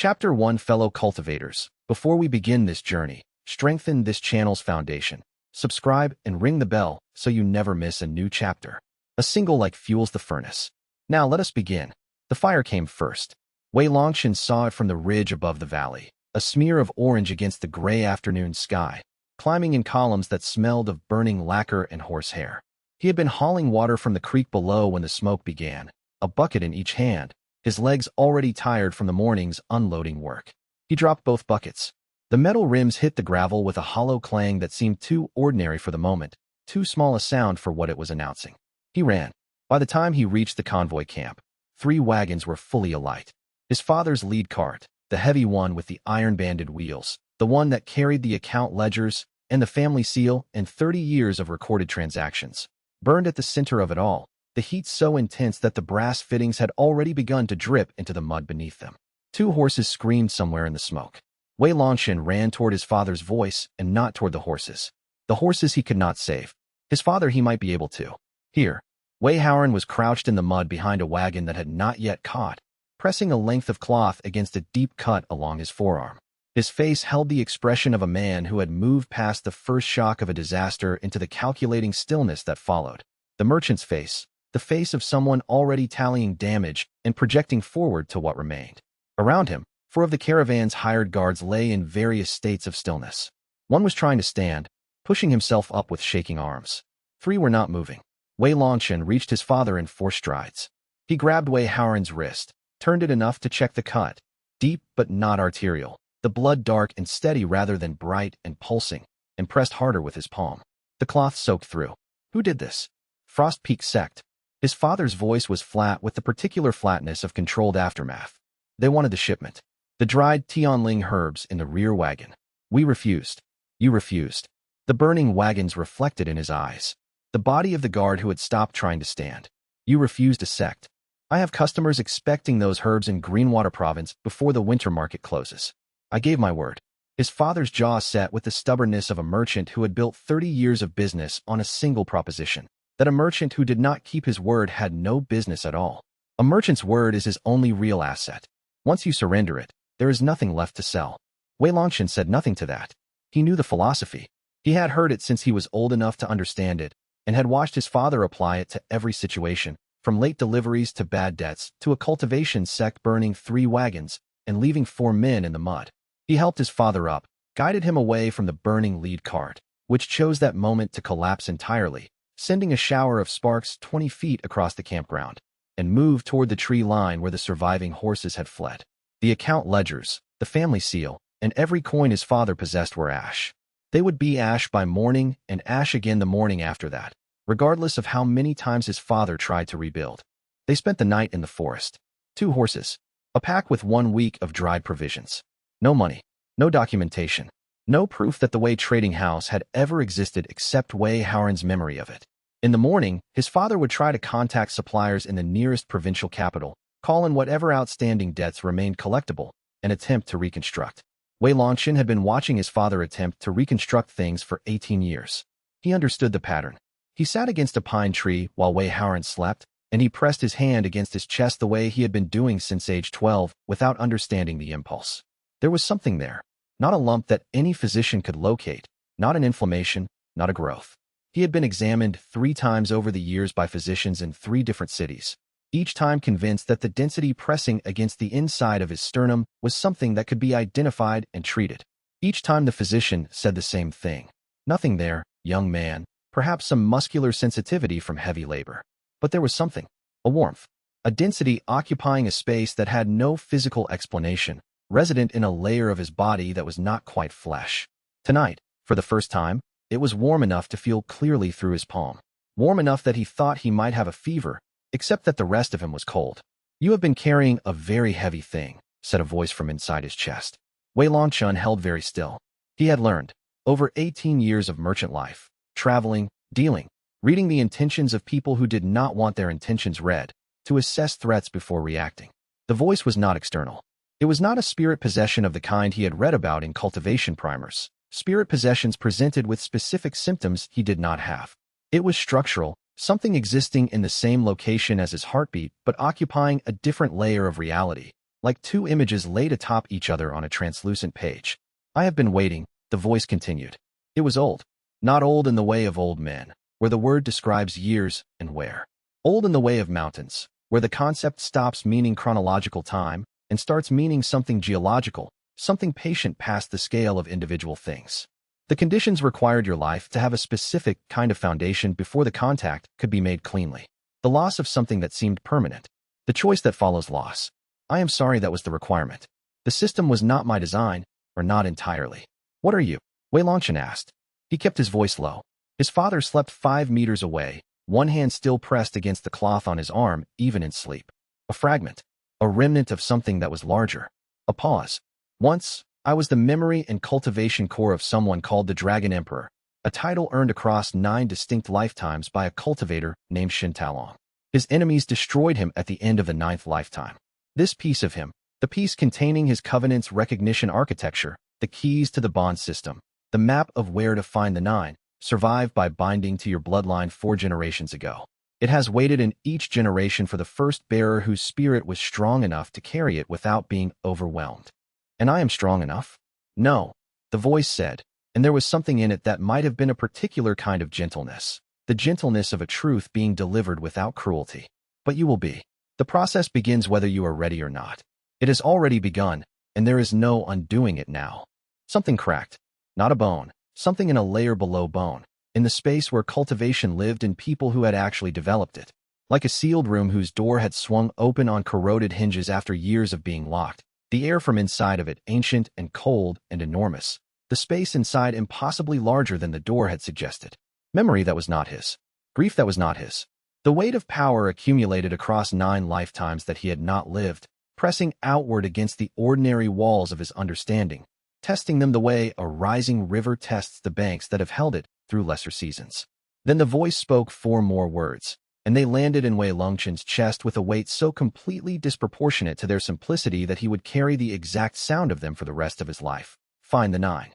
Chapter 1 Fellow Cultivators. Before we begin this journey, strengthen this channel's foundation. Subscribe and ring the bell so you never miss a new chapter. A single like fuels the furnace. Now let us begin. The fire came first. Wei Longchen saw it from the ridge above the valley, a smear of orange against the gray afternoon sky, climbing in columns that smelled of burning lacquer and horsehair. He had been hauling water from the creek below when the smoke began, a bucket in each hand, his legs already tired from the morning's unloading work. He dropped both buckets. The metal rims hit the gravel with a hollow clang that seemed too ordinary for the moment, too small a sound for what it was announcing. He ran. By the time he reached the convoy camp, 3 wagons were fully alight. His father's lead cart, the heavy one with the iron-banded wheels, the one that carried the account ledgers and the family seal and 30 years of recorded transactions, burned at the center of it all, the heat so intense that the brass fittings had already begun to drip into the mud beneath them. 2 horses screamed somewhere in the smoke. Wei Longchen ran toward his father's voice and not toward the horses. The horses he could not save. His father he might be able to. Here. Wei Howren was crouched in the mud behind a wagon that had not yet caught, pressing a length of cloth against a deep cut along his forearm. His face held the expression of a man who had moved past the first shock of a disaster into the calculating stillness that followed. The merchant's face, the face of someone already tallying damage and projecting forward to what remained. Around him, 4 of the caravan's hired guards lay in various states of stillness. One was trying to stand, pushing himself up with shaking arms. 3 were not moving. Wei Longchen reached his father in 4 strides. He grabbed Wei Howren's wrist, turned it enough to check the cut, deep but not arterial, the blood dark and steady rather than bright and pulsing, and pressed harder with his palm. The cloth soaked through. Who did this? Frost Peak Sect. His father's voice was flat with the particular flatness of controlled aftermath. They wanted the shipment. The dried Tianling herbs in the rear wagon. We refused. You refused. The burning wagons reflected in his eyes. The body of the guard who had stopped trying to stand. You refused a sect. I have customers expecting those herbs in Greenwater Province before the winter market closes. I gave my word. His father's jaw set with the stubbornness of a merchant who had built 30 years of business on a single proposition. That a merchant who did not keep his word had no business at all. A merchant's word is his only real asset. Once you surrender it, there is nothing left to sell. Wei Longchen said nothing to that. He knew the philosophy. He had heard it since he was old enough to understand it, and had watched his father apply it to every situation, from late deliveries to bad debts to a cultivation sect burning 3 wagons and leaving 4 men in the mud. He helped his father up, guided him away from the burning lead cart, which chose that moment to collapse entirely, sending a shower of sparks 20 feet across the campground, and moved toward the tree line where the surviving horses had fled. The account ledgers, the family seal, and every coin his father possessed were ash. They would be ash by morning and ash again the morning after that, regardless of how many times his father tried to rebuild. They spent the night in the forest. 2 horses, a pack with 1 week of dried provisions. No money, no documentation, no proof that the Wei trading house had ever existed except Wei Howren's memory of it. In the morning, his father would try to contact suppliers in the nearest provincial capital, call in whatever outstanding debts remained collectible, and attempt to reconstruct. Wei Longchen had been watching his father attempt to reconstruct things for 18 years. He understood the pattern. He sat against a pine tree while Wei Howren slept, and he pressed his hand against his chest the way he had been doing since age 12 without understanding the impulse. There was something there. Not a lump that any physician could locate, not an inflammation, not a growth. He had been examined 3 times over the years by physicians in 3 different cities, each time convinced that the density pressing against the inside of his sternum was something that could be identified and treated. Each time the physician said the same thing. Nothing there, young man, perhaps some muscular sensitivity from heavy labor. But there was something, a warmth, a density occupying a space that had no physical explanation, resident in a layer of his body that was not quite flesh. Tonight, for the first time, it was warm enough to feel clearly through his palm. Warm enough that he thought he might have a fever, except that the rest of him was cold. You have been carrying a very heavy thing, said a voice from inside his chest. Wei Longchen held very still. He had learned, over 18 years of merchant life, traveling, dealing, reading the intentions of people who did not want their intentions read, to assess threats before reacting. The voice was not external. It was not a spirit possession of the kind he had read about in cultivation primers, spirit possessions presented with specific symptoms he did not have. It was structural, something existing in the same location as his heartbeat but occupying a different layer of reality, like two images laid atop each other on a translucent page. I have been waiting, the voice continued. It was old. Not old in the way of old men, where the word describes years and where. Old in the way of mountains, where the concept stops meaning chronological time and starts meaning something geological, something patient past the scale of individual things. The conditions required your life to have a specific kind of foundation before the contact could be made cleanly. The loss of something that seemed permanent. The choice that follows loss. I am sorry that was the requirement. The system was not my design, or not entirely. What are you? Wei Longchen asked. He kept his voice low. His father slept 5 meters away, one hand still pressed against the cloth on his arm, even in sleep. A fragment. A remnant of something that was larger. A pause. Once, I was the memory and cultivation core of someone called the Dragon Emperor, a title earned across 9 distinct lifetimes by a cultivator named Shin Talong. His enemies destroyed him at the end of the 9th lifetime. This piece of him, the piece containing his covenant's recognition architecture, the keys to the bond system, the map of where to find the 9, survived by binding to your bloodline 4 generations ago. It has waited in each generation for the first bearer whose spirit was strong enough to carry it without being overwhelmed. And I am strong enough? No, the voice said, and there was something in it that might have been a particular kind of gentleness, the gentleness of a truth being delivered without cruelty. But you will be. The process begins whether you are ready or not. It has already begun, and there is no undoing it now. Something cracked. Not a bone, something in a layer below bone, in the space where cultivation lived in people who had actually developed it. Like a sealed room whose door had swung open on corroded hinges after years of being locked. The air from inside of it ancient and cold and enormous. The space inside impossibly larger than the door had suggested. Memory that was not his. Grief that was not his. The weight of power accumulated across 9 lifetimes that he had not lived, pressing outward against the ordinary walls of his understanding, testing them the way a rising river tests the banks that have held it through lesser seasons. Then the voice spoke 4 more words, and they landed in Wei Longchen's chest with a weight so completely disproportionate to their simplicity that he would carry the exact sound of them for the rest of his life. Find the 9.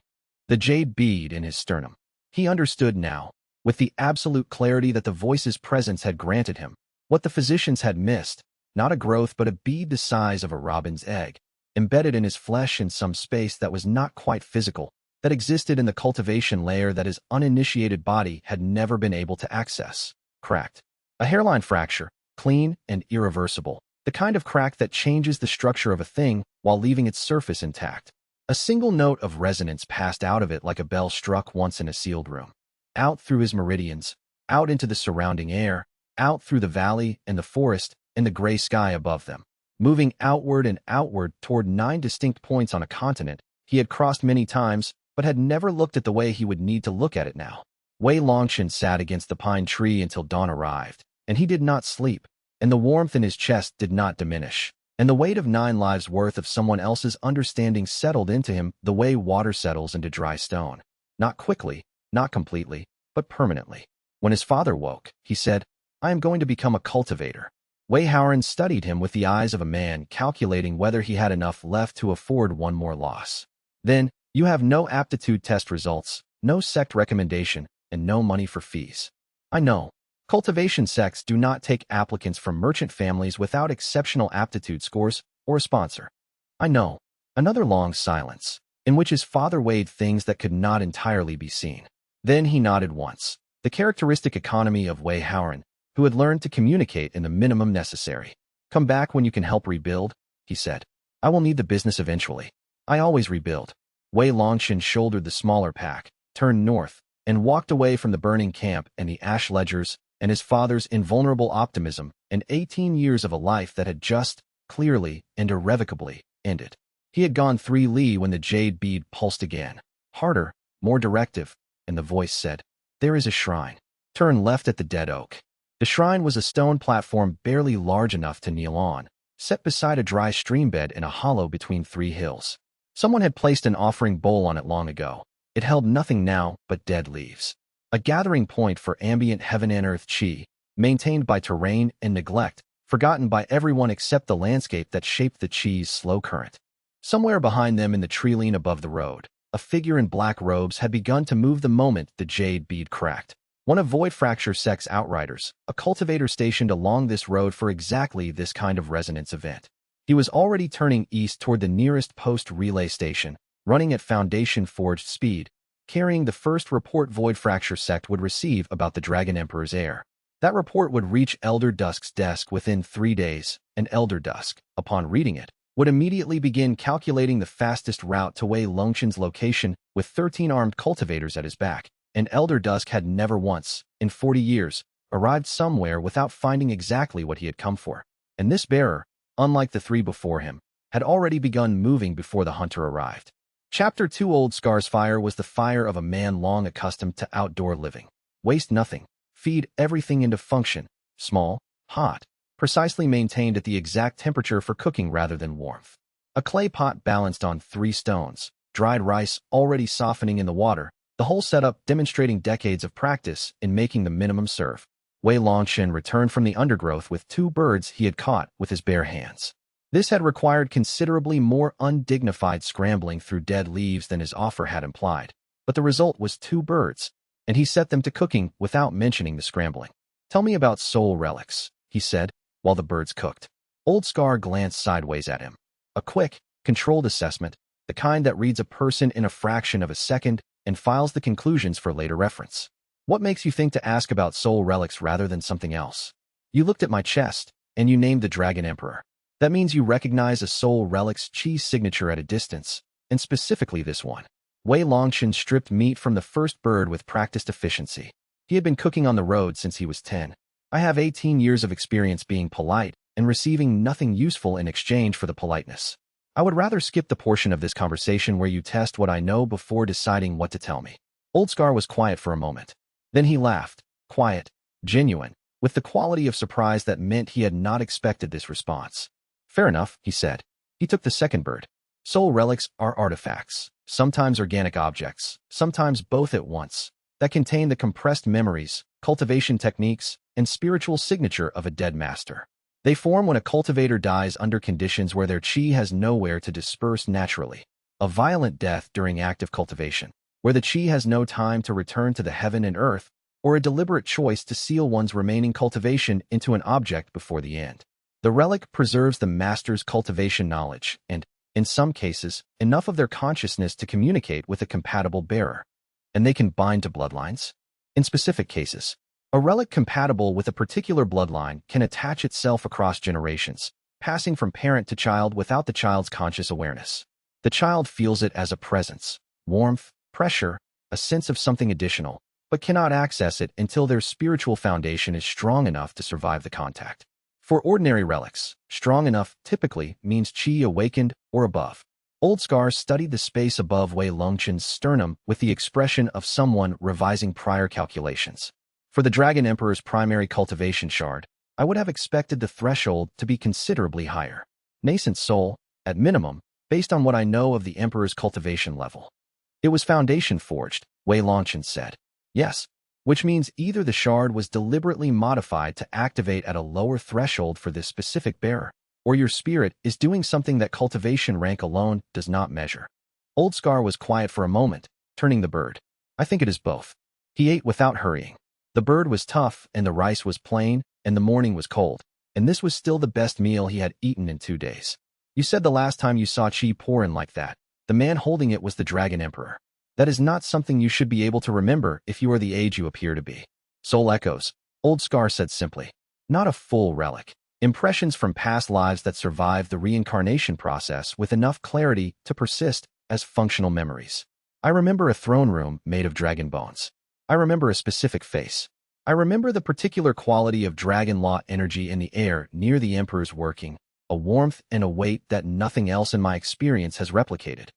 The jade bead in his sternum. He understood now, with the absolute clarity that the voice's presence had granted him, what the physicians had missed, not a growth but a bead the size of a robin's egg, embedded in his flesh in some space that was not quite physical, that existed in the cultivation layer that his uninitiated body had never been able to access. Cracked. A hairline fracture, clean and irreversible, the kind of crack that changes the structure of a thing while leaving its surface intact. A single note of resonance passed out of it like a bell struck once in a sealed room. Out through his meridians, out into the surrounding air, out through the valley and the forest and the gray sky above them. Moving outward and outward toward 9 distinct points on a continent he had crossed many times but had never looked at the way he would need to look at it now. Wei Longchen sat against the pine tree until dawn arrived, and he did not sleep, and the warmth in his chest did not diminish, and the weight of 9 lives' worth of someone else's understanding settled into him the way water settles into dry stone. Not quickly, not completely, but permanently. When his father woke, he said, "I am going to become a cultivator." Wei Howren studied him with the eyes of a man calculating whether he had enough left to afford one more loss. Then, you have no aptitude test results, no sect recommendation, and no money for fees. I know. Cultivation sects do not take applicants from merchant families without exceptional aptitude scores or a sponsor. I know. Another long silence, in which his father weighed things that could not entirely be seen. Then he nodded once, the characteristic economy of Wei Howren, who had learned to communicate in the minimum necessary. "Come back when you can help rebuild," he said. "I will need the business eventually. I always rebuild." Wei Longchen shouldered the smaller pack, turned north, and walked away from the burning camp and the ash ledgers and his father's invulnerable optimism and 18 years of a life that had just, clearly and irrevocably, ended. He had gone 3 li when the jade bead pulsed again, harder, more directive, and the voice said, "There is a shrine. Turn left at the dead oak." The shrine was a stone platform barely large enough to kneel on, set beside a dry stream bed in a hollow between 3 hills. Someone had placed an offering bowl on it long ago. It held nothing now but dead leaves. A gathering point for ambient heaven and earth chi, maintained by terrain and neglect, forgotten by everyone except the landscape that shaped the chi's slow current. Somewhere behind them in the treeline above the road, a figure in black robes had begun to move the moment the jade bead cracked. One of Void Fracture Sect's outriders, a cultivator stationed along this road for exactly this kind of resonance event. He was already turning east toward the nearest post relay station, running at Foundation-forged speed, carrying the first report Void Fracture Sect would receive about the Dragon Emperor's heir. That report would reach Elder Dusk's desk within 3 days, and Elder Dusk, upon reading it, would immediately begin calculating the fastest route to Wei Longchen's location with 13 armed cultivators at his back, and Elder Dusk had never once, in 40 years, arrived somewhere without finding exactly what he had come for. And this bearer, unlike the 3 before him, had already begun moving before the hunter arrived. Chapter 2 Old Scar's fire was the fire of a man long accustomed to outdoor living. Waste nothing. Feed everything into function, small, hot, precisely maintained at the exact temperature for cooking rather than warmth. A clay pot balanced on 3 stones, dried rice already softening in the water, the whole setup demonstrating decades of practice in making the minimum serve. Wei Longchen returned from the undergrowth with 2 birds he had caught with his bare hands. This had required considerably more undignified scrambling through dead leaves than his offer had implied, but the result was 2 birds, and he set them to cooking without mentioning the scrambling. "Tell me about soul relics," he said, while the birds cooked. Old Scar glanced sideways at him. A quick, controlled assessment, the kind that reads a person in a fraction of a second and files the conclusions for later reference. "What makes you think to ask about soul relics rather than something else? You looked at my chest, and you named the Dragon Emperor. That means you recognize a soul relic's chi signature at a distance, and specifically this one." Wei Longchen stripped meat from the first bird with practiced efficiency. He had been cooking on the road since he was 10. "I have 18 years of experience being polite and receiving nothing useful in exchange for the politeness. I would rather skip the portion of this conversation where you test what I know before deciding what to tell me." Old Scar was quiet for a moment. Then he laughed, quiet, genuine, with the quality of surprise that meant he had not expected this response. "Fair enough," he said. He took the second bird. "Soul relics are artifacts, sometimes organic objects, sometimes both at once, that contain the compressed memories, cultivation techniques, and spiritual signature of a dead master. They form when a cultivator dies under conditions where their chi has nowhere to disperse naturally. A violent death during active cultivation, where the chi has no time to return to the heaven and earth, or a deliberate choice to seal one's remaining cultivation into an object before the end. The relic preserves the master's cultivation knowledge and, in some cases, enough of their consciousness to communicate with a compatible bearer. And they can bind to bloodlines. In specific cases, a relic compatible with a particular bloodline can attach itself across generations, passing from parent to child without the child's conscious awareness. The child feels it as a presence, warmth, pressure, a sense of something additional, but cannot access it until their spiritual foundation is strong enough to survive the contact. For ordinary relics, strong enough typically means chi awakened or above. Old Scar studied the space above Wei Longchen's sternum with the expression of someone revising prior calculations. For the Dragon Emperor's primary cultivation shard, I would have expected the threshold to be considerably higher. Nascent soul, at minimum, based on what I know of the Emperor's cultivation level. It was foundation forged, Wei Longchen said. Yes, which means either the shard was deliberately modified to activate at a lower threshold for this specific bearer, or your spirit is doing something that cultivation rank alone does not measure. Old Scar was quiet for a moment, turning the bird. "I think it is both." He ate without hurrying. The bird was tough, and the rice was plain, and the morning was cold, and this was still the best meal he had eaten in 2 days. "You said the last time you saw chi pour in like that, the man holding it was the Dragon Emperor. That is not something you should be able to remember if you are the age you appear to be." "Soul echoes," Old Scar said simply. "Not a full relic. Impressions from past lives that survive the reincarnation process with enough clarity to persist as functional memories. I remember a throne room made of dragon bones. I remember a specific face. I remember the particular quality of dragon law energy in the air near the Emperor's working, a warmth and a weight that nothing else in my experience has replicated."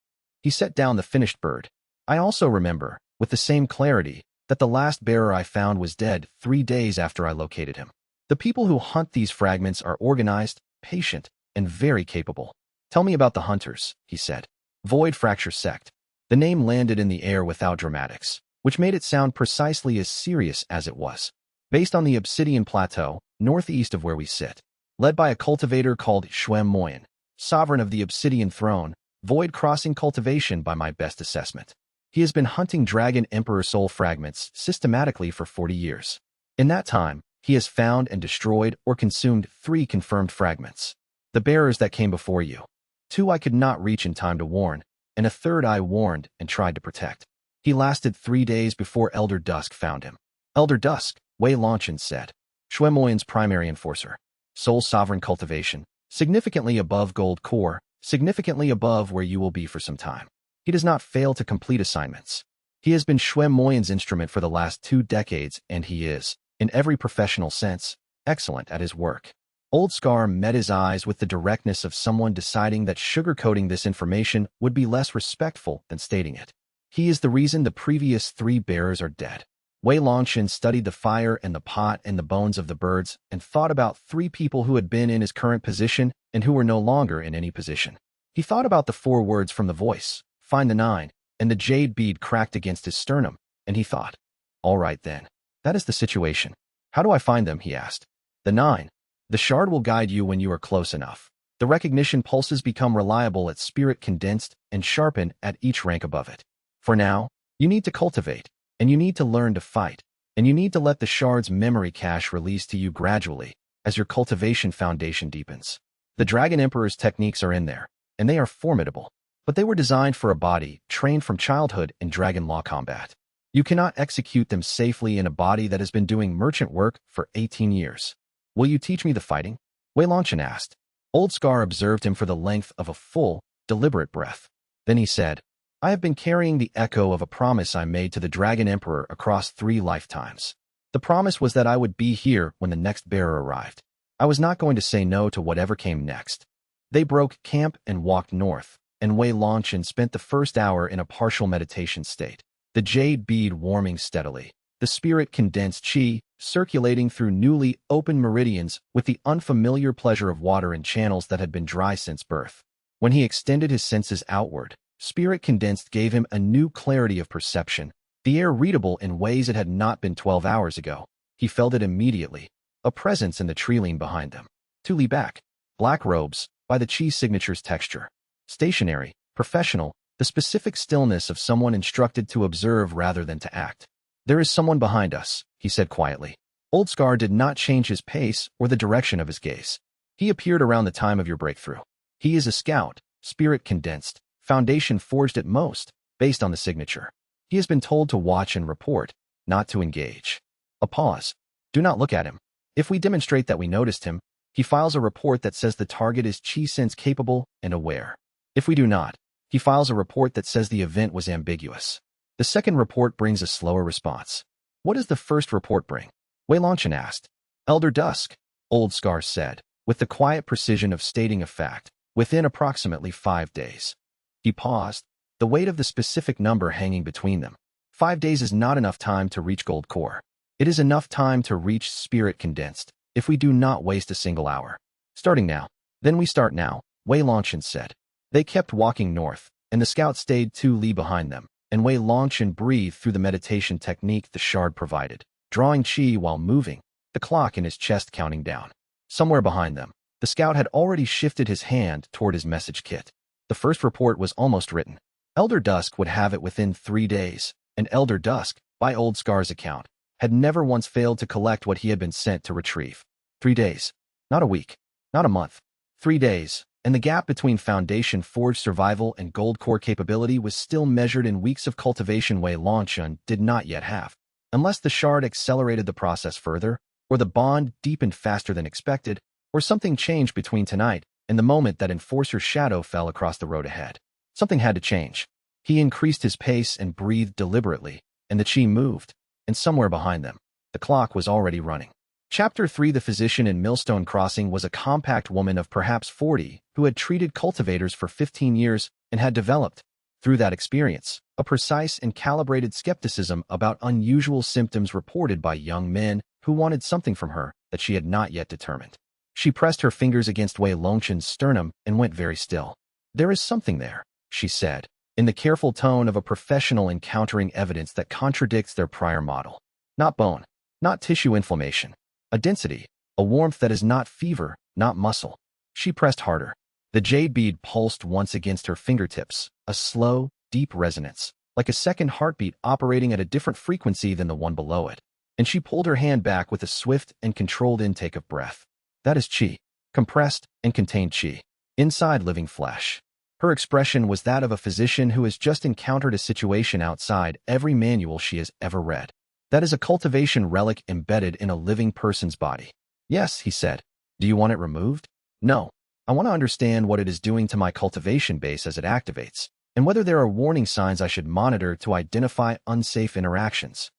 He set down the finished bird. "I also remember, with the same clarity, that the last bearer I found was dead 3 days after I located him. The people who hunt these fragments are organized, patient, and very capable." "Tell me about the hunters," he said. "Void Fracture Sect." The name landed in the air without dramatics, which made it sound precisely as serious as it was. "Based on the Obsidian Plateau, northeast of where we sit. Led by a cultivator called Shuem Moyen, sovereign of the Obsidian Throne, void crossing cultivation by my best assessment. He has been hunting Dragon Emperor soul fragments systematically for 40 years. In that time, he has found and destroyed or consumed 3 confirmed fragments. The bearers that came before you. 2 I could not reach in time to warn, and a 3rd I warned and tried to protect. He lasted 3 days before Elder Dusk found him. Elder Dusk, Wei Longchen said. Shui Moyan's primary enforcer. Soul sovereign cultivation. Significantly above gold core, significantly above where you will be for some time. He does not fail to complete assignments. He has been Shui Moyan's instrument for the last 2 decades, and he is, in every professional sense, excellent at his work. Old Scar met his eyes with the directness of someone deciding that sugarcoating this information would be less respectful than stating it. He is the reason the previous 3 bearers are dead. Wei Longchen studied the fire and the pot and the bones of the birds and thought about 3 people who had been in his current position and who were no longer in any position. He thought about the 4 words from the voice, find the 9, and the jade bead cracked against his sternum, and he thought, all right then. That is the situation. How do I find them, he asked. The 9. The shard will guide you when you are close enough. The recognition pulses become reliable at spirit condensed and sharpen at each rank above it. For now, you need to cultivate, and you need to learn to fight, and you need to let the shard's memory cache release to you gradually as your cultivation foundation deepens. The Dragon Emperor's techniques are in there, and they are formidable, but they were designed for a body trained from childhood in dragon law combat. You cannot execute them safely in a body that has been doing merchant work for 18 years. Will you teach me the fighting? Wei Longchen asked. Old Scar observed him for the length of a full, deliberate breath. Then he said, I have been carrying the echo of a promise I made to the Dragon Emperor across 3 lifetimes. The promise was that I would be here when the next bearer arrived. I was not going to say no to whatever came next. They broke camp and walked north, and Wei Longchen spent the first hour in a partial meditation state, the jade bead warming steadily, the spirit condensed qi circulating through newly opened meridians with the unfamiliar pleasure of water in channels that had been dry since birth. When he extended his senses outward, spirit condensed gave him a new clarity of perception, the air readable in ways it had not been 12 hours ago. He felt it immediately, a presence in the treeline behind them. 2 li back, black robes, by the chi signature's texture. Stationary, professional, the specific stillness of someone instructed to observe rather than to act. There is someone behind us, he said quietly. Old Scar did not change his pace or the direction of his gaze. He appeared around the time of your breakthrough. He is a scout, spirit condensed, foundation forged at most, based on the signature. He has been told to watch and report, not to engage. A pause. Do not look at him. If we demonstrate that we noticed him, he files a report that says the target is chi sense capable and aware. If we do not, he files a report that says the event was ambiguous. The second report brings a slower response. What does the first report bring? Wei Longchen asked. Elder Dusk, Old Scar said, with the quiet precision of stating a fact, within approximately 5 days. He paused, the weight of the specific number hanging between them. 5 days is not enough time to reach gold core. It is enough time to reach spirit condensed, if we do not waste a single hour. Starting now. Then we start now, Wei Longchen said. They kept walking north, and the scout stayed 2 li behind them, and Wei Longchen breathed through the meditation technique the shard provided, drawing chi while moving, the clock in his chest counting down. Somewhere behind them, the scout had already shifted his hand toward his message kit. The first report was almost written. Elder Dusk would have it within 3 days, and Elder Dusk, by Old Scar's account, had never once failed to collect what he had been sent to retrieve. 3 days. Not a week. Not a month. 3 days, and the gap between Foundation Forged survival and Gold Core capability was still measured in weeks of cultivation Wei Longchen did not yet have. Unless the shard accelerated the process further, or the bond deepened faster than expected, or something changed between tonight and the moment that Enforcer's shadow fell across the road ahead. Something had to change. He increased his pace and breathed deliberately, and the chi moved, and somewhere behind them, the clock was already running. Chapter 3 The physician in Millstone Crossing was a compact woman of perhaps 40 who had treated cultivators for 15 years and had developed, through that experience, a precise and calibrated skepticism about unusual symptoms reported by young men who wanted something from her that she had not yet determined. She pressed her fingers against Wei Longchen's sternum and went very still. There is something there, she said, in the careful tone of a professional encountering evidence that contradicts their prior model. Not bone, not tissue inflammation. A density, a warmth that is not fever, not muscle. She pressed harder. The jade bead pulsed once against her fingertips, a slow, deep resonance, like a second heartbeat operating at a different frequency than the one below it. And she pulled her hand back with a swift and controlled intake of breath. That is chi. compressed and contained chi. Inside living flesh. Her expression was that of a physician who has just encountered a situation outside every manual she has ever read. That is a cultivation relic embedded in a living person's body. Yes, he said. Do you want it removed? No. I want to understand what it is doing to my cultivation base as it activates, and whether there are warning signs I should monitor to identify unsafe interactions.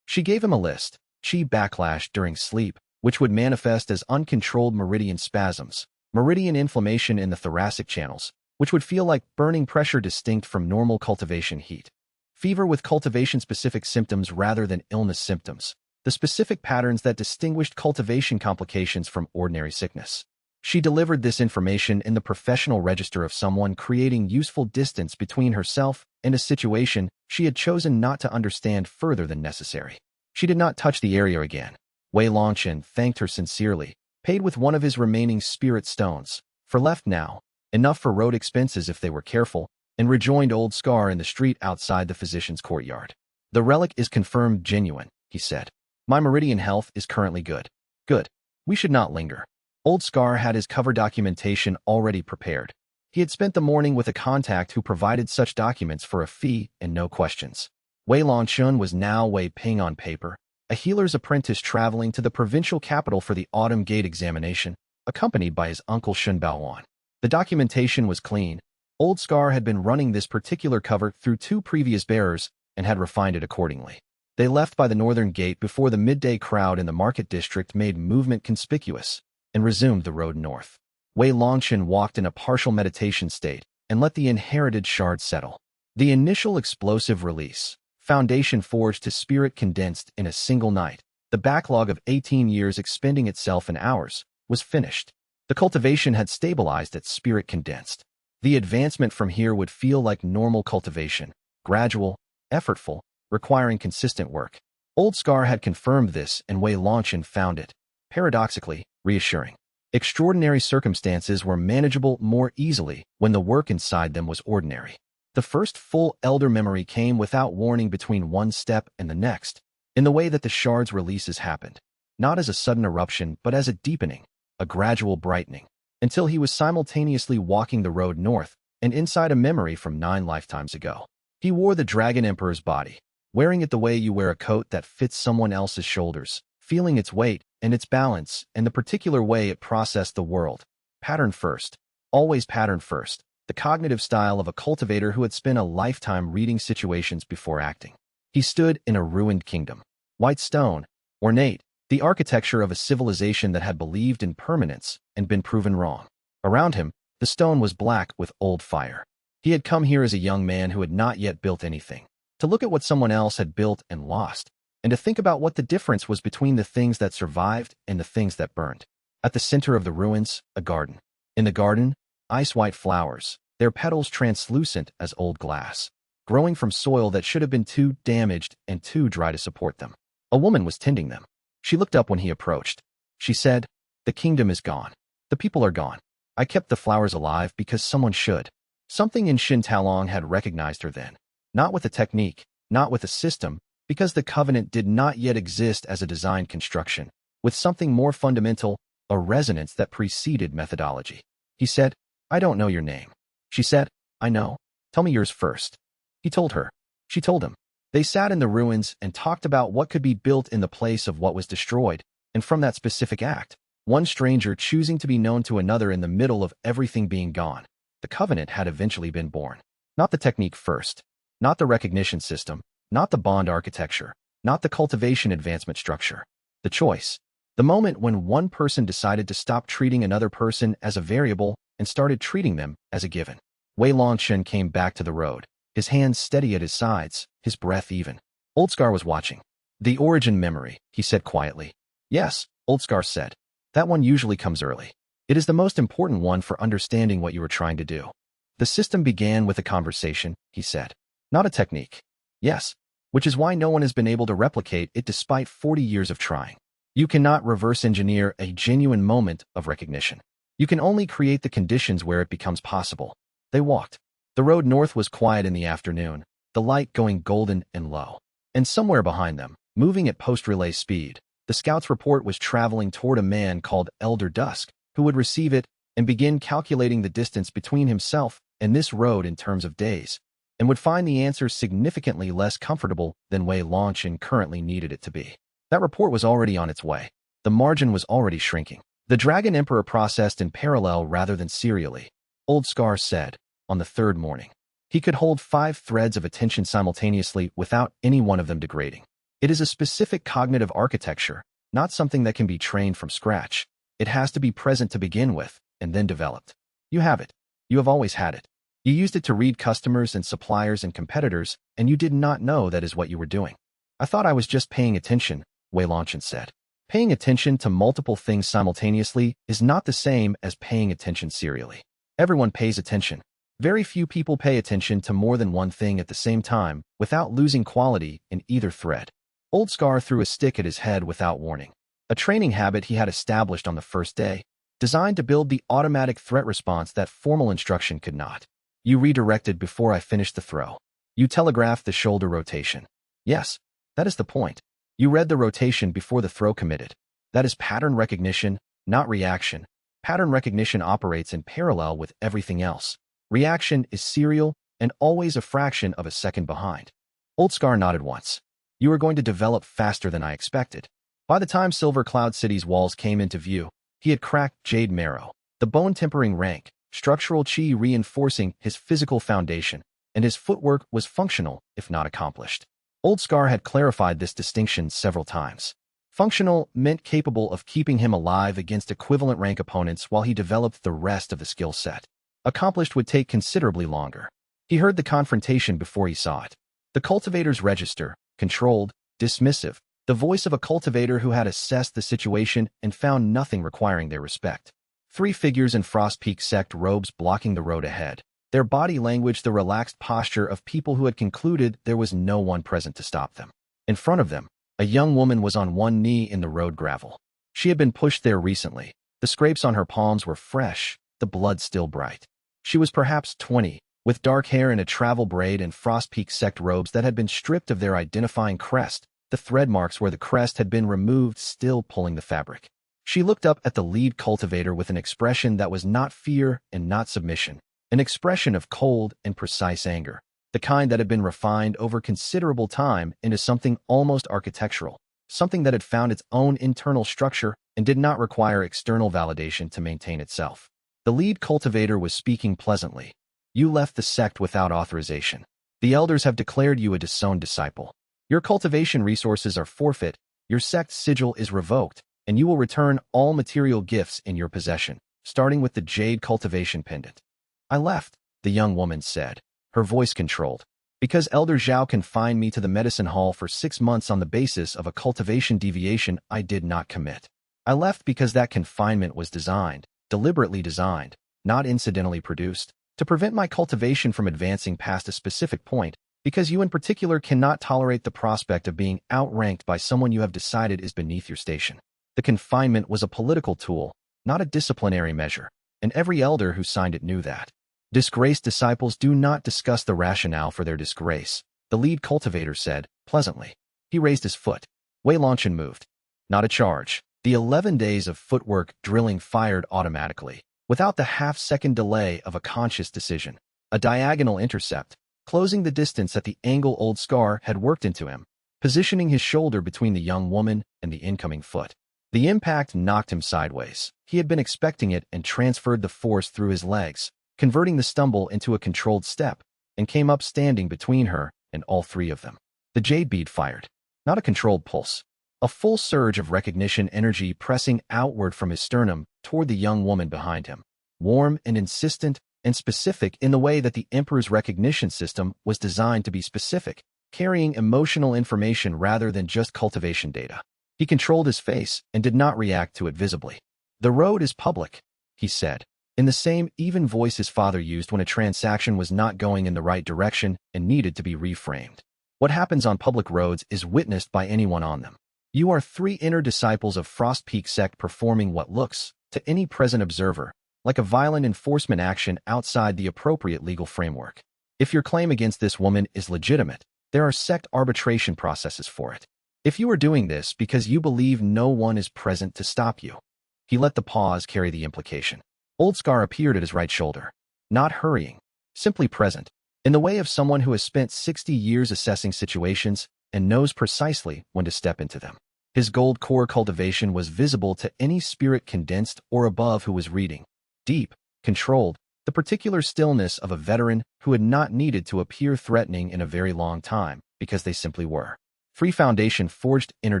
She gave him a list: chi backlash during sleep, which would manifest as uncontrolled meridian spasms, meridian inflammation in the thoracic channels, which would feel like burning pressure distinct from normal cultivation heat, fever with cultivation-specific symptoms rather than illness symptoms, the specific patterns that distinguished cultivation complications from ordinary sickness. She delivered this information in the professional register of someone creating useful distance between herself and a situation she had chosen not to understand further than necessary. She did not touch the area again. Wei Longchen thanked her sincerely, paid with one of his remaining spirit stones, for left now, enough for road expenses if they were careful, and rejoined Old Scar in the street outside the physician's courtyard. The relic is confirmed genuine, he said. My meridian health is currently good. Good. We should not linger. Old Scar had his cover documentation already prepared. He had spent the morning with a contact who provided such documents for a fee and no questions. Wei Longchen was now Wei Ping on paper, a healer's apprentice traveling to the provincial capital for the autumn gate examination, accompanied by his uncle Shun Baoan. The documentation was clean. Old Scar had been running this particular cover through 2 previous bearers and had refined it accordingly. They left by the northern gate before the midday crowd in the market district made movement conspicuous, and resumed the road north. Wei Longchen walked in a partial meditation state and let the inherited shard settle. The initial explosive release, foundation forged to spirit condensed in a single night, the backlog of 18 years expending itself in hours, was finished. The cultivation had stabilized at spirit condensed. The advancement from here would feel like normal cultivation, gradual, effortful, requiring consistent work. Old Scar had confirmed this, and Wei Longchen found it, paradoxically, reassuring. Extraordinary circumstances were manageable more easily when the work inside them was ordinary. The first full elder memory came without warning between one step and the next, in the way that the shard's releases happened, not as a sudden eruption but as a deepening, a gradual brightening, until he was simultaneously walking the road north and inside a memory from 9 lifetimes ago. He wore the Dragon Emperor's body, wearing it the way you wear a coat that fits someone else's shoulders, feeling its weight and its balance and the particular way it processed the world. Pattern first. Always pattern first. The cognitive style of a cultivator who had spent a lifetime reading situations before acting. He stood in a ruined kingdom. White stone, ornate, the architecture of a civilization that had believed in permanence and been proven wrong. Around him, the stone was black with old fire. He had come here as a young man who had not yet built anything, to look at what someone else had built and lost, and to think about what the difference was between the things that survived and the things that burned. At the center of the ruins, a garden. In the garden, ice-white flowers, their petals translucent as old glass, growing from soil that should have been too damaged and too dry to support them. A woman was tending them. She looked up when he approached. She said, "The kingdom is gone. The people are gone. I kept the flowers alive because someone should." Something in Xin Talong had recognized her then. Not with a technique, not with a system, because the covenant did not yet exist as a design construction, with something more fundamental, a resonance that preceded methodology. He said, "I don't know your name." She said, "I know. Tell me yours first." He told her. She told him. They sat in the ruins and talked about what could be built in the place of what was destroyed, and from that specific act, one stranger choosing to be known to another in the middle of everything being gone, the covenant had eventually been born. Not the technique first, not the recognition system, not the bond architecture, not the cultivation advancement structure. The choice. The moment when one person decided to stop treating another person as a variable and started treating them as a given. Wei Longchen came back to the road, his hands steady at his sides, his breath even. Old Scar was watching. "The origin memory," he said quietly. "Yes," Old Scar said. "That one usually comes early. It is the most important one for understanding what you are trying to do." The system began with a conversation, he said. Not a technique. Yes, which is why no one has been able to replicate it despite 40 years of trying. You cannot reverse engineer a genuine moment of recognition. You can only create the conditions where it becomes possible. They walked. The road north was quiet in the afternoon, the light going golden and low. And somewhere behind them, moving at post-relay speed, the scout's report was traveling toward a man called Elder Dusk, who would receive it, and begin calculating the distance between himself and this road in terms of days, and would find the answer significantly less comfortable than Wei Longchen currently needed it to be. That report was already on its way. The margin was already shrinking. The Dragon Emperor processed in parallel rather than serially, Old Scar said, on the third morning. He could hold 5 threads of attention simultaneously without any one of them degrading. It is a specific cognitive architecture, not something that can be trained from scratch. It has to be present to begin with, and then developed. You have it. You have always had it. You used it to read customers and suppliers and competitors, and you did not know that is what you were doing. I thought I was just paying attention, Wei Longchen said. Paying attention to multiple things simultaneously is not the same as paying attention serially. Everyone pays attention. Very few people pay attention to more than one thing at the same time without losing quality in either thread. Old Scar threw a stick at his head without warning. A training habit he had established on the first day, designed to build the automatic threat response that formal instruction could not. You redirected before I finished the throw. You telegraphed the shoulder rotation. Yes, that is the point. You read the rotation before the throw committed. That is pattern recognition, not reaction. Pattern recognition operates in parallel with everything else. Reaction is serial and always a fraction of a second behind. Old Scar nodded once. You are going to develop faster than I expected. By the time Silver Cloud City's walls came into view, he had cracked jade marrow, the bone-tempering rank, structural chi reinforcing his physical foundation, and his footwork was functional, if not accomplished. Old Scar had clarified this distinction several times. Functional meant capable of keeping him alive against equivalent rank opponents while he developed the rest of the skill set. Accomplished would take considerably longer. He heard the confrontation before he saw it. The cultivator's register, controlled, dismissive, the voice of a cultivator who had assessed the situation and found nothing requiring their respect. 3 figures in Frost Peak Sect robes blocking the road ahead, their body language the relaxed posture of people who had concluded there was no one present to stop them. In front of them, a young woman was on one knee in the road gravel. She had been pushed there recently. The scrapes on her palms were fresh, the blood still bright. She was perhaps 20, with dark hair and a travel braid and Frost Peak Sect robes that had been stripped of their identifying crest, the thread marks where the crest had been removed still pulling the fabric. She looked up at the lead cultivator with an expression that was not fear and not submission, an expression of cold and precise anger, the kind that had been refined over considerable time into something almost architectural, something that had found its own internal structure and did not require external validation to maintain itself. The lead cultivator was speaking pleasantly. You left the sect without authorization. The elders have declared you a disowned disciple. Your cultivation resources are forfeit, your sect's sigil is revoked, and you will return all material gifts in your possession, starting with the jade cultivation pendant. I left, the young woman said, her voice controlled, because Elder Zhao confined me to the medicine hall for 6 months on the basis of a cultivation deviation I did not commit. I left because that confinement was designed, deliberately designed, not incidentally produced, to prevent my cultivation from advancing past a specific point, because you in particular cannot tolerate the prospect of being outranked by someone you have decided is beneath your station. The confinement was a political tool, not a disciplinary measure, and every elder who signed it knew that. Disgraced disciples do not discuss the rationale for their disgrace, the lead cultivator said, pleasantly. He raised his foot. Wei Longchen moved. Not a charge. The 11 days of footwork drilling fired automatically, without the half-second delay of a conscious decision. A diagonal intercept, closing the distance at the angle Old Scar had worked into him, positioning his shoulder between the young woman and the incoming foot. The impact knocked him sideways. He had been expecting it and transferred the force through his legs, converting the stumble into a controlled step, and came up standing between her and all 3 of them. The jade bead fired. Not a controlled pulse. A full surge of recognition energy pressing outward from his sternum toward the young woman behind him. Warm and insistent and specific in the way that the Emperor's recognition system was designed to be specific, carrying emotional information rather than just cultivation data. He controlled his face and did not react to it visibly. The road is public, he said, in the same even voice his father used when a transaction was not going in the right direction and needed to be reframed. What happens on public roads is witnessed by anyone on them. You are 3 inner disciples of Frost Peak Sect performing what looks, to any present observer, like a violent enforcement action outside the appropriate legal framework. If your claim against this woman is legitimate, there are sect arbitration processes for it. If you are doing this because you believe no one is present to stop you, He let the pause carry the implication. Old Scar appeared at his right shoulder, not hurrying, simply present, in the way of someone who has spent 60 years assessing situations and knows precisely when to step into them. His gold core cultivation was visible to any spirit condensed or above who was reading. Deep, controlled, the particular stillness of a veteran who had not needed to appear threatening in a very long time, because they simply were. Free Foundation forged inner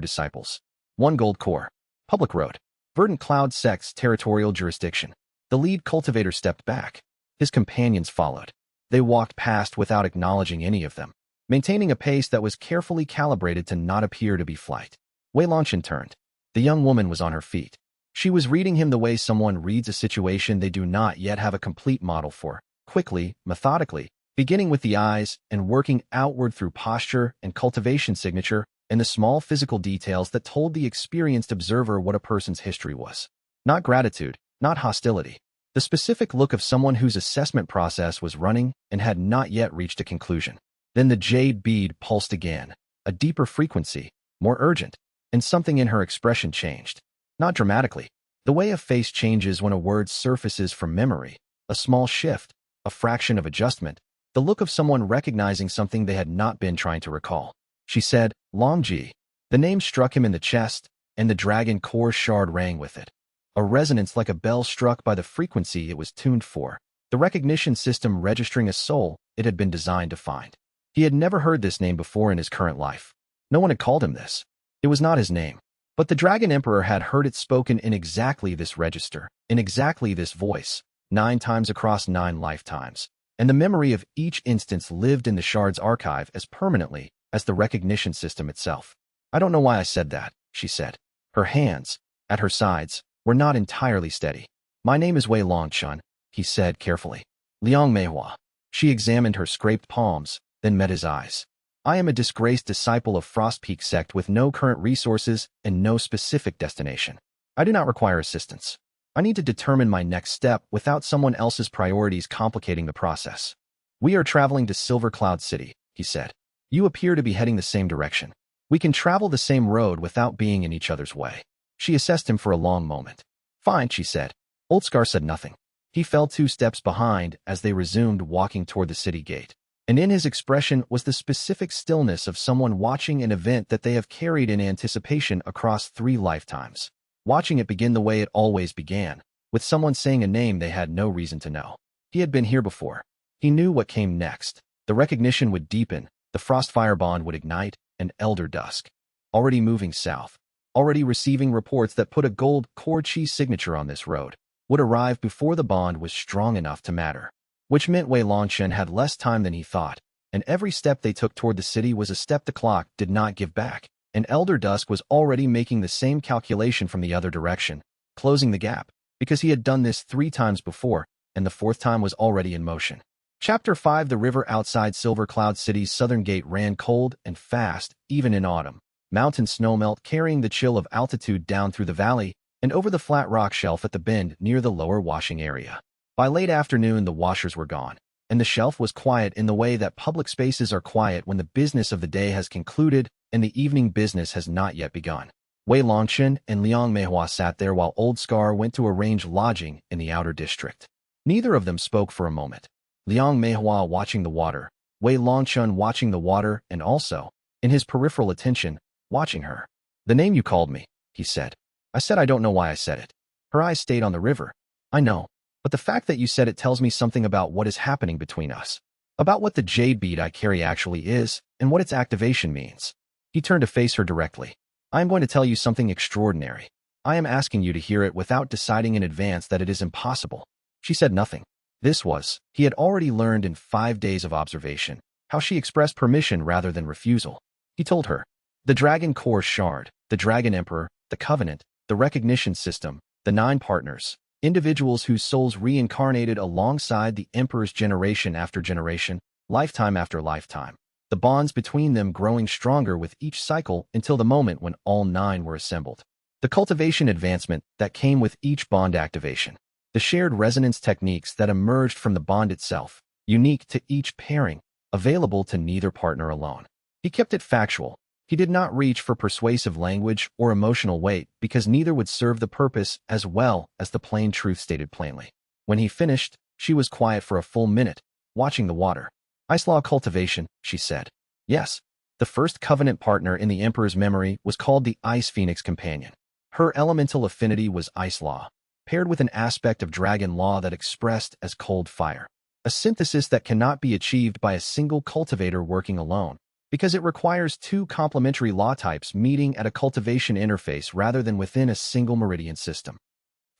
disciples. 1 gold core. Public road. Verdant Cloud Sect's territorial jurisdiction. The lead cultivator stepped back. His companions followed. They walked past without acknowledging any of them, maintaining a pace that was carefully calibrated to not appear to be flight. Wei Longchen turned. The young woman was on her feet. She was reading him the way someone reads a situation they do not yet have a complete model for, quickly, methodically, beginning with the eyes and working outward through posture and cultivation signature and the small physical details that told the experienced observer what a person's history was. Not gratitude, not hostility. The specific look of someone whose assessment process was running and had not yet reached a conclusion. Then the jade bead pulsed again, a deeper frequency, more urgent, and something in her expression changed. Not dramatically. The way a face changes when a word surfaces from memory. A small shift, a fraction of adjustment, the look of someone recognizing something they had not been trying to recall. She said, Longji. The name struck him in the chest, and the dragon core shard rang with it. A resonance like a bell struck by the frequency it was tuned for, the recognition system registering a soul it had been designed to find. He had never heard this name before in his current life. No one had called him this. It was not his name. But the Dragon Emperor had heard it spoken in exactly this register, in exactly this voice, 9 times across 9 lifetimes, and the memory of each instance lived in the shard's archive as permanently as the recognition system itself. I don't know why I said that, she said. Her hands, at her sides, were not entirely steady. My name is Wei Longchen, he said carefully. Liang Meihua. She examined her scraped palms, then met his eyes. I am a disgraced disciple of Frost Peak Sect with no current resources and no specific destination. I do not require assistance. I need to determine my next step without someone else's priorities complicating the process. We are traveling to Silver Cloud City, he said. You appear to be heading the same direction. We can travel the same road without being in each other's way. She assessed him for a long moment. Fine, she said. Old Scar said nothing. He fell 2 steps behind as they resumed walking toward the city gate. And in his expression was the specific stillness of someone watching an event that they have carried in anticipation across 3 lifetimes. Watching it begin the way it always began, with someone saying a name they had no reason to know. He had been here before. He knew what came next. The recognition would deepen, the Frostfire bond would ignite, and Elder Dusk. Already moving south, already receiving reports that put a gold core chi signature on this road, would arrive before the bond was strong enough to matter. Which meant Wei Longchen had less time than he thought, and every step they took toward the city was a step the clock did not give back, and Elder Dusk was already making the same calculation from the other direction, closing the gap, because he had done this 3 times before, and the 4th time was already in motion. Chapter 5. The river outside Silver Cloud City's southern gate ran cold and fast, even in autumn. Mountain snowmelt carrying the chill of altitude down through the valley and over the flat rock shelf at the bend near the lower washing area. By late afternoon, the washers were gone, and the shelf was quiet in the way that public spaces are quiet when the business of the day has concluded and the evening business has not yet begun. Wei Longchen and Liang Meihua sat there while Old Scar went to arrange lodging in the outer district. Neither of them spoke for a moment. Liang Meihua watching the water, Wei Longchen watching the water, and also, in his peripheral attention, watching her. The name you called me, he said. I said I don't know why I said it. Her eyes stayed on the river. I know. But the fact that you said it tells me something about what is happening between us. About what the jade bead I carry actually is, and what its activation means. He turned to face her directly. I am going to tell you something extraordinary. I am asking you to hear it without deciding in advance that it is impossible. She said nothing. This was, he had already learned in 5 days of observation, how she expressed permission rather than refusal. He told her. The Dragon Core Shard, the Dragon Emperor, the Covenant, the Recognition System, the 9 partners. Individuals whose souls reincarnated alongside the Emperor's generation after generation, lifetime after lifetime, the bonds between them growing stronger with each cycle until the moment when all 9 were assembled. The cultivation advancement that came with each bond activation. The shared resonance techniques that emerged from the bond itself, unique to each pairing, available to neither partner alone. He kept it factual, He did not reach for persuasive language or emotional weight because neither would serve the purpose as well as the plain truth stated plainly. When he finished, she was quiet for a full minute, watching the water. Ice Law cultivation, she said. Yes. The first covenant partner in the Emperor's memory was called the Ice Phoenix Companion. Her elemental affinity was Ice Law, paired with an aspect of Dragon Law that expressed as cold fire. A synthesis that cannot be achieved by a single cultivator working alone, because it requires two complementary law types meeting at a cultivation interface rather than within a single meridian system.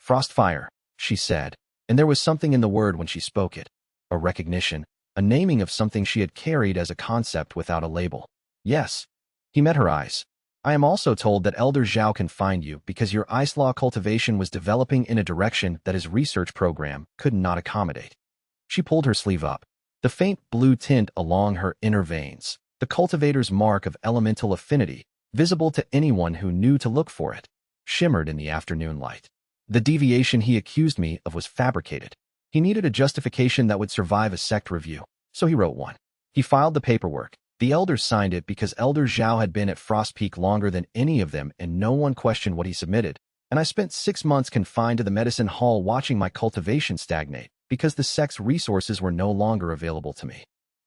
Frostfire, she said, and there was something in the word when she spoke it. A recognition, a naming of something she had carried as a concept without a label. Yes. He met her eyes. I am also told that Elder Zhao can find you because your Ice Law cultivation was developing in a direction that his research program could not accommodate. She pulled her sleeve up. The faint blue tint along her inner veins, the cultivator's mark of elemental affinity, visible to anyone who knew to look for it, shimmered in the afternoon light. The deviation he accused me of was fabricated. He needed a justification that would survive a sect review, so he wrote one. He filed the paperwork. The elders signed it because Elder Zhao had been at Frost Peak longer than any of them and no one questioned what he submitted, and I spent 6 months confined to the medicine hall watching my cultivation stagnate because the sect's resources were no longer available to me.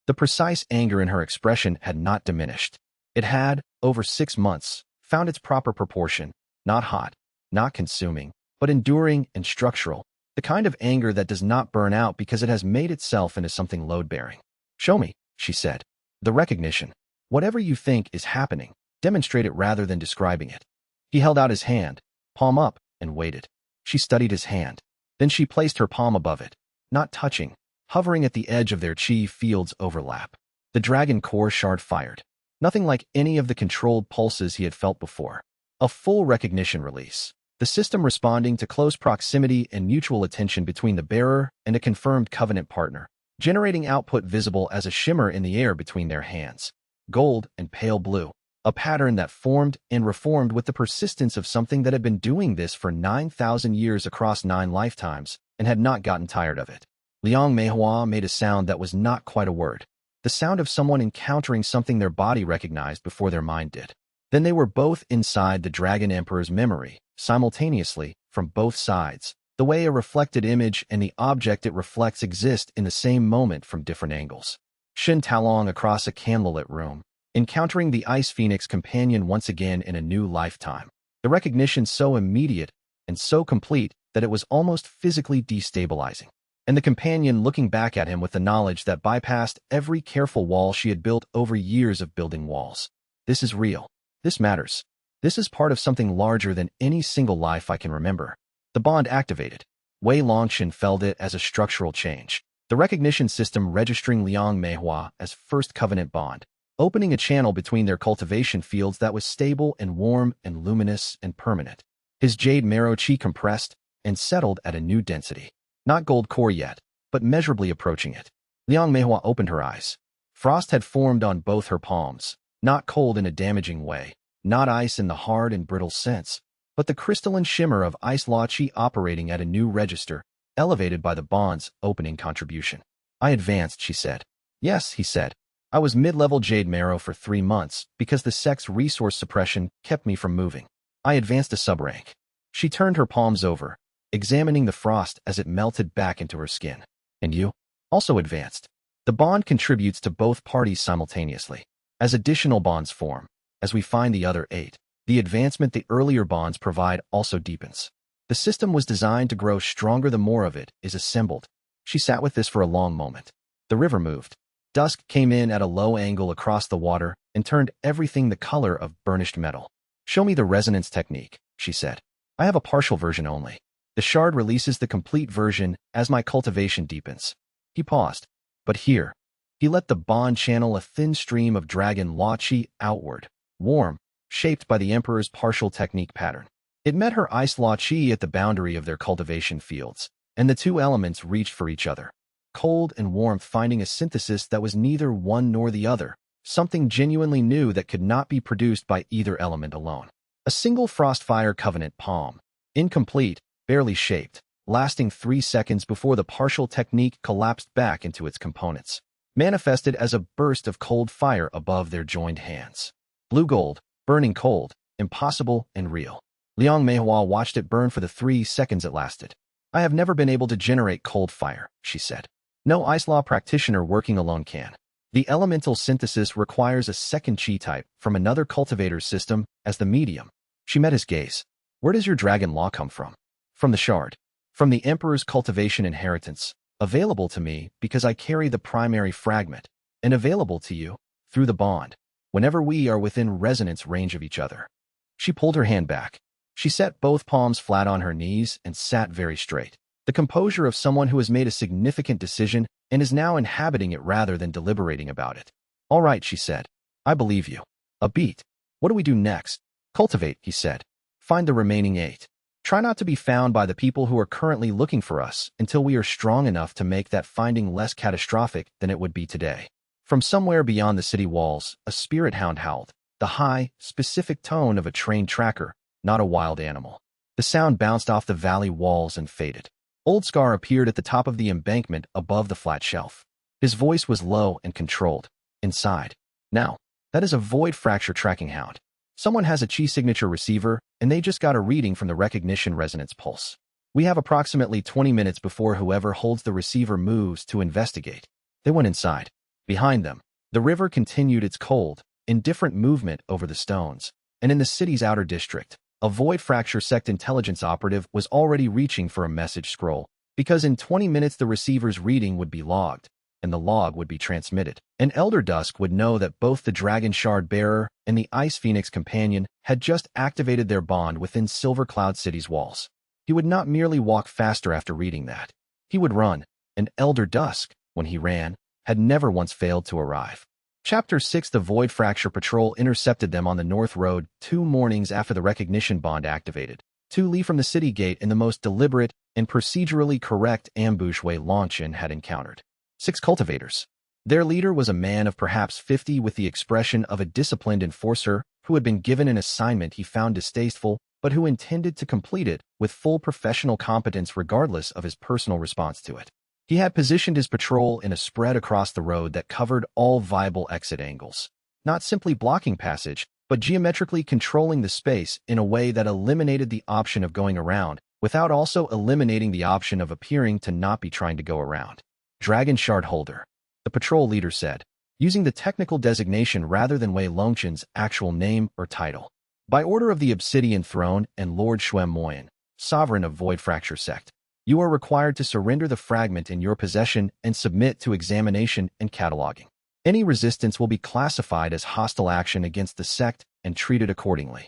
The precise anger in her expression had not diminished. It had, over 6 months, found its proper proportion, not hot, not consuming, but enduring and structural, the kind of anger that does not burn out because it has made itself into something load-bearing. Show me, she said. The recognition. Whatever you think is happening, demonstrate it rather than describing it. He held out his hand, palm up, and waited. She studied his hand. Then she placed her palm above it, not touching, hovering at the edge of their chi field's overlap. The dragon core shard fired. Nothing like any of the controlled pulses he had felt before. A full recognition release. The system responding to close proximity and mutual attention between the bearer and a confirmed covenant partner, generating output visible as a shimmer in the air between their hands. Gold and pale blue. A pattern that formed and reformed with the persistence of something that had been doing this for 9,000 years across 9 lifetimes and had not gotten tired of it. Liang Meihua made a sound that was not quite a word. The sound of someone encountering something their body recognized before their mind did. Then they were both inside the Dragon Emperor's memory, simultaneously, from both sides, the way a reflected image and the object it reflects exist in the same moment from different angles. Shin Talong across a candlelit room, encountering the Ice Phoenix Companion once again in a new lifetime. The recognition so immediate and so complete that it was almost physically destabilizing. And the companion looking back at him with the knowledge that bypassed every careful wall she had built over years of building walls. This is real. This matters. This is part of something larger than any single life I can remember. The bond activated. Wei Longchen felt it as a structural change. The recognition system registering Liang Meihua as first covenant bond, opening a channel between their cultivation fields that was stable and warm and luminous and permanent. His jade marrow chi compressed and settled at a new density. Not gold core yet, but measurably approaching it. Liang Meihua opened her eyes. Frost had formed on both her palms, not cold in a damaging way, not ice in the hard and brittle sense, but the crystalline shimmer of Ice Law Chi operating at a new register, elevated by the bond's opening contribution. I advanced, she said. Yes, he said. I was mid-level Jade Marrow for 3 months because the sect's resource suppression kept me from moving. I advanced a sub-rank. She turned her palms over, examining the frost as it melted back into her skin. And you? Also advanced. The bond contributes to both parties simultaneously. As additional bonds form, as we find the other 8, the advancement the earlier bonds provide also deepens. The system was designed to grow stronger the more of it is assembled. She sat with this for a long moment. The river moved. Dusk came in at a low angle across the water and turned everything the color of burnished metal. Show me the resonance technique, she said. I have a partial version only. The shard releases the complete version as my cultivation deepens. He paused. But here, he let the bond channel a thin stream of Dragon Law Chi outward, warm, shaped by the Emperor's partial technique pattern. It met her Ice Law Chi at the boundary of their cultivation fields, and the two elements reached for each other. Cold and warmth finding a synthesis that was neither one nor the other, something genuinely new that could not be produced by either element alone. A single Frostfire Covenant palm, incomplete, barely shaped, lasting 3 seconds before the partial technique collapsed back into its components, manifested as a burst of cold fire above their joined hands. Blue gold, burning cold, impossible and real. Liang Meihua watched it burn for the 3 seconds it lasted. I have never been able to generate cold fire, she said. No ice law practitioner working alone can. The elemental synthesis requires a second chi type from another cultivator's system as the medium. She met his gaze. Where does your dragon law come from? From the shard. From the Emperor's cultivation inheritance, available to me because I carry the primary fragment, and available to you through the bond, whenever we are within resonance range of each other. She pulled her hand back. She set both palms flat on her knees and sat very straight. The composure of someone who has made a significant decision and is now inhabiting it rather than deliberating about it. All right, she said. I believe you. A beat. What do we do next? Cultivate, he said. Find the remaining 8. Try not to be found by the people who are currently looking for us until we are strong enough to make that finding less catastrophic than it would be today. From somewhere beyond the city walls, a spirit hound howled, the high, specific tone of a trained tracker, not a wild animal. The sound bounced off the valley walls and faded. Old Scar appeared at the top of the embankment above the flat shelf. His voice was low and controlled. Inside. Now, that is a Void Fracture tracking hound. Someone has a chi signature receiver, and they just got a reading from the recognition resonance pulse. We have approximately 20 minutes before whoever holds the receiver moves to investigate. They went inside. Behind them, the river continued its cold, indifferent movement over the stones, and in the city's outer district, a Void Fracture Sect intelligence operative was already reaching for a message scroll, because in 20 minutes the receiver's reading would be logged, and the log would be transmitted. And Elder Dusk would know that both the Dragon Shard Bearer and the Ice Phoenix Companion had just activated their bond within Silver Cloud City's walls. He would not merely walk faster after reading that. He would run, and Elder Dusk, when he ran, had never once failed to arrive. Chapter 6 The Void Fracture Patrol intercepted them on the North Road 2 mornings after the recognition bond activated, to leave from the city gate in the most deliberate and procedurally correct ambush Wei Longchen had encountered. 6 cultivators. Their leader was a man of perhaps 50 with the expression of a disciplined enforcer who had been given an assignment he found distasteful but who intended to complete it with full professional competence regardless of his personal response to it. He had positioned his patrol in a spread across the road that covered all viable exit angles, not simply blocking passage, but geometrically controlling the space in a way that eliminated the option of going around without also eliminating the option of appearing to not be trying to go around. Dragon Shard Holder, the patrol leader said, using the technical designation rather than Wei Longchen's actual name or title. By order of the Obsidian Throne and Lord Shuem Moyen, sovereign of Void Fracture Sect, you are required to surrender the fragment in your possession and submit to examination and cataloging. Any resistance will be classified as hostile action against the sect and treated accordingly.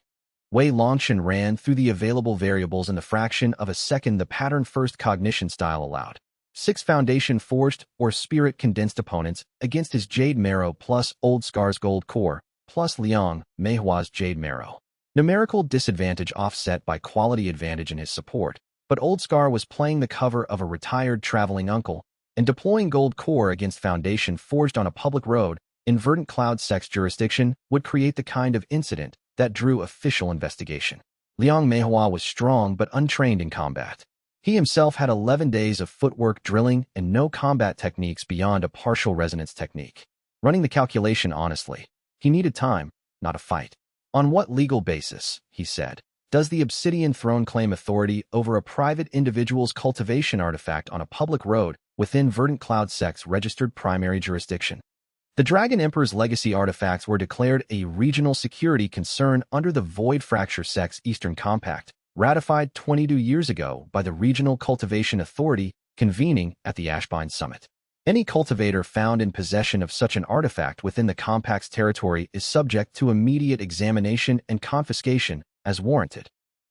Wei Longchen ran through the available variables in the fraction of a second the pattern-first cognition style allowed. 6 Foundation Forged or Spirit Condensed opponents against his Jade Marrow plus Old Scar's Gold Core plus Liang Meihua's Jade Marrow. Numerical disadvantage offset by quality advantage in his support, but Old Scar was playing the cover of a retired traveling uncle, and deploying Gold Core against Foundation Forged on a public road in Verdant Cloud Sect's jurisdiction would create the kind of incident that drew official investigation. Liang Meihua was strong but untrained in combat. He himself had 11 days of footwork drilling and no combat techniques beyond a partial resonance technique. Running the calculation honestly, he needed time, not a fight. On what legal basis, he said, does the Obsidian Throne claim authority over a private individual's cultivation artifact on a public road within Verdant Cloud Sect's registered primary jurisdiction? The Dragon Emperor's legacy artifacts were declared a regional security concern under the Void Fracture Sect's Eastern Compact, ratified 22 years ago by the Regional Cultivation Authority convening at the Ashbine Summit. Any cultivator found in possession of such an artifact within the Compact's territory is subject to immediate examination and confiscation as warranted.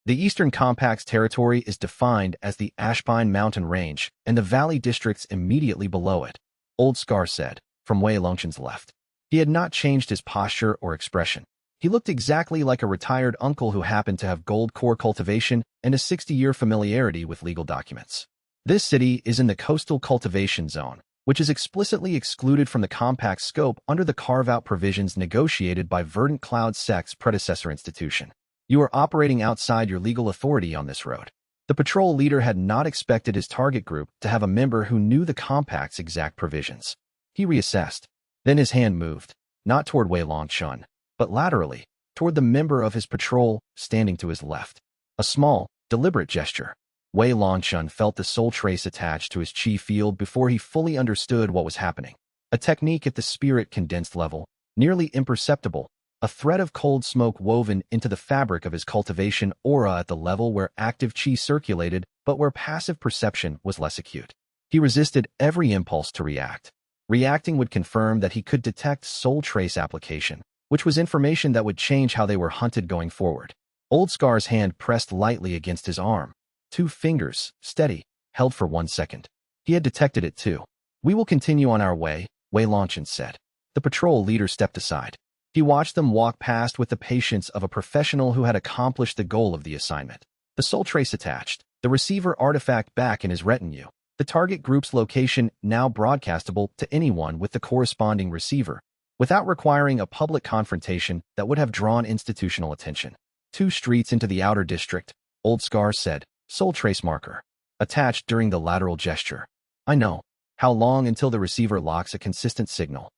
The Eastern Compact's territory is defined as the Ashbine Mountain Range and the valley districts immediately below it, Old Scar said, from Wei Longchen's left. He had not changed his posture or expression. He looked exactly like a retired uncle who happened to have gold core cultivation and a 60-year familiarity with legal documents. This city is in the coastal cultivation zone, which is explicitly excluded from the Compact's scope under the carve-out provisions negotiated by Verdant Cloud Sect's predecessor institution. You are operating outside your legal authority on this road. The patrol leader had not expected his target group to have a member who knew the Compact's exact provisions. He reassessed. Then his hand moved, not toward Wei Longchen, but laterally, toward the member of his patrol standing to his left. A small, deliberate gesture. Wei Longchen felt the soul trace attached to his chi field before he fully understood what was happening. A technique at the spirit condensed level, nearly imperceptible, a thread of cold smoke woven into the fabric of his cultivation aura at the level where active chi circulated but where passive perception was less acute. He resisted every impulse to react. Reacting would confirm that he could detect soul trace application, which was information that would change how they were hunted going forward. Old Scar's hand pressed lightly against his arm. 2 fingers, steady, held for 1 second. He had detected it too. "We will continue on our way," Wei Longchen said. The patrol leader stepped aside. He watched them walk past with the patience of a professional who had accomplished the goal of the assignment. The soul trace attached, the receiver artifact back in his retinue, the target group's location now broadcastable to anyone with the corresponding receiver, without requiring a public confrontation that would have drawn institutional attention. 2 streets into the outer district, Old Scar said, soul trace marker. Attached during the lateral gesture. "I know. How long until the receiver locks a consistent signal?"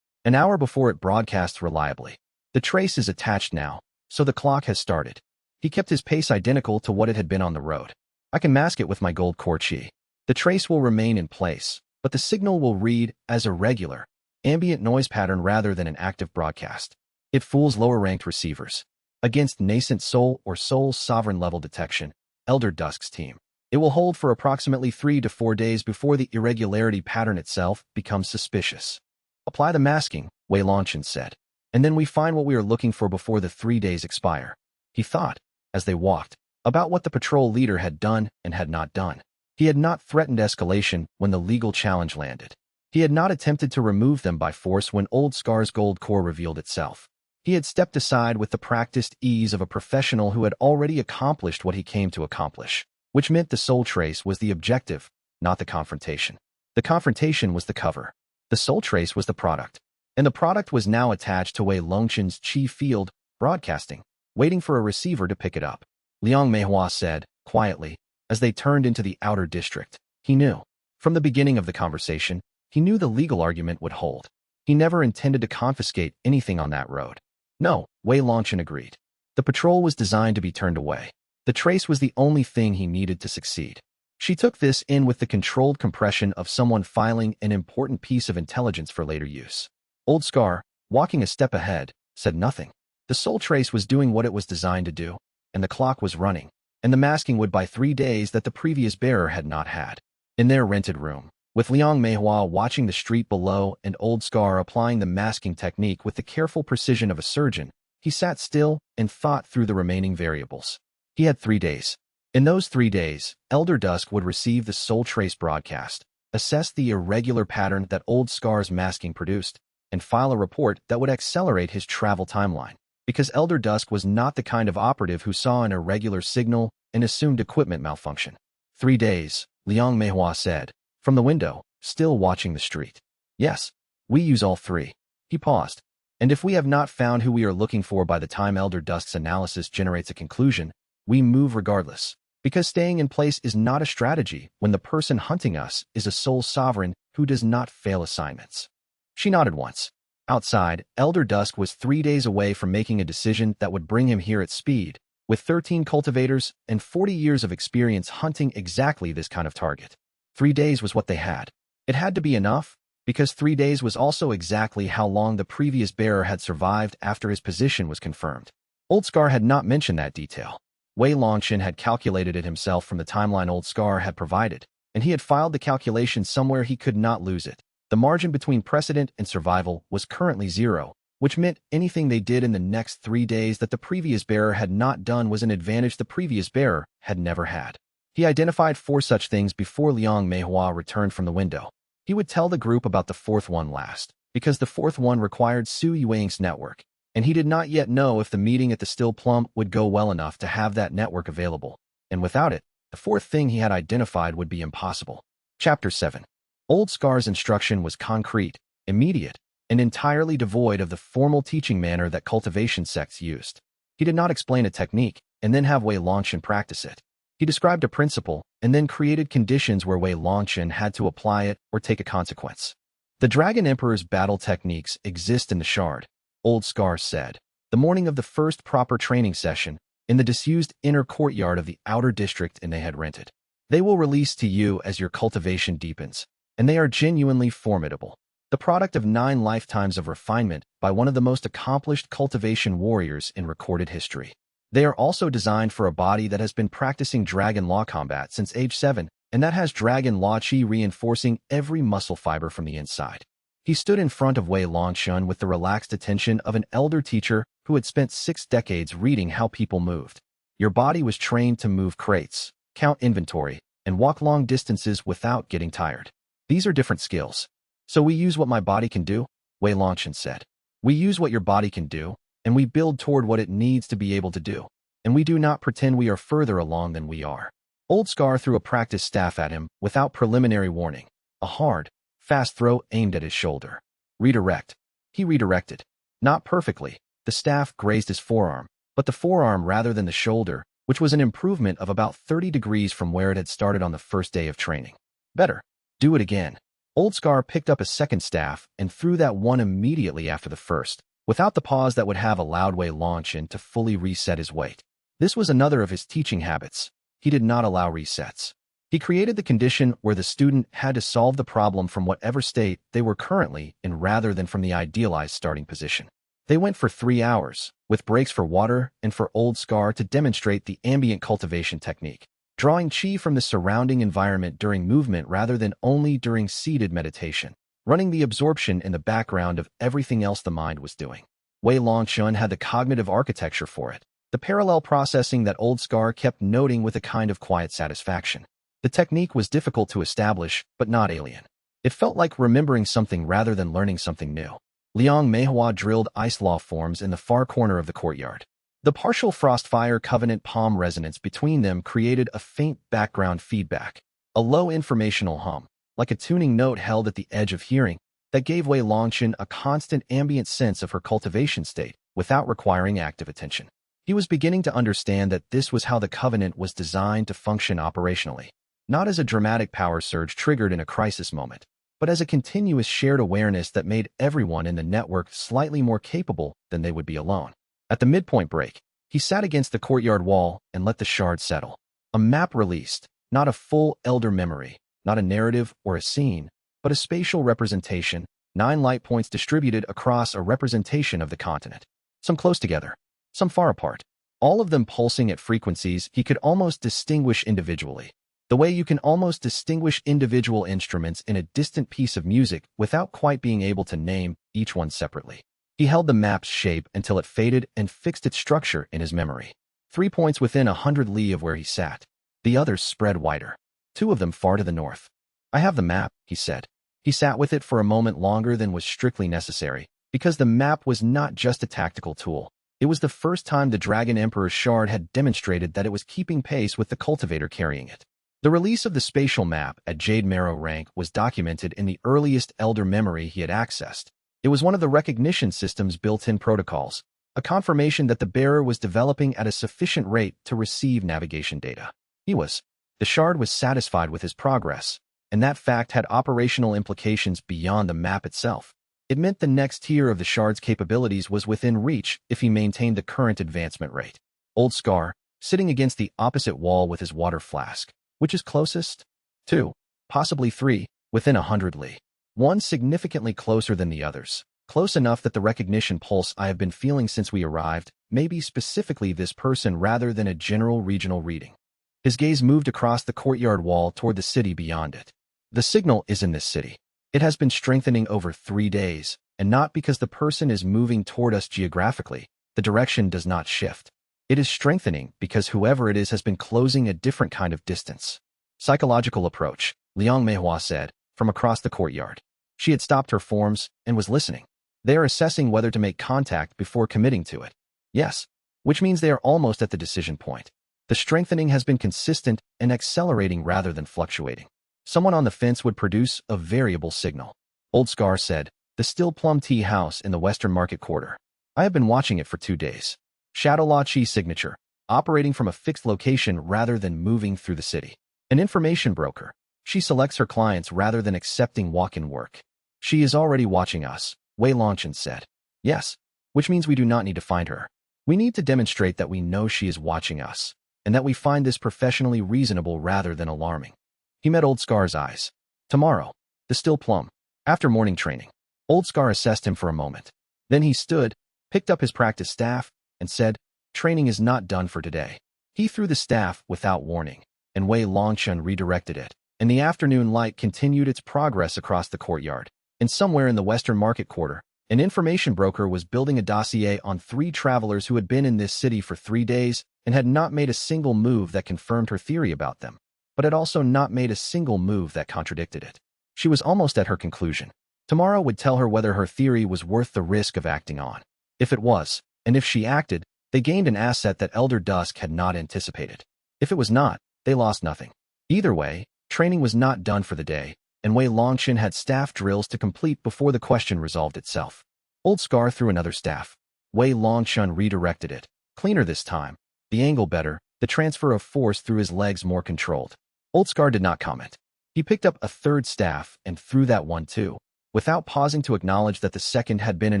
"An hour before it broadcasts reliably. The trace is attached now, so the clock has started." He kept his pace identical to what it had been on the road. "I can mask it with my gold core chi. The trace will remain in place, but the signal will read as a regular, ambient noise pattern rather than an active broadcast. It fools lower-ranked receivers. Against nascent soul or soul sovereign level detection, Elder Dusk's team. It will hold for approximately 3 to 4 days before the irregularity pattern itself becomes suspicious. Apply the masking," Wei Longchen said, "and then we find what we are looking for before the 3 days expire." He thought, as they walked, about what the patrol leader had done and had not done. He had not threatened escalation when the legal challenge landed. He had not attempted to remove them by force when Old Scar's gold core revealed itself. He had stepped aside with the practiced ease of a professional who had already accomplished what he came to accomplish, which meant the soul trace was the objective, not the confrontation. The confrontation was the cover. The soul trace was the product, and the product was now attached to Wei Longchen's chi field, broadcasting, waiting for a receiver to pick it up. Liang Meihua said, quietly, as they turned into the outer district. He knew. From the beginning of the conversation, he knew the legal argument would hold. He never intended to confiscate anything on that road. No, Wei Longchen agreed. The patrol was designed to be turned away. The trace was the only thing he needed to succeed. She took this in with the controlled compression of someone filing an important piece of intelligence for later use. Old Scar, walking a step ahead, said nothing. The soul trace was doing what it was designed to do, and the clock was running, and the masking would buy 3 days that the previous bearer had not had. In their rented room, with Liang Meihua watching the street below and Old Scar applying the masking technique with the careful precision of a surgeon, he sat still and thought through the remaining variables. He had 3 days. In those 3 days, Elder Dusk would receive the soul trace broadcast, assess the irregular pattern that Old Scar's masking produced, and file a report that would accelerate his travel timeline. Because Elder Dusk was not the kind of operative who saw an irregular signal and assumed equipment malfunction. 3 days, Liang Meihua said, from the window, still watching the street. Yes, we use all 3. He paused. And if we have not found who we are looking for by the time Elder Dusk's analysis generates a conclusion, we move regardless. Because staying in place is not a strategy when the person hunting us is a soul sovereign who does not fail assignments. She nodded once. Outside, Elder Dusk was 3 days away from making a decision that would bring him here at speed, with 13 cultivators and 40 years of experience hunting exactly this kind of target. 3 days was what they had. It had to be enough, because 3 days was also exactly how long the previous bearer had survived after his position was confirmed. Old Scar had not mentioned that detail. Wei Longchen had calculated it himself from the timeline Old Scar had provided, and he had filed the calculation somewhere he could not lose it. The margin between precedent and survival was currently 0, which meant anything they did in the next 3 days that the previous bearer had not done was an advantage the previous bearer had never had. He identified 4 such things before Liang Meihua returned from the window. He would tell the group about the 4th one last, because the 4th one required Su Yuang's network, and he did not yet know if the meeting at the Still Plum would go well enough to have that network available, and without it, the 4th thing he had identified would be impossible. Chapter 7. Old Scar's instruction was concrete, immediate, and entirely devoid of the formal teaching manner that cultivation sects used. He did not explain a technique and then have Wei Longchen practice it. He described a principle and then created conditions where Wei Longchen had to apply it or take a consequence. The Dragon Emperor's battle techniques exist in the Shard, Old Scar said. The morning of the first proper training session, in the disused inner courtyard of the outer district they had rented. They will release to you as your cultivation deepens, and they are genuinely formidable. The product of 9 lifetimes of refinement by one of the most accomplished cultivation warriors in recorded history. They are also designed for a body that has been practicing dragon law combat since age 7, and that has dragon law chi reinforcing every muscle fiber from the inside. He stood in front of Wei Longchen with the relaxed attention of an elder teacher who had spent 6 decades reading how people moved. Your body was trained to move crates, count inventory, and walk long distances without getting tired. These are different skills. So we use what my body can do, Wei Longchen said. We use what your body can do, and we build toward what it needs to be able to do. And we do not pretend we are further along than we are. Old Scar threw a practice staff at him without preliminary warning. A hard, fast throw aimed at his shoulder. Redirect. He redirected. Not perfectly. The staff grazed his forearm, but the forearm rather than the shoulder, which was an improvement of about 30 degrees from where it had started on the first day of training. Better. Do it again. Old Scar picked up a second staff and threw that one immediately after the first, without the pause that would have allowed Wei Longchen to fully reset his weight. This was another of his teaching habits. He did not allow resets. He created the condition where the student had to solve the problem from whatever state they were currently in rather than from the idealized starting position. They went for 3 hours, with breaks for water and for Old Scar to demonstrate the ambient cultivation technique, drawing chi from the surrounding environment during movement rather than only during seated meditation, running the absorption in the background of everything else the mind was doing. Wei Longchen had the cognitive architecture for it, the parallel processing that Old Scar kept noting with a kind of quiet satisfaction. The technique was difficult to establish, but not alien. It felt like remembering something rather than learning something new. Liang Meihua drilled ice law forms in the far corner of the courtyard. The partial frost-fire covenant palm resonance between them created a faint background feedback, a low informational hum, like a tuning note held at the edge of hearing, that gave Wei Longchen a constant ambient sense of her cultivation state without requiring active attention. He was beginning to understand that this was how the covenant was designed to function operationally. Not as a dramatic power surge triggered in a crisis moment, but as a continuous shared awareness that made everyone in the network slightly more capable than they would be alone. At the midpoint break, he sat against the courtyard wall and let the shard settle. A map released, not a full elder memory, not a narrative or a scene, but a spatial representation, 9 light points distributed across a representation of the continent. Some close together, some far apart, all of them pulsing at frequencies he could almost distinguish individually. The way you can almost distinguish individual instruments in a distant piece of music without quite being able to name each one separately. He held the map's shape until it faded and fixed its structure in his memory. 3 points within 100 li of where he sat. The others spread wider. 2 of them far to the north. I have the map, he said. He sat with it for a moment longer than was strictly necessary, because the map was not just a tactical tool. It was the first time the Dragon Emperor's shard had demonstrated that it was keeping pace with the cultivator carrying it. The release of the spatial map at Jade Marrow rank was documented in the earliest Elder memory he had accessed. It was one of the recognition system's built-in protocols, a confirmation that the bearer was developing at a sufficient rate to receive navigation data. The shard was satisfied with his progress, and that fact had operational implications beyond the map itself. It meant the next tier of the shard's capabilities was within reach if he maintained the current advancement rate. Old Scar, sitting against the opposite wall with his water flask. Which is closest? 2, possibly 3, within 100 li. One significantly closer than the others, close enough that the recognition pulse I have been feeling since we arrived may be specifically this person rather than a general regional reading. His gaze moved across the courtyard wall toward the city beyond it. The signal is in this city. It has been strengthening over 3 days, and not because the person is moving toward us geographically, the direction does not shift. It is strengthening because whoever it is has been closing a different kind of distance. Psychological approach, Liang Meihua said, from across the courtyard. She had stopped her forms and was listening. They are assessing whether to make contact before committing to it. Yes, which means they are almost at the decision point. The strengthening has been consistent and accelerating rather than fluctuating. Someone on the fence would produce a variable signal. Old Scar said, the Still Plum Tea House in the Western Market Quarter. I have been watching it for 2 days. Shadow Law Chi signature, operating from a fixed location rather than moving through the city. An information broker. She selects her clients rather than accepting walk-in work. She is already watching us, Wei Longchen said. Yes. which means we do not need to find her. We need to demonstrate that we know she is watching us, and that we find this professionally reasonable rather than alarming. He met Old Scar's eyes. Tomorrow, the still plum. After morning training, Old Scar assessed him for a moment. Then he stood, picked up his practice staff, and said, "Training is not done for today." He threw the staff without warning, and Wei Longchen redirected it, and the afternoon light continued its progress across the courtyard. And somewhere in the western market quarter, an information broker was building a dossier on 3 travelers who had been in this city for 3 days and had not made a single move that confirmed her theory about them, but had also not made a single move that contradicted it. She was almost at her conclusion. Tomorrow would tell her whether her theory was worth the risk of acting on. If it was, and if she acted, they gained an asset that Elder Dusk had not anticipated. If it was not, they lost nothing. Either way, training was not done for the day, and Wei Longchen had staff drills to complete before the question resolved itself. Old Scar threw another staff. Wei Longchen redirected it. Cleaner this time. The angle better, the transfer of force through his legs more controlled. Old Scar did not comment. He picked up a third staff and threw that one too, without pausing to acknowledge that the second had been an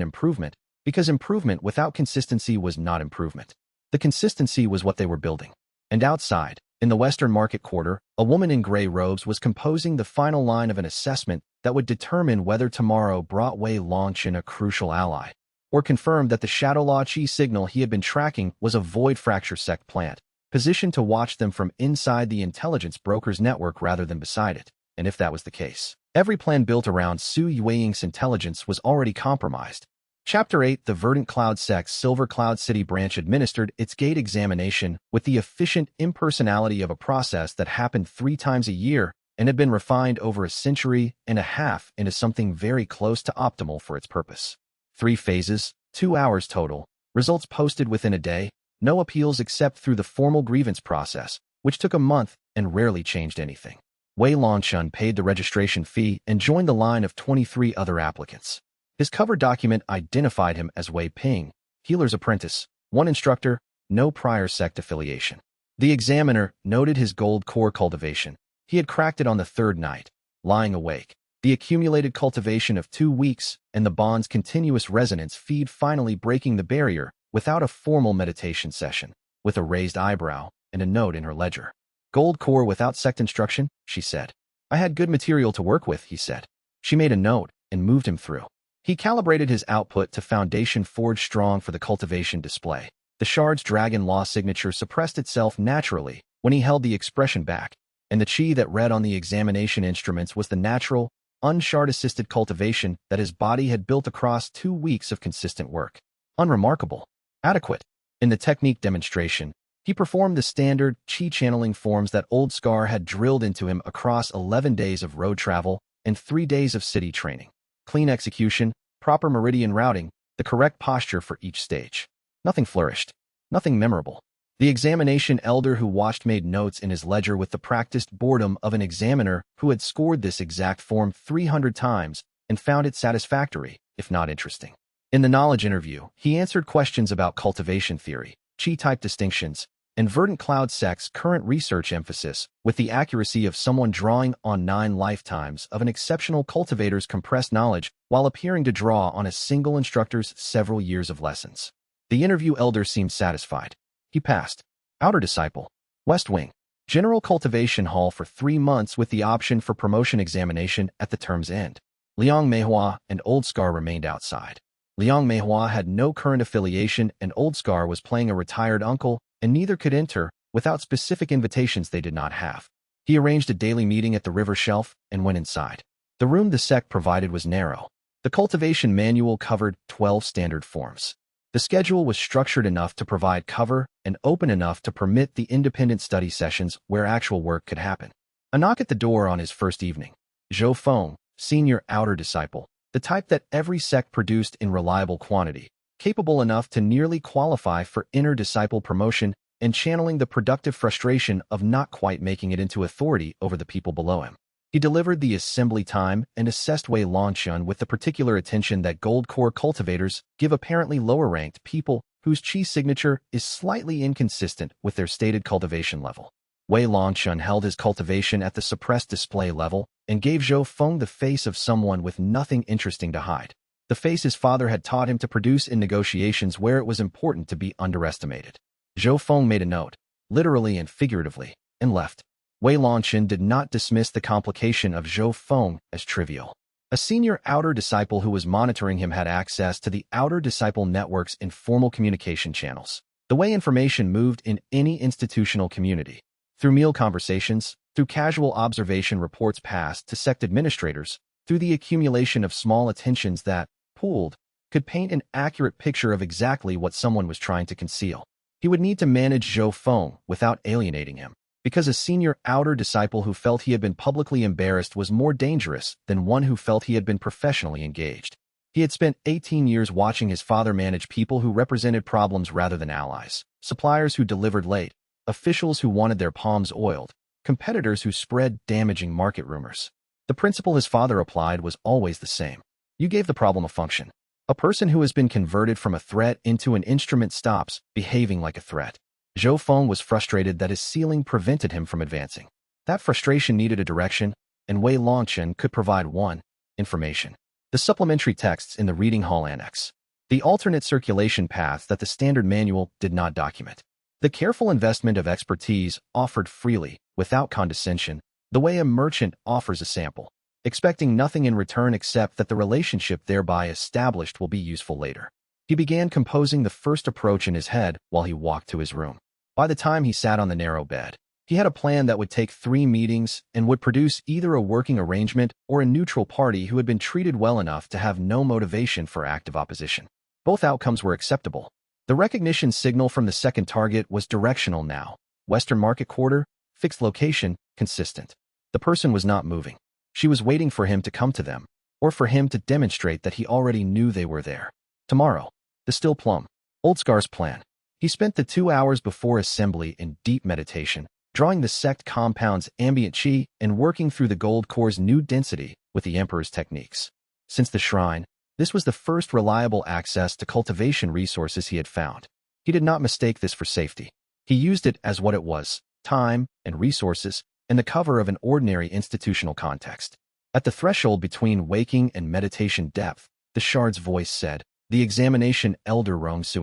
improvement, because improvement without consistency was not improvement. The consistency was what they were building. And outside, in the western market quarter, a woman in gray robes was composing the final line of an assessment that would determine whether tomorrow brought Wei Longchen a crucial ally, or confirmed that the Shadow Law Chi signal he had been tracking was a Void Fracture Sect plant, positioned to watch them from inside the intelligence broker's network rather than beside it. And if that was the case, every plan built around Su Yueying's intelligence was already compromised. Chapter 8 The Verdant Cloud Sect's Silver Cloud City branch administered its gate examination with the efficient impersonality of a process that happened 3 times a year and had been refined over a century and a half into something very close to optimal for its purpose. 3 phases, 2 hours total, results posted within a day, no appeals except through the formal grievance process, which took a month and rarely changed anything. Wei Longchen paid the registration fee and joined the line of 23 other applicants. His cover document identified him as Wei Ping, healer's apprentice, 1 instructor, no prior sect affiliation. The examiner noted his gold core cultivation. He had cracked it on the 3rd night, lying awake. The accumulated cultivation of 2 weeks and the bond's continuous resonance feed finally breaking the barrier without a formal meditation session, with a raised eyebrow and a note in her ledger. "Gold core without sect instruction," she said. "I had good material to work with," he said. She made a note and moved him through. He calibrated his output to foundation forged strong for the cultivation display. The shard's dragon law signature suppressed itself naturally when he held the expression back, and the chi that read on the examination instruments was the natural, unshard-assisted cultivation that his body had built across 2 weeks of consistent work. Unremarkable. Adequate. In the technique demonstration, he performed the standard chi channeling forms that Old Scar had drilled into him across 11 days of road travel and 3 days of city training. Clean execution, proper meridian routing, the correct posture for each stage. Nothing flourished. Nothing memorable. The examination elder who watched made notes in his ledger with the practiced boredom of an examiner who had scored this exact form 300 times and found it satisfactory, if not interesting. In the knowledge interview, he answered questions about cultivation theory, chi-type distinctions, and Verdant Cloud Sect's current research emphasis with the accuracy of someone drawing on 9 lifetimes of an exceptional cultivator's compressed knowledge while appearing to draw on a single instructor's several years of lessons. The interview elder seemed satisfied. He passed. Outer Disciple. West Wing. General Cultivation Hall for 3 months with the option for promotion examination at the term's end. Liang Meihua and Old Scar remained outside. Liang Meihua had no current affiliation and Old Scar was playing a retired uncle, and neither could enter without specific invitations they did not have. He arranged a daily meeting at the river shelf and went inside. The room the sect provided was narrow. The cultivation manual covered 12 standard forms. The schedule was structured enough to provide cover and open enough to permit the independent study sessions where actual work could happen. A knock at the door on his first evening. Zhou Feng, senior outer disciple, the type that every sect produced in reliable quantity, capable enough to nearly qualify for inner disciple promotion and channeling the productive frustration of not quite making it into authority over the people below him. He delivered the assembly time and assessed Wei Longchen with the particular attention that gold core cultivators give apparently lower-ranked people whose chi signature is slightly inconsistent with their stated cultivation level. Wei Longchen held his cultivation at the suppressed display level and gave Zhou Feng the face of someone with nothing interesting to hide. the face his father had taught him to produce in negotiations where it was important to be underestimated. Zhou Feng made a note, literally and figuratively, and left. Wei Longchen did not dismiss the complication of Zhou Feng as trivial. A senior outer disciple who was monitoring him had access to the outer disciple network's informal communication channels, the way information moved in any institutional community. Through meal conversations, through casual observation reports passed to sect administrators, through the accumulation of small attentions that, pooled, could paint an accurate picture of exactly what someone was trying to conceal. He would need to manage Zhou Feng without alienating him, because a senior outer disciple who felt he had been publicly embarrassed was more dangerous than one who felt he had been professionally engaged. He had spent 18 years watching his father manage people who represented problems rather than allies, suppliers who delivered late, officials who wanted their palms oiled, competitors who spread damaging market rumors. The principle his father applied was always the same. You gave the problem a function. A person who has been converted from a threat into an instrument stops behaving like a threat. Zhou Feng was frustrated that his ceiling prevented him from advancing. That frustration needed a direction, and Wei Longchen could provide one: information. The supplementary texts in the reading hall annex. The alternate circulation paths that the standard manual did not document. The careful investment of expertise offered freely, without condescension, the way a merchant offers a sample, expecting nothing in return except that the relationship thereby established will be useful later. He began composing the first approach in his head while he walked to his room. By the time he sat on the narrow bed, he had a plan that would take 3 meetings and would produce either a working arrangement or a neutral party who had been treated well enough to have no motivation for active opposition. Both outcomes were acceptable. The recognition signal from the second target was directional now. Western Market Quarter, fixed location, consistent. The person was not moving. She was waiting for him to come to them, or for him to demonstrate that he already knew they were there. Tomorrow. The Still Plum. Oldscar's plan. He spent the 2 hours before assembly in deep meditation, drawing the sect compound's ambient chi and working through the gold core's new density with the Emperor's techniques. Since the shrine, this was the first reliable access to cultivation resources he had found. He did not mistake this for safety. He used it as what it was: time and resources in the cover of an ordinary institutional context. At the threshold between waking and meditation depth, the shard's voice said, "The examination, Elder Dusk.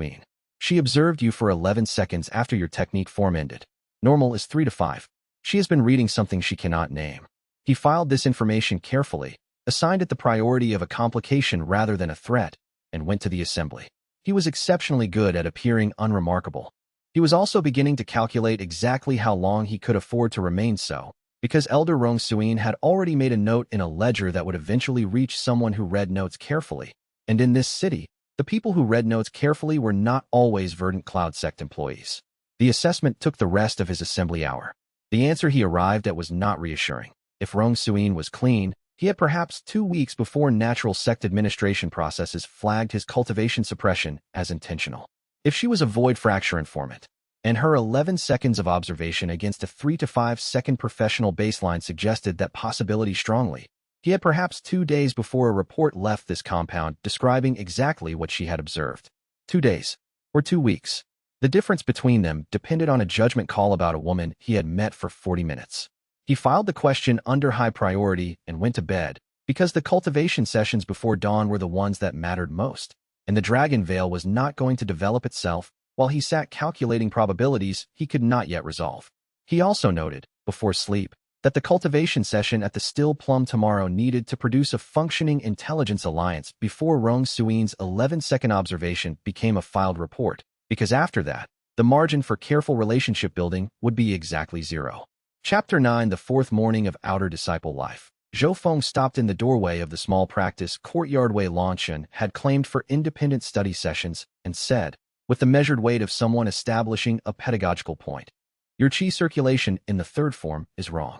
She observed you for 11 seconds after your technique form ended. Normal is 3 to 5. She has been reading something she cannot name." He filed this information carefully, assigned it the priority of a complication rather than a threat, and went to the assembly. He was exceptionally good at appearing unremarkable. He was also beginning to calculate exactly how long he could afford to remain so, because Elder Dusk had already made a note in a ledger that would eventually reach someone who read notes carefully, and in this city, the people who read notes carefully were not always Verdant Cloud Sect employees. The assessment took the rest of his assembly hour. The answer he arrived at was not reassuring. If Dusk was clean, he had perhaps 2 weeks before natural sect administration processes flagged his cultivation suppression as intentional. If she was a Void Fracture informant, and her 11 seconds of observation against a 3 to 5 second professional baseline suggested that possibility strongly, he had perhaps 2 days before a report left this compound describing exactly what she had observed. 2 days, or 2 weeks. The difference between them depended on a judgment call about a woman he had met for 40 minutes. He filed the question under high priority and went to bed, because the cultivation sessions before dawn were the ones that mattered most, and the dragon veil was not going to develop itself while he sat calculating probabilities he could not yet resolve. He also noted, before sleep, that the cultivation session at the Still Plum tomorrow needed to produce a functioning intelligence alliance before Dusk's 11-second observation became a filed report, because after that, the margin for careful relationship building would be exactly 0. Chapter 9: The Fourth Morning of Outer Disciple Life. Zhou Feng stopped in the doorway of the small practice courtyard Wei Longchen had claimed for independent study sessions and said, with the measured weight of someone establishing a pedagogical point, "Your chi circulation in the third form is wrong."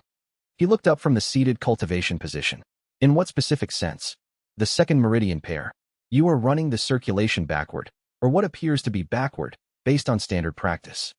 He looked up from the seated cultivation position. "In what specific sense?" "The second meridian pair. You are running the circulation backward, or what appears to be backward, based on standard practice."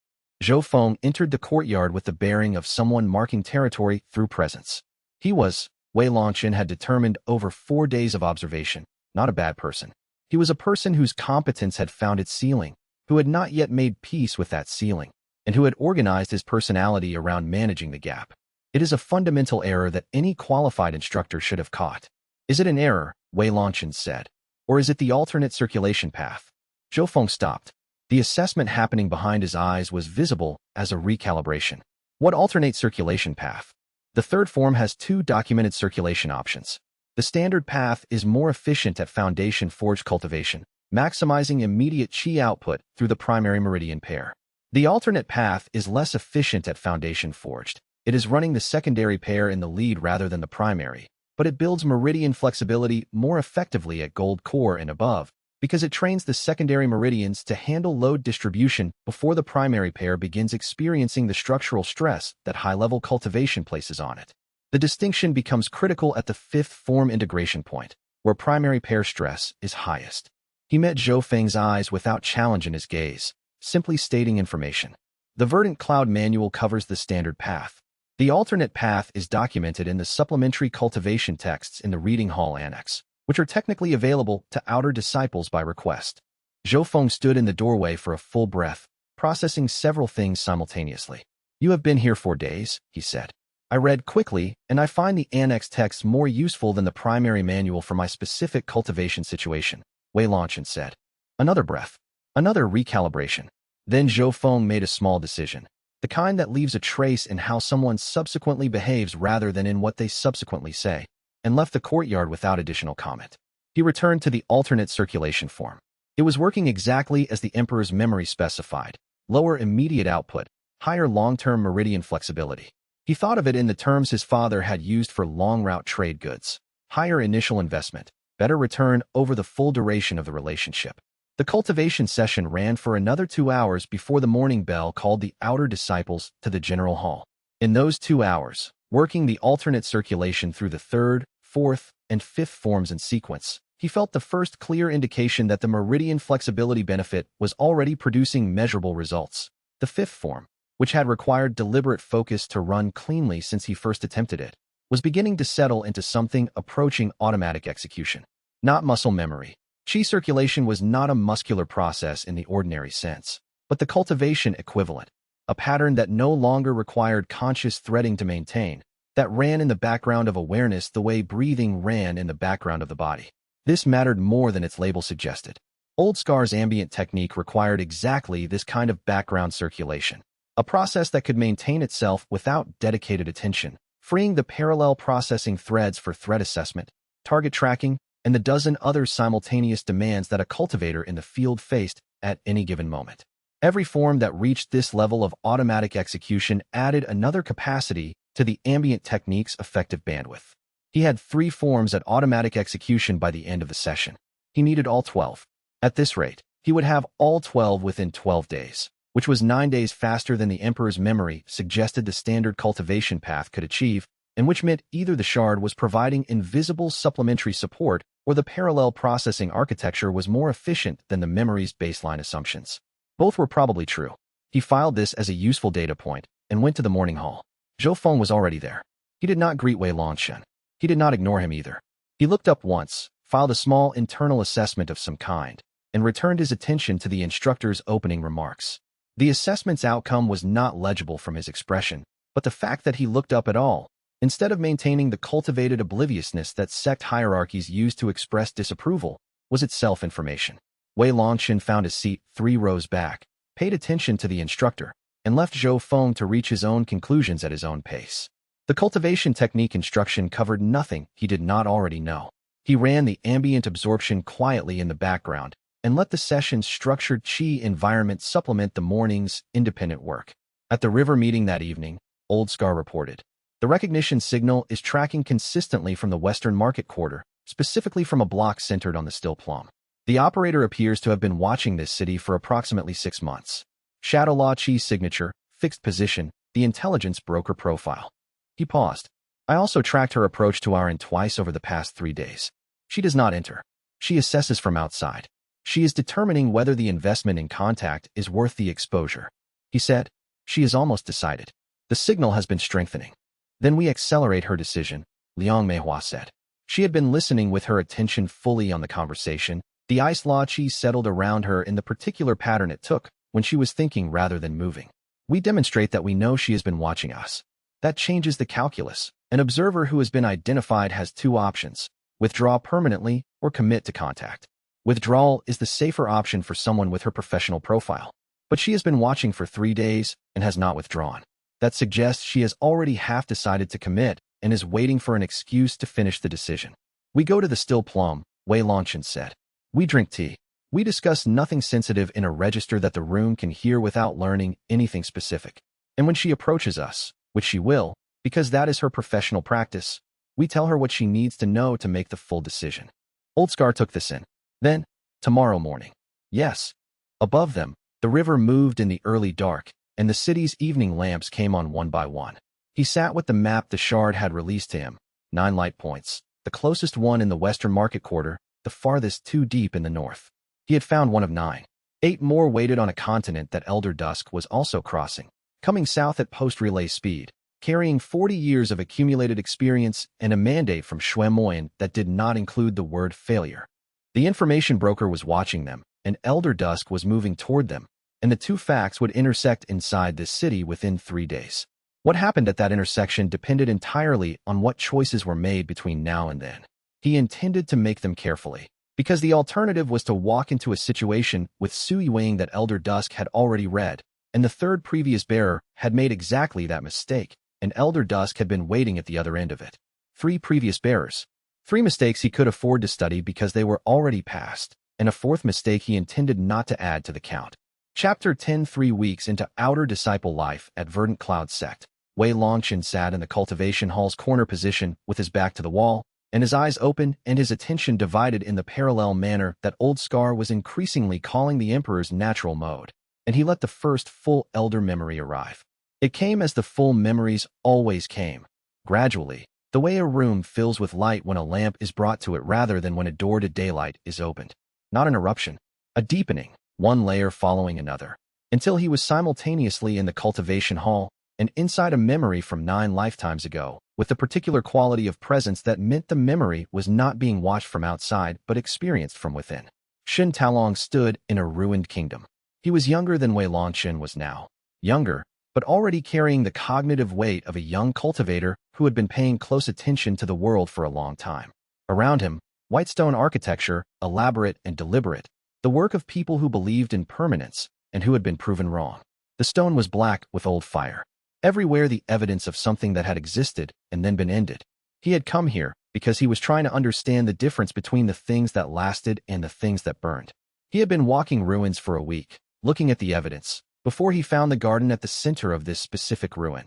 Zhou Feng entered the courtyard with the bearing of someone marking territory through presence. He was, Wei Longchen had determined over 4 days of observation, not a bad person. He was a person whose competence had found its ceiling, who had not yet made peace with that ceiling, and who had organized his personality around managing the gap. It is a fundamental error that any qualified instructor should have caught. "Is it an error?" Wei Longchen said. Or is it the alternate circulation path? Zhou Feng stopped. The assessment happening behind his eyes was visible as a recalibration. What alternate circulation path? The third form has 2 documented circulation options. The standard path is more efficient at foundation forge cultivation, maximizing immediate qi output through the primary meridian pair. The alternate path is less efficient at foundation forged. It is running the secondary pair in the lead rather than the primary, but it builds meridian flexibility more effectively at gold core and above, because it trains the secondary meridians to handle load distribution before the primary pair begins experiencing the structural stress that high-level cultivation places on it. The distinction becomes critical at the 5th form integration point, where primary pair stress is highest. He met Zhou Feng's eyes without challenge in his gaze, simply stating information. The Verdant Cloud Manual covers the standard path. The alternate path is documented in the supplementary cultivation texts in the Reading Hall Annex, which are technically available to outer disciples by request. Zhou Feng stood in the doorway for a full breath, processing several things simultaneously. "You have been here 4 days," he said. "I read quickly, and I find the annex texts more useful than the primary manual for my specific cultivation situation," Wei Longchen said. Another breath. Another recalibration. Then Zhou Feng made a small decision, the kind that leaves a trace in how someone subsequently behaves rather than in what they subsequently say, and left the courtyard without additional comment. He returned to the alternate circulation form. It was working exactly as the Emperor's memory specified: lower immediate output, higher long-term meridian flexibility. He thought of it in the terms his father had used for long-route trade goods: higher initial investment, better return over the full duration of the relationship. The cultivation session ran for another 2 hours before the morning bell called the outer disciples to the general hall. In those 2 hours, working the alternate circulation through the 3rd, 4th, and 5th forms in sequence, he felt the first clear indication that the meridian flexibility benefit was already producing measurable results. The 5th form, which had required deliberate focus to run cleanly since he first attempted it, was beginning to settle into something approaching automatic execution. Not muscle memory. Qi circulation was not a muscular process in the ordinary sense, but the cultivation equivalent, a pattern that no longer required conscious threading to maintain, that ran in the background of awareness the way breathing ran in the background of the body. This mattered more than its label suggested. Old Scar's ambient technique required exactly this kind of background circulation, a process that could maintain itself without dedicated attention, freeing the parallel processing threads for thread assessment, target tracking, and the dozen other simultaneous demands that a cultivator in the field faced at any given moment. Every form that reached this level of automatic execution added another capacity to the ambient technique's effective bandwidth. He had 3 forms at automatic execution by the end of the session. He needed all 12. At this rate, he would have all 12 within 12 days, which was 9 days faster than the Emperor's memory suggested the standard cultivation path could achieve, and which meant either the shard was providing invisible supplementary support or the parallel processing architecture was more efficient than the memory's baseline assumptions. Both were probably true. He filed this as a useful data point and went to the morning hall. Zhou Feng was already there. He did not greet Wei Longchen. He did not ignore him either. He looked up once, filed a small internal assessment of some kind, and returned his attention to the instructor's opening remarks. The assessment's outcome was not legible from his expression, but the fact that he looked up at all, instead of maintaining the cultivated obliviousness that sect hierarchies use to express disapproval, was itself information. Wei Longchen found a seat 3 rows back, paid attention to the instructor, and left Zhou Feng to reach his own conclusions at his own pace. The cultivation technique instruction covered nothing he did not already know. He ran the ambient absorption quietly in the background and let the session's structured qi environment supplement the morning's independent work. At the river meeting that evening, Old Scar reported, "The recognition signal is tracking consistently from the Western Market Quarter, specifically from a block centered on the Still Plum. The operator appears to have been watching this city for approximately 6 months. Shadow Law Chi's signature, fixed position, the intelligence broker profile." He paused. "I also tracked her approach to Iron twice over the past 3 days. She does not enter. She assesses from outside. She is determining whether the investment in contact is worth the exposure." He said, "She is almost decided. The signal has been strengthening." "Then we accelerate her decision," Liang Meihua said. She had been listening with her attention fully on the conversation. The ice law chi settled around her in the particular pattern it took when she was thinking rather than moving. "We demonstrate that we know she has been watching us. That changes the calculus. An observer who has been identified has 2 options: withdraw permanently or commit to contact. Withdrawal is the safer option for someone with her professional profile. But she has been watching for 3 days and has not withdrawn. That suggests she has already half decided to commit and is waiting for an excuse to finish the decision. We go to the still plum, Wei Longchen said. We drink tea. We discuss nothing sensitive in a register that the room can hear without learning anything specific. And when she approaches us, which she will, because that is her professional practice, we tell her what she needs to know to make the full decision. Old Scar took this in. Then, tomorrow morning. Yes. Above them, the river moved in the early dark, and the city's evening lamps came on one by one. He sat with the map the Shard had released to him, 9 light points, the closest one in the western market quarter, the farthest 2 deep in the north. He had found one of 9. 8 more waited on a continent that Elder Dusk was also crossing, coming south at post-relay speed, carrying 40 years of accumulated experience and a mandate from Shui Moyen that did not include the word failure. The information broker was watching them, and Elder Dusk was moving toward them, and the 2 facts would intersect inside this city within 3 days. What happened at that intersection depended entirely on what choices were made between now and then. He intended to make them carefully, because the alternative was to walk into a situation with Sui Wing that Elder Dusk had already read, and the 3rd previous bearer had made exactly that mistake, and Elder Dusk had been waiting at the other end of it. 3 previous bearers. 3 mistakes he could afford to study because they were already past, and a 4th mistake he intended not to add to the count. Chapter 10. 3 weeks into outer disciple life at Verdant Cloud Sect, Wei Longchen sat in the cultivation hall's corner position with his back to the wall, and his eyes open and his attention divided in the parallel manner that Old Scar was increasingly calling the Emperor's natural mode, and he let the first full elder memory arrive. It came as the full memories always came, gradually, the way a room fills with light when a lamp is brought to it rather than when a door to daylight is opened. Not an eruption, a deepening, one layer following another, until he was simultaneously in the cultivation hall and inside a memory from 9 lifetimes ago, with the particular quality of presence that meant the memory was not being watched from outside but experienced from within. Shin Talong stood in a ruined kingdom. He was younger than Wei Longchen was now. Younger, but already carrying the cognitive weight of a young cultivator who had been paying close attention to the world for a long time. Around him, white stone architecture, elaborate and deliberate, the work of people who believed in permanence and who had been proven wrong. The stone was black with old fire. Everywhere the evidence of something that had existed and then been ended. He had come here because he was trying to understand the difference between the things that lasted and the things that burned. He had been walking ruins for a week, looking at the evidence, before he found the garden at the center of this specific ruin.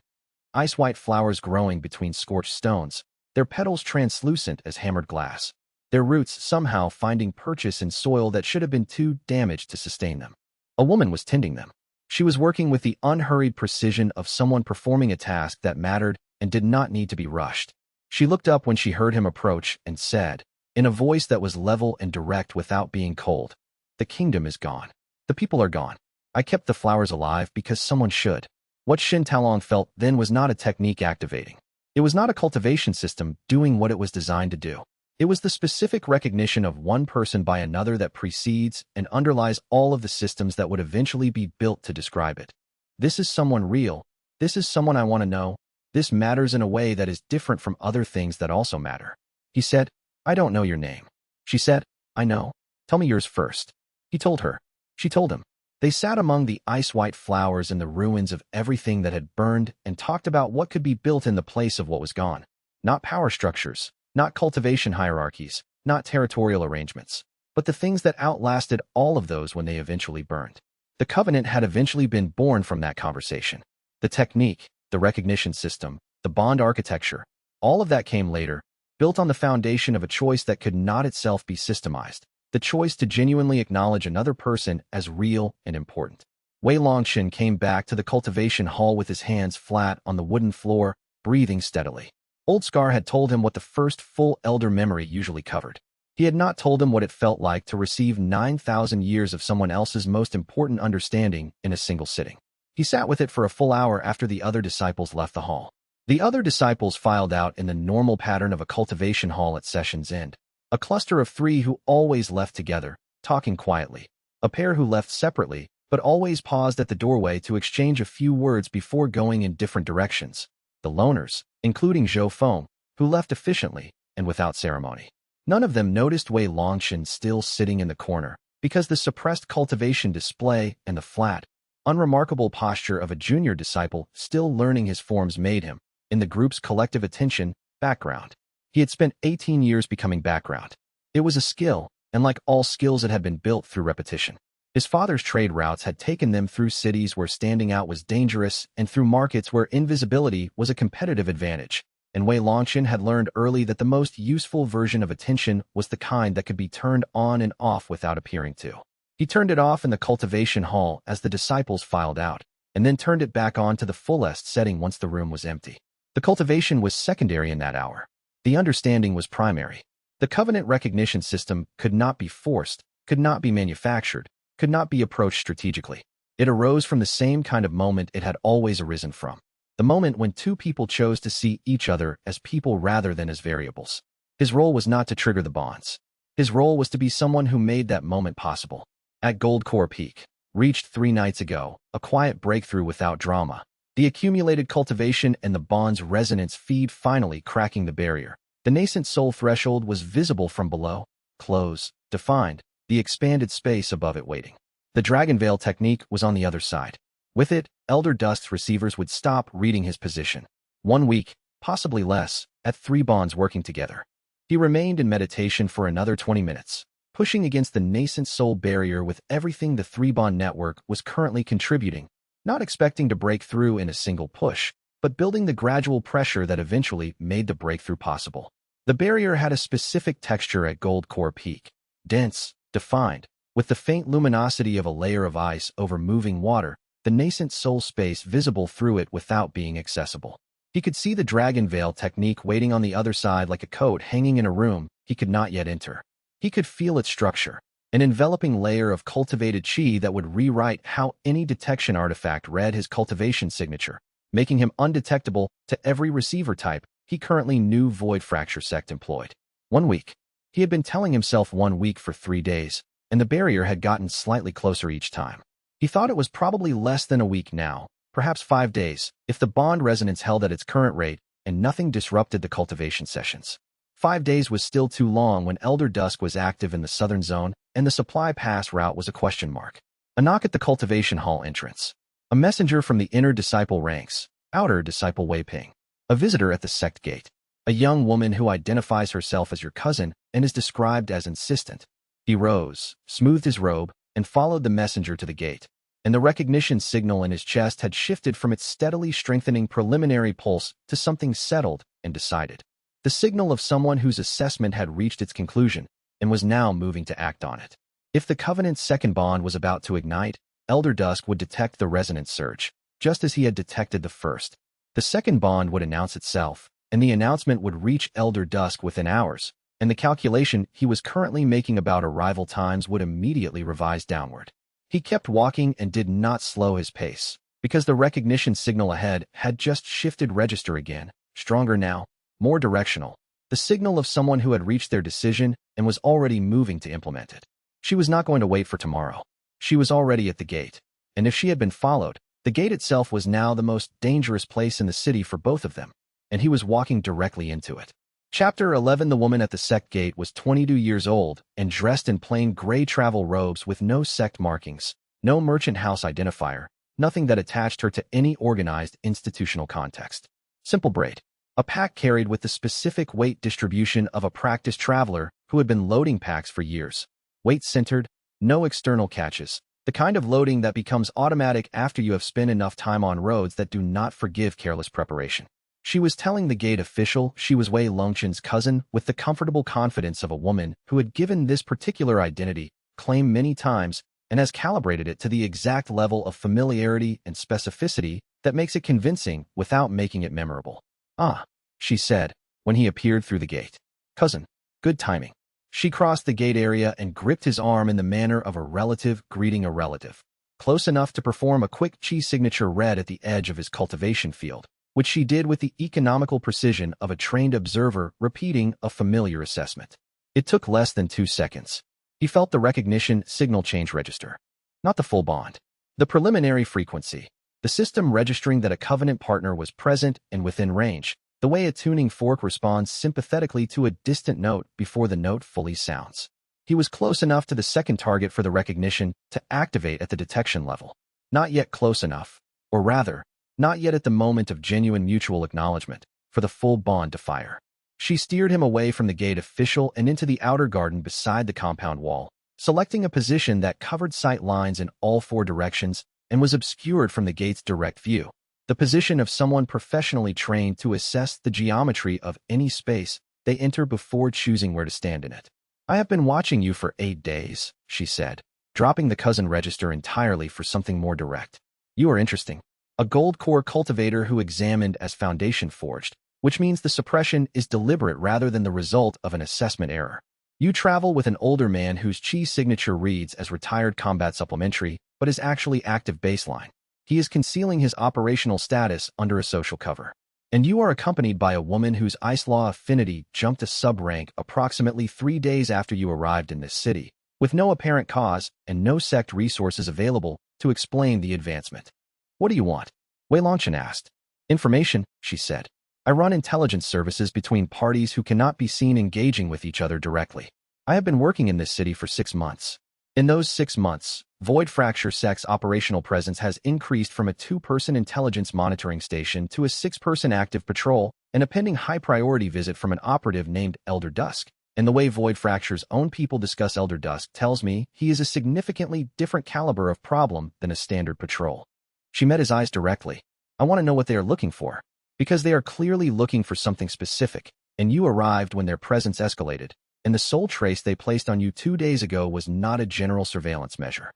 Ice-white flowers growing between scorched stones, their petals translucent as hammered glass, their roots somehow finding purchase in soil that should have been too damaged to sustain them. A woman was tending them. She was working with the unhurried precision of someone performing a task that mattered and did not need to be rushed. She looked up when she heard him approach and said, in a voice that was level and direct without being cold, "The kingdom is gone. The people are gone. I kept the flowers alive because someone should." What Shin Talong felt then was not a technique activating. It was not a cultivation system doing what it was designed to do. It was the specific recognition of one person by another that precedes and underlies all of the systems that would eventually be built to describe it. This is someone real. This is someone I want to know. This matters in a way that is different from other things that also matter. He said, "I don't know your name." She said, "I know. Tell me yours first." He told her. She told him. They sat among the ice-white flowers and the ruins of everything that had burned and talked about what could be built in the place of what was gone. Not power structures, not cultivation hierarchies, not territorial arrangements, but the things that outlasted all of those when they eventually burned. The Covenant had eventually been born from that conversation. The technique, the recognition system, the bond architecture, all of that came later, built on the foundation of a choice that could not itself be systemized, the choice to genuinely acknowledge another person as real and important. Wei Longchen came back to the cultivation hall with his hands flat on the wooden floor, breathing steadily. Old Scar had told him what the first full elder memory usually covered. He had not told him what it felt like to receive 9,000 years of someone else's most important understanding in a single sitting. He sat with it for a full hour after the other disciples left the hall. The other disciples filed out in the normal pattern of a cultivation hall at session's end. A cluster of 3 who always left together, talking quietly. A pair who left separately, but always paused at the doorway to exchange a few words before going in different directions. The loners, including Zhou Feng, who left efficiently and without ceremony. None of them noticed Wei Longchen still sitting in the corner, because the suppressed cultivation display and the flat, unremarkable posture of a junior disciple still learning his forms made him, in the group's collective attention, background. He had spent 18 years becoming background. It was a skill, and like all skills it had been built through repetition. His father's trade routes had taken them through cities where standing out was dangerous and through markets where invisibility was a competitive advantage. And Wei Longchen had learned early that the most useful version of attention was the kind that could be turned on and off without appearing to. He turned it off in the cultivation hall as the disciples filed out, and then turned it back on to the fullest setting once the room was empty. The cultivation was secondary in that hour. The understanding was primary. The covenant recognition system could not be forced, could not be manufactured, could not be approached strategically. It arose from the same kind of moment it had always arisen from. The moment when two people chose to see each other as people rather than as variables. His role was not to trigger the bonds. His role was to be someone who made that moment possible. At Gold Core Peak, reached 3 nights ago, a quiet breakthrough without drama. The accumulated cultivation and the bond's resonance feed finally cracking the barrier. The nascent soul threshold was visible from below, close, defined, the expanded space above it waiting. The Dragon Veil technique was on the other side. With it, Elder Dusk's receivers would stop reading his position. 1 week, possibly less, at 3 bonds working together. He remained in meditation for another 20 minutes, pushing against the nascent soul barrier with everything the 3-bond network was currently contributing, not expecting to break through in a single push, but building the gradual pressure that eventually made the breakthrough possible. The barrier had a specific texture at Gold Core Peak, dense, defined, with the faint luminosity of a layer of ice over moving water, the nascent soul space visible through it without being accessible. He could see the Dragon Veil technique waiting on the other side like a coat hanging in a room he could not yet enter. He could feel its structure, an enveloping layer of cultivated chi that would rewrite how any detection artifact read his cultivation signature, making him undetectable to every receiver type he currently knew Void Fracture Sect employed. 1 week. He had been telling himself 1 week for 3 days, and the barrier had gotten slightly closer each time. He thought it was probably less than a week now, perhaps 5 days, if the bond resonance held at its current rate and nothing disrupted the cultivation sessions. 5 days was still too long when Elder Dusk was active in the southern zone and the supply pass route was a question mark. A knock at the cultivation hall entrance. A messenger from the inner disciple ranks, outer disciple Wei Ping. A visitor at the sect gate. A young woman who identifies herself as your cousin and is described as insistent. He rose, smoothed his robe, and followed the messenger to the gate, and the recognition signal in his chest had shifted from its steadily strengthening preliminary pulse to something settled and decided. The signal of someone whose assessment had reached its conclusion and was now moving to act on it. If the Covenant's second bond was about to ignite, Elder Dusk would detect the resonance surge, just as he had detected the first. The second bond would announce itself, and the announcement would reach Elder Dusk within hours, and the calculation he was currently making about arrival times would immediately revise downward. He kept walking and did not slow his pace, because the recognition signal ahead had just shifted register again, stronger now, more directional, the signal of someone who had reached their decision and was already moving to implement it. She was not going to wait for tomorrow. She was already at the gate, and if she had been followed, the gate itself was now the most dangerous place in the city for both of them, and he was walking directly into it. Chapter 11. The woman at the sect gate was 22 years old and dressed in plain gray travel robes with no sect markings, no merchant house identifier, nothing that attached her to any organized institutional context. Simple braid. A pack carried with the specific weight distribution of a practiced traveler who had been loading packs for years. Weight centered, no external catches, the kind of loading that becomes automatic after you have spent enough time on roads that do not forgive careless preparation. She was telling the gate official she was Wei Longchen's cousin with the comfortable confidence of a woman who had given this particular identity claim many times and has calibrated it to the exact level of familiarity and specificity that makes it convincing without making it memorable. "Ah," she said, when he appeared through the gate. "Cousin, good timing." She crossed the gate area and gripped his arm in the manner of a relative greeting a relative, close enough to perform a quick chi signature read at the edge of his cultivation field, which she did with the economical precision of a trained observer repeating a familiar assessment. It took less than 2 seconds. He felt the recognition signal change register. Not the full bond. The preliminary frequency. The system registering that a covenant partner was present and within range, the way a tuning fork responds sympathetically to a distant note before the note fully sounds. He was close enough to the second target for the recognition to activate at the detection level. Not yet close enough, or rather, not yet at the moment of genuine mutual acknowledgement, for the full bond to fire. She steered him away from the gate official and into the outer garden beside the compound wall, selecting a position that covered sight lines in all four directions and was obscured from the gate's direct view. The position of someone professionally trained to assess the geometry of any space they enter before choosing where to stand in it. "I have been watching you for 8 days," she said, dropping the cousin register entirely for something more direct. "You are interesting. A gold core cultivator who examined as foundation forged, which means the suppression is deliberate rather than the result of an assessment error. You travel with an older man whose chi signature reads as retired combat supplementary, but is actually active baseline. He is concealing his operational status under a social cover. And you are accompanied by a woman whose ice law affinity jumped a sub-rank approximately 3 days after you arrived in this city, with no apparent cause and no sect resources available to explain the advancement. What do you want?" Wei Longchen asked. "Information," she said. "I run intelligence services between parties who cannot be seen engaging with each other directly. I have been working in this city for 6 months. In those 6 months, Void Fracture Sect's operational presence has increased from a 2-person intelligence monitoring station to a 6-person active patrol and a pending high-priority visit from an operative named Elder Dusk. And the way Void Fracture's own people discuss Elder Dusk tells me he is a significantly different caliber of problem than a standard patrol." She met his eyes directly. "I want to know what they are looking for. Because they are clearly looking for something specific, and you arrived when their presence escalated, and the sole trace they placed on you 2 days ago was not a general surveillance measure."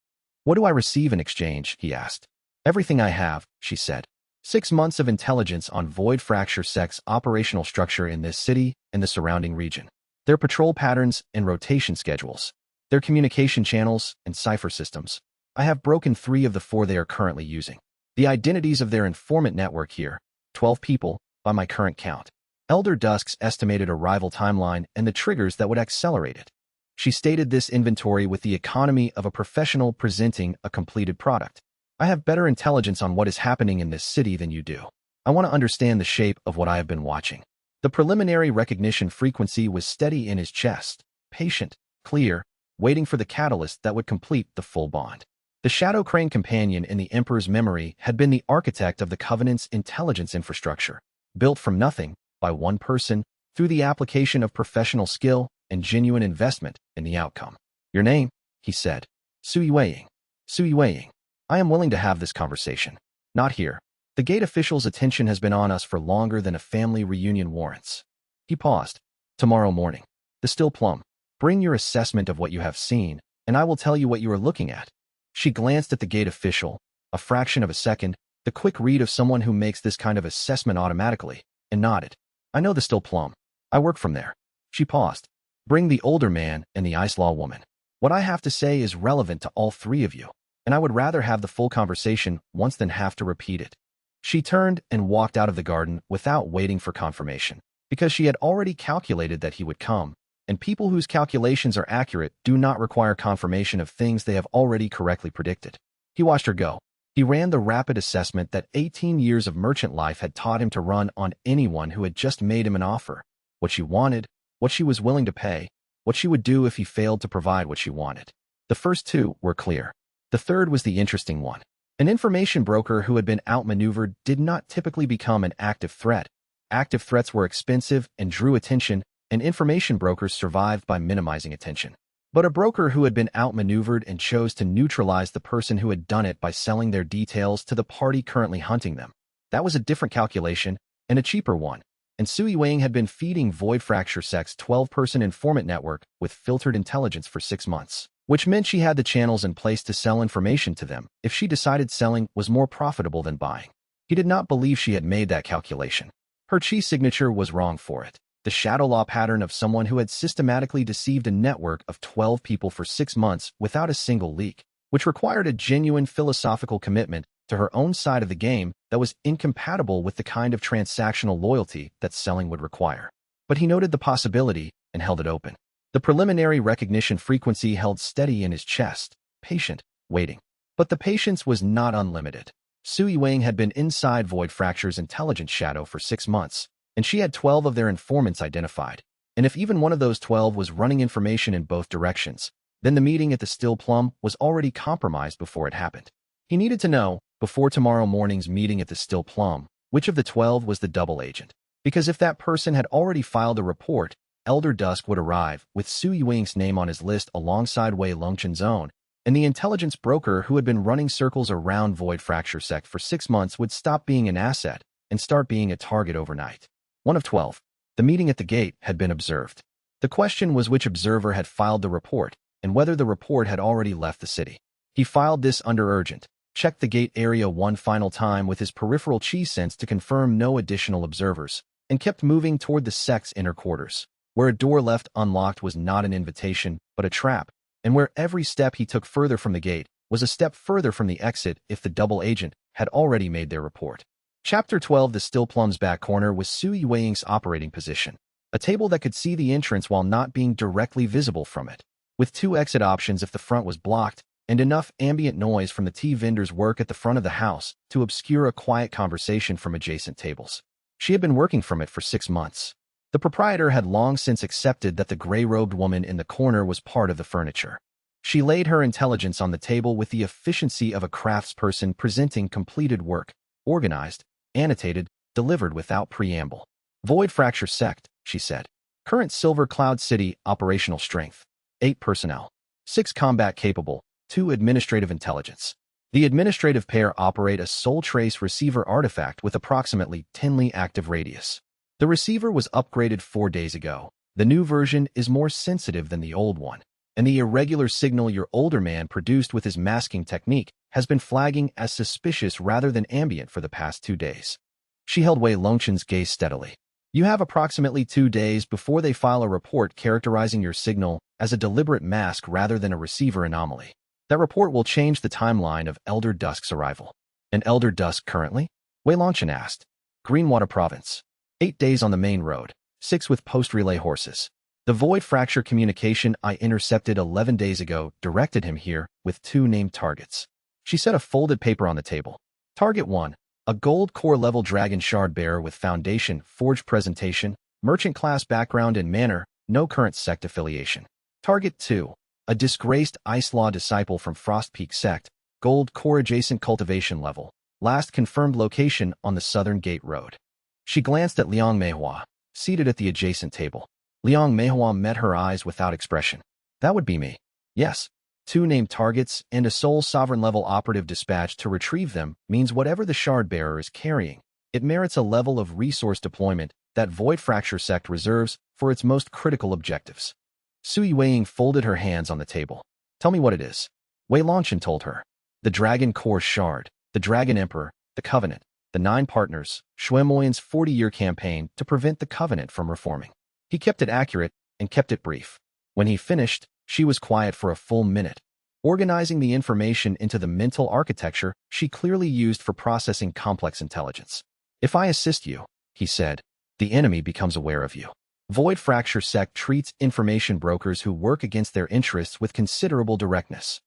"What do I receive in exchange?" he asked. "Everything I have," she said. 6 months of intelligence on Void Fracture Sect's operational structure in this city and the surrounding region. Their patrol patterns and rotation schedules. Their communication channels and cipher systems. I have broken 3 of the 4 they are currently using. The identities of their informant network here, 12 people, by my current count. Elder Dusk's estimated arrival timeline and the triggers that would accelerate it. She stated this inventory with the economy of a professional presenting a completed product. "I have better intelligence on what is happening in this city than you do. I want to understand the shape of what I have been watching." The preliminary recognition frequency was steady in his chest, patient, clear, waiting for the catalyst that would complete the full bond. The Shadow Crane companion in the Emperor's memory had been the architect of the Covenant's intelligence infrastructure, built from nothing, by one person, through the application of professional skill and genuine investment in the outcome. "Your name?" he said. "Sui Weiing." "Sui Weiing. I am willing to have this conversation. Not here. The gate official's attention has been on us for longer than a family reunion warrants." He paused. "Tomorrow morning. The Still Plum. Bring your assessment of what you have seen, and I will tell you what you are looking at." She glanced at the gate official, a fraction of a second, the quick read of someone who makes this kind of assessment automatically, and nodded. "I know the Still Plum. I work from there." She paused. "Bring the older man and the Ice Law woman. What I have to say is relevant to all 3 of you, and I would rather have the full conversation once than have to repeat it." She turned and walked out of the garden without waiting for confirmation, because she had already calculated that he would come, and people whose calculations are accurate do not require confirmation of things they have already correctly predicted. He watched her go. He ran the rapid assessment that 18 years of merchant life had taught him to run on anyone who had just made him an offer. What she wanted, what she was willing to pay, what she would do if he failed to provide what she wanted. The first 2 were clear. The third was the interesting one. An information broker who had been outmaneuvered did not typically become an active threat. Active threats were expensive and drew attention, and information brokers survived by minimizing attention. But a broker who had been outmaneuvered and chose to neutralize the person who had done it by selling their details to the party currently hunting them. That was a different calculation, and a cheaper one. And Sui Weiing had been feeding Void Fracture Sect's 12-person informant network with filtered intelligence for 6 months, which meant she had the channels in place to sell information to them if she decided selling was more profitable than buying. He did not believe she had made that calculation. Her chi signature was wrong for it. The shadow law pattern of someone who had systematically deceived a network of 12 people for 6 months without a single leak, which required a genuine philosophical commitment to her own side of the game that was incompatible with the kind of transactional loyalty that selling would require. But he noted the possibility and held it open. The preliminary recognition frequency held steady in his chest, patient, waiting. But the patience was not unlimited. Sui Weiing had been inside Void Fracture's intelligence shadow for 6 months, and she had 12 of their informants identified. And if even one of those 12 was running information in both directions, then the meeting at the Still Plum was already compromised before it happened. He needed to know, before tomorrow morning's meeting at the Still Plum, which of the 12 was the double agent. Because if that person had already filed a report, Elder Dusk would arrive with Su Yuing's name on his list alongside Wei Longchen's own, and the intelligence broker who had been running circles around Void Fracture Sect for 6 months would stop being an asset and start being a target overnight. One of 12. The meeting at the gate had been observed. The question was which observer had filed the report and whether the report had already left the city. He filed this under urgent, checked the gate area one final time with his peripheral chi sense to confirm no additional observers, and kept moving toward the sect's inner quarters, where a door left unlocked was not an invitation, but a trap, and where every step he took further from the gate was a step further from the exit if the double agent had already made their report. Chapter 12. The Still Plum's back corner was Su Yuing's operating position, a table that could see the entrance while not being directly visible from it, with 2 exit options if the front was blocked, and enough ambient noise from the tea vendor's work at the front of the house to obscure a quiet conversation from adjacent tables. She had been working from it for 6 months. The proprietor had long since accepted that the gray-robed woman in the corner was part of the furniture. She laid her intelligence on the table with the efficiency of a craftsperson presenting completed work, organized, annotated, delivered without preamble. Void Fracture Sect, she said. Current Silver Cloud City operational strength. 8 personnel. 6 combat capable, 2 administrative intelligence. The administrative pair operate a soul trace receiver artifact with approximately 10 li active radius. The receiver was upgraded 4 days ago. The new version is more sensitive than the old one, and the irregular signal your older man produced with his masking technique has been flagging as suspicious rather than ambient for the past 2 days. She held Wei Longchen's gaze steadily. You have approximately 2 days before they file a report characterizing your signal as a deliberate mask rather than a receiver anomaly. That report will change the timeline of Elder Dusk's arrival. And Elder Dusk currently? Wei Longchen asked. Greenwater Province. 8 days on the main road, 6 with post-relay horses. The Void Fracture communication I intercepted 11 days ago directed him here with 2 named targets. She set a folded paper on the table. Target 1, a gold core level dragon shard bearer with foundation, forged presentation, merchant class background and manner, no current sect affiliation. Target 2, a disgraced Ice Law disciple from Frost Peak Sect, gold core adjacent cultivation level, last confirmed location on the Southern Gate Road. She glanced at Liang Meihua, seated at the adjacent table. Liang Meihua met her eyes without expression. That would be me. Yes. 2 named targets and a sole sovereign-level operative dispatched to retrieve them means whatever the shard bearer is carrying, it merits a level of resource deployment that Void Fracture Sect reserves for its most critical objectives. Su Yuing folded her hands on the table. Tell me what it is. Wei Longchen told her. The Dragon Core Shard, the Dragon Emperor, the Covenant, the 9 partners, Shuemoyan's 40-year campaign to prevent the Covenant from reforming. He kept it accurate and kept it brief. When he finished, she was quiet for a full minute, organizing the information into the mental architecture she clearly used for processing complex intelligence. If I assist you, he said, the enemy becomes aware of you. Void Fracture Sect treats information brokers who work against their interests with considerable directness.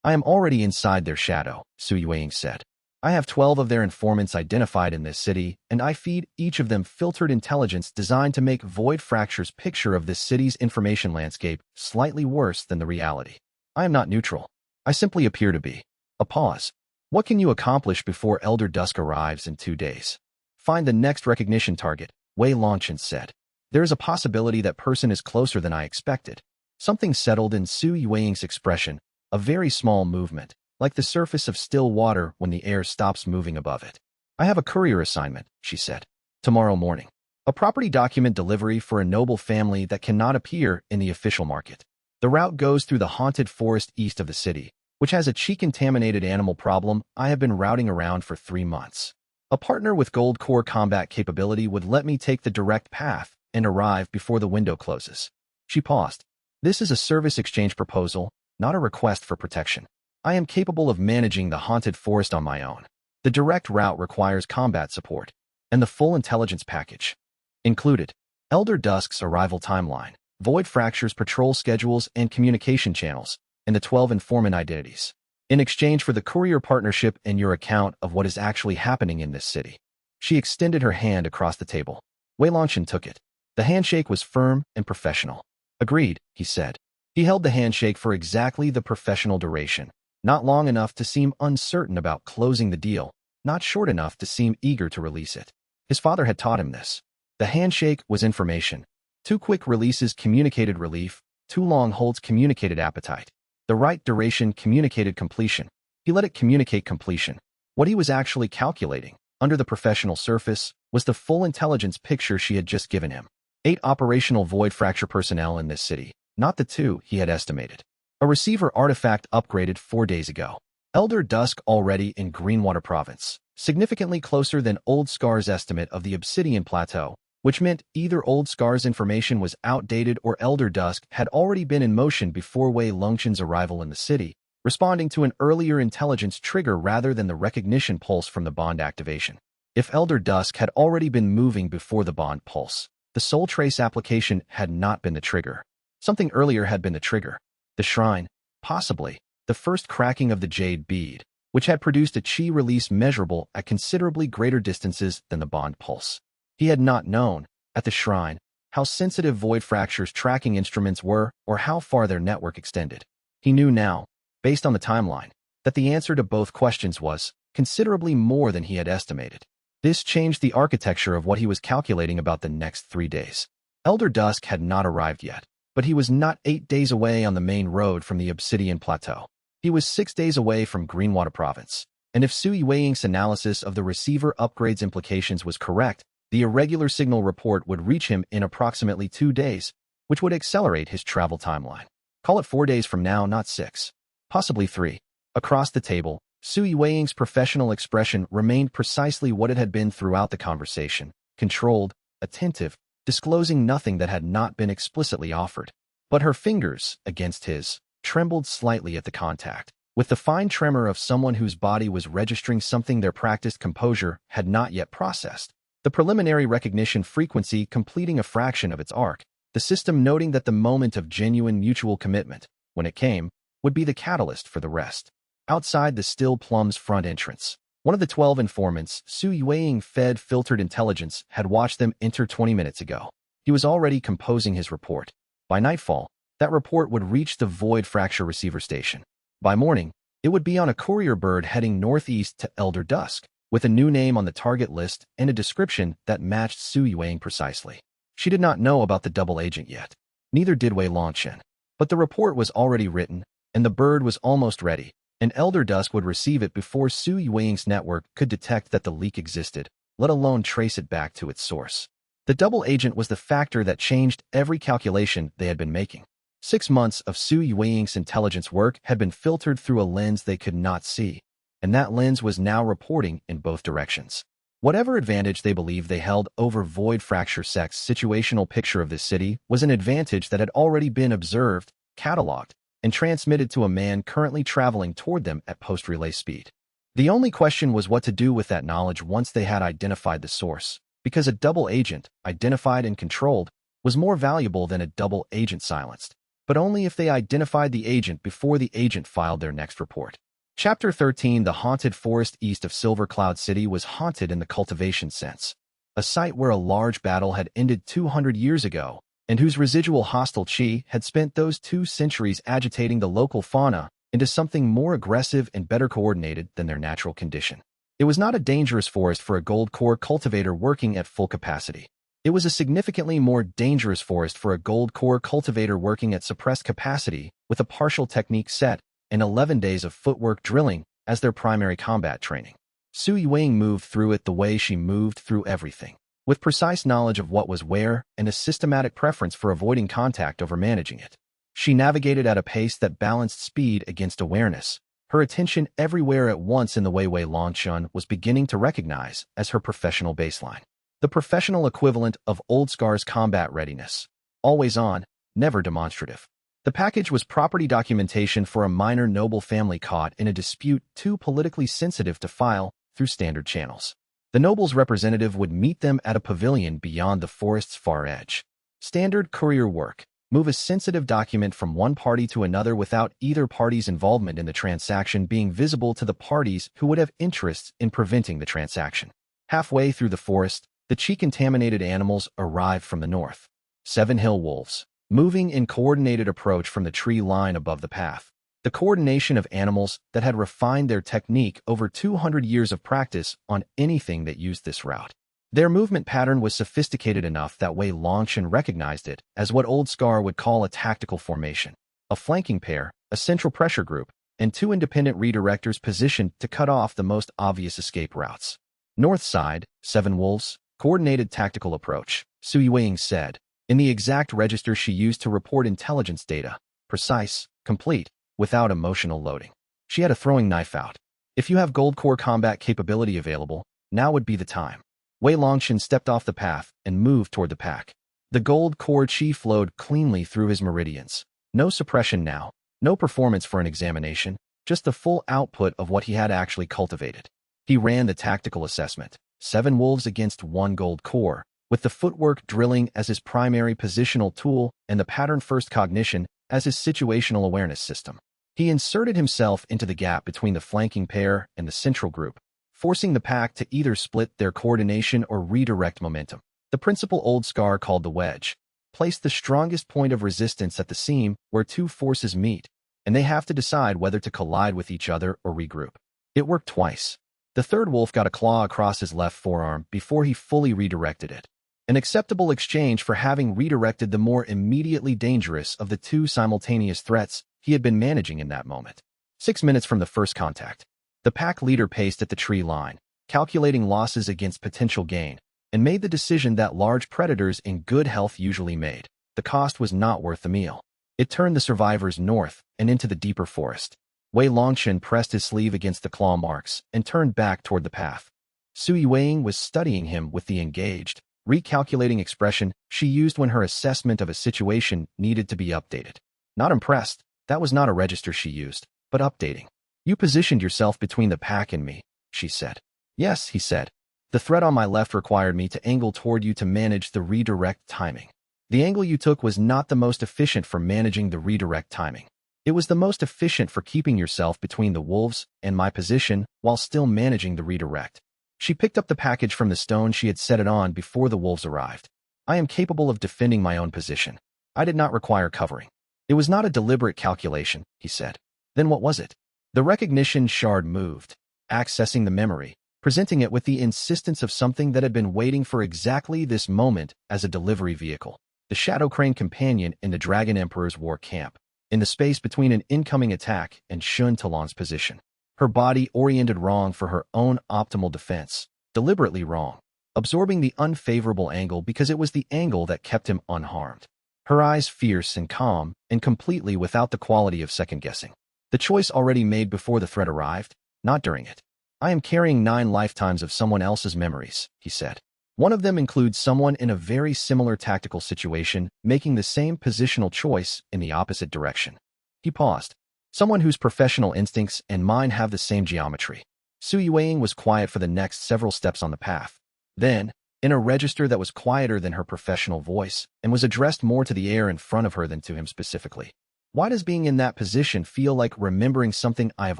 I am already inside their shadow, Su Yuing said. I have 12 of their informants identified in this city, and I feed each of them filtered intelligence designed to make Void Fracture's picture of this city's information landscape slightly worse than the reality. I am not neutral. I simply appear to be. A pause. What can you accomplish before Elder Dusk arrives in 2 days? Find the next recognition target, Wei Longchen said. There is a possibility that person is closer than I expected. Something settled in Su Yuing's expression, a very small movement, like the surface of still water when the air stops moving above it. I have a courier assignment, she said. Tomorrow morning. A property document delivery for a noble family that cannot appear in the official market. The route goes through the haunted forest east of the city, which has a chi-contaminated animal problem I have been routing around for 3 months. A partner with gold core combat capability would let me take the direct path and arrive before the window closes. She paused. This is a service exchange proposal, not a request for protection. I am capable of managing the haunted forest on my own. The direct route requires combat support, and the full intelligence package. Included, Elder Dusk's arrival timeline, Void Fracture's patrol schedules and communication channels, and the 12 informant identities. In exchange for the courier partnership and your account of what is actually happening in this city. She extended her hand across the table. Wei Longchen took it. The handshake was firm and professional. Agreed, he said. He held the handshake for exactly the professional duration, not long enough to seem uncertain about closing the deal, not short enough to seem eager to release it. His father had taught him this. The handshake was information. Too quick releases communicated relief, too long holds communicated appetite. The right duration communicated completion. He let it communicate completion. What he was actually calculating, under the professional surface, was the full intelligence picture she had just given him. 8 operational Void Fracture personnel in this city, not the 2 he had estimated. A receiver artifact upgraded 4 days ago. Elder Dusk already in Greenwater Province, significantly closer than Old Scar's estimate of the Obsidian Plateau, which meant either Old Scar's information was outdated or Elder Dusk had already been in motion before Wei Longchen's arrival in the city, responding to an earlier intelligence trigger rather than the recognition pulse from the bond activation. If Elder Dusk had already been moving before the bond pulse, the Soul Trace application had not been the trigger. Something earlier had been the trigger. The shrine, possibly, the first cracking of the jade bead, which had produced a chi release measurable at considerably greater distances than the bond pulse. He had not known, at the shrine, how sensitive Void Fracture's tracking instruments were or how far their network extended. He knew now, based on the timeline, that the answer to both questions was considerably more than he had estimated. This changed the architecture of what he was calculating about the next 3 days. Elder Dusk had not arrived yet, but he was not 8 days away on the main road from the Obsidian Plateau. He was 6 days away from Greenwater Province, and if Sui Weiying's analysis of the receiver upgrade's implications was correct, the irregular signal report would reach him in approximately 2 days, which would accelerate his travel timeline. Call it 4 days from now, not 6. Possibly 3. Across the table, Sui Weiying's professional expression remained precisely what it had been throughout the conversation, controlled, attentive, disclosing nothing that had not been explicitly offered. But her fingers, against his, trembled slightly at the contact, with the fine tremor of someone whose body was registering something their practiced composure had not yet processed. The preliminary recognition frequency completing a fraction of its arc, the system noting that the moment of genuine mutual commitment, when it came, would be the catalyst for the rest. Outside the Still Plum's front entrance, one of the 12 informants, Sui Weiying fed filtered intelligence, had watched them enter 20 minutes ago. He was already composing his report. By nightfall, that report would reach the Void Fracture receiver station. By morning, it would be on a courier bird heading northeast to Elder Dusk, with a new name on the target list and a description that matched Sui Weiying precisely. She did not know about the double agent yet. Neither did Wei Longchen. But the report was already written, and the bird was almost ready, and Elder Dusk would receive it before Sui Weiying's network could detect that the leak existed, let alone trace it back to its source. The double agent was the factor that changed every calculation they had been making. 6 months of Sui Weiying's intelligence work had been filtered through a lens they could not see, and that lens was now reporting in both directions. Whatever advantage they believed they held over Void Fracture Sect's situational picture of this city was an advantage that had already been observed, cataloged, and transmitted to a man currently traveling toward them at post-relay speed. The only question was what to do with that knowledge once they had identified the source, because a double agent, identified and controlled, was more valuable than a double agent silenced, but only if they identified the agent before the agent filed their next report. Chapter 13. The haunted forest east of Silver Cloud City was haunted in the cultivation sense, a site where a large battle had ended 200 years ago, and whose residual hostile chi had spent those 2 centuries agitating the local fauna into something more aggressive and better coordinated than their natural condition. It was not a dangerous forest for a gold core cultivator working at full capacity. It was a significantly more dangerous forest for a gold core cultivator working at suppressed capacity with a partial technique set and 11 days of footwork drilling as their primary combat training. Sui Weiying moved through it the way she moved through everything, with precise knowledge of what was where and a systematic preference for avoiding contact over managing it. She navigated at a pace that balanced speed against awareness, her attention everywhere at once in the way Wei Longchen was beginning to recognize as her professional baseline. The professional equivalent of Old Scar's combat readiness. Always on, never demonstrative. The package was property documentation for a minor noble family caught in a dispute too politically sensitive to file through standard channels. The noble's representative would meet them at a pavilion beyond the forest's far edge. Standard courier work. Move a sensitive document from one party to another without either party's involvement in the transaction being visible to the parties who would have interests in preventing the transaction. Halfway through the forest, The chi-contaminated animals arrived from the north. 7 hill wolves, moving in coordinated approach from the tree line above the path. The coordination of animals that had refined their technique over 200 years of practice on anything that used this route. Their movement pattern was sophisticated enough that Wei Longchen recognized it as what Old Scar would call a tactical formation. A flanking pair, a central pressure group, and 2 independent redirectors positioned to cut off the most obvious escape routes. North side, 7 wolves, coordinated tactical approach, Sui Weiing said, in the exact register she used to report intelligence data. Precise, complete, without emotional loading. She had a throwing knife out. If you have gold core combat capability available, now would be the time. Wei Longchen stepped off the path and moved toward the pack. The gold core chi flowed cleanly through his meridians. No suppression now, no performance for an examination, just the full output of what he had actually cultivated. He ran the tactical assessment, 7 wolves against 1 gold core, with the footwork drilling as his primary positional tool and the pattern-first cognition as his situational awareness system. He inserted himself into the gap between the flanking pair and the central group, forcing the pack to either split their coordination or redirect momentum. The principal Old Scar called the wedge, placed the strongest point of resistance at the seam where 2 forces meet, and they have to decide whether to collide with each other or regroup. It worked twice. The third wolf got a claw across his left forearm before he fully redirected it. An acceptable exchange for having redirected the more immediately dangerous of the 2 simultaneous threats he had been managing in that moment. 6 minutes from the first contact, the pack leader paced at the tree line, calculating losses against potential gain, and made the decision that large predators in good health usually made. The cost was not worth the meal. It turned the survivors north and into the deeper forest. Wei Longchen pressed his sleeve against the claw marks and turned back toward the path. Sui Weiing was studying him with the engaged, recalculating expression she used when her assessment of a situation needed to be updated. Not impressed, that was not a register she used, but updating. You positioned yourself between the pack and me, she said. Yes, he said. The threat on my left required me to angle toward you to manage the redirect timing. The angle you took was not the most efficient for managing the redirect timing. It was the most efficient for keeping yourself between the wolves and my position while still managing the redirect. She picked up the package from the stone she had set it on before the wolves arrived. I am capable of defending my own position. I did not require covering. It was not a deliberate calculation, he said. Then what was it? The recognition shard moved, accessing the memory, presenting it with the insistence of something that had been waiting for exactly this moment as a delivery vehicle. The Shadow Crane companion in the Dragon Emperor's war camp, in the space between an incoming attack and Shun Talon's position. Her body oriented wrong for her own optimal defense, deliberately wrong, absorbing the unfavorable angle because it was the angle that kept him unharmed. Her eyes fierce and calm, and completely without the quality of second-guessing. The choice already made before the threat arrived, not during it. I am carrying 9 lifetimes of someone else's memories, he said. One of them includes someone in a very similar tactical situation making the same positional choice in the opposite direction. He paused. Someone whose professional instincts and mine have the same geometry. Sui Weiing was quiet for the next several steps on the path. Then, in a register that was quieter than her professional voice and was addressed more to the air in front of her than to him specifically. Why does being in that position feel like remembering something I have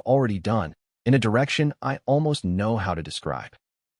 already done in a direction I almost know how to describe?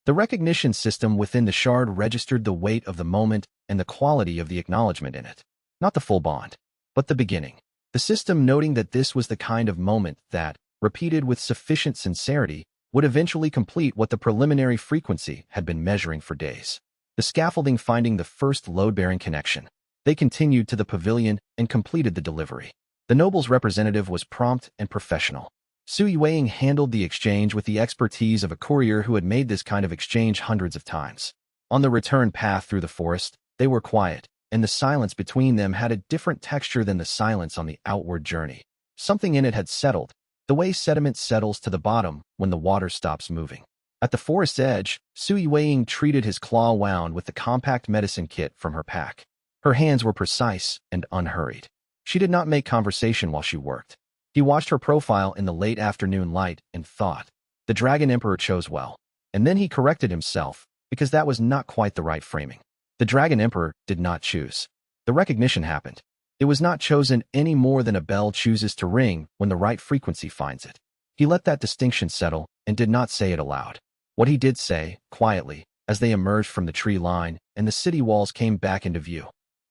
The recognition system within the shard registered the weight of the moment and the quality of the acknowledgement in it. Not the full bond, but the beginning. The system noting that this was the kind of moment that, repeated with sufficient sincerity, would eventually complete what the preliminary frequency had been measuring for days. The scaffolding finding the first load-bearing connection. They continued to the pavilion and completed the delivery. The noble's representative was prompt and professional. Sui Weiing handled the exchange with the expertise of a courier who had made this kind of exchange hundreds of times. On the return path through the forest, they were quiet, and the silence between them had a different texture than the silence on the outward journey. Something in it had settled, the way sediment settles to the bottom when the water stops moving. At the forest's edge, Sui Weiing treated his claw wound with the compact medicine kit from her pack. Her hands were precise and unhurried. She did not make conversation while she worked. He watched her profile in the late afternoon light and thought, the Dragon Emperor chose well. And then he corrected himself, because that was not quite the right framing. The Dragon Emperor did not choose. The recognition happened. It was not chosen any more than a bell chooses to ring when the right frequency finds it. He let that distinction settle and did not say it aloud. What he did say, quietly, as they emerged from the tree line and the city walls came back into view.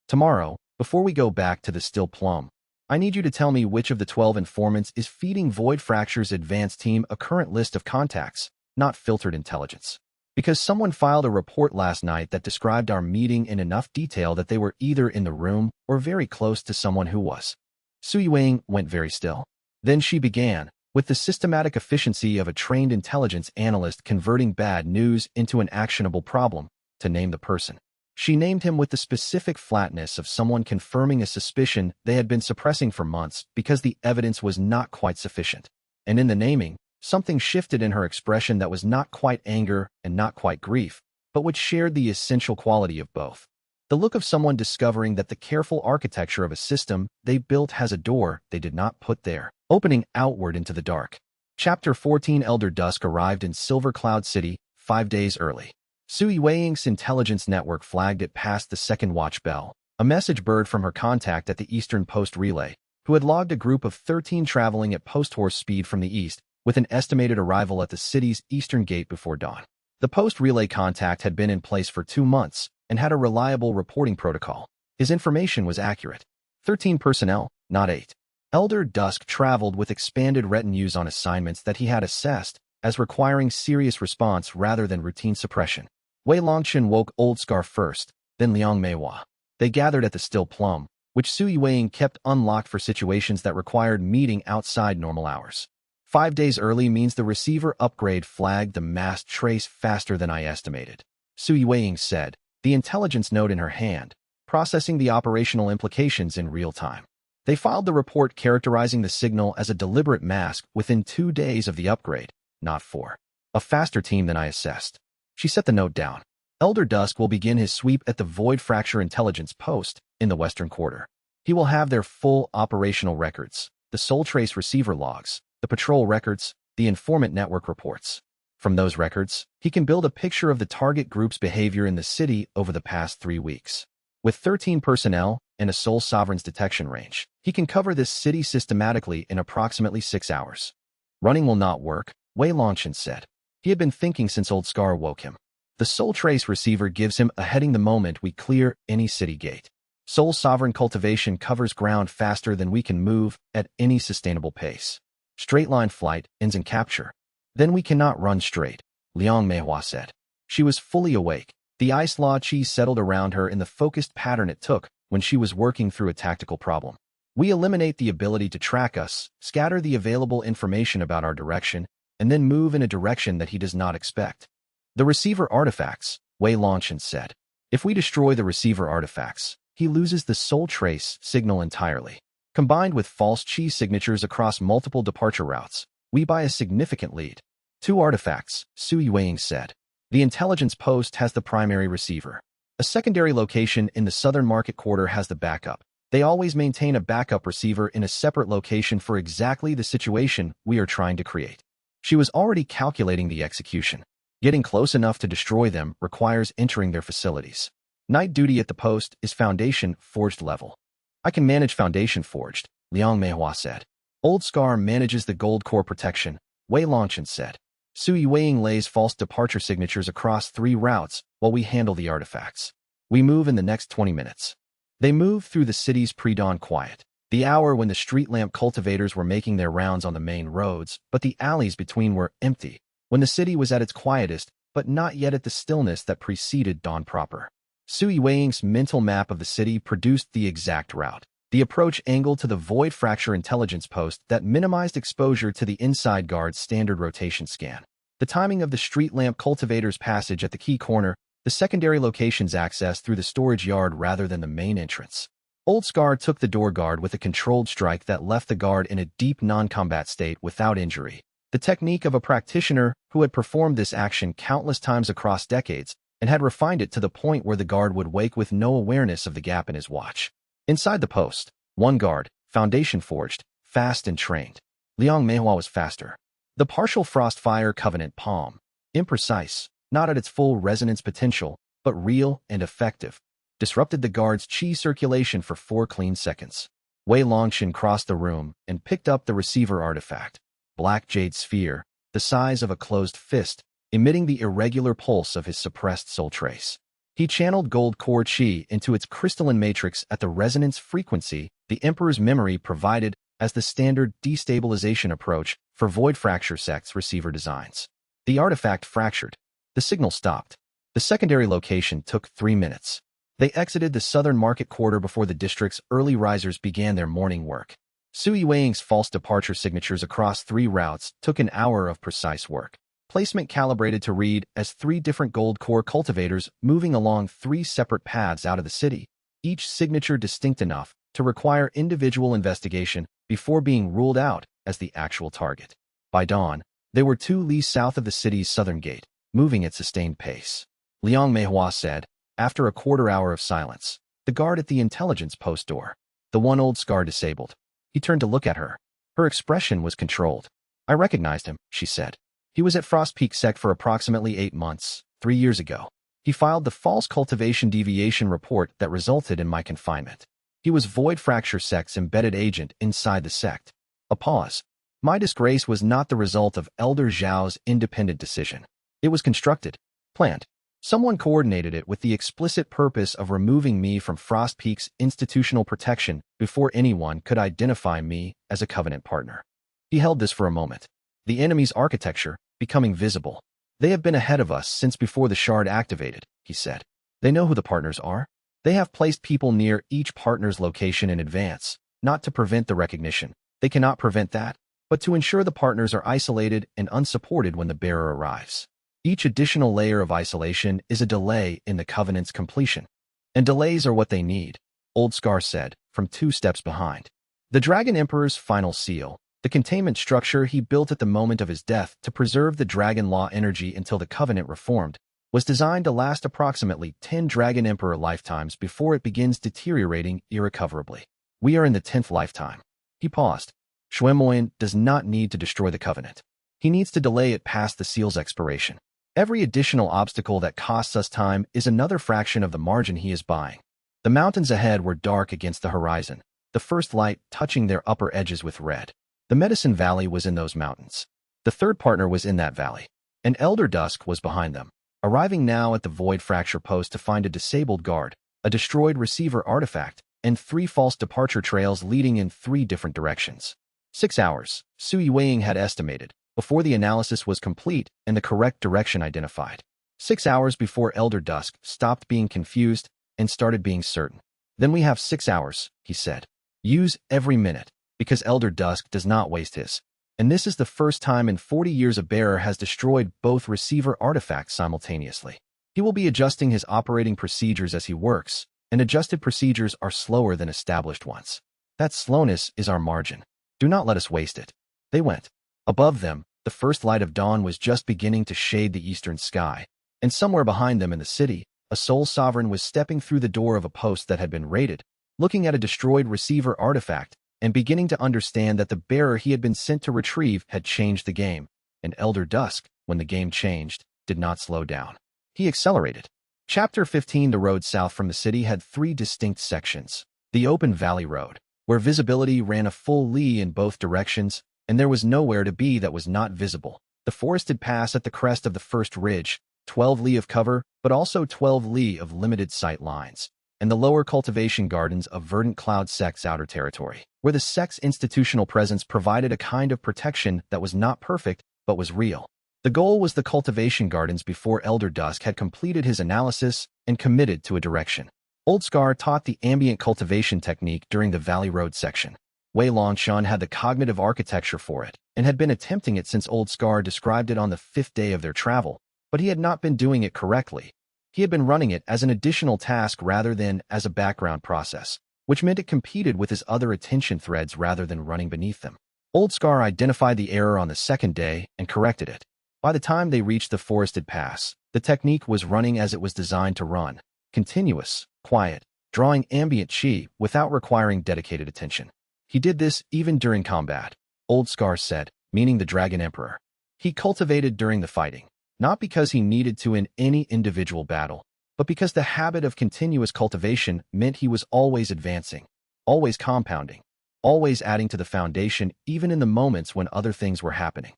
Tomorrow, before we go back to the Still Plum, I need you to tell me which of the 12 informants is feeding Void Fracture's advanced team a current list of contacts, not filtered intelligence. Because someone filed a report last night that described our meeting in enough detail that they were either in the room or very close to someone who was. Sui Wang went very still. Then she began, with the systematic efficiency of a trained intelligence analyst converting bad news into an actionable problem, to name the person. She named him with the specific flatness of someone confirming a suspicion they had been suppressing for months because the evidence was not quite sufficient. And in the naming, something shifted in her expression that was not quite anger and not quite grief, but which shared the essential quality of both. The look of someone discovering that the careful architecture of a system they built has a door they did not put there, opening outward into the dark. Chapter 14 Elder Dusk arrived in Silver Cloud City 5 days early. Sui Weiying's intelligence network flagged it past the second watch bell, a message bird from her contact at the Eastern Post Relay, who had logged a group of 13 traveling at post-horse speed from the east, with an estimated arrival at the city's eastern gate before dawn. The Post Relay contact had been in place for 2 months and had a reliable reporting protocol. His information was accurate. 13 personnel, not 8. Elder Dusk traveled with expanded retinues on assignments that he had assessed as requiring serious response rather than routine suppression. Wei Longchen woke Old Scar first, then Liang Meihua. They gathered at the Still Plum, which Sui Weiying kept unlocked for situations that required meeting outside normal hours. 5 days early means the receiver upgrade flagged the mass trace faster than I estimated, Sui Weiying said, the intelligence note in her hand, processing the operational implications in real time. They filed the report characterizing the signal as a deliberate mask within 2 days of the upgrade, not 4. A faster team than I assessed. She set the note down. Elder Dusk will begin his sweep at the Void Fracture Intelligence Post in the Western Quarter. He will have their full operational records, the Soul Trace receiver logs, the patrol records, the informant network reports. From those records, he can build a picture of the target group's behavior in the city over the past 3 weeks. With 13 personnel and a Soul Sovereign's detection range, he can cover this city systematically in approximately 6 hours. Running will not work, Wei Longchen said. He had been thinking since Old Scar woke him. The Soul Trace receiver gives him a heading the moment we clear any city gate. Soul Sovereign cultivation covers ground faster than we can move at any sustainable pace. Straight-line flight ends in capture. Then we cannot run straight, Liang Meihua said. She was fully awake. The ice law chi settled around her in the focused pattern it took when she was working through a tactical problem. We eliminate the ability to track us, scatter the available information about our direction, and then move in a direction that he does not expect. The receiver artifacts, Wei Longchen said. If we destroy the receiver artifacts, he loses the Soul Trace signal entirely. Combined with false chi signatures across multiple departure routes, we buy a significant lead. 2 artifacts, Sui Weiying said. The intelligence post has the primary receiver. A secondary location in the southern market quarter has the backup. They always maintain a backup receiver in a separate location for exactly the situation we are trying to create. She was already calculating the execution. Getting close enough to destroy them requires entering their facilities. Night duty at the post is Foundation Forged level. I can manage Foundation Forged, Liang Meihua said. Old Scar manages the gold core protection, Wei Longchen said. Sui Weiying lays false departure signatures across 3 routes while we handle the artifacts. We move in the next 20 minutes. They move through the city's pre-dawn quiet, the hour when the street lamp cultivators were making their rounds on the main roads, but the alleys between were empty, when the city was at its quietest, but not yet at the stillness that preceded dawn proper. Sui Weiying's mental map of the city produced the exact route, the approach angle to the Void Fracture Intelligence Post that minimized exposure to the inside guard's standard rotation scan. The timing of the street lamp cultivator's passage at the key corner, the secondary location's access through the storage yard rather than the main entrance. Old Scar took the door guard with a controlled strike that left the guard in a deep non-combat state without injury. The technique of a practitioner who had performed this action countless times across decades and had refined it to the point where the guard would wake with no awareness of the gap in his watch. Inside the post, 1 guard, Foundation Forged, fast and trained. Liang Meihua was faster. The partial Frostfire Covenant palm, imprecise, not at its full resonance potential, but real and effective, disrupted the guard's chi circulation for 4 clean seconds. Wei Longchen crossed the room and picked up the receiver artifact, black jade sphere, the size of a closed fist, emitting the irregular pulse of his suppressed soul trace. He channeled gold core chi into its crystalline matrix at the resonance frequency the Emperor's memory provided as the standard destabilization approach for Void Fracture Sect's receiver designs. The artifact fractured. The signal stopped. The secondary location took 3 minutes. They exited the southern market quarter before the district's early risers began their morning work. Sui Weiying's false departure signatures across 3 routes took an hour of precise work. Placement calibrated to read as 3 different gold core cultivators moving along 3 separate paths out of the city, each signature distinct enough to require individual investigation before being ruled out as the actual target. By dawn, they were 2 li south of the city's southern gate, moving at sustained pace. Liang Meihua said, after a quarter hour of silence, the guard at the intelligence post door, the one old scar disabled. He turned to look at her. Her expression was controlled. I recognized him, she said. He was at Frost Peak Sect for approximately 8 months, 3 years ago. He filed the false cultivation deviation report that resulted in my confinement. He was Void Fracture Sect's embedded agent inside the sect. A pause. My disgrace was not the result of Elder Zhao's independent decision. It was constructed, planned. Someone coordinated it with the explicit purpose of removing me from Frost Peak's institutional protection before anyone could identify me as a Covenant partner. He held this for a moment. The enemy's architecture, becoming visible. They have been ahead of us since before the shard activated, he said. They know who the partners are. They have placed people near each partner's location in advance, not to prevent the recognition. They cannot prevent that, but to ensure the partners are isolated and unsupported when the bearer arrives. Each additional layer of isolation is a delay in the Covenant's completion. And delays are what they need, Old Scar said, from 2 steps behind. The Dragon Emperor's final seal, the containment structure he built at the moment of his death to preserve the Dragon Law energy until the Covenant reformed, was designed to last approximately 10 Dragon Emperor lifetimes before it begins deteriorating irrecoverably. We are in the 10th lifetime. He paused. Xuemoyan does not need to destroy the Covenant. He needs to delay it past the seal's expiration. Every additional obstacle that costs us time is another fraction of the margin he is buying. The mountains ahead were dark against the horizon, the first light touching their upper edges with red. The Medicine Valley was in those mountains. The third partner was in that valley, and Elder Dusk was behind them, arriving now at the Void Fracture post to find a disabled guard, a destroyed receiver artifact, and 3 false departure trails leading in 3 different directions. 6 hours, Sui Weiying had estimated, before the analysis was complete and the correct direction identified. 6 hours before Elder Dusk stopped being confused and started being certain. Then we have 6 hours, he said. Use every minute, because Elder Dusk does not waste his. And this is the first time in 40 years a bearer has destroyed both receiver artifacts simultaneously. He will be adjusting his operating procedures as he works, and adjusted procedures are slower than established ones. That slowness is our margin. Do not let us waste it. They went. Above them, the first light of dawn was just beginning to shade the eastern sky, and somewhere behind them in the city, a Soul Sovereign was stepping through the door of a post that had been raided, looking at a destroyed receiver artifact, and beginning to understand that the bearer he had been sent to retrieve had changed the game, and Elder Dusk, when the game changed, did not slow down. He accelerated. Chapter 15. The road south from the city had 3 distinct sections. The open valley road, where visibility ran a full li in both directions, and there was nowhere to be that was not visible. The forested pass at the crest of the first ridge, 12 li of cover, but also 12 li of limited sight lines, and the lower cultivation gardens of Verdant Cloud Sect's outer territory, where the sect's institutional presence provided a kind of protection that was not perfect, but was real. The goal was the cultivation gardens before Elder Dusk had completed his analysis and committed to a direction. Old Scar taught the ambient cultivation technique during the Valley Road section. Wei Longchen had the cognitive architecture for it, and had been attempting it since Old Scar described it on the 5th day of their travel, but he had not been doing it correctly. He had been running it as an additional task rather than as a background process, which meant it competed with his other attention threads rather than running beneath them. Old Scar identified the error on the 2nd day and corrected it. By the time they reached the forested pass, the technique was running as it was designed to run, continuous, quiet, drawing ambient chi without requiring dedicated attention. He did this even during combat, Old Scar said, meaning the Dragon Emperor. He cultivated during the fighting, not because he needed to in any individual battle, but because the habit of continuous cultivation meant he was always advancing, always compounding, always adding to the foundation even in the moments when other things were happening.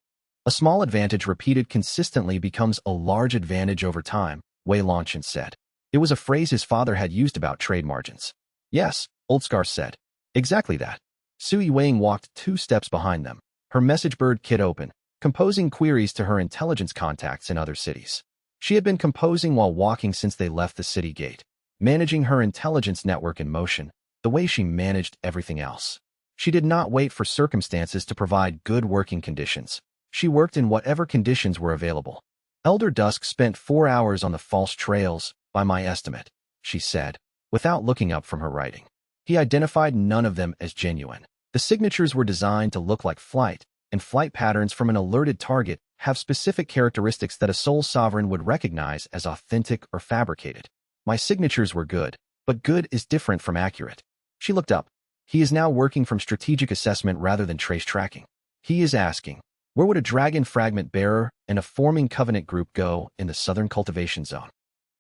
A small advantage repeated consistently becomes a large advantage over time, Wei Longchen said. It was a phrase his father had used about trade margins. Yes, Old Scar said. Exactly that. Sui Weiing walked 2 steps behind them, her message board kit open, composing queries to her intelligence contacts in other cities. She had been composing while walking since they left the city gate, managing her intelligence network in motion, the way she managed everything else. She did not wait for circumstances to provide good working conditions. She worked in whatever conditions were available. Elder Dusk spent 4 hours on the false trails, by my estimate, she said, without looking up from her writing. He identified none of them as genuine. The signatures were designed to look like flight, and flight patterns from an alerted target have specific characteristics that a Soul Sovereign would recognize as authentic or fabricated. My signatures were good, but good is different from accurate. She looked up. He is now working from strategic assessment rather than trace tracking. He is asking, where would a dragon fragment bearer and a forming covenant group go in the southern cultivation zone?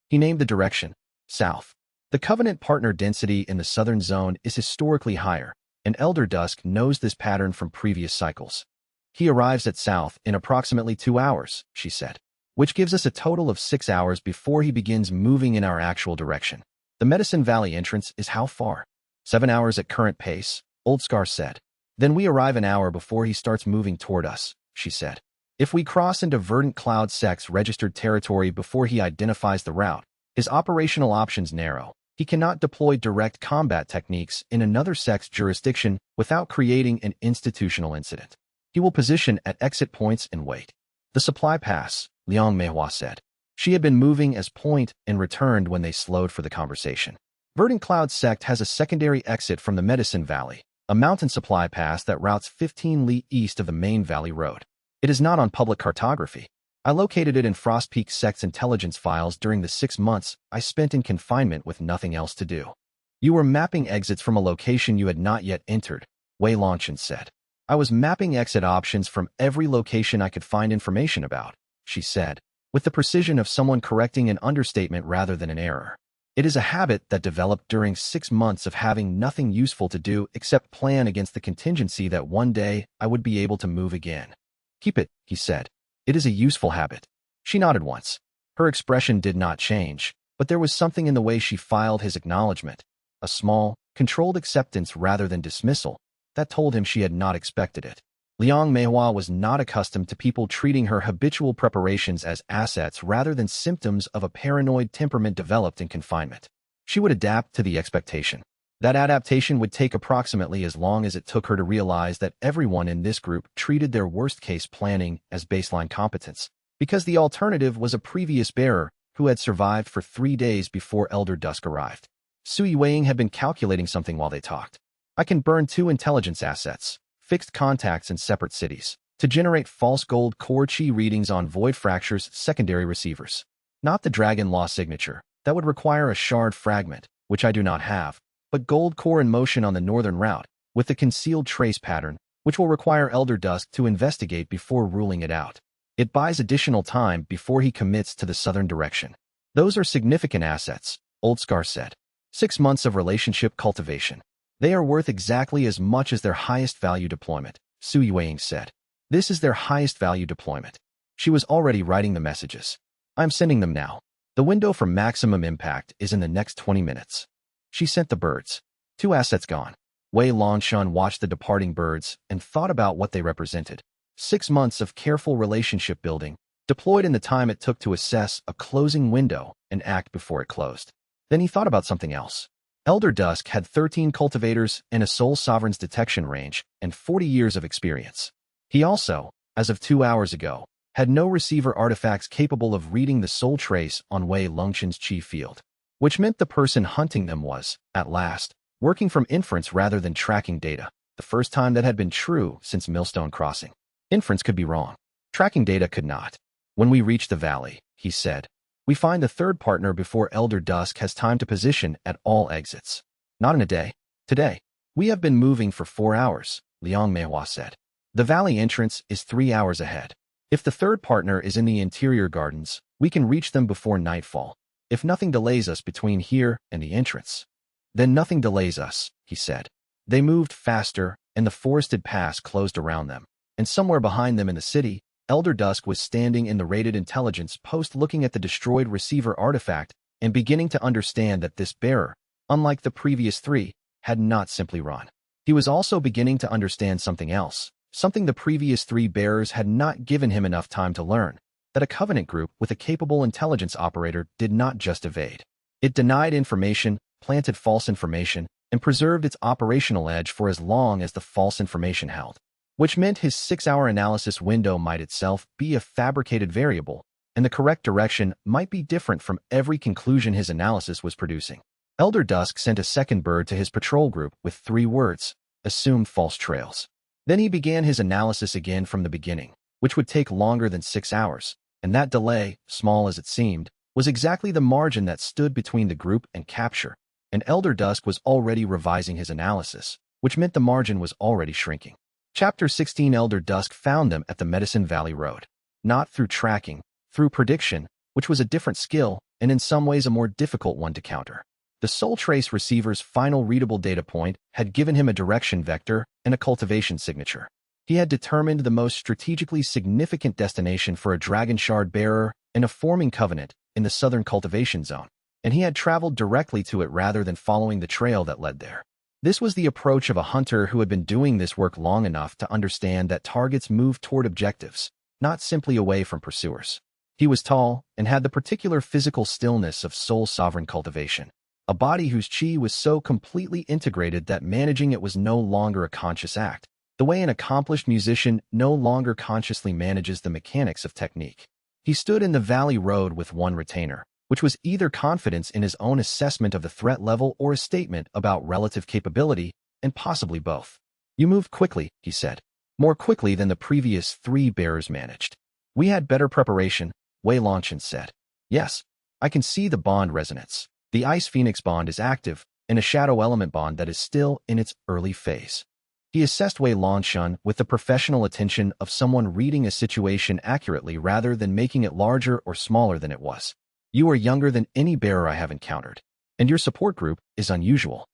He named the direction, south. The covenant partner density in the southern zone is historically higher, and Elder Dusk knows this pattern from previous cycles. He arrives at south in approximately 2 hours, she said, which gives us a total of 6 hours before he begins moving in our actual direction. The Medicine Valley entrance is how far? 7 hours at current pace, Old Scar said. Then we arrive an hour before he starts moving toward us, she said. If we cross into Verdant Cloud Sect's registered territory before he identifies the route, his operational options narrow. He cannot deploy direct combat techniques in another sect's jurisdiction without creating an institutional incident. He will position at exit points and wait. The supply pass, Liang Meihua said. She had been moving as point and returned when they slowed for the conversation. Verdant Cloud Sect has a secondary exit from the Medicine Valley, a mountain supply pass that routes 15 li east of the main valley road. It is not on public cartography. I located it in Frost Peak Sect's intelligence files during the 6 months I spent in confinement with nothing else to do. You were mapping exits from a location you had not yet entered, Wei Longchen said. I was mapping exit options from every location I could find information about, she said, with the precision of someone correcting an understatement rather than an error. It is a habit that developed during 6 months of having nothing useful to do except plan against the contingency that one day I would be able to move again. Keep it, he said. It is a useful habit. She nodded once. Her expression did not change, but there was something in the way she filed his acknowledgement, a small, controlled acceptance rather than dismissal, that told him she had not expected it. Liang Meihua was not accustomed to people treating her habitual preparations as assets rather than symptoms of a paranoid temperament developed in confinement. She would adapt to the expectation. That adaptation would take approximately as long as it took her to realize that everyone in this group treated their worst-case planning as baseline competence, because the alternative was a previous bearer who had survived for 3 days before Elder Dusk arrived. Sui Weiing had been calculating something while they talked. I can burn 2 intelligence assets, fixed contacts in separate cities, to generate false gold core chi readings on Void Fracture's secondary receivers. Not the Dragon Law signature. That would require a shard fragment, which I do not have, but gold core in motion on the northern route, with the concealed trace pattern, which will require Elder Dusk to investigate before ruling it out. It buys additional time before he commits to the southern direction. Those are significant assets, Old Scar said. 6 months of relationship cultivation. They are worth exactly as much as their highest value deployment, Sui Weiing said. This is their highest value deployment. She was already writing the messages. I'm sending them now. The window for maximum impact is in the next 20 minutes. She sent the birds. 2 assets gone. Wei Longchen watched the departing birds and thought about what they represented. 6 months of careful relationship building, deployed in the time it took to assess a closing window and act before it closed. Then he thought about something else. Elder Dusk had 13 cultivators and a Soul Sovereign's detection range and 40 years of experience. He also, as of 2 hours ago, had no receiver artifacts capable of reading the soul trace on Wei Longchen's chi field, which meant the person hunting them was, at last, working from inference rather than tracking data, the first time that had been true since Millstone Crossing. Inference could be wrong. Tracking data could not. When we reach the valley, he said, we find the third partner before Elder Dusk has time to position at all exits. Not in a day. Today. We have been moving for 4 hours, Liang Meihua said. The valley entrance is 3 hours ahead. If the third partner is in the interior gardens, we can reach them before nightfall. If nothing delays us between here and the entrance. Then nothing delays us, he said. They moved faster, and the forested pass closed around them, and somewhere behind them in the city, Elder Dusk was standing in the rated intelligence post looking at the destroyed receiver artifact and beginning to understand that this bearer, unlike the previous three, had not simply run. He was also beginning to understand something else, something the previous three bearers had not given him enough time to learn, that a Covenant group with a capable intelligence operator did not just evade. It denied information, planted false information, and preserved its operational edge for as long as the false information held, which meant his 6-hour analysis window might itself be a fabricated variable, and the correct direction might be different from every conclusion his analysis was producing. Elder Dusk sent a second bird to his patrol group with 3 words: assumed false trails. Then he began his analysis again from the beginning, which would take longer than 6 hours, and that delay, small as it seemed, was exactly the margin that stood between the group and capture, and Elder Dusk was already revising his analysis, which meant the margin was already shrinking. Chapter 16. Elder Dusk found them at the Medicine Valley Road. Not through tracking, through prediction, which was a different skill, and in some ways a more difficult one to counter. The Soul Trace receiver's final readable data point had given him a direction vector and a cultivation signature. He had determined the most strategically significant destination for a Dragon Shard bearer in a forming covenant in the southern cultivation zone, and he had traveled directly to it rather than following the trail that led there. This was the approach of a hunter who had been doing this work long enough to understand that targets move toward objectives, not simply away from pursuers. He was tall and had the particular physical stillness of soul-sovereign cultivation, a body whose chi was so completely integrated that managing it was no longer a conscious act, the way an accomplished musician no longer consciously manages the mechanics of technique. He stood in the valley road with one retainer, which was either confidence in his own assessment of the threat level or a statement about relative capability, and possibly both. "You moved quickly," he said. "More quickly than the previous 3 bearers managed." "We had better preparation," Wei Longchen said. "Yes, I can see the bond resonance. The Ice Phoenix bond is active, and a Shadow Element bond that is still in its early phase." He assessed Wei Longchen with the professional attention of someone reading a situation accurately rather than making it larger or smaller than it was. "You are younger than any bearer I have encountered, and your support group is unusual."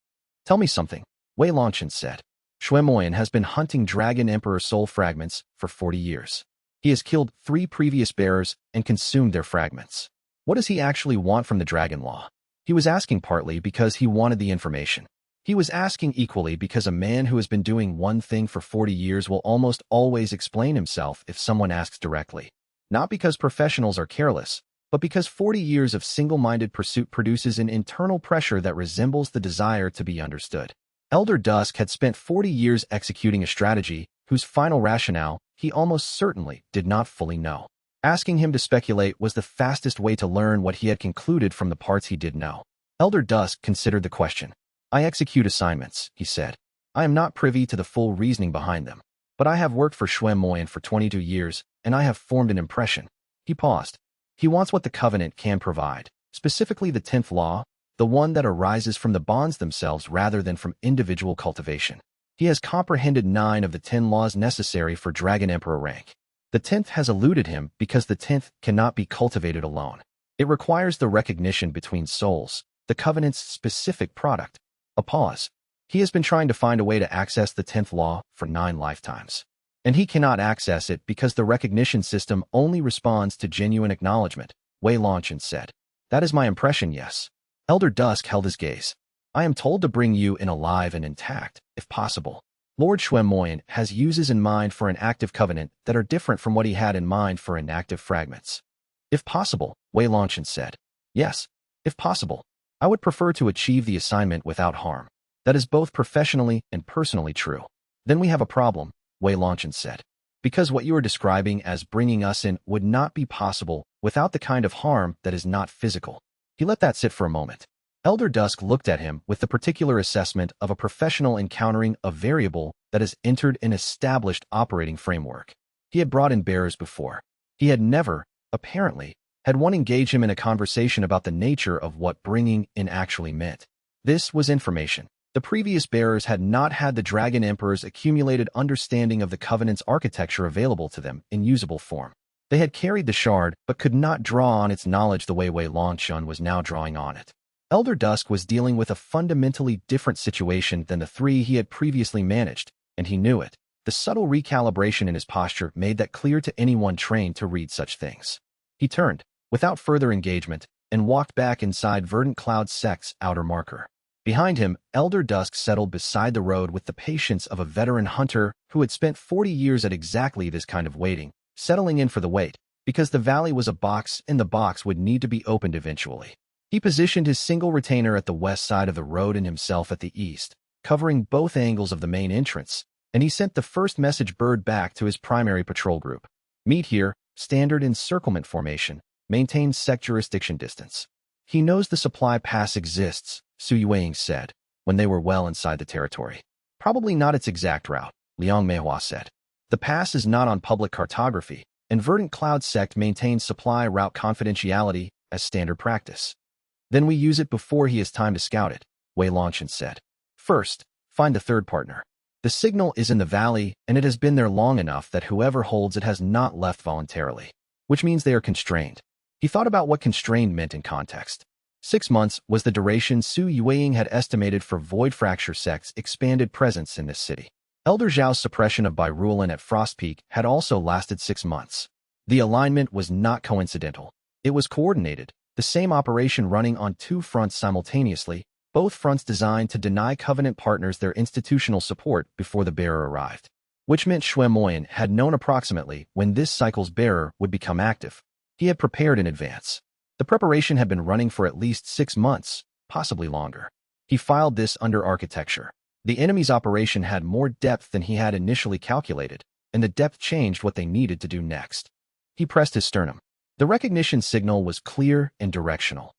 "Tell me something," Wei Longchen said. "Shuemoyan has been hunting Dragon Emperor soul fragments for 40 years. He has killed 3 previous bearers and consumed their fragments. What does he actually want from the Dragon Law?" He was asking partly because he wanted the information. He was asking equally because a man who has been doing one thing for 40 years will almost always explain himself if someone asks directly. Not because professionals are careless, but because 40 years of single-minded pursuit produces an internal pressure that resembles the desire to be understood. Elder Dusk had spent 40 years executing a strategy whose final rationale he almost certainly did not fully know. Asking him to speculate was the fastest way to learn what he had concluded from the parts he did know. Elder Dusk considered the question. "I execute assignments," he said. "I am not privy to the full reasoning behind them, but I have worked for Shuemoyan for 22 years, and I have formed an impression." He paused. "He wants what the Covenant can provide, specifically the 10th law, the one that arises from the bonds themselves rather than from individual cultivation. He has comprehended 9 of the 10 laws necessary for Dragon Emperor rank. The 10th has eluded him because the 10th cannot be cultivated alone. It requires the recognition between souls, the Covenant's specific product." A pause. "He has been trying to find a way to access the 10th law for 9 lifetimes. And he cannot access it because the recognition system only responds to genuine acknowledgement," Wei Longchen said. "That is my impression, yes." Elder Dusk held his gaze. "I am told to bring you in alive and intact, if possible. Lord Shuemoyan has uses in mind for an active covenant that are different from what he had in mind for inactive fragments." "If possible," Wei Longchen said. "Yes, if possible. I would prefer to achieve the assignment without harm. That is both professionally and personally true." "Then we have a problem," Wei Longchen said. "Because what you are describing as bringing us in would not be possible without the kind of harm that is not physical." He let that sit for a moment. Elder Dusk looked at him with the particular assessment of a professional encountering a variable that has entered an established operating framework. He had brought in bearers before. He had never, apparently, had one engage him in a conversation about the nature of what bringing in actually meant. This was information. The previous bearers had not had the Dragon Emperor's accumulated understanding of the Covenant's architecture available to them in usable form. They had carried the shard but could not draw on its knowledge the way Wei Longchen was now drawing on it. Elder Dusk was dealing with a fundamentally different situation than the 3 he had previously managed, and he knew it. The subtle recalibration in his posture made that clear to anyone trained to read such things. He turned, without further engagement, and walked back inside Verdant Cloud Sect's outer marker. Behind him, Elder Dusk settled beside the road with the patience of a veteran hunter who had spent 40 years at exactly this kind of waiting, settling in for the wait, because the valley was a box and the box would need to be opened eventually. He positioned his single retainer at the west side of the road and himself at the east, covering both angles of the main entrance, and he sent the first message bird back to his primary patrol group. Meet here, standard encirclement formation, maintain sect jurisdiction distance. He knows the supply pass exists, Su Yueying said, when they were well inside the territory. Probably not its exact route, Liang Meihua said. The pass is not on public cartography, and Verdant Cloud Sect maintains supply route confidentiality as standard practice. Then we use it before he has time to scout it, Wei Longchen said. First, find the third partner. The signal is in the valley, and it has been there long enough that whoever holds it has not left voluntarily, which means they are constrained. He thought about what constrained meant in context. 6 months was the duration Su Yueying had estimated for Void Fracture Sect's expanded presence in this city. Elder Zhao's suppression of Bairulan at Frost Peak had also lasted 6 months. The alignment was not coincidental. It was coordinated, the same operation running on 2 fronts simultaneously, both fronts designed to deny Covenant partners their institutional support before the bearer arrived. Which meant Xue Moyan had known approximately when this cycle's bearer would become active. He had prepared in advance. The preparation had been running for at least 6 months, possibly longer. He filed this under architecture. The enemy's operation had more depth than he had initially calculated, and the depth changed what they needed to do next. He pressed his sternum. The recognition signal was clear and directional,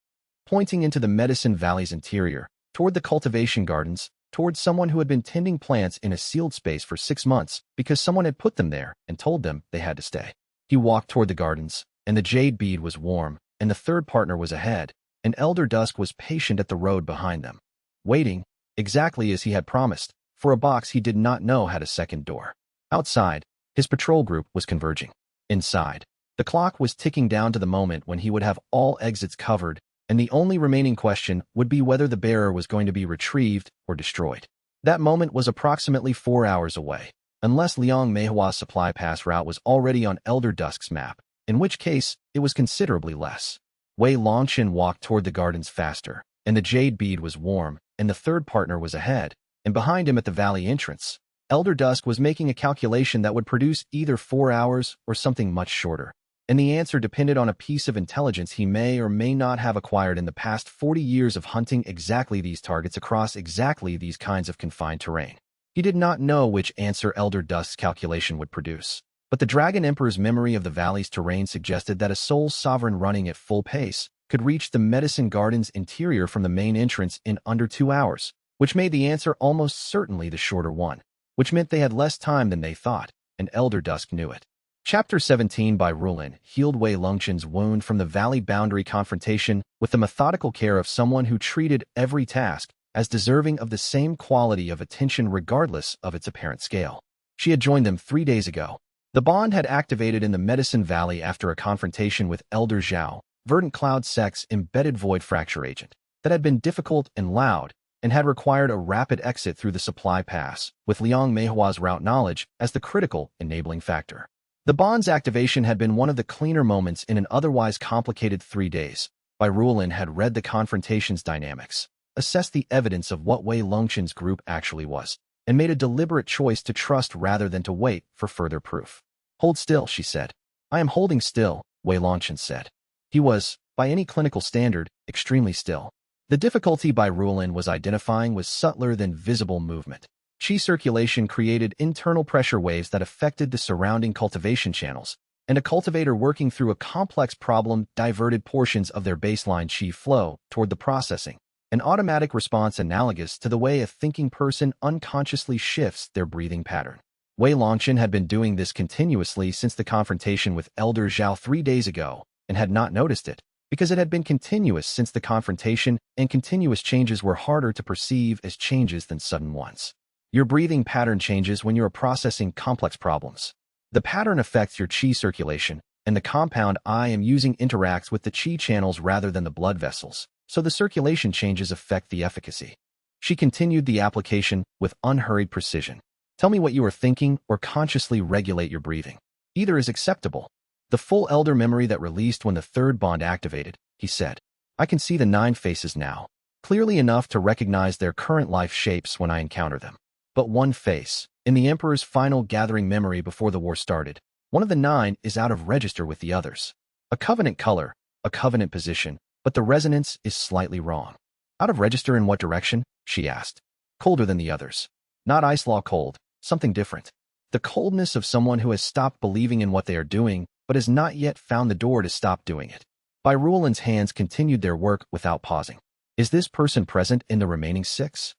pointing into the Medicine Valley's interior, toward the cultivation gardens, toward someone who had been tending plants in a sealed space for 6 months because someone had put them there and told them they had to stay. He walked toward the gardens, and the jade bead was warm, and the third partner was ahead, and Elder Dusk was patient at the road behind them, waiting, exactly as he had promised, for a box he did not know had a second door. Outside, his patrol group was converging. Inside, the clock was ticking down to the moment when he would have all exits covered, and the only remaining question would be whether the bearer was going to be retrieved or destroyed. That moment was approximately 4 hours away, unless Liang Meihua's supply pass route was already on Elder Dusk's map, in which case it was considerably less. Wei Longchen walked toward the gardens faster, and the jade bead was warm, and the third partner was ahead, and behind him at the valley entrance, Elder Dusk was making a calculation that would produce either 4 hours or something much shorter, and the answer depended on a piece of intelligence he may or may not have acquired in the past 40 years of hunting exactly these targets across exactly these kinds of confined terrain. He did not know which answer Elder Dusk's calculation would produce, but the Dragon Emperor's memory of the valley's terrain suggested that a soul sovereign running at full pace could reach the Medicine Garden's interior from the main entrance in under 2 hours, which made the answer almost certainly the shorter one, which meant they had less time than they thought, and Elder Dusk knew it. Chapter 17 by Rulin healed Wei Longchen's wound from the valley boundary confrontation with the methodical care of someone who treated every task as deserving of the same quality of attention regardless of its apparent scale. She had joined them 3 days ago. The bond had activated in the Medicine Valley after a confrontation with Elder Zhao, Verdant Cloud Sect's embedded Void Fracture agent, that had been difficult and loud, and had required a rapid exit through the supply pass, with Liang Meihua's route knowledge as the critical enabling factor. The bond's activation had been one of the cleaner moments in an otherwise complicated 3 days. Bairulan had read the confrontation's dynamics, assessed the evidence of what Wei Longchen's group actually was, and made a deliberate choice to trust rather than to wait for further proof. Hold still, she said. I am holding still, Wei Longchen said. He was, by any clinical standard, extremely still. The difficulty Bairulan was identifying was subtler than visible movement. Qi circulation created internal pressure waves that affected the surrounding cultivation channels, and a cultivator working through a complex problem diverted portions of their baseline qi flow toward the processing, an automatic response analogous to the way a thinking person unconsciously shifts their breathing pattern. Wei Longchen had been doing this continuously since the confrontation with Elder Zhao 3 days ago, and had not noticed it, because it had been continuous since the confrontation, and continuous changes were harder to perceive as changes than sudden ones. Your breathing pattern changes when you are processing complex problems. The pattern affects your qi circulation, and the compound I am using interacts with the qi channels rather than the blood vessels, so the circulation changes affect the efficacy. She continued the application with unhurried precision. Tell me what you are thinking or consciously regulate your breathing. Either is acceptable. The full elder memory that released when the third bond activated, he said. I can see the 9 faces now, clearly enough to recognize their current life shapes when I encounter them. But one face, in the Emperor's final gathering memory before the war started, one of the 9 is out of register with the others. A covenant color, a covenant position, but the resonance is slightly wrong. Out of register in what direction? She asked. Colder than the others. Not ice law cold, something different. The coldness of someone who has stopped believing in what they are doing, but has not yet found the door to stop doing it. Byruelan's hands continued their work without pausing. Is this person present in the remaining 6?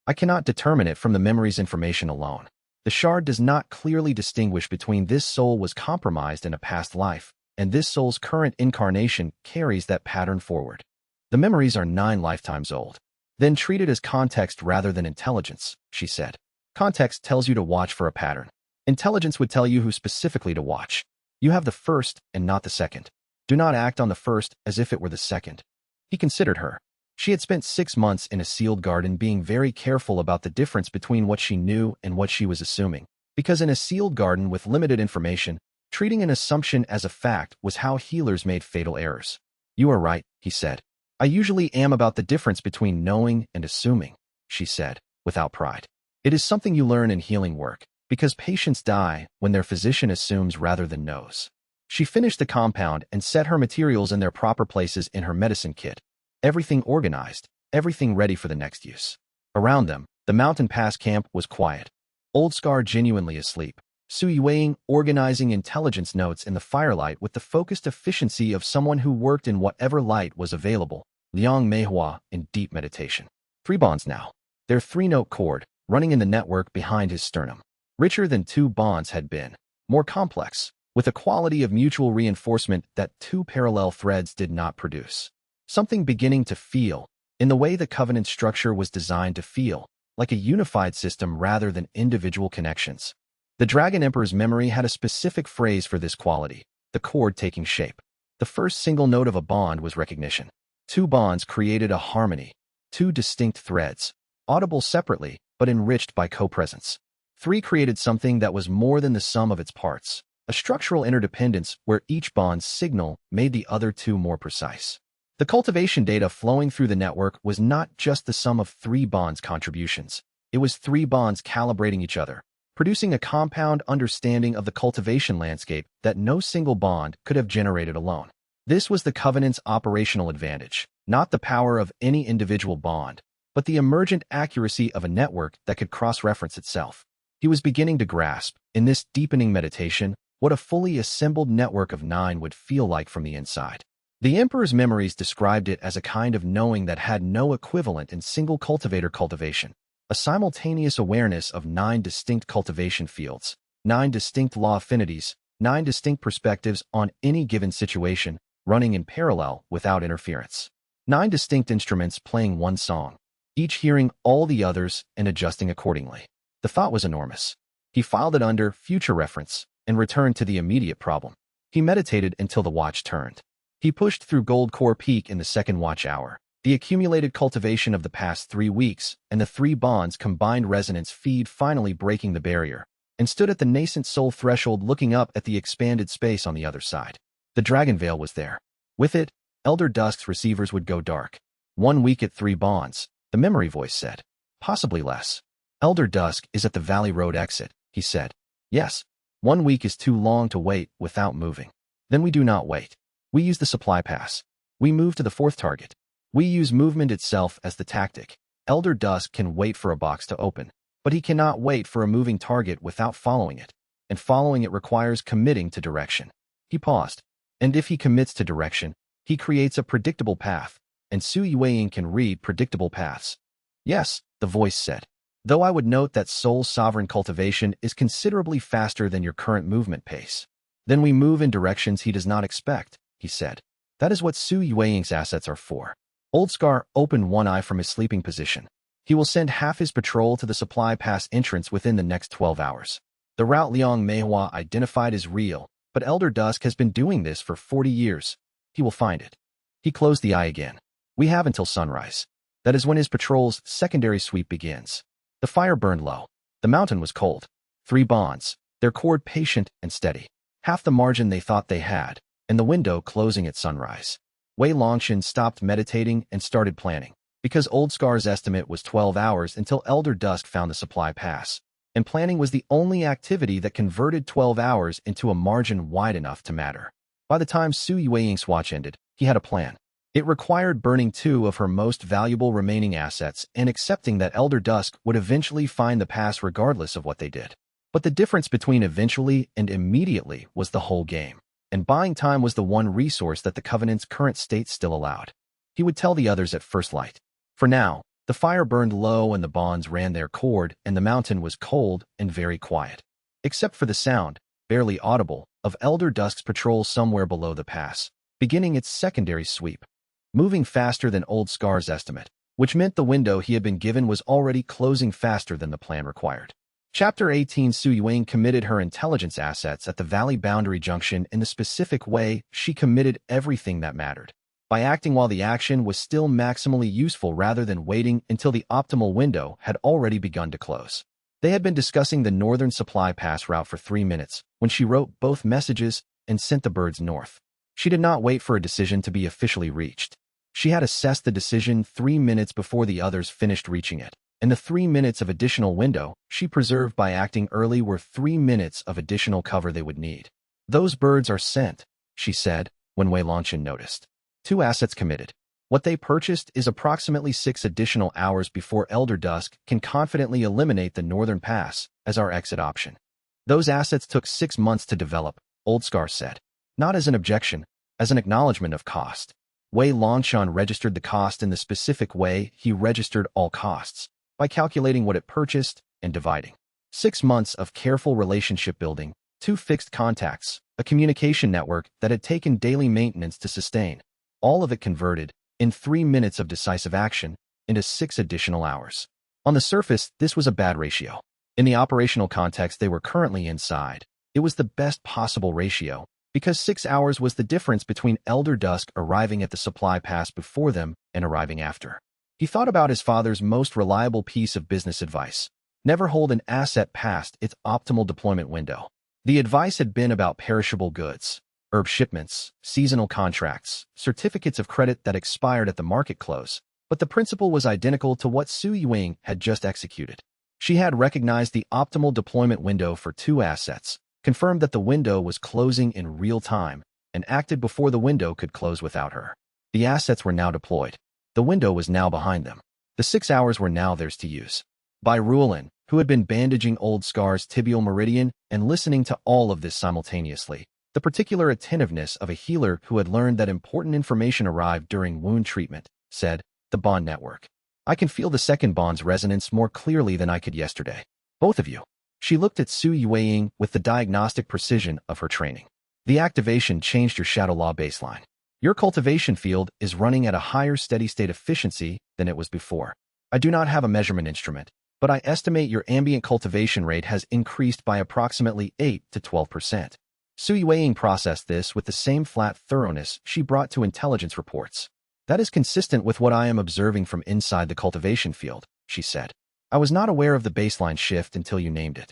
I cannot determine it from the memory's information alone. The shard does not clearly distinguish between this soul was compromised in a past life, and this soul's current incarnation carries that pattern forward. The memories are 9 lifetimes old. Then treat it as context rather than intelligence, she said. Context tells you to watch for a pattern. Intelligence would tell you who specifically to watch. You have the first and not the second. Do not act on the first as if it were the second. He considered her. She had spent 6 months in a sealed garden being very careful about the difference between what she knew and what she was assuming. Because in a sealed garden with limited information, treating an assumption as a fact was how healers made fatal errors. You are right, he said. I usually am about the difference between knowing and assuming, she said, without pride. It is something you learn in healing work, because patients die when their physician assumes rather than knows. She finished the compound and set her materials in their proper places in her medicine kit. Everything organized, everything ready for the next use. Around them, the mountain pass camp was quiet. Old Scar genuinely asleep. Su Yueying organizing intelligence notes in the firelight with the focused efficiency of someone who worked in whatever light was available. Liang Meihua in deep meditation. 3 bonds now. Their 3-note chord, running in the network behind his sternum. Richer than 2 bonds had been. More complex, with a quality of mutual reinforcement that 2 parallel threads did not produce. Something beginning to feel, in the way the covenant structure was designed to feel, like a unified system rather than individual connections. The Dragon Emperor's memory had a specific phrase for this quality, the chord taking shape. The first single note of a bond was recognition. 2 bonds created a harmony, 2 distinct threads, audible separately, but enriched by co-presence. 3 created something that was more than the sum of its parts, a structural interdependence where each bond's signal made the other 2 more precise. The cultivation data flowing through the network was not just the sum of 3 bonds' contributions. It was 3 bonds calibrating each other, producing a compound understanding of the cultivation landscape that no single bond could have generated alone. This was the Covenant's operational advantage, not the power of any individual bond, but the emergent accuracy of a network that could cross-reference itself. He was beginning to grasp, in this deepening meditation, what a fully assembled network of 9 would feel like from the inside. The Emperor's memories described it as a kind of knowing that had no equivalent in single cultivator cultivation, a simultaneous awareness of 9 distinct cultivation fields, 9 distinct law affinities, 9 distinct perspectives on any given situation, running in parallel without interference. 9 distinct instruments playing one song, each hearing all the others and adjusting accordingly. The thought was enormous. He filed it under future reference and returned to the immediate problem. He meditated until the watch turned. He pushed through Gold Core Peak in the 2nd watch hour, the accumulated cultivation of the past 3 weeks, and the 3 bonds' combined resonance feed finally breaking the barrier, and stood at the nascent soul threshold looking up at the expanded space on the other side. The dragon veil was there. With it, Elder Dusk's receivers would go dark. 1 week at 3 bonds, the memory voice said. Possibly less. Elder Dusk is at the Valley Road exit, he said. Yes. 1 week is too long to wait without moving. Then we do not wait. We use the supply pass. We move to the 4th target. We use movement itself as the tactic. Elder Dusk can wait for a box to open, but he cannot wait for a moving target without following it, and following it requires committing to direction. He paused. And if he commits to direction, he creates a predictable path, and Su Yueying can read predictable paths. Yes, the voice said. Though I would note that soul sovereign cultivation is considerably faster than your current movement pace. Then we move in directions he does not expect, he said. That is what Su Yueying's assets are for. Old Scar opened one eye from his sleeping position. He will send half his patrol to the supply pass entrance within the next 12 hours. The route Liang Meihua identified is real, but Elder Dusk has been doing this for 40 years. He will find it. He closed the eye again. We have until sunrise. That is when his patrol's secondary sweep begins. The fire burned low. The mountain was cold. 3 bonds, their cord patient and steady. Half the margin they thought they had, and the window closing at sunrise. Wei Longchen stopped meditating and started planning, because Old Scar's estimate was 12 hours until Elder Dusk found the supply pass, and planning was the only activity that converted 12 hours into a margin wide enough to matter. By the time Su Yueying's watch ended, he had a plan. It required burning 2 of her most valuable remaining assets and accepting that Elder Dusk would eventually find the pass regardless of what they did. But the difference between eventually and immediately was the whole game, and buying time was the one resource that the Covenant's current state still allowed. He would tell the others at first light. For now, the fire burned low and the bonds ran their cord, and the mountain was cold and very quiet. Except for the sound, barely audible, of Elder Dusk's patrol somewhere below the pass, beginning its secondary sweep. Moving faster than Old Scar's estimate, which meant the window he had been given was already closing faster than the plan required. Chapter 18. Su Yueying committed her intelligence assets at the valley boundary junction in the specific way she committed everything that mattered, by acting while the action was still maximally useful rather than waiting until the optimal window had already begun to close. They had been discussing the northern supply pass route for 3 minutes when she wrote both messages and sent the birds north. She did not wait for a decision to be officially reached. She had assessed the decision 3 minutes before the others finished reaching it, and the 3 minutes of additional window she preserved by acting early were 3 minutes of additional cover they would need. Those birds are sent, she said, when Wei Longchen noticed. 2 assets committed. What they purchased is approximately 6 additional hours before Elder Dusk can confidently eliminate the northern pass as our exit option. Those assets took 6 months to develop, Old Scar said. Not as an objection, as an acknowledgement of cost. Wei Longchen registered the cost in the specific way he registered all costs, by calculating what it purchased and dividing. 6 months of careful relationship building, 2 fixed contacts, a communication network that had taken daily maintenance to sustain. All of it converted, in 3 minutes of decisive action, into 6 additional hours. On the surface, this was a bad ratio. In the operational context they were currently inside, it was the best possible ratio, because 6 hours was the difference between Elder Dusk arriving at the supply pass before them and arriving after. He thought about his father's most reliable piece of business advice. Never hold an asset past its optimal deployment window. The advice had been about perishable goods, herb shipments, seasonal contracts, certificates of credit that expired at the market close, but the principle was identical to what Su Yueying had just executed. She had recognized the optimal deployment window for 2 assets, confirmed that the window was closing in real time, and acted before the window could close without her. The assets were now deployed. The window was now behind them. The 6 hours were now theirs to use. Bai Ruolin, who had been bandaging Old Scar's tibial meridian and listening to all of this simultaneously, the particular attentiveness of a healer who had learned that important information arrived during wound treatment, said, "The bond network. I can feel the second bond's resonance more clearly than I could yesterday. Both of you." She looked at Su Yueying with the diagnostic precision of her training. "The activation changed your shadow law baseline. Your cultivation field is running at a higher steady-state efficiency than it was before. I do not have a measurement instrument, but I estimate your ambient cultivation rate has increased by approximately 8 to 12%. Su Yueying processed this with the same flat thoroughness she brought to intelligence reports. "That is consistent with what I am observing from inside the cultivation field," she said. "I was not aware of the baseline shift until you named it."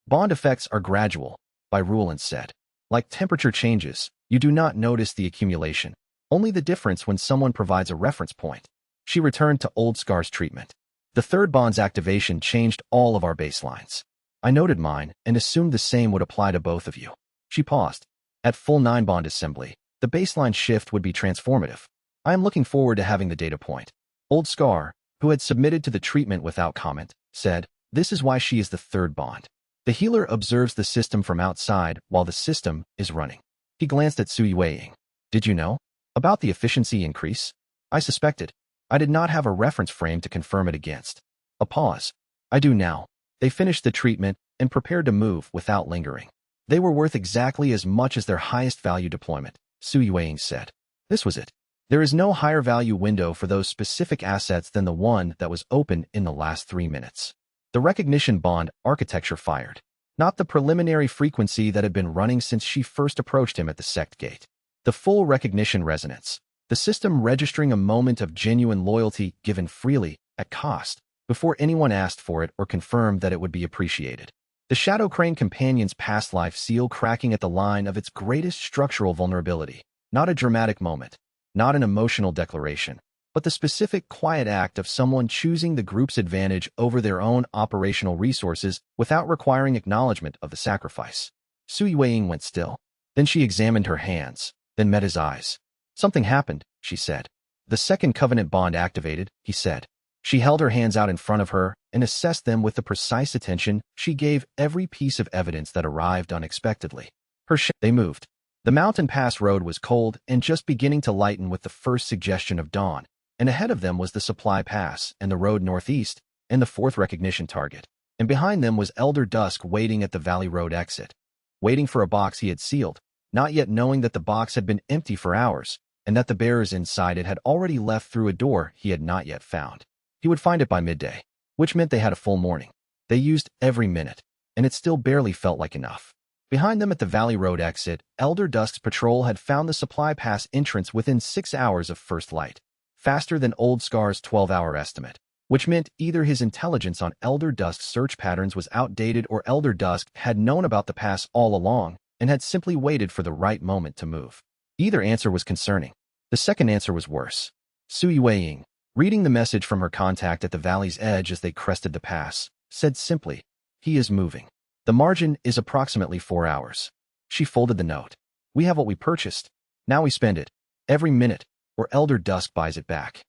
"Bond effects are gradual," Bai Ruolin said. "Like temperature changes, you do not notice the accumulation, only the difference when someone provides a reference point." She returned to Old Scar's treatment. "The third bond's activation changed all of our baselines. I noted mine and assumed the same would apply to both of you." She paused. "At full 9 bond assembly, the baseline shift would be transformative. I am looking forward to having the data point." Old Scar, who had submitted to the treatment without comment, said, "This is why she is the third bond. The healer observes the system from outside while the system is running." He glanced at Su Yueying. "Did you know about the efficiency increase?" "I suspected. I did not have a reference frame to confirm it against." A pause. "I do now." They finished the treatment and prepared to move without lingering. They were worth exactly as much as their highest value deployment, Su Yueying said. This was it. There is no higher value window for those specific assets than the one that was open in the last 3 minutes. The recognition bond architecture fired, not the preliminary frequency that had been running since she first approached him at the sect gate. The full recognition resonance, the system registering a moment of genuine loyalty given freely, at cost, before anyone asked for it or confirmed that it would be appreciated. The Shadow Crane Companion's past life seal cracking at the line of its greatest structural vulnerability. Not a dramatic moment, not an emotional declaration, but the specific quiet act of someone choosing the group's advantage over their own operational resources without requiring acknowledgement of the sacrifice. Sui Weiing went still. Then she examined her hands, then met his eyes. Something happened, she said. The second covenant bond activated, he said. She held her hands out in front of her and assessed them with the precise attention she gave every piece of evidence that arrived unexpectedly. They moved. The mountain pass road was cold and just beginning to lighten with the first suggestion of dawn, and ahead of them was the supply pass and the road northeast and the fourth recognition target, and behind them was Elder Dusk waiting at the Valley Road exit, waiting for a box he had sealed, not yet knowing that the box had been empty for hours and that the bearers inside it had already left through a door he had not yet found. He would find it by midday, which meant they had a full morning. They used every minute, and it still barely felt like enough. Behind them at the Valley Road exit, Elder Dusk's patrol had found the supply pass entrance within 6 hours of first light, faster than Old Scar's 12-hour estimate, which meant either his intelligence on Elder Dusk's search patterns was outdated or Elder Dusk had known about the pass all along and had simply waited for the right moment to move. Either answer was concerning. The second answer was worse. Sui Weiing, reading the message from her contact at the valley's edge as they crested the pass, said simply, "He is moving. The margin is approximately 4 hours." She folded the note. "We have what we purchased. Now we spend it. Every minute, or Elder Dusk buys it back."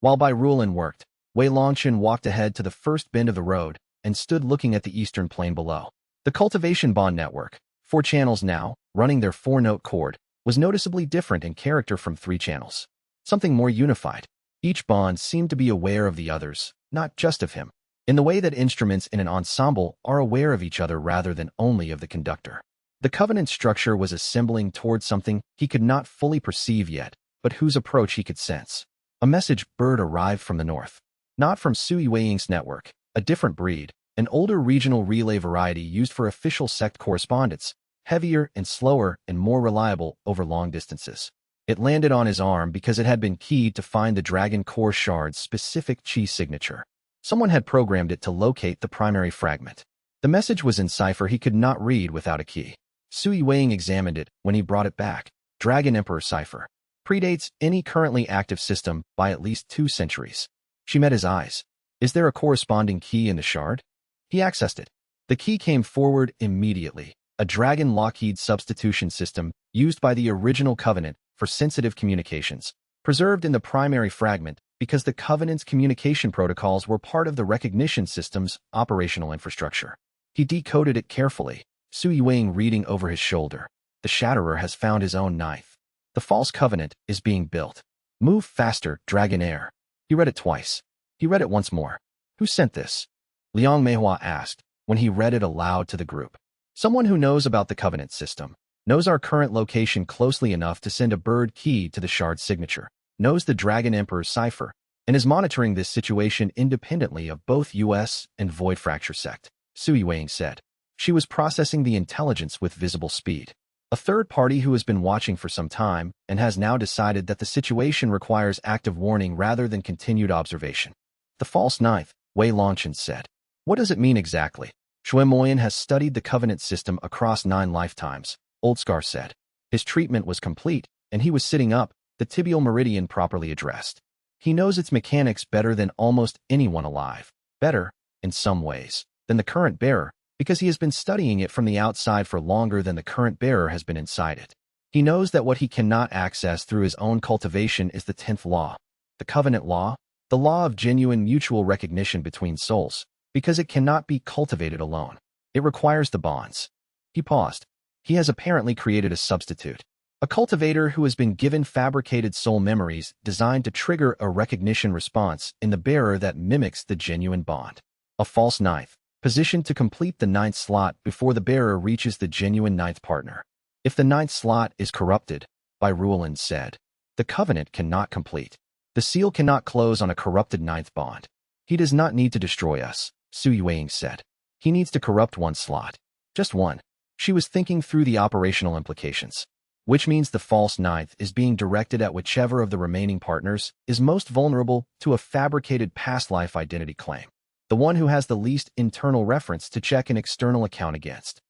While Bai Rulin worked, Wei Longchen walked ahead to the first bend of the road and stood looking at the eastern plain below. The cultivation bond network, 4 channels now, running their 4-note chord, was noticeably different in character from 3 channels. Something more unified. Each bond seemed to be aware of the others, not just of him, in the way that instruments in an ensemble are aware of each other rather than only of the conductor. The covenant structure was assembling towards something he could not fully perceive yet, but whose approach he could sense. A message bird arrived from the north. Not from Sui Weiing's network, a different breed, an older regional relay variety used for official sect correspondence, heavier and slower and more reliable over long distances. It landed on his arm because it had been keyed to find the Dragon Core Shard's specific chi signature. Someone had programmed it to locate the primary fragment. The message was in cipher he could not read without a key. Sui Weiing examined it when he brought it back. Dragon Emperor cipher. Predates any currently active system by at least 2 centuries. She met his eyes. Is there a corresponding key in the shard? He accessed it. The key came forward immediately. A Dragon Lockheed substitution system used by the original Covenant for sensitive communications, preserved in the primary fragment because the Covenant's communication protocols were part of the recognition system's operational infrastructure. He decoded it carefully, Sui Weiing reading over his shoulder. The Shatterer has found his own knife. The false Covenant is being built. Move faster, Dragon Air. He read it twice. He read it once more. Who sent this? Liang Meihua asked when he read it aloud to the group. Someone who knows about the Covenant system, knows our current location closely enough to send a bird key to the shard signature, knows the Dragon Emperor's cipher, and is monitoring this situation independently of both US and Void Fracture Sect, Sui Weiing said. She was processing the intelligence with visible speed. A third party who has been watching for some time and has now decided that the situation requires active warning rather than continued observation. The false ninth, Wei Longchen said. What does it mean exactly? Shui Moyan has studied the Covenant system across 9 lifetimes, Old Scar said. His treatment was complete, and he was sitting up, the tibial meridian properly addressed. He knows its mechanics better than almost anyone alive. Better, in some ways, than the current bearer, because he has been studying it from the outside for longer than the current bearer has been inside it. He knows that what he cannot access through his own cultivation is the 10th law, the Covenant law, the law of genuine mutual recognition between souls, because it cannot be cultivated alone. It requires the bonds. He paused. He has apparently created a substitute. A cultivator who has been given fabricated soul memories designed to trigger a recognition response in the bearer that mimics the genuine bond. A false ninth, positioned to complete the 9th slot before the bearer reaches the genuine 9th partner. If the 9th slot is corrupted, Bai Rulin said, the Covenant cannot complete. The seal cannot close on a corrupted 9th bond. He does not need to destroy us, Sui Weiing said. He needs to corrupt 1 slot. Just 1. She was thinking through the operational implications, which means the false 9th is being directed at whichever of the remaining partners is most vulnerable to a fabricated past life identity claim. the one who has the least internal reference to check an external account against.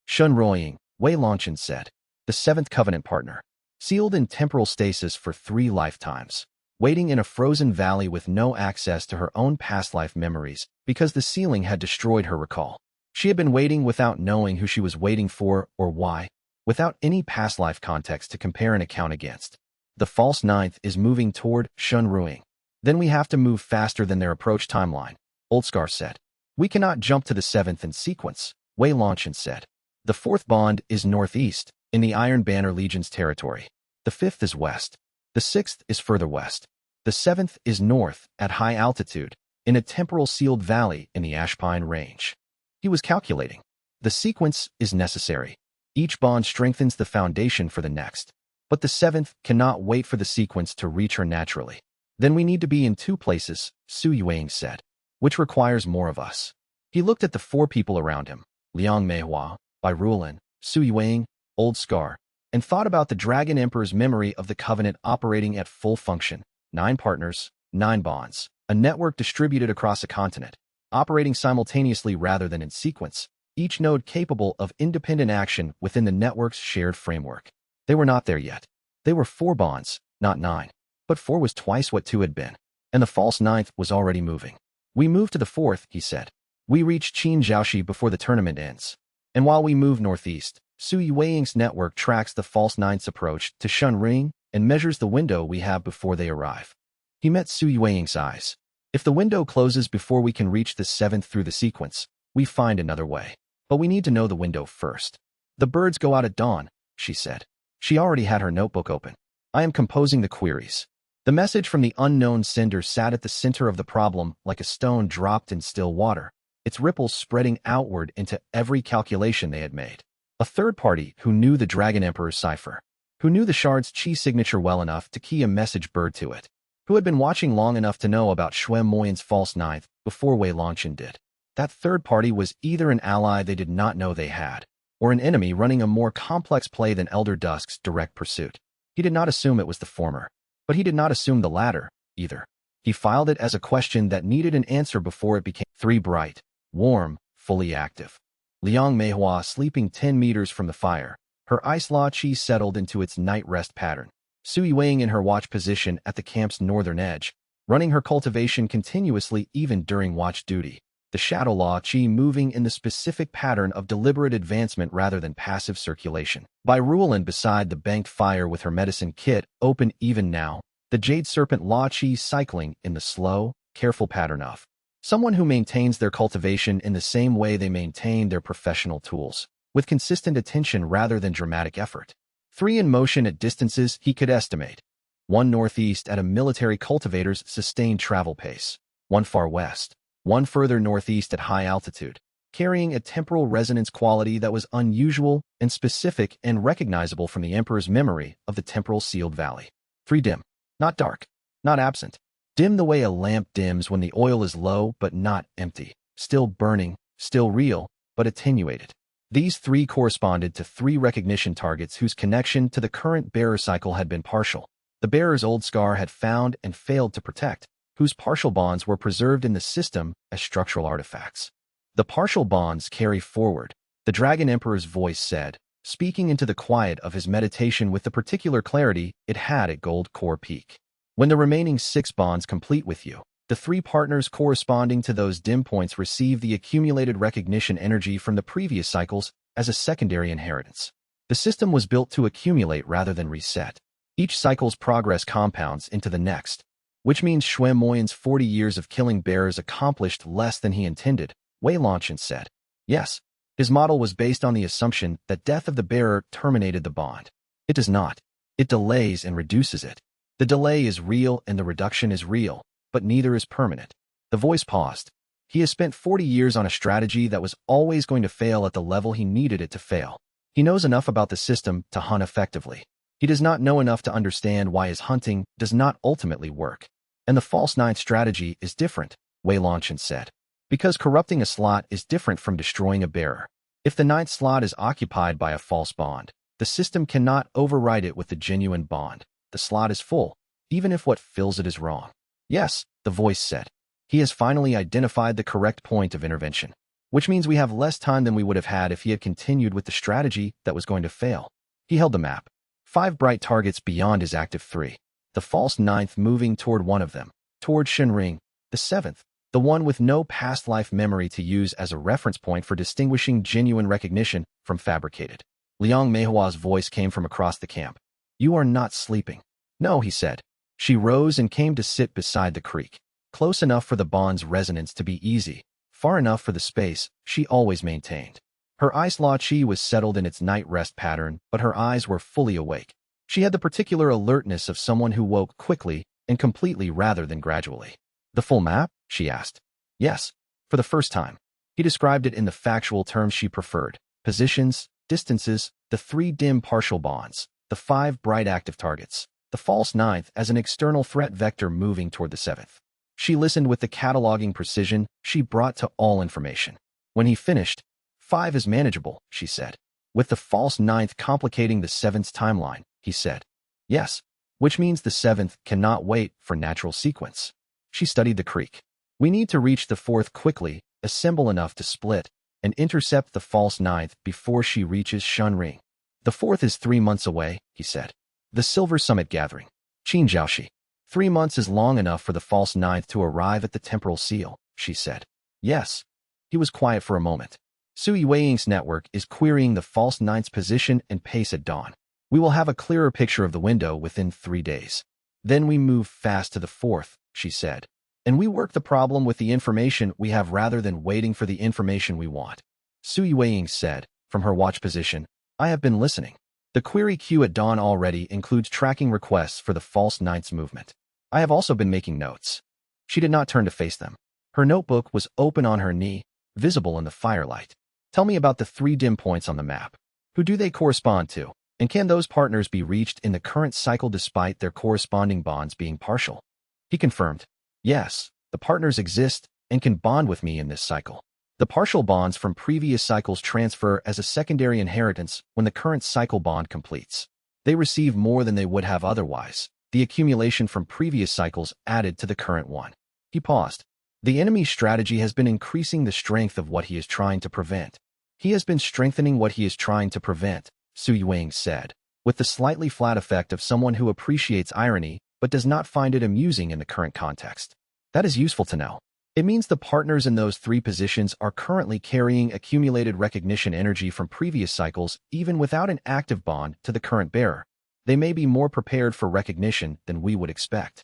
Shun Ruoying, Wei Longchen said, the seventh covenant partner, sealed in temporal stasis for 3 lifetimes, waiting in a frozen valley with no access to her own past life memories because the sealing had destroyed her recall. She had been waiting without knowing who she was waiting for or why, without any past life context to compare an account against. The false ninth is moving toward Shun Ruoying. Then we have to move faster than their approach timeline, Oldscar said. We cannot jump to the 7th in sequence, Wei Longchen said. The 4th bond is northeast, in the Iron Banner Legion's territory. The 5th is west. The 6th is further west. The 7th is north, at high altitude, in a temporal sealed valley in the Ashpine Range. He was calculating. The sequence is necessary. Each bond strengthens the foundation for the next. But the 7th cannot wait for the sequence to reach her naturally. Then we need to be in 2 places, Su Yuang said, which requires more of us. He looked at the 4 people around him, Liang Meihua, Bai Ruolin, Su Yuang, Old Scar, and thought about the Dragon Emperor's memory of the Covenant operating at full function, 9 partners, 9 bonds, a network distributed across a continent, operating simultaneously rather than in sequence, each node capable of independent action within the network's shared framework. They were not there yet. They were 4 bonds, not 9. But 4 was twice what 2 had been, and the false 9th was already moving. We move to the 4th, he said. We reach Qin Zhaoxi before the tournament ends. And while we move northeast, Su Yuang's network tracks the false 9th's approach to Shun Ring and measures the window we have before they arrive. He met Su Yuang's eyes. If the window closes before we can reach the 7th through the sequence, we find another way. But we need to know the window first. The birds go out at dawn, she said. She already had her notebook open. I am composing the queries. The message from the unknown sender sat at the center of the problem like a stone dropped in still water, its ripples spreading outward into every calculation they had made. A third party who knew the Dragon Emperor's cipher, who knew the shard's chi signature well enough to key a message bird to it, who had been watching long enough to know about Shui Moyan's false 9th before Wei Longchen did. That third party was either an ally they did not know they had, or an enemy running a more complex play than Elder Dusk's direct pursuit. He did not assume it was the former, but he did not assume the latter, either. He filed it as a question that needed an answer before it became 3 bright, warm, fully active. Liang Meihua sleeping 10 meters from the fire, her ice law chi settled into its night rest pattern. Su Yuang in her watch position at the camp's northern edge, running her cultivation continuously even during watch duty. The shadow law chi moving in the specific pattern of deliberate advancement rather than passive circulation. Bai Ruolin beside the banked fire with her medicine kit open even now, the jade serpent law chi cycling in the slow, careful pattern of someone who maintains their cultivation in the same way they maintain their professional tools, with consistent attention rather than dramatic effort. 3 in motion at distances he could estimate. 1 northeast at a military cultivator's sustained travel pace. 1 far west. 1 further northeast at high altitude, carrying a temporal resonance quality that was unusual and specific and recognizable from the Emperor's memory of the temporal sealed valley. 3 dim. Not dark. Not absent. Dim the way a lamp dims when the oil is low but not empty. Still burning, still real, but attenuated. These 3 corresponded to 3 recognition targets whose connection to the current bearer cycle had been partial. The bearer's old scar had found and failed to protect, whose partial bonds were preserved in the system as structural artifacts. The partial bonds carry forward, the Dragon Emperor's voice said, speaking into the quiet of his meditation with the particular clarity it had at Gold Core Peak. When the remaining 6 bonds complete with you, the 3 partners corresponding to those dim points receive the accumulated recognition energy from the previous cycles as a secondary inheritance. The system was built to accumulate rather than reset. Each cycle's progress compounds into the next, which means Shui Moyan's 40 years of killing bearers accomplished less than he intended, Wei Longchen said. Yes, his model was based on the assumption that death of the bearer terminated the bond. It does not. It delays and reduces it. The delay is real and the reduction is real, but neither is permanent. The voice paused. He has spent 40 years on a strategy that was always going to fail at the level he needed it to fail. He knows enough about the system to hunt effectively. He does not know enough to understand why his hunting does not ultimately work. And the false 9th strategy is different, Wei Longchen said. Because corrupting a slot is different from destroying a bearer. If the 9th slot is occupied by a false bond, the system cannot override it with the genuine bond. The slot is full, even if what fills it is wrong. Yes, the voice said. He has finally identified the correct point of intervention, which means we have less time than we would have had if he had continued with the strategy that was going to fail. He held the map. 5 bright targets beyond his active 3. The false 9th moving toward one of them, toward Shenring, the 7th, the one with no past life memory to use as a reference point for distinguishing genuine recognition from fabricated. Liang Meihua's voice came from across the camp. You are not sleeping. No, he said. She rose and came to sit beside the creek, close enough for the bond's resonance to be easy, far enough for the space she always maintained. Her ice law chi was settled in its night rest pattern, but her eyes were fully awake. She had the particular alertness of someone who woke quickly and completely rather than gradually. The full map? She asked. Yes, for the first time. He described it in the factual terms she preferred. Positions, distances, the 3 dim partial bonds, the 5 bright active targets, the false 9th as an external threat vector moving toward the 7th. She listened with the cataloging precision she brought to all information. When he finished, 5 is manageable, she said. With the false 9th complicating the 7th's timeline, he said. Yes, which means the 7th cannot wait for natural sequence. She studied the creek. We need to reach the 4th quickly, assemble enough to split, and intercept the false 9th before she reaches Shenring. The 4th is 3 months away, he said. The Silver Summit Gathering. Qin Jiaoshi. 3 months is long enough for the false 9th to arrive at the temporal seal, she said. Yes. He was quiet for a moment. Sui Weiying's network is querying the false 9th's position and pace at dawn. We will have a clearer picture of the window within 3 days. Then we move fast to the 4th, she said. And we work the problem with the information we have rather than waiting for the information we want. Sui Weiying said, from her watch position, I have been listening. The query queue at dawn already includes tracking requests for the false 9th's movement. I have also been making notes. She did not turn to face them. Her notebook was open on her knee, visible in the firelight. Tell me about the 3 dim points on the map. Who do they correspond to? And can those partners be reached in the current cycle despite their corresponding bonds being partial? He confirmed. Yes, the partners exist and can bond with me in this cycle. The partial bonds from previous cycles transfer as a secondary inheritance when the current cycle bond completes. They receive more than they would have otherwise, the accumulation from previous cycles added to the current one. He paused. The enemy's strategy has been increasing the strength of what he is trying to prevent. He has been strengthening what he is trying to prevent, Sui Weiying said, with the slightly flat effect of someone who appreciates irony but does not find it amusing in the current context. That is useful to know. It means the partners in those 3 positions are currently carrying accumulated recognition energy from previous cycles even without an active bond to the current bearer. They may be more prepared for recognition than we would expect.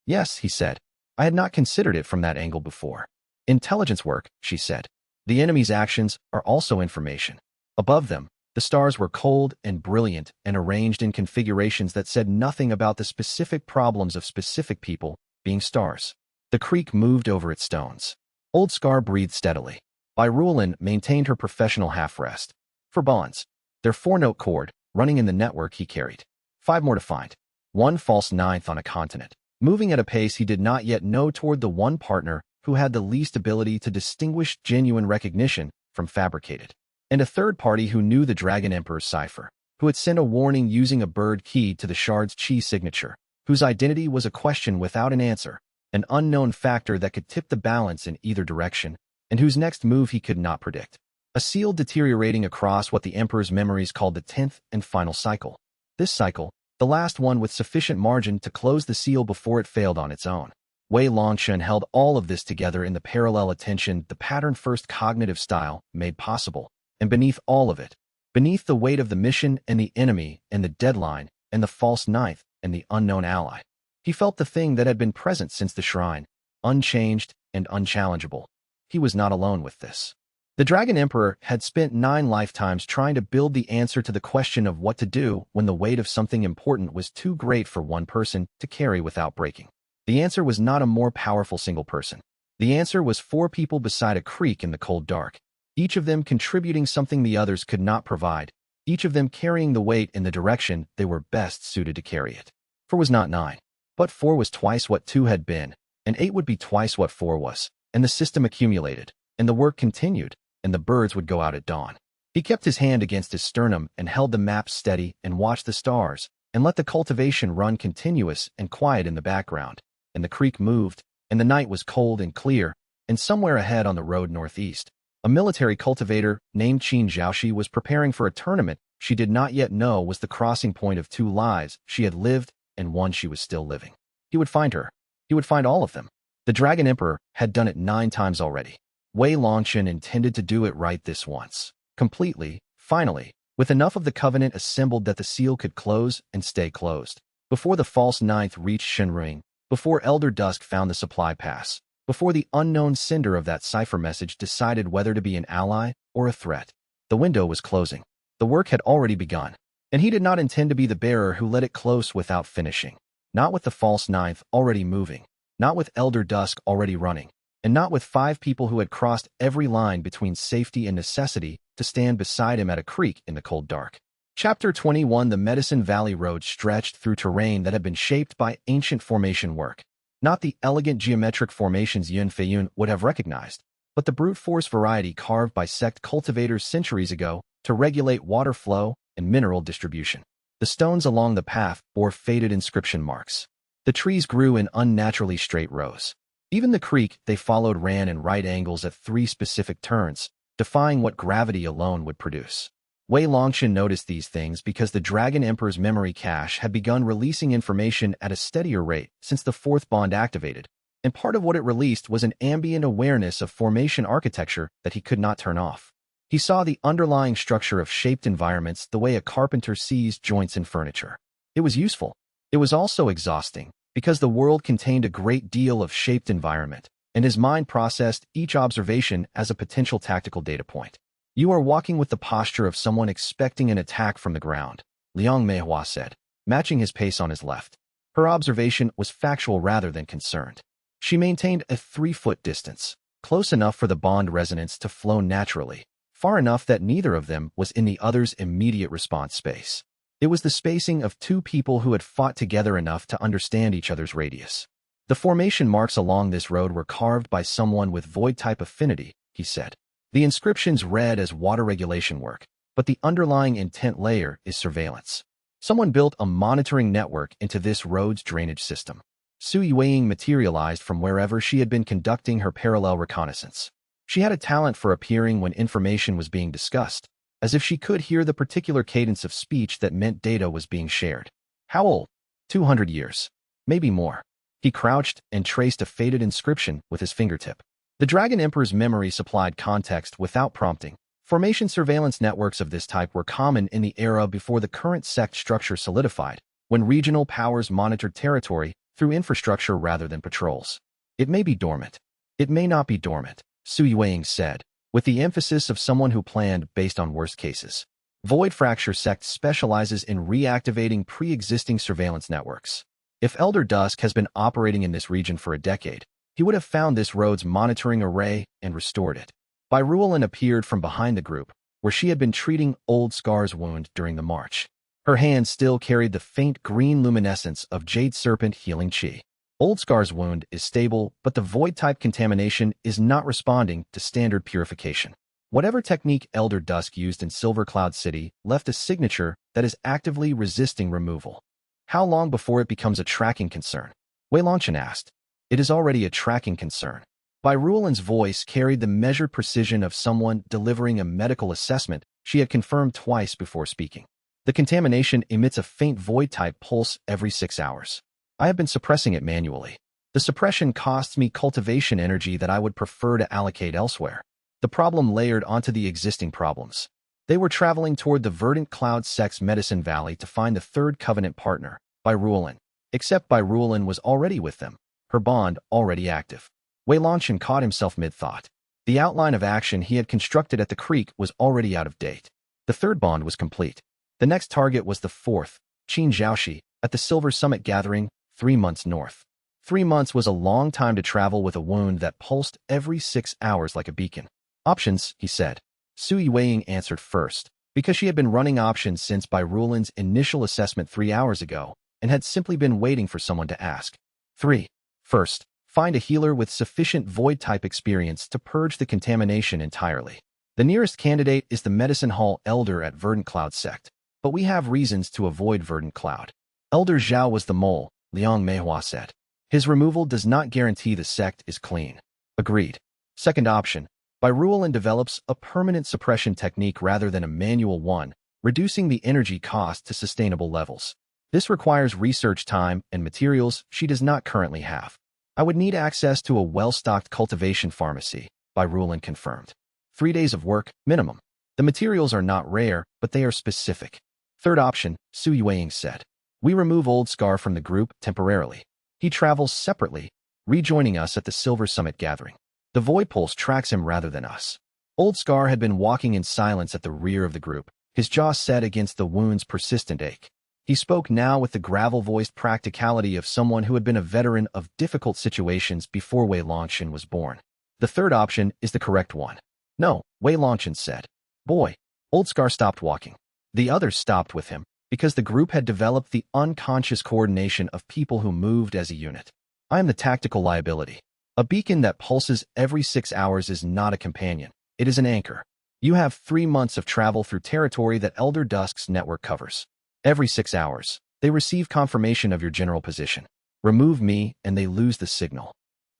Yes, he said. I had not considered it from that angle before. Intelligence work, she said. The enemy's actions are also information. Above them, the stars were cold and brilliant and arranged in configurations that said nothing about the specific problems of specific people being stars. The creek moved over its stones. Old Scar breathed steadily. Bai Rulin maintained her professional half-rest. For bonds, their 4-note chord, running in the network he carried. 5 more to find. 1 false 9th on a continent, moving at a pace he did not yet know toward the one partner who had the least ability to distinguish genuine recognition from fabricated. And a third party who knew the Dragon Emperor's cipher, who had sent a warning using a bird key to the shard's chi signature, whose identity was a question without an answer, an unknown factor that could tip the balance in either direction, and whose next move he could not predict. A seal deteriorating across what the Emperor's memories called the 10th and final cycle. This cycle, the last one with sufficient margin to close the seal before it failed on its own. Wei Longchen held all of this together in the parallel attention the pattern-first cognitive style made possible, and beneath all of it, beneath the weight of the mission and the enemy and the deadline and the false 9th and the unknown ally, he felt the thing that had been present since the shrine, unchanged and unchallengeable. He was not alone with this. The Dragon Emperor had spent 9 lifetimes trying to build the answer to the question of what to do when the weight of something important was too great for one person to carry without breaking. The answer was not a more powerful single person. The answer was 4 people beside a creek in the cold dark, each of them contributing something the others could not provide, each of them carrying the weight in the direction they were best suited to carry it. 4 was not 9, but 4 was twice what 2 had been, and 8 would be twice what 4 was, and the system accumulated, and the work continued, and the birds would go out at dawn. He kept his hand against his sternum and held the map steady and watched the stars, and let the cultivation run continuous and quiet in the background, and the creek moved, and the night was cold and clear, and somewhere ahead on the road northeast, a military cultivator named Qin Zhaoxi was preparing for a tournament she did not yet know was the crossing point of two lives she had lived and one she was still living. He would find her. He would find all of them. The Dragon Emperor had done it 9 times already. Wei Longchen intended to do it right this once. Completely, finally, with enough of the Covenant assembled that the seal could close and stay closed. Before the false ninth reached Shenring, before Elder Dusk found the supply pass, before the unknown sender of that cipher message decided whether to be an ally or a threat. The window was closing. The work had already begun, and he did not intend to be the bearer who let it close without finishing. Not with the false ninth already moving, not with Elder Dusk already running, and not with 5 people who had crossed every line between safety and necessity to stand beside him at a creek in the cold dark. Chapter 21. The Medicine Valley Road stretched through terrain that had been shaped by ancient formation work. Not the elegant geometric formations Yun Feiyun would have recognized, but the brute force variety carved by sect cultivators centuries ago to regulate water flow and mineral distribution. The stones along the path bore faded inscription marks. The trees grew in unnaturally straight rows. Even the creek they followed ran in right angles at 3 specific turns, defying what gravity alone would produce. Wei Longchen noticed these things because the Dragon Emperor's memory cache had begun releasing information at a steadier rate since the 4th bond activated, and part of what it released was an ambient awareness of formation architecture that he could not turn off. He saw the underlying structure of shaped environments the way a carpenter sees joints in furniture. It was useful. It was also exhausting, because the world contained a great deal of shaped environment, and his mind processed each observation as a potential tactical data point. You are walking with the posture of someone expecting an attack from the ground, Liang Meihua said, matching his pace on his left. Her observation was factual rather than concerned. She maintained a 3-foot distance, close enough for the bond resonance to flow naturally, far enough that neither of them was in the other's immediate response space. It was the spacing of 2 people who had fought together enough to understand each other's radius. The formation marks along this road were carved by someone with void-type affinity, he said. The inscriptions read as water regulation work, but the underlying intent layer is surveillance. Someone built a monitoring network into this road's drainage system. Su Yueying materialized from wherever she had been conducting her parallel reconnaissance. She had a talent for appearing when information was being discussed, as if she could hear the particular cadence of speech that meant data was being shared. How old? 200 years. Maybe more. He crouched and traced a faded inscription with his fingertip. The Dragon Emperor's memory supplied context without prompting. Formation surveillance networks of this type were common in the era before the current sect structure solidified, when regional powers monitored territory through infrastructure rather than patrols. It may be dormant. It may not be dormant, Su Yueying said, with the emphasis of someone who planned based on worst cases. Void Fracture Sect specializes in reactivating pre-existing surveillance networks. If Elder Dusk has been operating in this region for a decade, he would have found this road's monitoring array and restored it. Ruolin appeared from behind the group, where she had been treating Old Scar's wound during the march. Her hand still carried the faint green luminescence of Jade Serpent healing chi. Old Scar's wound is stable, but the void-type contamination is not responding to standard purification. Whatever technique Elder Dusk used in Silver Cloud City left a signature that is actively resisting removal. How long before it becomes a tracking concern? Wei Longchen asked. It is already a tracking concern. Ruolin's voice carried the measured precision of someone delivering a medical assessment she had confirmed twice before speaking. The contamination emits a faint void-type pulse every 6 hours. I have been suppressing it manually. The suppression costs me cultivation energy that I would prefer to allocate elsewhere. The problem layered onto the existing problems. They were traveling toward the Verdant Cloud Sect's Medicine Valley to find the 3rd Covenant partner, Ruolin. Except Ruolin was already with them, her bond already active. Wei Longchen caught himself mid-thought. The outline of action he had constructed at the creek was already out of date. The 3rd bond was complete. The next target was the 4th, Qin Zhaoxi, at the Silver Summit Gathering, 3 months north. 3 months was a long time to travel with a wound that pulsed every 6 hours like a beacon. Options, he said. Su Yueying answered first, because she had been running options since Ruolin's initial assessment 3 hours ago, and had simply been waiting for someone to ask. 3. First, find a healer with sufficient void-type experience to purge the contamination entirely. The nearest candidate is the Medicine Hall Elder at Verdant Cloud Sect, but we have reasons to avoid Verdant Cloud. Elder Zhao was the mole, Liang Meihua said. His removal does not guarantee the sect is clean. Agreed. Second option. Wei Longchen develops a permanent suppression technique rather than a manual one, reducing the energy cost to sustainable levels. This requires research time and materials she does not currently have. I would need access to a well-stocked cultivation pharmacy, Wei Longchen confirmed. 3 days of work, minimum. The materials are not rare, but they are specific. Third option, Su Yueying said. We remove Old Scar from the group temporarily. He travels separately, rejoining us at the Silver Summit gathering. The Void Pulse tracks him rather than us. Old Scar had been walking in silence at the rear of the group, his jaw set against the wound's persistent ache. He spoke now with the gravel-voiced practicality of someone who had been a veteran of difficult situations before Wei Longchen was born. The third option is the correct one. No, Wei Longchen said. Boy. Old Scar stopped walking. The others stopped with him, because the group had developed the unconscious coordination of people who moved as a unit. I am the tactical liability. A beacon that pulses every 6 hours is not a companion. It is an anchor. You have 3 months of travel through territory that Elder Dusk's network covers. Every 6 hours, they receive confirmation of your general position. Remove me, and they lose the signal.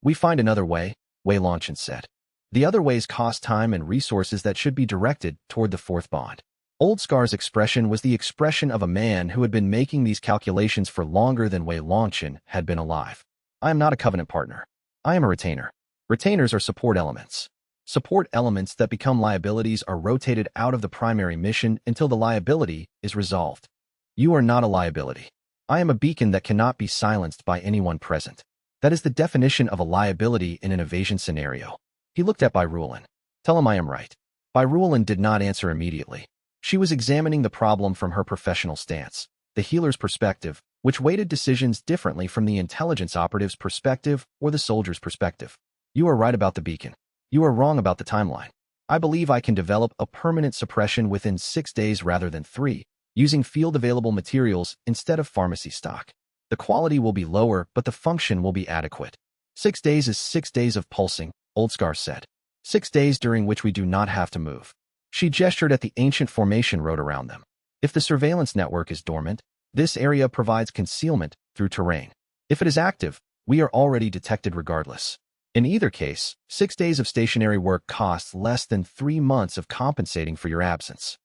We find another way, Wei Longchen said. The other ways cost time and resources that should be directed toward the fourth bond. Old Scar's expression was the expression of a man who had been making these calculations for longer than Wei Longchen had been alive. I am not a covenant partner. I am a retainer. Retainers are support elements. Support elements that become liabilities are rotated out of the primary mission until the liability is resolved. You are not a liability. I am a beacon that cannot be silenced by anyone present. That is the definition of a liability in an evasion scenario. He looked at Wei Longchen. Tell him I am right. Wei Longchen did not answer immediately. She was examining the problem from her professional stance, the healer's perspective, which weighted decisions differently from the intelligence operative's perspective or the soldier's perspective. You are right about the beacon. You are wrong about the timeline. I believe I can develop a permanent suppression within 6 days rather than 3, using field-available materials instead of pharmacy stock. The quality will be lower, but the function will be adequate. 6 days is 6 days of pulsing, Old Scar said. 6 days during which we do not have to move. She gestured at the ancient formation road around them. If the surveillance network is dormant, this area provides concealment through terrain. If it is active, we are already detected regardless. In either case, 6 days of stationary work costs less than 3 months of compensating for your absence.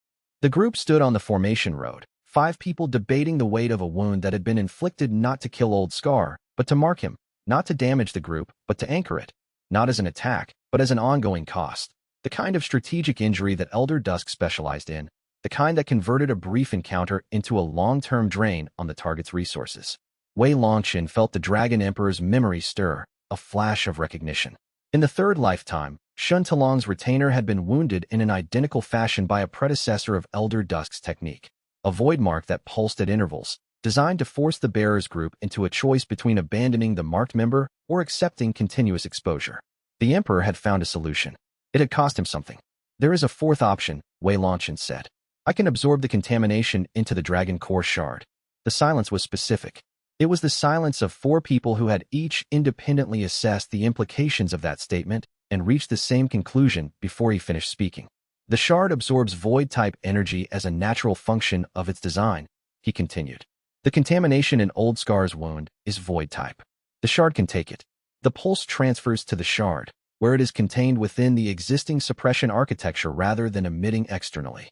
The group stood on the formation road, 5 people debating the weight of a wound that had been inflicted not to kill Old Scar, but to mark him, not to damage the group, but to anchor it. Not as an attack, but as an ongoing cost. The kind of strategic injury that Elder Dusk specialized in, the kind that converted a brief encounter into a long-term drain on the target's resources. Wei Longchen felt the Dragon Emperor's memory stir, a flash of recognition. In the third lifetime, Shun Talong's retainer had been wounded in an identical fashion by a predecessor of Elder Dusk's technique, a void mark that pulsed at intervals, designed to force the bearer's group into a choice between abandoning the marked member or accepting continuous exposure. The Emperor had found a solution. It had cost him something. There is a fourth option, Wei Longchen said. I can absorb the contamination into the Dragon Core shard. The silence was specific. It was the silence of 4 people who had each independently assessed the implications of that statement and reached the same conclusion before he finished speaking. The shard absorbs void-type energy as a natural function of its design, he continued. The contamination in Old Scar's wound is void-type. The shard can take it. The pulse transfers to the shard, where it is contained within the existing suppression architecture rather than emitting externally.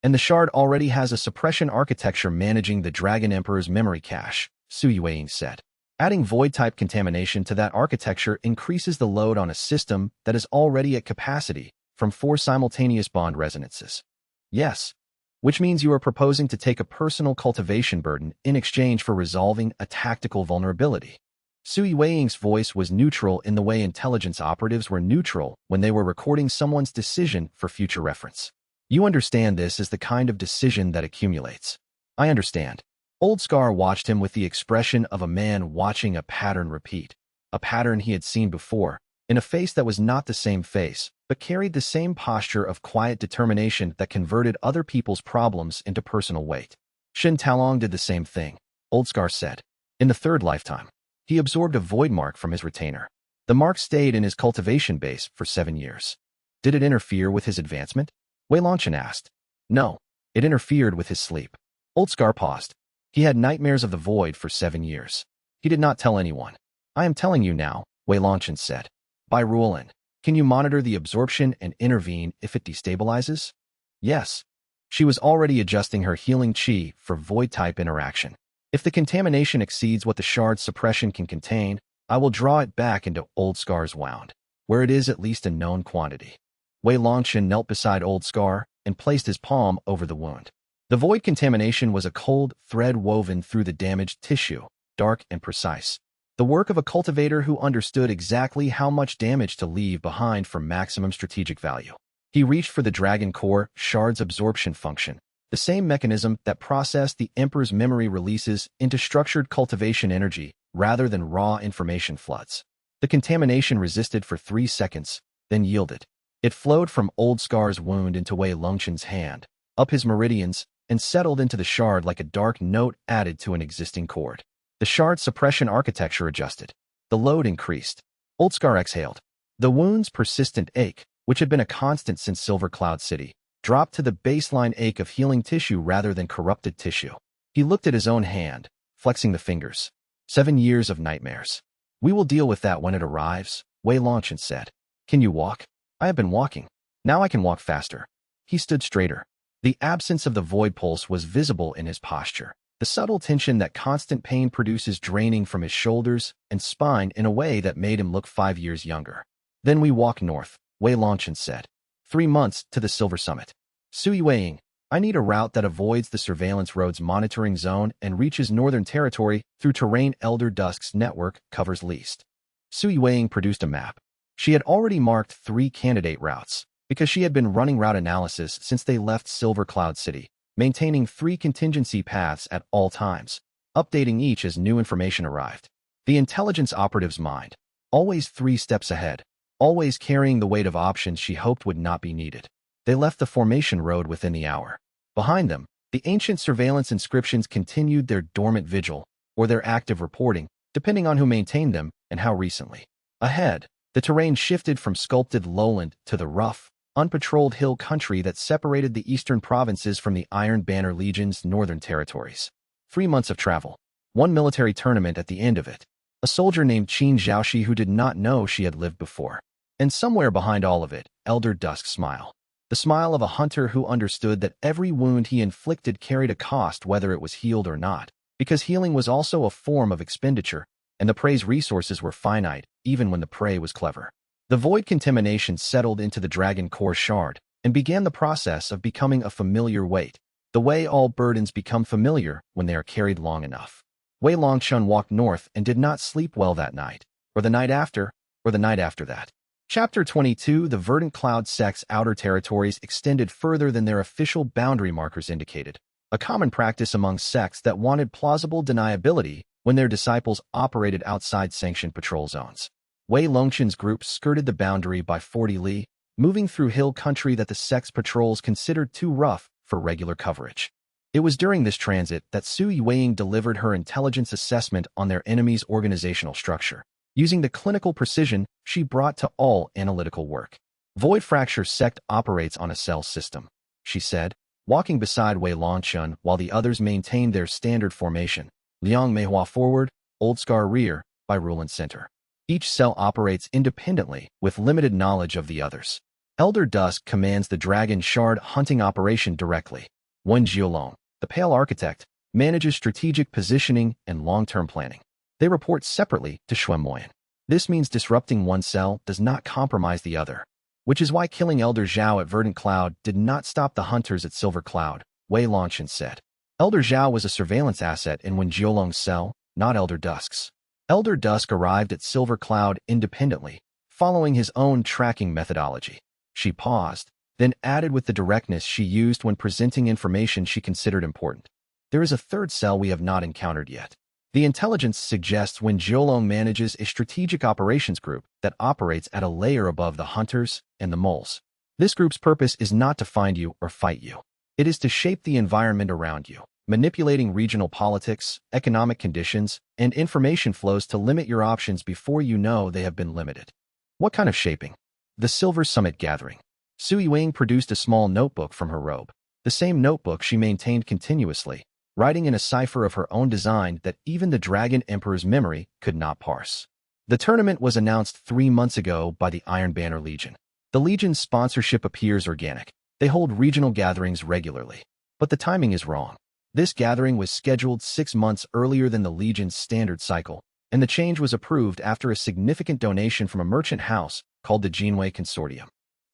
And the shard already has a suppression architecture managing the Dragon Emperor's memory cache, Su Yueying said. Adding void-type contamination to that architecture increases the load on a system that is already at capacity from 4 simultaneous bond resonances. Yes. Which means you are proposing to take a personal cultivation burden in exchange for resolving a tactical vulnerability. Su Yueying's voice was neutral in the way intelligence operatives were neutral when they were recording someone's decision for future reference. You understand this as the kind of decision that accumulates. I understand. Old Scar watched him with the expression of a man watching a pattern repeat, a pattern he had seen before, in a face that was not the same face, but carried the same posture of quiet determination that converted other people's problems into personal weight. Shin Talong did the same thing, Old Scar said. In the third lifetime, he absorbed a void mark from his retainer. The mark stayed in his cultivation base for 7 years. Did it interfere with his advancement? Wei Longchen asked. No, it interfered with his sleep. Old Scar paused. He had nightmares of the void for 7 years. He did not tell anyone. I am telling you now, Wei Longchen said. By rule, can you monitor the absorption and intervene if it destabilizes? Yes. She was already adjusting her healing chi for void-type interaction. If the contamination exceeds what the shard's suppression can contain, I will draw it back into Old Scar's wound, where it is at least a known quantity. Wei Longchen knelt beside Old Scar and placed his palm over the wound. The void contamination was a cold thread woven through the damaged tissue, dark and precise. The work of a cultivator who understood exactly how much damage to leave behind for maximum strategic value. He reached for the Dragon Core shard's absorption function, the same mechanism that processed the Emperor's memory releases into structured cultivation energy rather than raw information floods. The contamination resisted for 3 seconds, then yielded. It flowed from Old Scar's wound into Wei Longchen's hand, up his meridians, and settled into the shard like a dark note added to an existing chord. The shard's suppression architecture adjusted. The load increased. Old Scar exhaled. The wound's persistent ache, which had been a constant since Silver Cloud City, dropped to the baseline ache of healing tissue rather than corrupted tissue. He looked at his own hand, flexing the fingers. 7 years of nightmares. We will deal with that when it arrives, Wei Longchen said. Can you walk? I have been walking. Now I can walk faster. He stood straighter. The absence of the void pulse was visible in his posture. The subtle tension that constant pain produces draining from his shoulders and spine in a way that made him look 5 years younger. Then we walk north, Wei Longchen said. 3 months to the Silver Summit. Sui Weiing, I need a route that avoids the surveillance road's monitoring zone and reaches Northern Territory through terrain Elder Dusk's network covers least. Sui Weiing produced a map. She had already marked 3 candidate routes, because she had been running route analysis since they left Silver Cloud City, maintaining 3 contingency paths at all times, updating each as new information arrived. The intelligence operative's mind, always 3 steps ahead, always carrying the weight of options she hoped would not be needed. They left the formation road within the hour. Behind them, the ancient surveillance inscriptions continued their dormant vigil, or their active reporting, depending on who maintained them and how recently. Ahead, the terrain shifted from sculpted lowland to the rough, unpatrolled hill country that separated the eastern provinces from the Iron Banner Legion's northern territories. 3 months of travel. 1 military tournament at the end of it. A soldier named Qin Zhaoxi who did not know she had lived before. And somewhere behind all of it, Elder Dusk's smile. The smile of a hunter who understood that every wound he inflicted carried a cost whether it was healed or not, because healing was also a form of expenditure, and the prey's resources were finite, even when the prey was clever. The void contamination settled into the Dragon Core shard and began the process of becoming a familiar weight, the way all burdens become familiar when they are carried long enough. Wei Longchen walked north and did not sleep well that night, or the night after, or the night after that. Chapter 22. The Verdant Cloud Sect's outer territories extended further than their official boundary markers indicated, a common practice among sects that wanted plausible deniability when their disciples operated outside sanctioned patrol zones. Wei Longchen's group skirted the boundary by 40 li, moving through hill country that the sect's patrols considered too rough for regular coverage. It was during this transit that Sui Weiing delivered her intelligence assessment on their enemy's organizational structure, using the clinical precision she brought to all analytical work. Void Fracture Sect operates on a cell system, she said, walking beside Wei Longchen while the others maintained their standard formation, Liang Meihua forward, Old Scar rear, by Ruland center. Each cell operates independently with limited knowledge of the others. Elder Dusk commands the Dragon Shard hunting operation directly. Wen Jiolong, the Pale Architect, manages strategic positioning and long-term planning. They report separately to Xuan Moyan. This means disrupting one cell does not compromise the other, which is why killing Elder Zhao at Verdant Cloud did not stop the hunters at Silver Cloud, Wei Longchen said. Elder Zhao was a surveillance asset in Wen Jiolong's cell, not Elder Dusk's. Elder Dusk arrived at Silver Cloud independently, following his own tracking methodology. She paused, then added with the directness she used when presenting information she considered important. There is a third cell we have not encountered yet. The intelligence suggests Wen Jiolong manages a strategic operations group that operates at a layer above the hunters and the moles. This group's purpose is not to find you or fight you. It is to shape the environment around you, manipulating regional politics, economic conditions, and information flows to limit your options before you know they have been limited. What kind of shaping? The Silver Summit Gathering. Sui Weiing produced a small notebook from her robe, the same notebook she maintained continuously, writing in a cipher of her own design that even the Dragon Emperor's memory could not parse. The tournament was announced 3 months ago by the Iron Banner Legion. The Legion's sponsorship appears organic. They hold regional gatherings regularly. But the timing is wrong. This gathering was scheduled 6 months earlier than the Legion's standard cycle, and the change was approved after a significant donation from a merchant house called the Jinwei Consortium.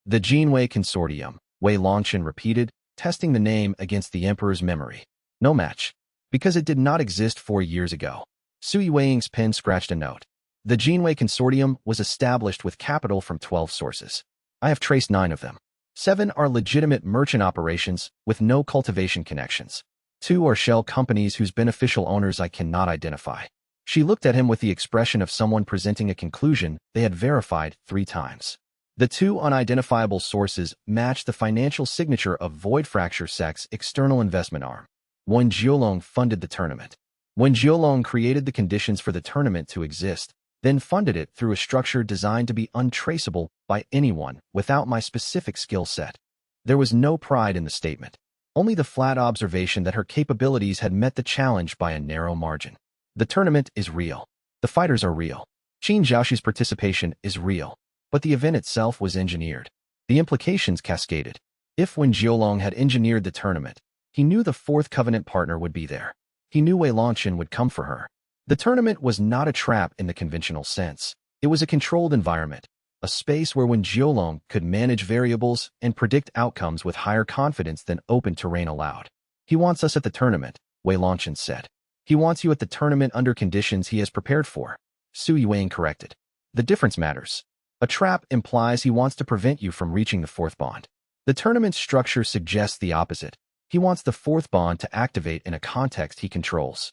The Jinwei Consortium, Wei Longchen repeated, testing the name against the Emperor's memory. No match. Because it did not exist 4 years ago. Sui Weiying's pen scratched a note. The Jinwei Consortium was established with capital from 12 sources. I have traced 9 of them. 7 are legitimate merchant operations with no cultivation connections. 2 are shell companies whose beneficial owners I cannot identify. She looked at him with the expression of someone presenting a conclusion they had verified 3 times. The 2 unidentifiable sources matched the financial signature of Void Fracture Sect's external investment arm. Wen Jiolong funded the tournament. Wen Jiolong created the conditions for the tournament to exist, then funded it through a structure designed to be untraceable by anyone without my specific skill set. There was no pride in the statement, only the flat observation that her capabilities had met the challenge by a narrow margin. The tournament is real. The fighters are real. Qin Zhaoxi's participation is real. But the event itself was engineered. The implications cascaded. If Wen Jiolong had engineered the tournament, he knew the fourth covenant partner would be there. He knew Wei Longchen would come for her. The tournament was not a trap in the conventional sense. It was a controlled environment, a space where Wen Jiolong could manage variables and predict outcomes with higher confidence than open terrain allowed. He wants us at the tournament, Wei Longchen said. He wants you at the tournament under conditions he has prepared for. Su Yuan corrected. The difference matters. A trap implies he wants to prevent you from reaching the fourth bond. The tournament's structure suggests the opposite. He wants the fourth bond to activate in a context he controls.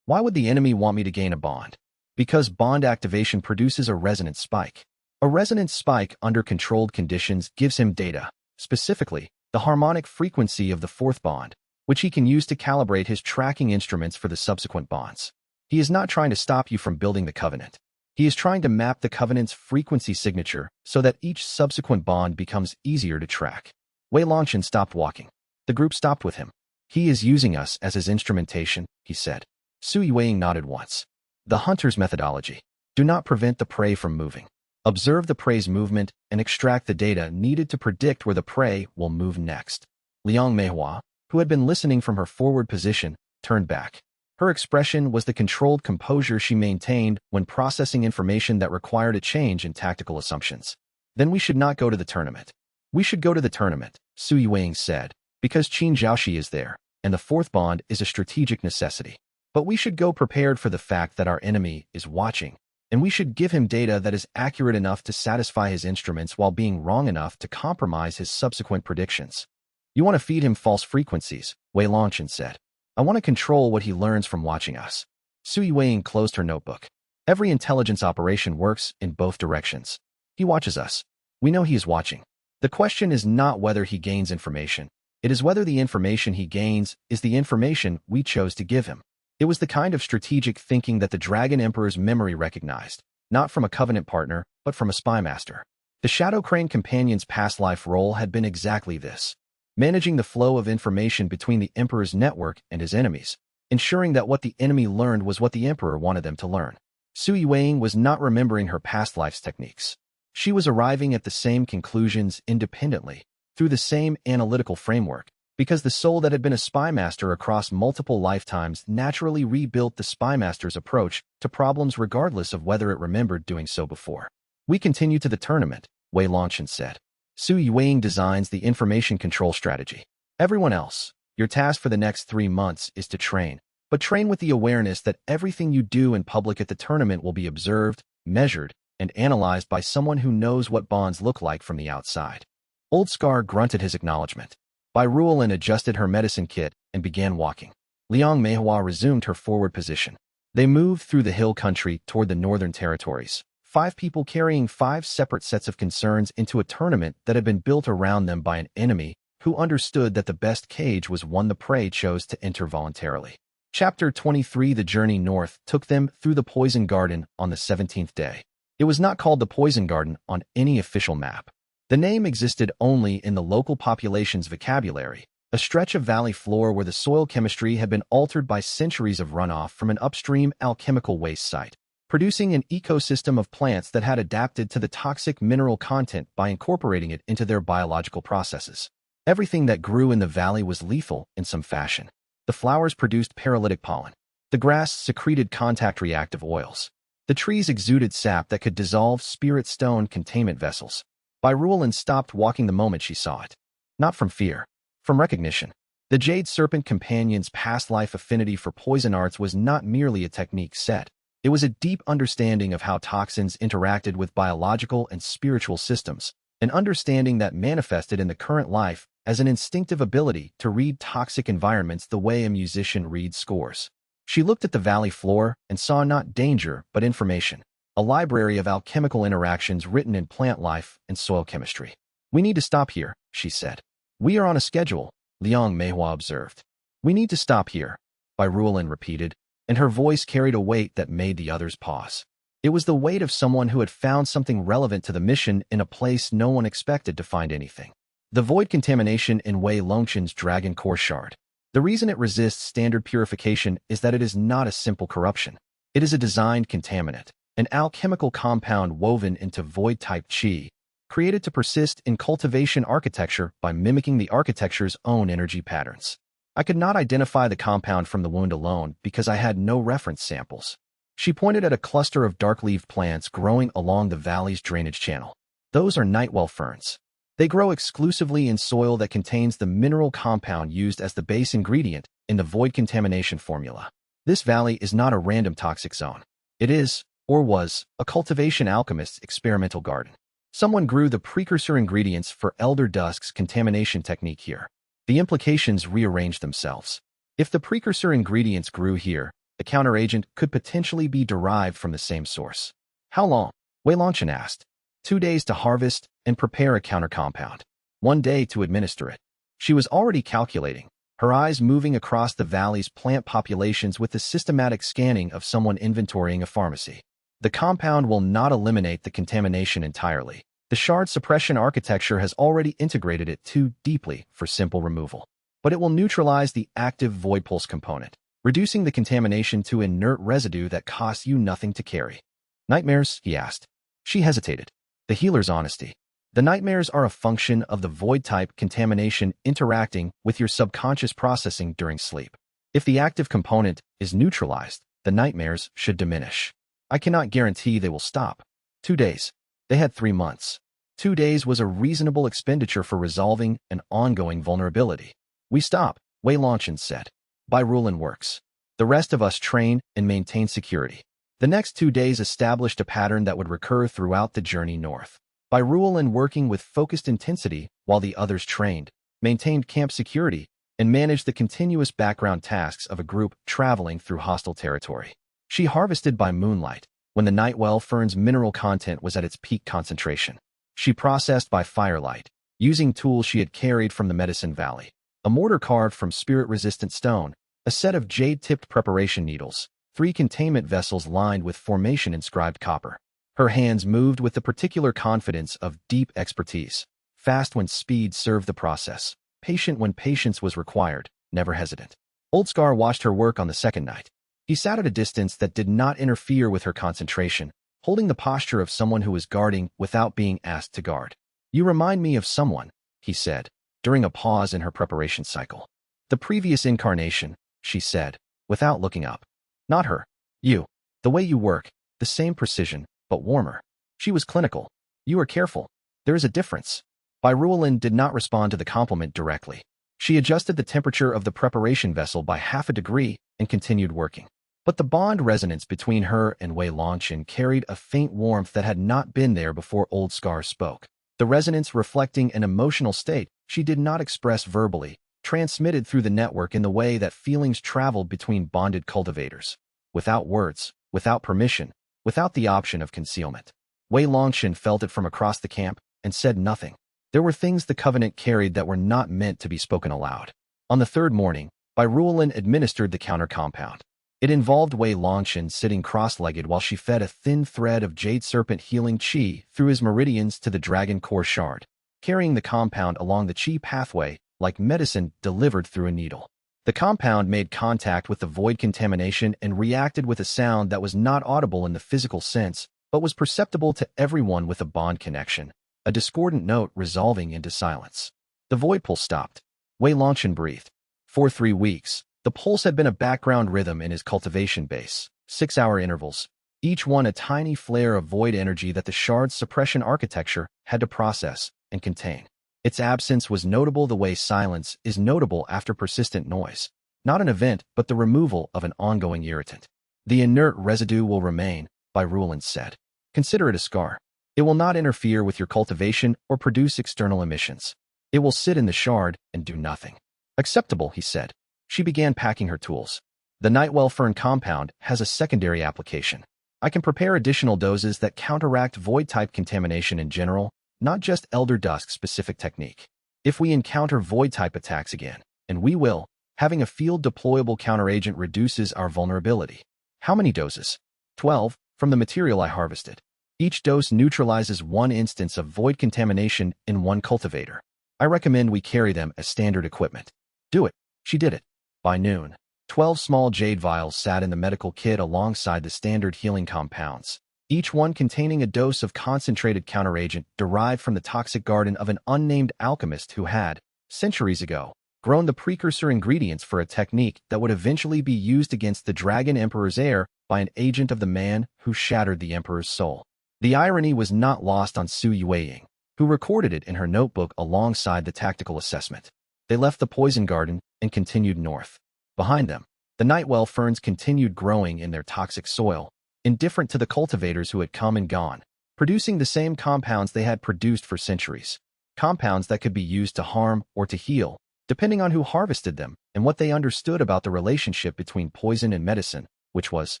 Why would the enemy want me to gain a bond? Because bond activation produces a resonance spike. A resonance spike under controlled conditions gives him data, specifically, the harmonic frequency of the fourth bond, which he can use to calibrate his tracking instruments for the subsequent bonds. He is not trying to stop you from building the covenant. He is trying to map the covenant's frequency signature so that each subsequent bond becomes easier to track. Wei Longchen stopped walking. The group stopped with him. He is using us as his instrumentation, he said. Su Yueying nodded once. The hunter's methodology. Do not prevent the prey from moving. Observe the prey's movement and extract the data needed to predict where the prey will move next. Liang Meihua, who had been listening from her forward position, turned back. Her expression was the controlled composure she maintained when processing information that required a change in tactical assumptions. Then we should not go to the tournament. We should go to the tournament, Su Yueying said, because Qin Zhaoxi is there, and the fourth bond is a strategic necessity. But we should go prepared for the fact that our enemy is watching, and we should give him data that is accurate enough to satisfy his instruments while being wrong enough to compromise his subsequent predictions. You want to feed him false frequencies, Wei Longchen said. I want to control what he learns from watching us. Su Yueying closed her notebook. Every intelligence operation works in both directions. He watches us. We know he is watching. The question is not whether he gains information. It is whether the information he gains is the information we chose to give him. It was the kind of strategic thinking that the Dragon Emperor's memory recognized, not from a covenant partner, but from a spy master. The Shadow Crane companion's past life role had been exactly this. Managing the flow of information between the Emperor's network and his enemies, ensuring that what the enemy learned was what the Emperor wanted them to learn. Su Yueying was not remembering her past life's techniques. She was arriving at the same conclusions independently, through the same analytical framework, because the soul that had been a spy master across multiple lifetimes naturally rebuilt the spy master's approach to problems regardless of whether it remembered doing so before. We continue to the tournament, Wei Longchen said. Su Yueying designs the information control strategy. Everyone else, your task for the next 3 months is to train, but train with the awareness that everything you do in public at the tournament will be observed, measured, and analyzed by someone who knows what bonds look like from the outside. Old Scar grunted his acknowledgement. Bai Ruolin adjusted her medicine kit and began walking. Liang Meihua resumed her forward position. They moved through the hill country toward the northern territories, 5 people carrying 5 separate sets of concerns into a tournament that had been built around them by an enemy who understood that the best cage was one the prey chose to enter voluntarily. Chapter 23. The journey north took them through the Poison Garden on the 17th day. It was not called the Poison Garden on any official map. The name existed only in the local population's vocabulary, a stretch of valley floor where the soil chemistry had been altered by centuries of runoff from an upstream alchemical waste site. producing an ecosystem of plants that had adapted to the toxic mineral content by incorporating it into their biological processes. Everything that grew in the valley was lethal in some fashion. The flowers produced paralytic pollen. The grass secreted contact-reactive oils. The trees exuded sap that could dissolve spirit stone containment vessels. Byrulen stopped walking the moment she saw it. Not from fear. From recognition. The Jade Serpent Companion's past life affinity for poison arts was not merely a technique set. It was a deep understanding of how toxins interacted with biological and spiritual systems, an understanding that manifested in the current life as an instinctive ability to read toxic environments the way a musician reads scores. She looked at the valley floor and saw not danger but information, a library of alchemical interactions written in plant life and soil chemistry. "We need to stop here," she said. "We are on a schedule," Liang Meihua observed. "We need to stop here," Byrulen repeated, and her voice carried a weight that made the others pause. It was the weight of someone who had found something relevant to the mission in a place no one expected to find anything. The void contamination in Wei Longchen's dragon core shard. The reason it resists standard purification is that it is not a simple corruption. It is a designed contaminant, an alchemical compound woven into void-type qi, created to persist in cultivation architecture by mimicking the architecture's own energy patterns. I could not identify the compound from the wound alone because I had no reference samples. She pointed at a cluster of dark-leaved plants growing along the valley's drainage channel. Those are nightwell ferns. They grow exclusively in soil that contains the mineral compound used as the base ingredient in the void contamination formula. This valley is not a random toxic zone. It is, or was, a cultivation alchemist's experimental garden. Someone grew the precursor ingredients for Elder Dusk's contamination technique here. The implications rearranged themselves. If the precursor ingredients grew here, the counteragent could potentially be derived from the same source. "How long?" Wei Longchen asked. 2 days to harvest and prepare a counter-compound. 1 day to administer it. She was already calculating, her eyes moving across the valley's plant populations with the systematic scanning of someone inventorying a pharmacy. The compound will not eliminate the contamination entirely. The shard suppression architecture has already integrated it too deeply for simple removal. But it will neutralize the active void pulse component, reducing the contamination to inert residue that costs you nothing to carry. "Nightmares?" he asked. She hesitated. The healer's honesty. The nightmares are a function of the void-type contamination interacting with your subconscious processing during sleep. If the active component is neutralized, the nightmares should diminish. I cannot guarantee they will stop. 2 days. They had 3 months. 2 days was a reasonable expenditure for resolving an ongoing vulnerability. "We stop," Wei Longchen said. "Byrulen works. The rest of us train and maintain security." The next 2 days established a pattern that would recur throughout the journey north. Byrulen working with focused intensity while the others trained, maintained camp security, and managed the continuous background tasks of a group traveling through hostile territory. She harvested by moonlight, when the nightwell fern's mineral content was at its peak concentration. She processed by firelight, using tools she had carried from the Medicine Valley. A mortar carved from spirit-resistant stone, a set of jade-tipped preparation needles, 3 containment vessels lined with formation-inscribed copper. Her hands moved with the particular confidence of deep expertise, fast when speed served the process, patient when patience was required, never hesitant. Old Scar watched her work on the second night. He sat at a distance that did not interfere with her concentration, holding the posture of someone who was guarding without being asked to guard. "You remind me of someone," he said, during a pause in her preparation cycle. "The previous incarnation," she said, without looking up. "Not her. You. The way you work, the same precision, but warmer." She was clinical. "You are careful. There is a difference." Byrulen did not respond to the compliment directly. She adjusted the temperature of the preparation vessel by 1/2 degree and continued working. But the bond resonance between her and Wei Longchen carried a faint warmth that had not been there before Old Scar spoke. The resonance reflecting an emotional state she did not express verbally, transmitted through the network in the way that feelings traveled between bonded cultivators. Without words, without permission, without the option of concealment. Wei Longchen felt it from across the camp and said nothing. There were things the Covenant carried that were not meant to be spoken aloud. On the 3rd morning, Byrulen administered the counter-compound. It involved Wei Longchen sitting cross-legged while she fed a thin thread of jade serpent healing qi through his meridians to the dragon core shard, carrying the compound along the qi pathway like medicine delivered through a needle. The compound made contact with the void contamination and reacted with a sound that was not audible in the physical sense, but was perceptible to everyone with a bond connection, a discordant note resolving into silence. The void pulse stopped. Wei Longchen breathed. For 3 weeks, the pulse had been a background rhythm in his cultivation base, 6-hour intervals, each one a tiny flare of void energy that the shard's suppression architecture had to process and contain. Its absence was notable the way silence is notable after persistent noise, not an event but the removal of an ongoing irritant. The inert residue will remain, Wei Longchen said. Consider it a scar. It will not interfere with your cultivation or produce external emissions. It will sit in the shard and do nothing. Acceptable, he said. She began packing her tools. The Nightwell Fern compound has a secondary application. I can prepare additional doses that counteract void-type contamination in general, not just Elder Dusk specific technique. If we encounter void-type attacks again, and we will, having a field-deployable counteragent reduces our vulnerability. How many doses? 12, from the material I harvested. Each dose neutralizes 1 instance of void contamination in 1 cultivator. I recommend we carry them as standard equipment. Do it. She did it. By noon, 12 small jade vials sat in the medical kit alongside the standard healing compounds, each one containing a dose of concentrated counteragent derived from the toxic garden of an unnamed alchemist who had, centuries ago, grown the precursor ingredients for a technique that would eventually be used against the Dragon Emperor's heir by an agent of the man who shattered the Emperor's soul. The irony was not lost on Su Yueying, who recorded it in her notebook alongside the tactical assessment. They left the poison garden and continued north. Behind them, the Nightwell ferns continued growing in their toxic soil, indifferent to the cultivators who had come and gone, producing the same compounds they had produced for centuries. Compounds that could be used to harm or to heal, depending on who harvested them and what they understood about the relationship between poison and medicine, which was,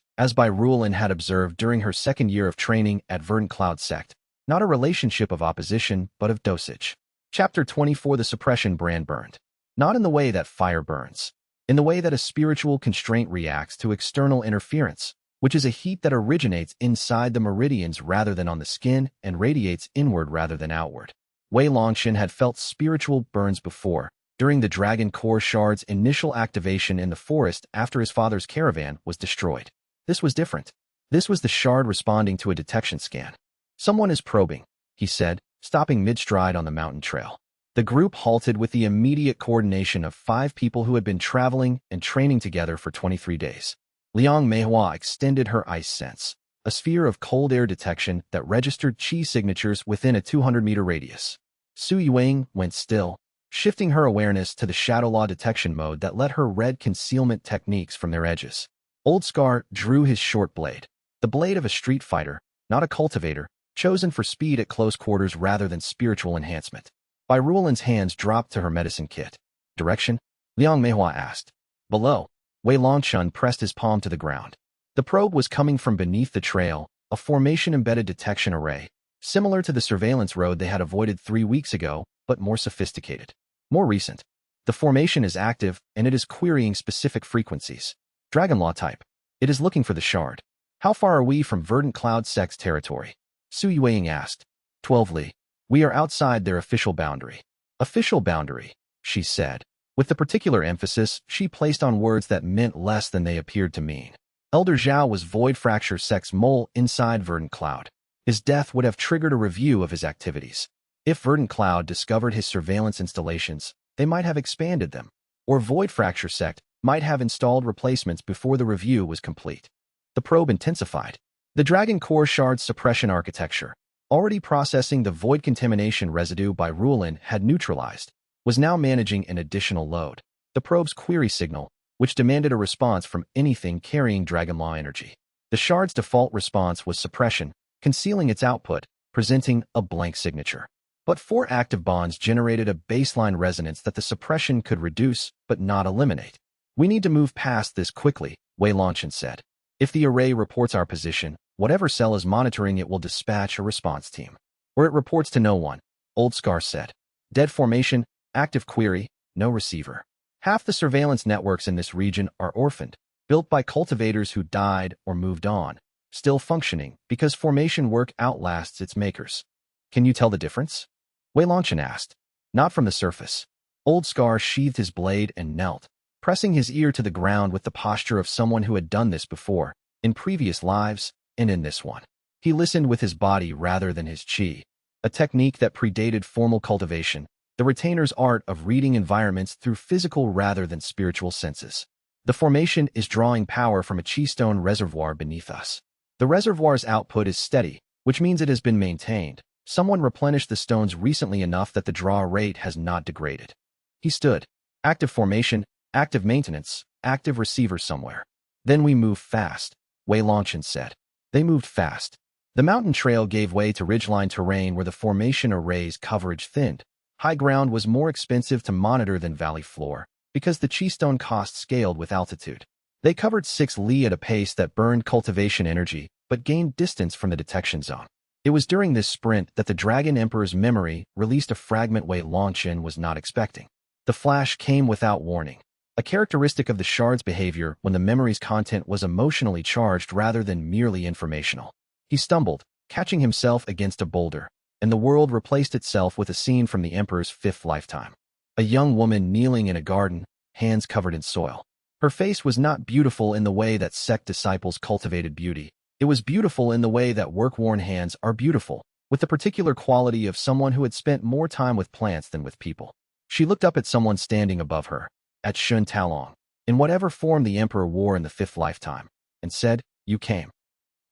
as Wei Longchen had observed during her 2nd year of training at Verdant Cloud Sect, not a relationship of opposition but of dosage. Chapter 24. The suppression brand burned. Not in the way that fire burns. In the way that a spiritual constraint reacts to external interference, which is a heat that originates inside the meridians rather than on the skin and radiates inward rather than outward. Wei Longchen had felt spiritual burns before, during the Dragon Core Shard's initial activation in the forest after his father's caravan was destroyed. This was different. This was the shard responding to a detection scan. Someone is probing, he said, stopping mid-stride on the mountain trail. The group halted with the immediate coordination of 5 people who had been traveling and training together for 23 days. Liang Meihua extended her ice sense, a sphere of cold air detection that registered chi signatures within a 200-meter radius. Su Yueying went still, shifting her awareness to the shadow law detection mode that let her read concealment techniques from their edges. Old Scar drew his short blade, the blade of a street fighter, not a cultivator, chosen for speed at close quarters rather than spiritual enhancement. Wei Longchen's hands dropped to her medicine kit. Direction? Liang Meihua asked. Below. Wei Longchen pressed his palm to the ground. The probe was coming from beneath the trail, a formation-embedded detection array, similar to the surveillance road they had avoided 3 weeks ago, but more sophisticated. More recent. The formation is active, and it is querying specific frequencies. Dragon Law type. It is looking for the shard. How far are we from Verdant Cloud Sect's territory? Su Yueying asked. 12 li. We are outside their official boundary. Official boundary, she said, with the particular emphasis she placed on words that meant less than they appeared to mean. Elder Zhao was Void Fracture Sect's mole inside Verdant Cloud. His death would have triggered a review of his activities. If Verdant Cloud discovered his surveillance installations, they might have expanded them, or Void Fracture Sect might have installed replacements before the review was complete. The probe intensified. The Dragon Core Shard's suppression architecture, already processing the void contamination residue Wei Longchen had neutralized, was now managing an additional load. The probe's query signal, which demanded a response from anything carrying Dragon Law energy. The shard's default response was suppression, concealing its output, presenting a blank signature. But 4 active bonds generated a baseline resonance that the suppression could reduce but not eliminate. We need to move past this quickly, Wei Longchen said. If the array reports our position, whatever cell is monitoring it will dispatch a response team. Or it reports to no one, Old Scar said. Dead formation, active query, no receiver. Half the surveillance networks in this region are orphaned, built by cultivators who died or moved on, still functioning because formation work outlasts its makers. Can you tell the difference? Wei Longchen asked. Not from the surface. Old Scar sheathed his blade and knelt, pressing his ear to the ground with the posture of someone who had done this before, in previous lives, and in this one. He listened with his body rather than his chi, a technique that predated formal cultivation, the retainer's art of reading environments through physical rather than spiritual senses. The formation is drawing power from a chi stone reservoir beneath us. The reservoir's output is steady, which means it has been maintained. Someone replenished the stones recently enough that the draw rate has not degraded. He stood. Active formation, active maintenance, active receiver somewhere. Then we move fast, Wei Longchen said. They moved fast. The mountain trail gave way to ridgeline terrain where the formation array's coverage thinned. High ground was more expensive to monitor than valley floor, because the chi stone cost scaled with altitude. They covered 6 li at a pace that burned cultivation energy, but gained distance from the detection zone. It was during this sprint that the Dragon Emperor's memory released a fragment Wei Longchen was not expecting. The flash came without warning, a characteristic of the shard's behavior when the memory's content was emotionally charged rather than merely informational. He stumbled, catching himself against a boulder, and the world replaced itself with a scene from the Emperor's 5th lifetime. A young woman kneeling in a garden, hands covered in soil. Her face was not beautiful in the way that sect disciples cultivated beauty. It was beautiful in the way that work-worn hands are beautiful, with the particular quality of someone who had spent more time with plants than with people. She looked up at someone standing above her, at Shun Talong, in whatever form the Emperor wore in the 5th lifetime, and said, "You came."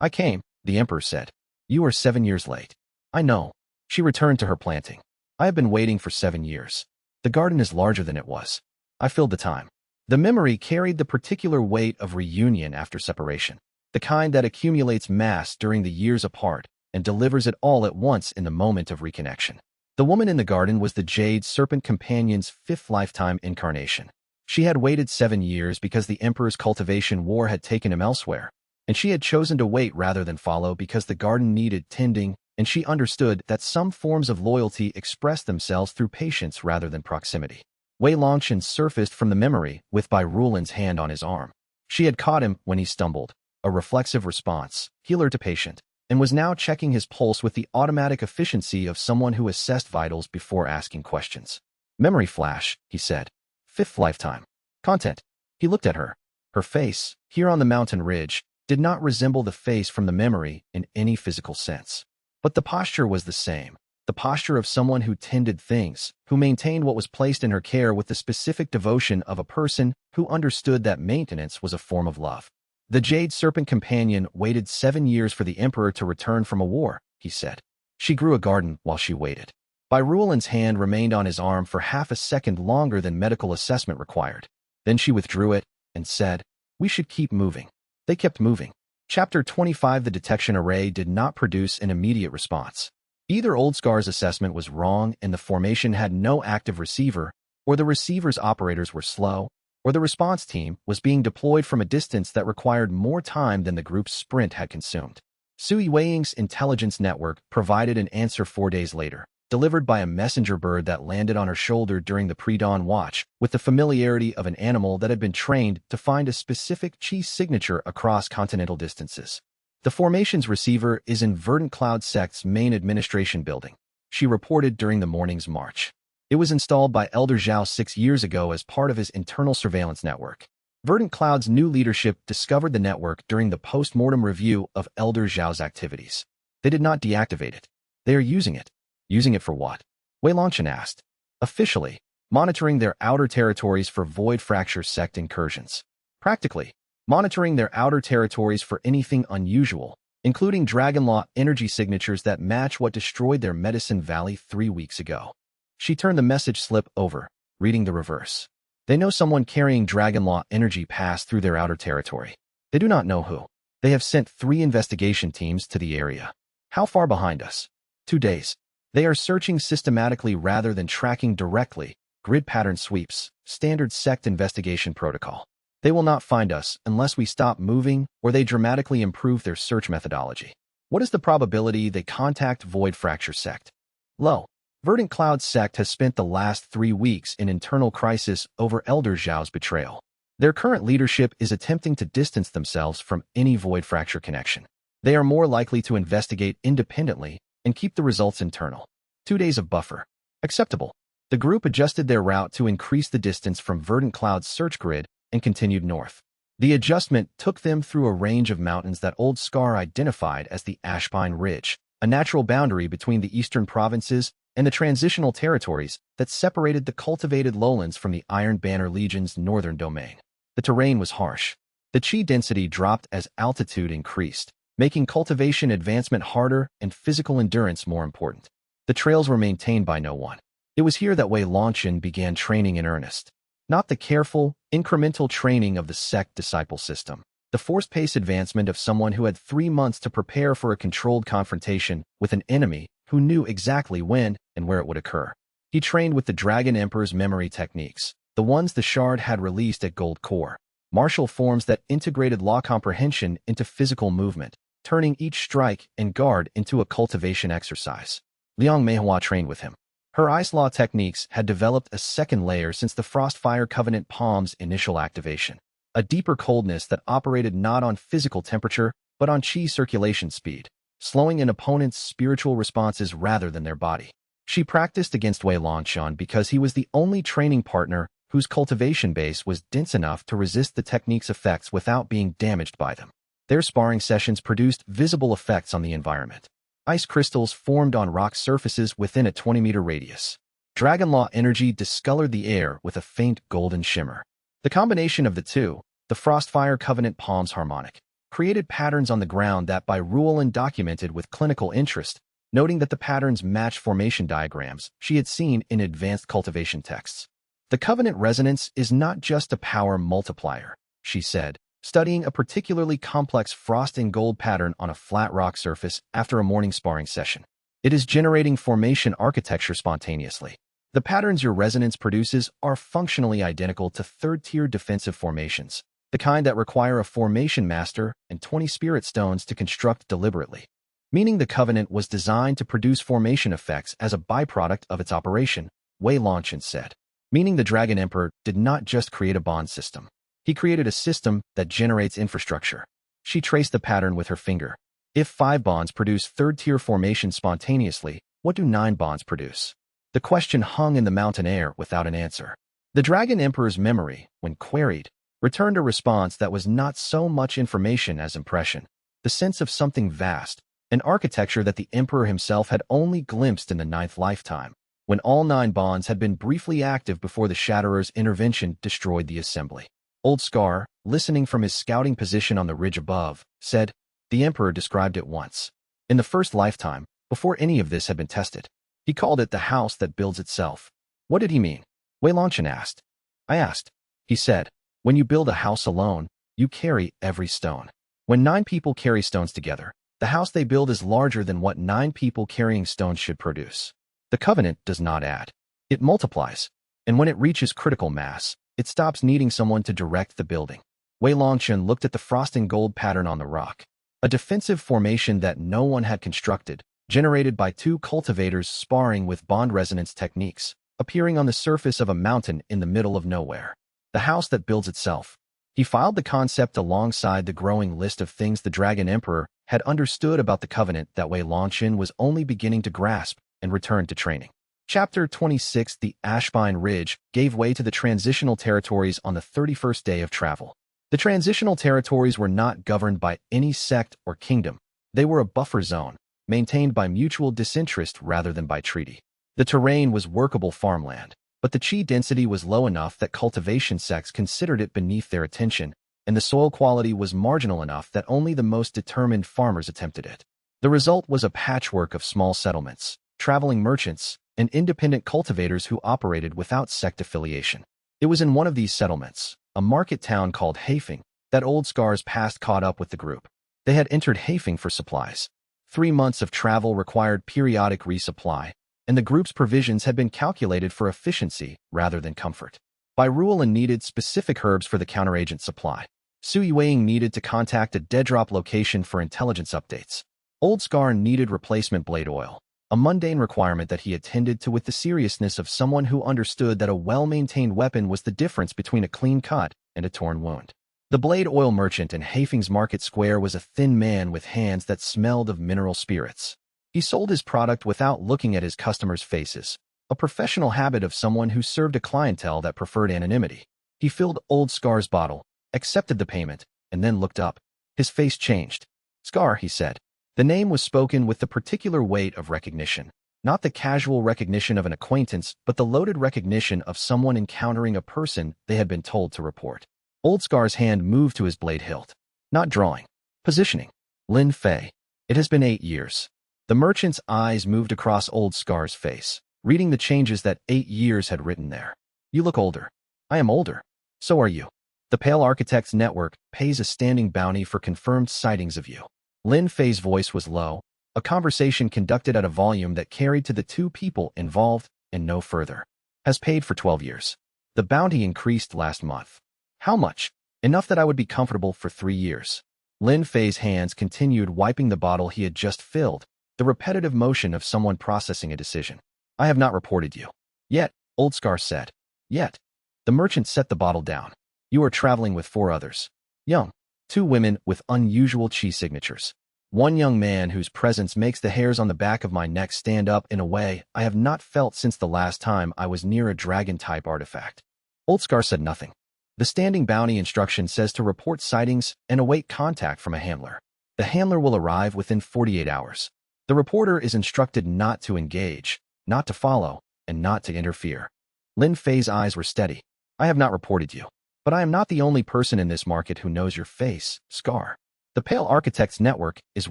"I came," the Emperor said. "You are 7 years late." "I know." She returned to her planting. "I have been waiting for 7 years. The garden is larger than it was. I filled the time." The memory carried the particular weight of reunion after separation, the kind that accumulates mass during the years apart and delivers it all at once in the moment of reconnection. The woman in the garden was the Jade Serpent Companion's 5th lifetime incarnation. She had waited 7 years because the Emperor's cultivation war had taken him elsewhere, and she had chosen to wait rather than follow because the garden needed tending, and she understood that some forms of loyalty expressed themselves through patience rather than proximity. Wei Longchen surfaced from the memory with Bai Rulan's hand on his arm. She had caught him when he stumbled, a reflexive response, healer to patient, and was now checking his pulse with the automatic efficiency of someone who assessed vitals before asking questions. "Memory flash," he said. 5th lifetime. Content. He looked at her. Her face, here on the mountain ridge, did not resemble the face from the memory in any physical sense. But the posture was the same, the posture of someone who tended things, who maintained what was placed in her care with the specific devotion of a person who understood that maintenance was a form of love. "The Jade Serpent Companion waited 7 years for the Emperor to return from a war," he said. "She grew a garden while she waited." Bai Rulan's hand remained on his arm for half a second longer than medical assessment required. Then she withdrew it and said, "We should keep moving." They kept moving. Chapter 25. The detection array did not produce an immediate response. Either Old Scar's assessment was wrong and the formation had no active receiver, or the receiver's operators were slow, or the response team was being deployed from a distance that required more time than the group's sprint had consumed. Sui Weiying's intelligence network provided an answer 4 days later, delivered by a messenger bird that landed on her shoulder during the pre-dawn watch, with the familiarity of an animal that had been trained to find a specific chi signature across continental distances. "The formation's receiver is in Verdant Cloud Sect's main administration building," she reported during the morning's march. It was installed by Elder Zhao 6 years ago as part of his internal surveillance network. Verdant Cloud's new leadership discovered the network during the post-mortem review of Elder Zhao's activities. They did not deactivate it. They are using it. Using it for what? Wei Longchen asked. "Officially, monitoring their outer territories for Void Fracture Sect incursions. Practically, monitoring their outer territories for anything unusual, including Dragon Law energy signatures that match what destroyed their Medicine Valley 3 weeks ago." She turned the message slip over, reading the reverse. "They know someone carrying Dragon Law energy passed through their outer territory. They do not know who. They have sent 3 investigation teams to the area." "How far behind us?" 2 days. "They are searching systematically rather than tracking directly, grid pattern sweeps, standard sect investigation protocol. They will not find us unless we stop moving or they dramatically improve their search methodology." "What is the probability they contact Void Fracture Sect?" "Low. Verdant Cloud Sect has spent the last 3 weeks in internal crisis over Elder Zhao's betrayal. Their current leadership is attempting to distance themselves from any Void Fracture connection. They are more likely to investigate independently and keep the results internal. 2 days of buffer. Acceptable." The group adjusted their route to increase the distance from Verdant Cloud's search grid and continued north. The adjustment took them through a range of mountains that Old Scar identified as the Ashpine Ridge, a natural boundary between the eastern provinces and the transitional territories that separated the cultivated lowlands from the Iron Banner Legion's northern domain. The terrain was harsh. The chi density dropped as altitude increased, making cultivation advancement harder and physical endurance more important. The trails were maintained by no one. It was here that Wei Longchen began training in earnest. Not the careful, incremental training of the sect disciple system. The forced pace advancement of someone who had 3 months to prepare for a controlled confrontation with an enemy who knew exactly when and where it would occur. He trained with the Dragon Emperor's memory techniques, the ones the Shard had released at Gold Core, martial forms that integrated law comprehension into physical movement, turning each strike and guard into a cultivation exercise. Liang Meihua trained with him. Her ice law techniques had developed a second layer since the Frostfire Covenant Palm's initial activation, a deeper coldness that operated not on physical temperature but on chi circulation speed, slowing an opponent's spiritual responses rather than their body. She practiced against Wei Longchen because he was the only training partner whose cultivation base was dense enough to resist the technique's effects without being damaged by them. Their sparring sessions produced visible effects on the environment. Ice crystals formed on rock surfaces within a 20-meter radius. Dragon Law energy discolored the air with a faint golden shimmer. The combination of the two, the Frostfire Covenant Palm's harmonic, created patterns on the ground that by Ruolan documented with clinical interest, noting that the patterns matched formation diagrams she had seen in advanced cultivation texts. The Covenant resonance is not just a power multiplier, she said, studying a particularly complex frost and gold pattern on a flat rock surface after a morning sparring session. It is generating formation architecture spontaneously. The patterns your resonance produces are functionally identical to third-tier defensive formations, the kind that require a formation master and 20 spirit stones to construct deliberately. Meaning the Covenant was designed to produce formation effects as a byproduct of its operation, Wei Longchen said. Meaning the Dragon Emperor did not just create a bond system. He created a system that generates infrastructure. She traced the pattern with her finger. If 5 bonds produce third-tier formation spontaneously, what do 9 bonds produce? The question hung in the mountain air without an answer. The Dragon Emperor's memory, when queried, returned a response that was not so much information as impression, the sense of something vast, an architecture that the Emperor himself had only glimpsed in the 9th lifetime, when all 9 bonds had been briefly active before the Shatterer's intervention destroyed the assembly. Old Scar, listening from his scouting position on the ridge above, said, the Emperor described it once. In the first lifetime, before any of this had been tested. He called it the house that builds itself. What did he mean? Wei Longchen asked. I asked. He said, when you build a house alone, you carry every stone. When 9 people carry stones together, the house they build is larger than what 9 people carrying stones should produce. The Covenant does not add. It multiplies. And when it reaches critical mass, it stops needing someone to direct the building. Wei Longchen looked at the frost and gold pattern on the rock, a defensive formation that no one had constructed, generated by 2 cultivators sparring with bond resonance techniques, appearing on the surface of a mountain in the middle of nowhere. The house that builds itself. He filed the concept alongside the growing list of things the Dragon Emperor had understood about the Covenant that Wei Longchen was only beginning to grasp, and returned to training. Chapter 26 The Ashpine Ridge gave way to the transitional territories on the 31st day of travel. The transitional territories were not governed by any sect or kingdom. They were a buffer zone, maintained by mutual disinterest rather than by treaty. The terrain was workable farmland, but the chi density was low enough that cultivation sects considered it beneath their attention, and the soil quality was marginal enough that only the most determined farmers attempted it. The result was a patchwork of small settlements, traveling merchants, and independent cultivators who operated without sect affiliation. It was in one of these settlements, a market town called Hafing, that Old Scar's past caught up with the group. They had entered Hafing for supplies. 3 months of travel required periodic resupply, and the group's provisions had been calculated for efficiency rather than comfort. By rule and needed specific herbs for the counteragent supply. Sui Weiing needed to contact a dead-drop location for intelligence updates. Old Scar needed replacement blade oil, a mundane requirement that he attended to with the seriousness of someone who understood that a well-maintained weapon was the difference between a clean cut and a torn wound. The blade oil merchant in Hafing's market square was a thin man with hands that smelled of mineral spirits. He sold his product without looking at his customers' faces, a professional habit of someone who served a clientele that preferred anonymity. He filled Old Scar's bottle, accepted the payment, and then looked up. His face changed. Scar, he said. The name was spoken with the particular weight of recognition, not the casual recognition of an acquaintance, but the loaded recognition of someone encountering a person they had been told to report. Old Scar's hand moved to his blade hilt. Not drawing. Positioning. Lin Fei. It has been 8 years. The merchant's eyes moved across Old Scar's face, reading the changes that 8 years had written there. You look older. I am older. So are you. The Pale Architects Network pays a standing bounty for confirmed sightings of you. Lin Fei's voice was low, a conversation conducted at a volume that carried to the 2 people involved and no further. Has paid for 12 years. The bounty increased last month. How much? Enough that I would be comfortable for 3 years. Lin Fei's hands continued wiping the bottle he had just filled, the repetitive motion of someone processing a decision. I have not reported you. Yet, Old Scar said. Yet. The merchant set the bottle down. You are traveling with 4 others. Young. 2 women with unusual chi signatures. 1 young man whose presence makes the hairs on the back of my neck stand up in a way I have not felt since the last time I was near a dragon-type artifact. Old Scar said nothing. The standing bounty instruction says to report sightings and await contact from a handler. The handler will arrive within 48 hours. The reporter is instructed not to engage, not to follow, and not to interfere. Lin Fei's eyes were steady. I have not reported you. But I am not the only person in this market who knows your face, Scar. The Pale Architects Network is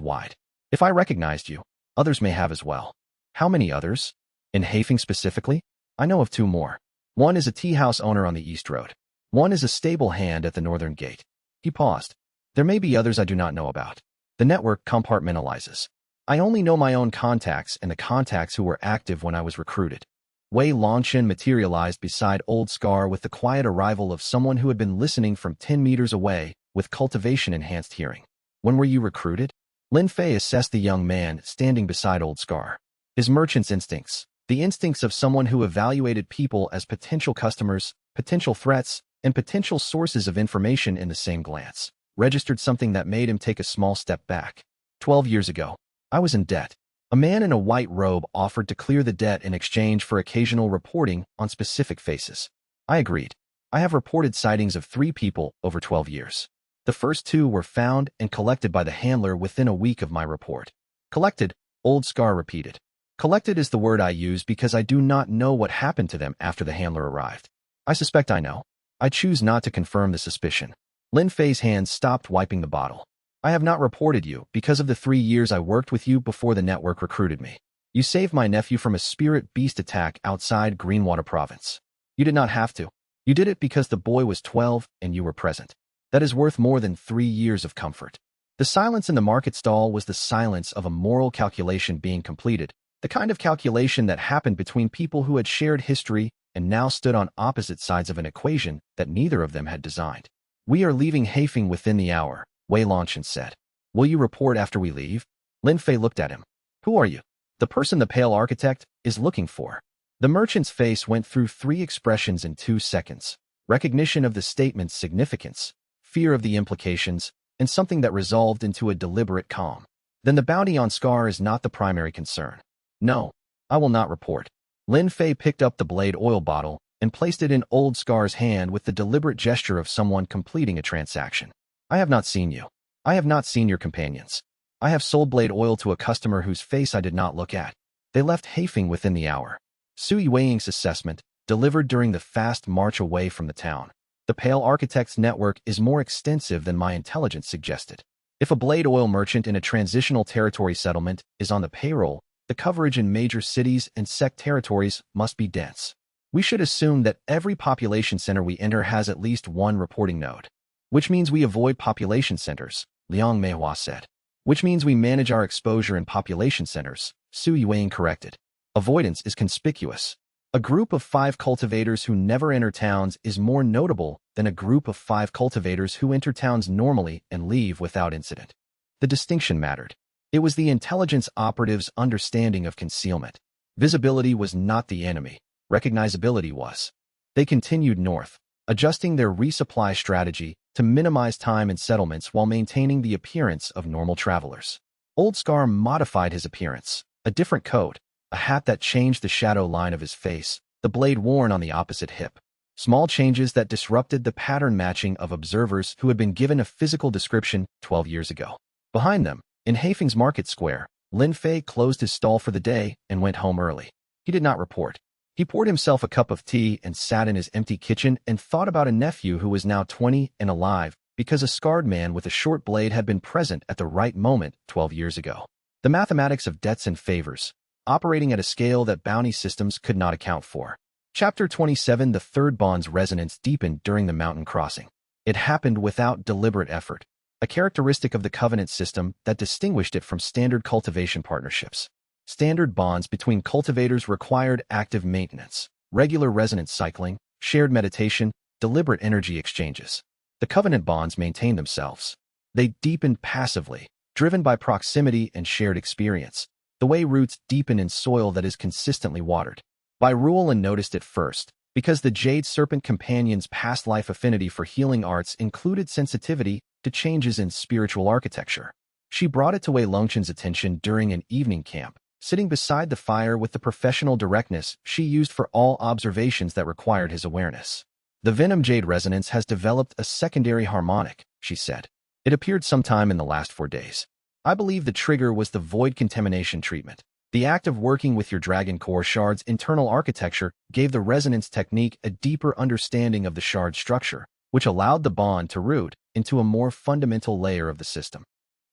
wide. If I recognized you, others may have as well. How many others? In Hafing specifically? I know of 2 more. One is a tea house owner on the East Road. One is a stable hand at the northern gate. He paused. There may be others I do not know about. The network compartmentalizes. I only know my own contacts and the contacts who were active when I was recruited. Wei Longchen materialized beside Old Scar with the quiet arrival of someone who had been listening from 10 meters away with cultivation-enhanced hearing. When were you recruited? Lin Fei assessed the young man standing beside Old Scar. His merchant's instincts, the instincts of someone who evaluated people as potential customers, potential threats, and potential sources of information in the same glance, registered something that made him take a small step back. 12 years ago, I was in debt. A man in a white robe offered to clear the debt in exchange for occasional reporting on specific faces. I agreed. I have reported sightings of 3 people over 12 years. The first 2 were found and collected by the handler within a week of my report. Collected, Old Scar repeated. Collected is the word I use because I do not know what happened to them after the handler arrived. I suspect I know. I choose not to confirm the suspicion. Lin Fei's hands stopped wiping the bottle. I have not reported you because of the 3 years I worked with you before the network recruited me. You saved my nephew from a spirit beast attack outside Greenwater Province. You did not have to. You did it because the boy was 12 and you were present. That is worth more than 3 years of comfort. The silence in the market stall was the silence of a moral calculation being completed, the kind of calculation that happened between people who had shared history and now stood on opposite sides of an equation that neither of them had designed. We are leaving Hafing within the hour, Wei Longchen said. Will you report after we leave? Lin Fei looked at him. Who are you? The person the Pale Architect is looking for. The merchant's face went through 3 expressions in 2 seconds. Recognition of the statement's significance, fear of the implications, and something that resolved into a deliberate calm. Then the bounty on Scar is not the primary concern. No, I will not report. Lin Fei picked up the blade oil bottle and placed it in Old Scar's hand with the deliberate gesture of someone completing a transaction. I have not seen you. I have not seen your companions. I have sold blade oil to a customer whose face I did not look at. They left Hafing within the hour. Sui Weiying's assessment, delivered during the fast march away from the town. The Pale Architects Network is more extensive than my intelligence suggested. If a blade oil merchant in a transitional territory settlement is on the payroll, the coverage in major cities and sect territories must be dense. We should assume that every population center we enter has at least 1 reporting node. Which means we avoid population centers, Liang Meihua said. Which means we manage our exposure in population centers, Su Yuan corrected. Avoidance is conspicuous. A group of 5 cultivators who never enter towns is more notable than a group of 5 cultivators who enter towns normally and leave without incident. The distinction mattered. It was the intelligence operative's understanding of concealment. Visibility was not the enemy. Recognizability was. They continued north, adjusting their resupply strategy to minimize time in settlements while maintaining the appearance of normal travelers. Old Scar modified his appearance, a different coat, a hat that changed the shadow line of his face, the blade worn on the opposite hip. Small changes that disrupted the pattern matching of observers who had been given a physical description 12 years ago. Behind them, in Hafing's market square, Lin Fei closed his stall for the day and went home early. He did not report. He poured himself a cup of tea and sat in his empty kitchen and thought about a nephew who was now 20 and alive because a scarred man with a short blade had been present at the right moment 12 years ago. The mathematics of debts and favors, operating at a scale that bounty systems could not account for. Chapter 27. The third bond's resonance deepened during the mountain crossing. It happened without deliberate effort, a characteristic of the covenant system that distinguished it from standard cultivation partnerships. Standard bonds between cultivators required active maintenance, regular resonance cycling, shared meditation, deliberate energy exchanges. The covenant bonds maintained themselves. They deepened passively, driven by proximity and shared experience, the way roots deepen in soil that is consistently watered. By rule and noticed it first, because the Jade Serpent Companion's past life affinity for healing arts included sensitivity to changes in spiritual architecture. She brought it to Wei Longchen's attention during an evening camp, sitting beside the fire with the professional directness she used for all observations that required his awareness. The Venom Jade resonance has developed a secondary harmonic, she said. It appeared sometime in the last 4 days. I believe the trigger was the void contamination treatment. The act of working with your Dragon Core shard's internal architecture gave the resonance technique a deeper understanding of the shard structure, which allowed the bond to root into a more fundamental layer of the system.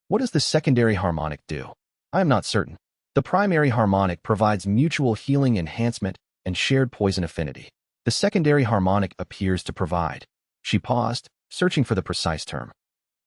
What does the secondary harmonic do? I am not certain. The primary harmonic provides mutual healing enhancement and shared poison affinity. The secondary harmonic appears to provide. She paused, searching for the precise term.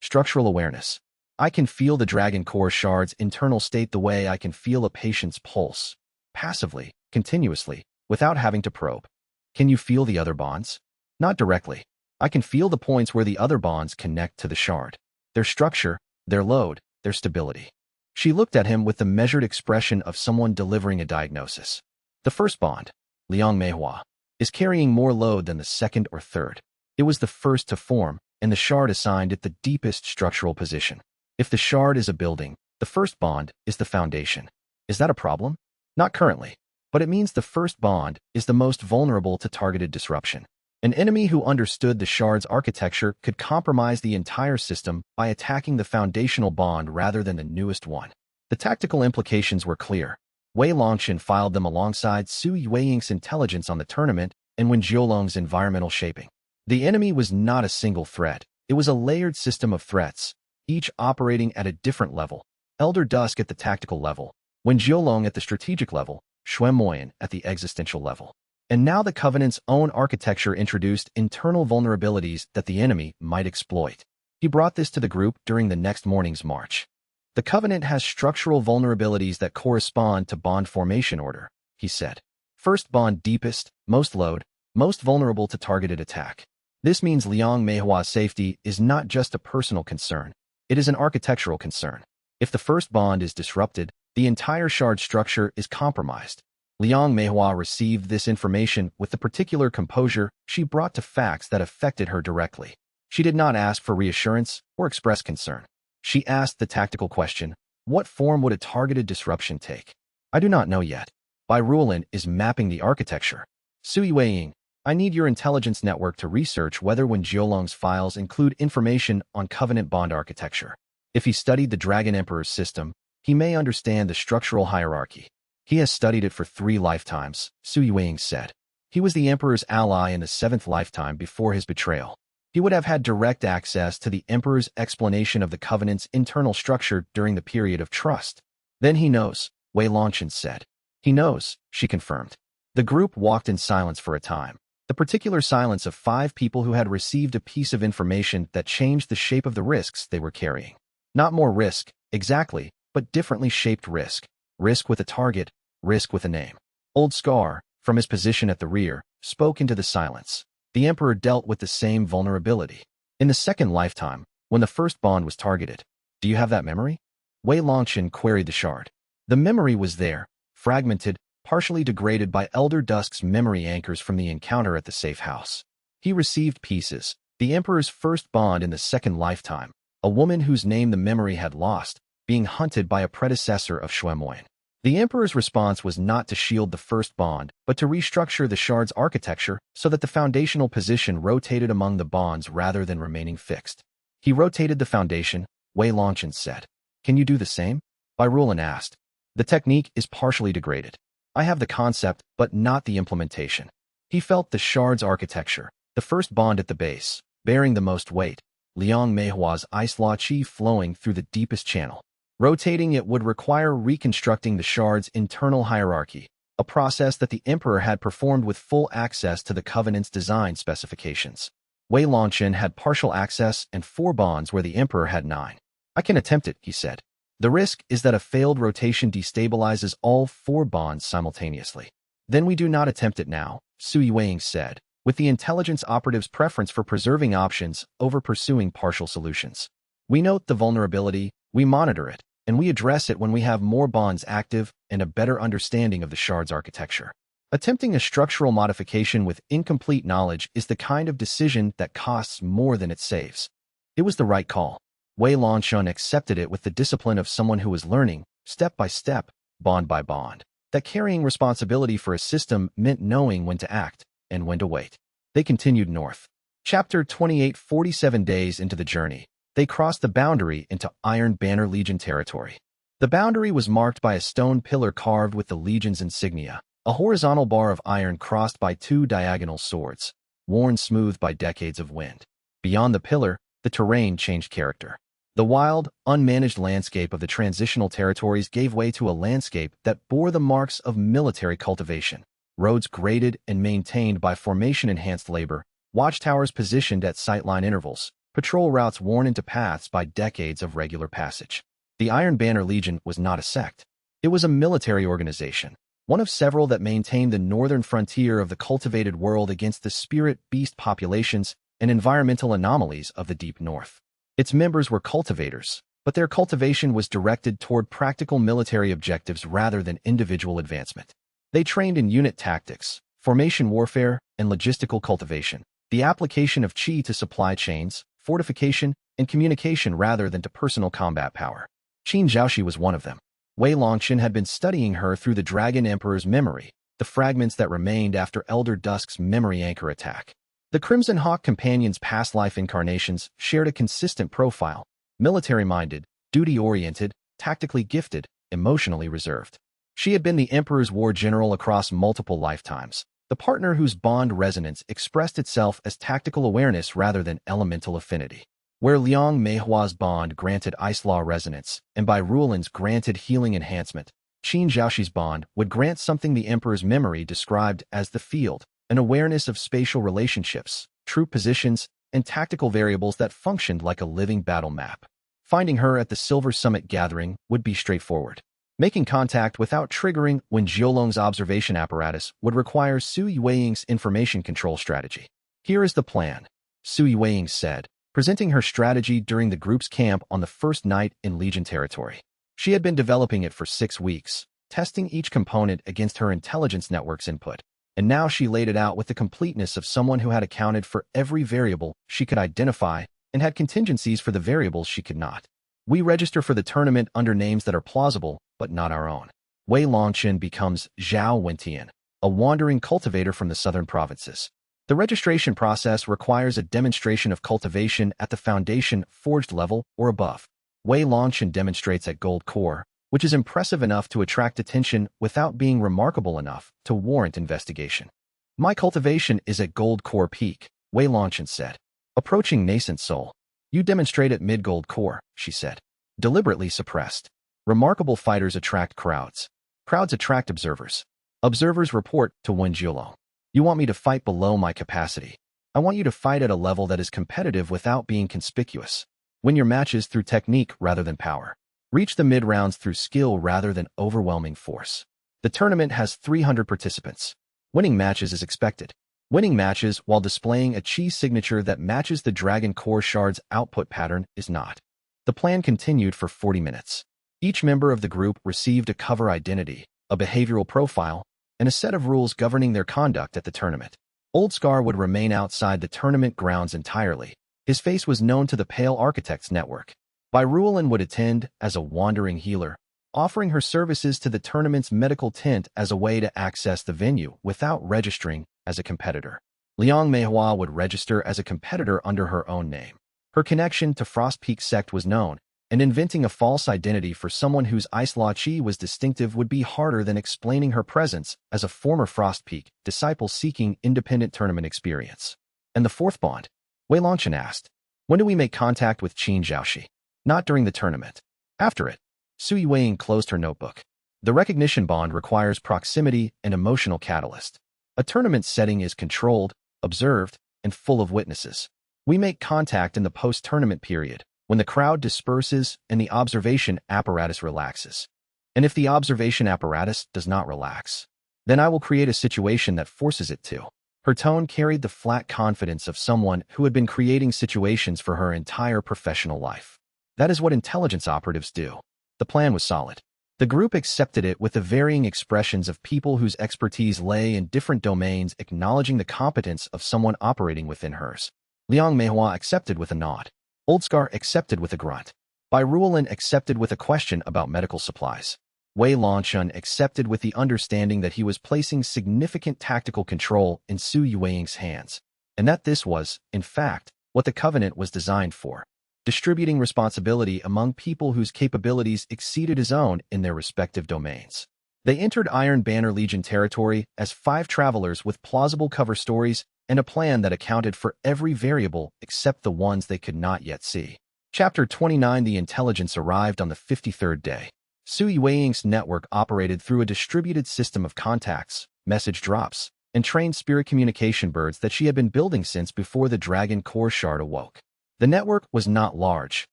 Structural awareness. I can feel the Dragon Core shard's internal state the way I can feel a patient's pulse. Passively, continuously, without having to probe. Can you feel the other bonds? Not directly. I can feel the points where the other bonds connect to the shard. Their structure, their load, their stability. She looked at him with the measured expression of someone delivering a diagnosis. The first bond, Liang Meihua, is carrying more load than the second or third. It was the first to form, and the shard assigned it the deepest structural position. If the shard is a building, the first bond is the foundation. Is that a problem? Not currently, but it means the first bond is the most vulnerable to targeted disruption. An enemy who understood the shard's architecture could compromise the entire system by attacking the foundational bond rather than the newest one. The tactical implications were clear. Wei Longchen filed them alongside Su Yueying's intelligence on the tournament and Wen Jiolong's environmental shaping. The enemy was not a single threat. It was a layered system of threats, each operating at a different level. Elder Dusk at the tactical level, Wen Jiolong at the strategic level, Shuan Moyan at the existential level. And now the Covenant's own architecture introduced internal vulnerabilities that the enemy might exploit. He brought this to the group during the next morning's march. The Covenant has structural vulnerabilities that correspond to bond formation order, he said. First bond deepest, most load, most vulnerable to targeted attack. This means Liang Meihua's safety is not just a personal concern. It is an architectural concern. If the first bond is disrupted, the entire shard structure is compromised. Liang Meihua received this information with the particular composure she brought to facts that affected her directly. She did not ask for reassurance or express concern. She asked the tactical question, what form would a targeted disruption take? I do not know yet. Bai Rulin is mapping the architecture. Su Yueying, I need your intelligence network to research whether Wen Jiolong's files include information on Covenant bond architecture. If he studied the Dragon Emperor's system, he may understand the structural hierarchy. He has studied it for 3 lifetimes, Su Yueying said. He was the Emperor's ally in the 7th lifetime before his betrayal. He would have had direct access to the Emperor's explanation of the Covenant's internal structure during the period of trust. Then he knows, Wei Longchen said. He knows, she confirmed. The group walked in silence for a time. The particular silence of 5 people who had received a piece of information that changed the shape of the risks they were carrying. Not more risk, exactly, but differently shaped risk. Risk with a target, risk with a name. Old Scar, from his position at the rear, spoke into the silence. The Emperor dealt with the same vulnerability. In the 2nd lifetime, when the first bond was targeted. Do you have that memory? Wei Longchen queried the shard. The memory was there, fragmented, partially degraded by Elder Dusk's memory anchors from the encounter at the safe house. He received pieces, the Emperor's first bond in the 2nd lifetime, a woman whose name the memory had lost, being hunted by a predecessor of Shuemoyan. The Emperor's response was not to shield the first bond, but to restructure the shard's architecture so that the foundational position rotated among the bonds rather than remaining fixed. He rotated the foundation, Wei Longchen said. Can you do the same? Byrulan asked. The technique is partially degraded. I have the concept, but not the implementation. He felt the shard's architecture, the first bond at the base, bearing the most weight, Liang Meihua's ice law qi flowing through the deepest channel. Rotating it would require reconstructing the shard's internal hierarchy, a process that the Emperor had performed with full access to the Covenant's design specifications. Wei Longchen had partial access and 4 bonds where the Emperor had 9. I can attempt it, he said. The risk is that a failed rotation destabilizes all 4 bonds simultaneously. Then we do not attempt it now, Sui Weiing said, with the intelligence operative's preference for preserving options over pursuing partial solutions. We note the vulnerability, we monitor it, and we address it when we have more bonds active and a better understanding of the shard's architecture. Attempting a structural modification with incomplete knowledge is the kind of decision that costs more than it saves. It was the right call. Wei Longchen accepted it with the discipline of someone who was learning, step by step, bond by bond, that carrying responsibility for a system meant knowing when to act and when to wait. They continued north. Chapter 28. 47 days into the journey, they crossed the boundary into Iron Banner Legion territory. The boundary was marked by a stone pillar carved with the Legion's insignia, a horizontal bar of iron crossed by 2 diagonal swords, worn smooth by decades of wind. Beyond the pillar, the terrain changed character. The wild, unmanaged landscape of the transitional territories gave way to a landscape that bore the marks of military cultivation. Roads graded and maintained by formation-enhanced labor, watchtowers positioned at sightline intervals, patrol routes worn into paths by decades of regular passage. The Iron Banner Legion was not a sect. It was a military organization, one of several that maintained the northern frontier of the cultivated world against the spirit beast populations and environmental anomalies of the deep north. Its members were cultivators, but their cultivation was directed toward practical military objectives rather than individual advancement. They trained in unit tactics, formation warfare, and logistical cultivation, the application of qi to supply chains, fortification, and communication rather than to personal combat power. Qin Zhaoxi was one of them. Wei Longchen had been studying her through the Dragon Emperor's memory, the fragments that remained after Elder Dusk's memory anchor attack. The Crimson Hawk companions' past life incarnations shared a consistent profile: military-minded, duty-oriented, tactically gifted, emotionally reserved. She had been the Emperor's war general across multiple lifetimes, the partner whose bond resonance expressed itself as tactical awareness rather than elemental affinity. Where Liang Meihua's bond granted ice law resonance, and Byrulan's granted healing enhancement, Qin Zhaoxi's bond would grant something the Emperor's memory described as the field, an awareness of spatial relationships, troop positions, and tactical variables that functioned like a living battle map. Finding her at the Silver Summit gathering would be straightforward. Making contact without triggering Wen Jiolong's observation apparatus would require Sui Weiying's information control strategy. Here is the plan, Sui Weiying said, presenting her strategy during the group's camp on the first night in Legion territory. She had been developing it for 6 weeks, testing each component against her intelligence network's input, and now she laid it out with the completeness of someone who had accounted for every variable she could identify and had contingencies for the variables she could not. We register for the tournament under names that are plausible, but not our own. Wei Longchen becomes Zhao Wentian, a wandering cultivator from the southern provinces. The registration process requires a demonstration of cultivation at the Foundation Forged level or above. Wei Longchen demonstrates at Gold Core, which is impressive enough to attract attention without being remarkable enough to warrant investigation. My cultivation is at Gold Core Peak, Wei Longchen said. Approaching nascent soul. You demonstrate at mid-Gold Core, she said. Deliberately suppressed. Remarkable fighters attract crowds. Crowds attract observers. Observers report to Wen Jiolong. You want me to fight below my capacity. I want you to fight at a level that is competitive without being conspicuous. Win your matches through technique rather than power. Reach the mid-rounds through skill rather than overwhelming force. The tournament has 300 participants. Winning matches is expected. Winning matches while displaying a chi signature that matches the Dragon Core Shard's output pattern is not. The plan continued for 40 minutes. Each member of the group received a cover identity, a behavioral profile, and a set of rules governing their conduct at the tournament. Old Scar would remain outside the tournament grounds entirely. His face was known to the Pale Architects Network. Byrulan would attend as a wandering healer, offering her services to the tournament's medical tent as a way to access the venue without registering as a competitor. Liang Meihua would register as a competitor under her own name. Her connection to Frost Peak Sect was known, and inventing a false identity for someone whose Ice Law Chi was distinctive would be harder than explaining her presence as a former Frost Peak disciple seeking independent tournament experience. And the fourth bond? Wei Longchen asked. When do we make contact with Qin Zhaoxi? Not during the tournament. After it. Su Yueying closed her notebook. The recognition bond requires proximity and emotional catalyst. A tournament setting is controlled, observed, and full of witnesses. We make contact in the post-tournament period, when the crowd disperses and the observation apparatus relaxes. And if the observation apparatus does not relax, then I will create a situation that forces it to. Her tone carried the flat confidence of someone who had been creating situations for her entire professional life. That is what intelligence operatives do. The plan was solid. The group accepted it with the varying expressions of people whose expertise lay in different domains acknowledging the competence of someone operating within hers. Liang Meihua accepted with a nod. Oldscar accepted with a grunt. Bai Ruolin accepted with a question about medical supplies. Wei Longchen accepted with the understanding that he was placing significant tactical control in Su Yueying's hands, and that this was, in fact, what the Covenant was designed for, distributing responsibility among people whose capabilities exceeded his own in their respective domains. They entered Iron Banner Legion territory as 5 travelers with plausible cover stories and a plan that accounted for every variable except the ones they could not yet see. Chapter 29. The intelligence arrived on the 53rd day. Su Yueying's network operated through a distributed system of contacts, message drops, and trained spirit communication birds that she had been building since before the Dragon Core Shard awoke. The network was not large,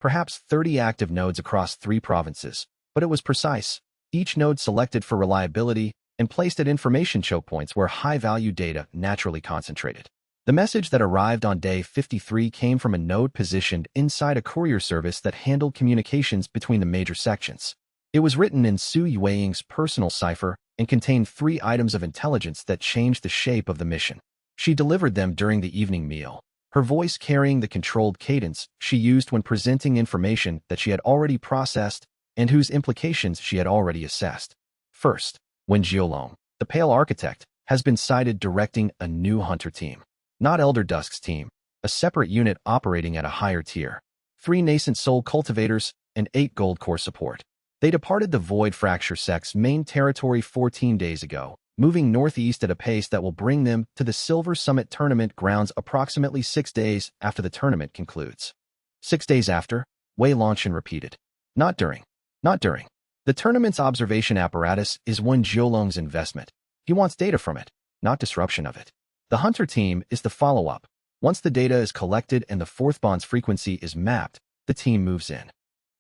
perhaps 30 active nodes across 3 provinces, but it was precise, each node selected for reliability and placed at information choke points where high-value data naturally concentrated. The message that arrived on day 53 came from a node positioned inside a courier service that handled communications between the major sections. It was written in Su Yueying's personal cipher and contained 3 items of intelligence that changed the shape of the mission. She delivered them during the evening meal, her voice carrying the controlled cadence she used when presenting information that she had already processed and whose implications she had already assessed. First, Wen Jiolong, the Pale Architect, has been sighted directing a new hunter team. Not Elder Dusk's team, a separate unit operating at a higher tier. 3 nascent soul cultivators and 8 gold core support. They departed the Void Fracture Sect's main territory 14 days ago, moving northeast at a pace that will bring them to the Silver Summit tournament grounds approximately 6 days after the tournament concludes. 6 days after, Wei Longchen repeated. Not during. Not during. The tournament's observation apparatus is Wen Jiolong's investment. He wants data from it, not disruption of it. The hunter team is the follow-up. Once the data is collected and the 4th bond's frequency is mapped, the team moves in.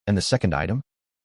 And the second item?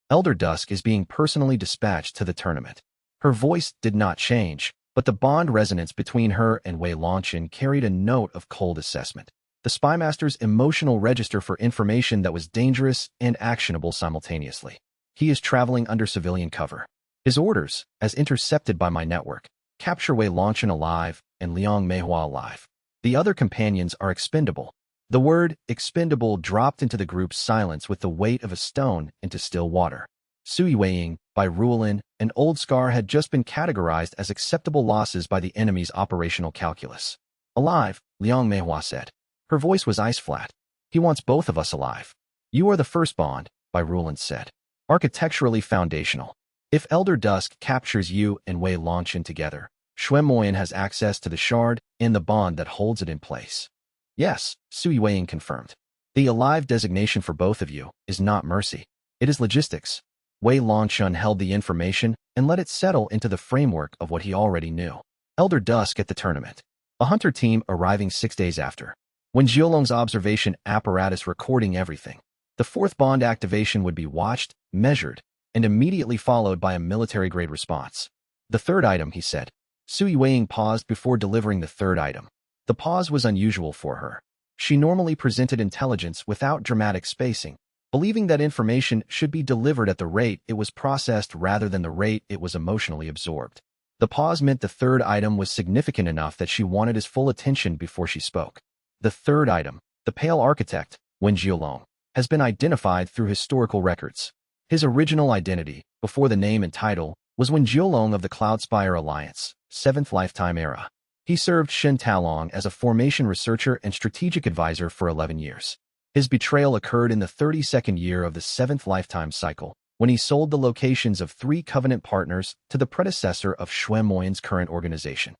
Elder Dusk is being personally dispatched to the tournament. Her voice did not change, but the bond resonance between her and Wei Longchen carried a note of cold assessment. The Spymaster's emotional register for information that was dangerous and actionable simultaneously. He is traveling under civilian cover. His orders, as intercepted by my network, capture Wei Longchen alive and Liang Meihua alive. The other companions are expendable. The word expendable dropped into the group's silence with the weight of a stone into still water. Su Yueying, Bai Ruolin, and Old Scar had just been categorized as acceptable losses by the enemy's operational calculus. Alive, Liang Meihua said. Her voice was ice flat. He wants both of us alive. You are the first bond, Bai Ruolin said. Architecturally foundational. If Elder Dusk captures you and Wei Longchen together, Xuan Moyan has access to the shard and the bond that holds it in place. Yes, Su Yueying confirmed. The alive designation for both of you is not mercy. It is logistics. Wei Longchen held the information and let it settle into the framework of what he already knew. Elder Dusk at the tournament. A hunter team arriving 6 days after. When Jiolong's observation apparatus recording everything. The 4th bond activation would be watched, measured, and immediately followed by a military-grade response. The third item, he said. Su Yueying paused before delivering the third item. The pause was unusual for her. She normally presented intelligence without dramatic spacing, believing that information should be delivered at the rate it was processed rather than the rate it was emotionally absorbed. The pause meant the third item was significant enough that she wanted his full attention before she spoke. The third item, the Pale Architect, Wen Jiolong, has been identified through historical records. His original identity, before the name and title, was Wen Jiolong of the Cloudspire Alliance, 7th Lifetime Era. He served Shen Talong as a formation researcher and strategic advisor for 11 years. His betrayal occurred in the 32nd year of the 7th Lifetime Cycle, when he sold the locations of 3 Covenant partners to the predecessor of Shui Moyan's current organization.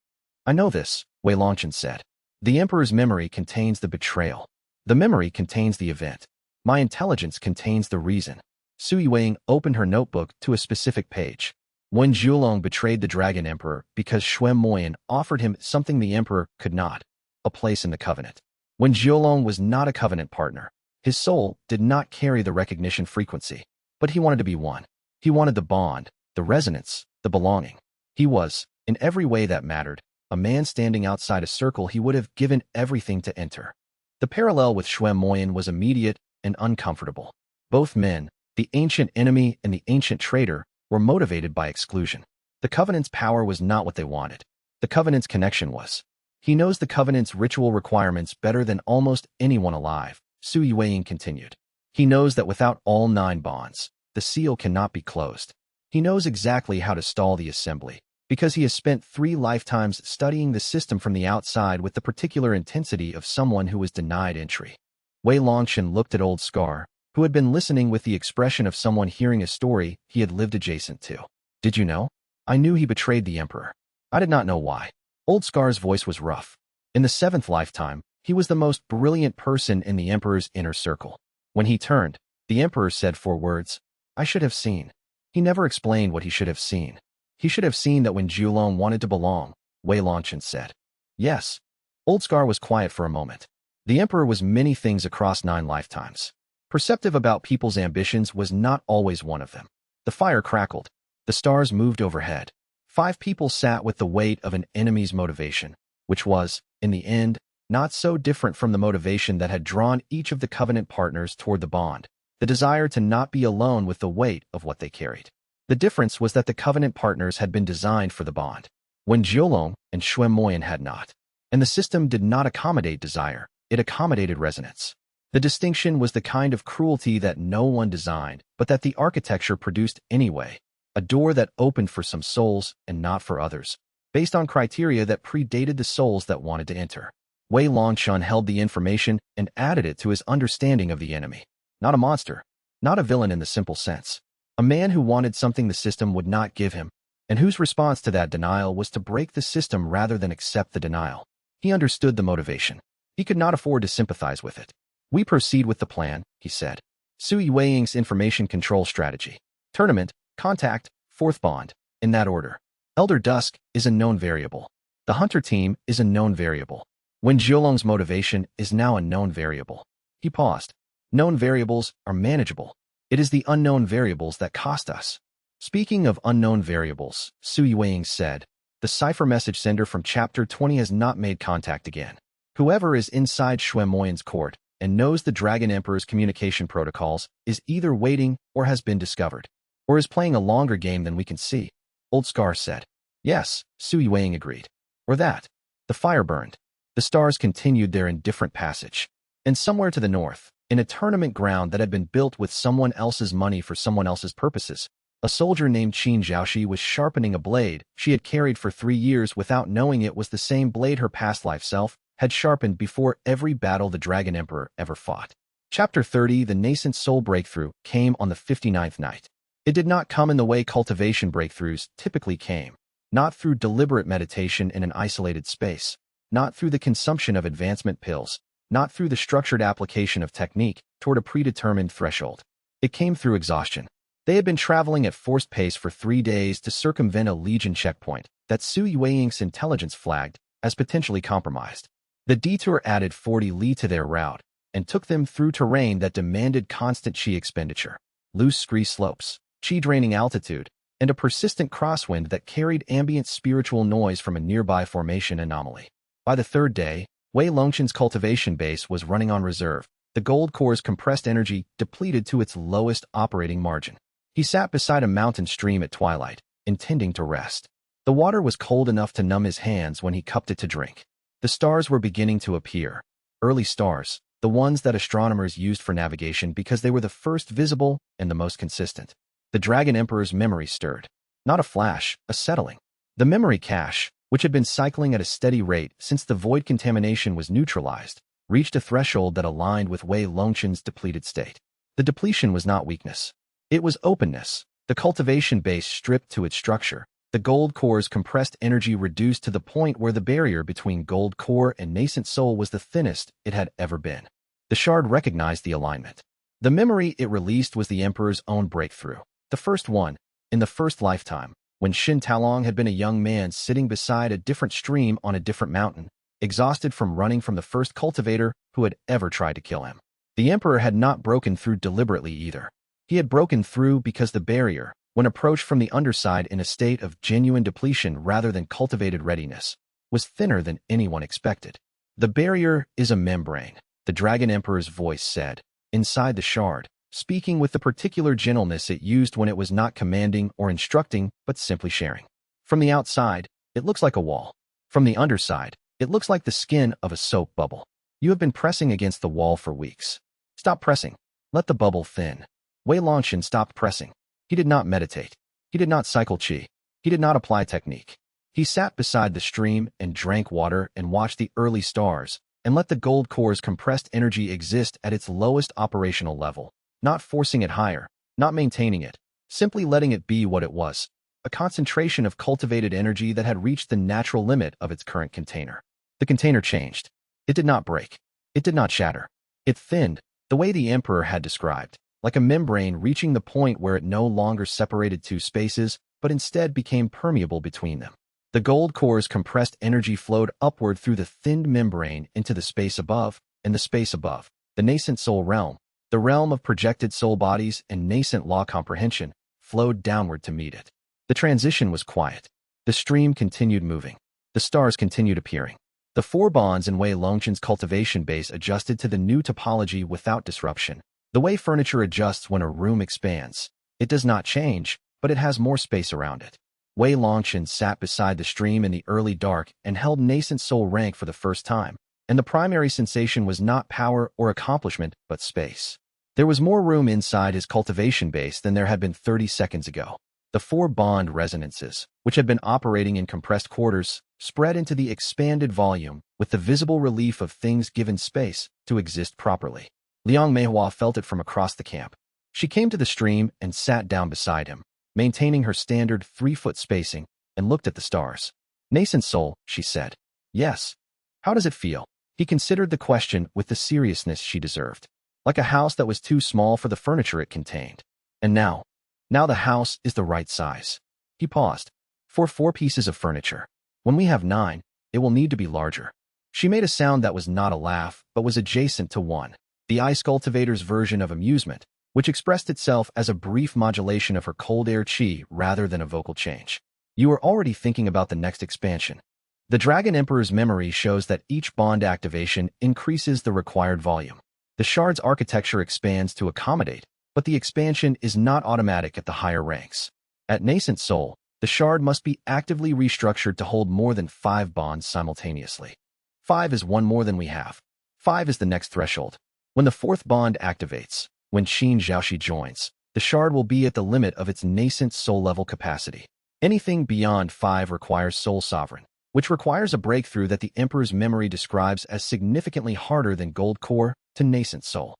I know this, Wei Longchen said. The Emperor's memory contains the betrayal. The memory contains the event. My intelligence contains the reason. Sui Weiing opened her notebook to a specific page. Wen Jiolong betrayed the Dragon Emperor because Shui Moyan offered him something the Emperor could not, a place in the Covenant. Wen Jiolong was not a Covenant partner. His soul did not carry the recognition frequency, but he wanted to be one. He wanted the bond, the resonance, the belonging. He was, in every way that mattered, a man standing outside a circle he would have given everything to enter. The parallel with Shui Moyan was immediate and uncomfortable. Both men, the ancient enemy and the ancient traitor, were motivated by exclusion. The Covenant's power was not what they wanted. The Covenant's connection was. He knows the Covenant's ritual requirements better than almost anyone alive, Sui Weiing continued. He knows that without all 9 bonds, the seal cannot be closed. He knows exactly how to stall the assembly, because he has spent 3 lifetimes studying the system from the outside with the particular intensity of someone who was denied entry. Wei Longchen looked at Old Scar, who had been listening with the expression of someone hearing a story he had lived adjacent to. Did you know? I knew he betrayed the Emperor. I did not know why. Old Scar's voice was rough. In the 7th lifetime, he was the most brilliant person in the Emperor's inner circle. When he turned, the Emperor said 4 words, I should have seen. He never explained what he should have seen. He should have seen that Wen Jiolong wanted to belong, Wei Longchen said. Yes. Old Scar was quiet for a moment. The Emperor was many things across 9 lifetimes. Perceptive about people's ambitions was not always one of them. The fire crackled. The stars moved overhead. 5 people sat with the weight of an enemy's motivation, which was, in the end, not so different from the motivation that had drawn each of the Covenant partners toward the bond, the desire to not be alone with the weight of what they carried. The difference was that the Covenant partners had been designed for the bond, Wen Jiolong and Shui Moyan had not. And the system did not accommodate desire, it accommodated resonance. The distinction was the kind of cruelty that no one designed, but that the architecture produced anyway, a door that opened for some souls and not for others, based on criteria that predated the souls that wanted to enter. Wei Longchen held the information and added it to his understanding of the enemy. Not a monster, not a villain in the simple sense. A man who wanted something the system would not give him, and whose response to that denial was to break the system rather than accept the denial. He understood the motivation. He could not afford to sympathize with it. We proceed with the plan, he said. Sui Weiying's information control strategy. Tournament, contact, 4th bond, in that order. Elder Dusk is a known variable. The hunter team is a known variable. Wen Jiolong's motivation is now a known variable. He paused. Known variables are manageable. It is the unknown variables that cost us. Speaking of unknown variables, Sui Weiing said, the cipher message sender from Chapter 20 has not made contact again. Whoever is inside Shui Moyan's court and knows the Dragon Emperor's communication protocols is either waiting or has been discovered, or is playing a longer game than we can see, Old Scar said. Yes, Sui Weiing agreed. Or that. The fire burned. The stars continued their indifferent passage. And somewhere to the north, in a tournament ground that had been built with someone else's money for someone else's purposes, a soldier named Qin Zhaoxi was sharpening a blade she had carried for 3 years without knowing it was the same blade her past life self had sharpened before every battle the Dragon Emperor ever fought. Chapter 30, the nascent soul breakthrough, came on the 59th night. It did not come in the way cultivation breakthroughs typically came, not through deliberate meditation in an isolated space, not through the consumption of advancement pills, not through the structured application of technique toward a predetermined threshold. It came through exhaustion. They had been traveling at forced pace for 3 days to circumvent a Legion checkpoint that Sui Weiying's intelligence flagged as potentially compromised. The detour added 40 li to their route and took them through terrain that demanded constant chi expenditure, loose scree slopes, chi-draining altitude, and a persistent crosswind that carried ambient spiritual noise from a nearby formation anomaly. By the 3rd day, Wei Longchen's cultivation base was running on reserve, the gold core's compressed energy depleted to its lowest operating margin. He sat beside a mountain stream at twilight, intending to rest. The water was cold enough to numb his hands when he cupped it to drink. The stars were beginning to appear. Early stars, the ones that astronomers used for navigation because they were the first visible and the most consistent. The Dragon Emperor's memory stirred. Not a flash, a settling. The memory cache, which had been cycling at a steady rate since the void contamination was neutralized, reached a threshold that aligned with Wei Longchen's depleted state. The depletion was not weakness. It was openness. The cultivation base stripped to its structure. The gold core's compressed energy reduced to the point where the barrier between gold core and nascent soul was the thinnest it had ever been. The shard recognized the alignment. The memory it released was the Emperor's own breakthrough. The first one, in the first lifetime, when Xin Talong had been a young man sitting beside a different stream on a different mountain, exhausted from running from the first cultivator who had ever tried to kill him. The Emperor had not broken through deliberately either. He had broken through because the barrier, when approached from the underside in a state of genuine depletion rather than cultivated readiness, was thinner than anyone expected. The barrier is a membrane, the Dragon Emperor's voice said, inside the shard, speaking with the particular gentleness it used when it was not commanding or instructing, but simply sharing. From the outside, it looks like a wall. From the underside, it looks like the skin of a soap bubble. You have been pressing against the wall for weeks. Stop pressing. Let the bubble thin. Wei Longchen stopped pressing. He did not meditate. He did not cycle qi. He did not apply technique. He sat beside the stream and drank water and watched the early stars and let the gold core's compressed energy exist at its lowest operational level, not forcing it higher, not maintaining it, simply letting it be what it was, a concentration of cultivated energy that had reached the natural limit of its current container. The container changed. It did not break. It did not shatter. It thinned, the way the Emperor had described, like a membrane reaching the point where it no longer separated two spaces, but instead became permeable between them. The gold core's compressed energy flowed upward through the thinned membrane into the space above, and the space above, the nascent soul realm, the realm of projected soul bodies and nascent law comprehension, flowed downward to meet it. The transition was quiet. The stream continued moving. The stars continued appearing. The four bonds in Wei Longchen's cultivation base adjusted to the new topology without disruption. The way furniture adjusts when a room expands. It does not change, but it has more space around it. Wei Longchen sat beside the stream in the early dark and held nascent soul rank for the first time, and the primary sensation was not power or accomplishment, but space. There was more room inside his cultivation base than there had been 30 seconds ago. The four bond resonances, which had been operating in compressed quarters, spread into the expanded volume with the visible relief of things given space to exist properly. Liang Meihua felt it from across the camp. She came to the stream and sat down beside him, maintaining her standard 3-foot spacing, and looked at the stars. Nascent soul, she said. Yes. How does it feel? He considered the question with the seriousness she deserved. Like a house that was too small for the furniture it contained. And now the house is the right size. He paused. For 4 pieces of furniture. When we have 9, it will need to be larger. She made a sound that was not a laugh, but was adjacent to one. The ice cultivator's version of amusement, which expressed itself as a brief modulation of her cold air chi rather than a vocal change. You are already thinking about the next expansion. The Dragon Emperor's memory shows that each bond activation increases the required volume. The shard's architecture expands to accommodate, but the expansion is not automatic at the higher ranks. At nascent soul, the shard must be actively restructured to hold more than 5 bonds simultaneously. 5 is one more than we have. 5 is the next threshold. When the 4th bond activates, when Qin Zhaoxi joins, the shard will be at the limit of its nascent soul level capacity. Anything beyond 5 requires soul sovereign, which requires a breakthrough that the Emperor's memory describes as significantly harder than gold core to nascent soul.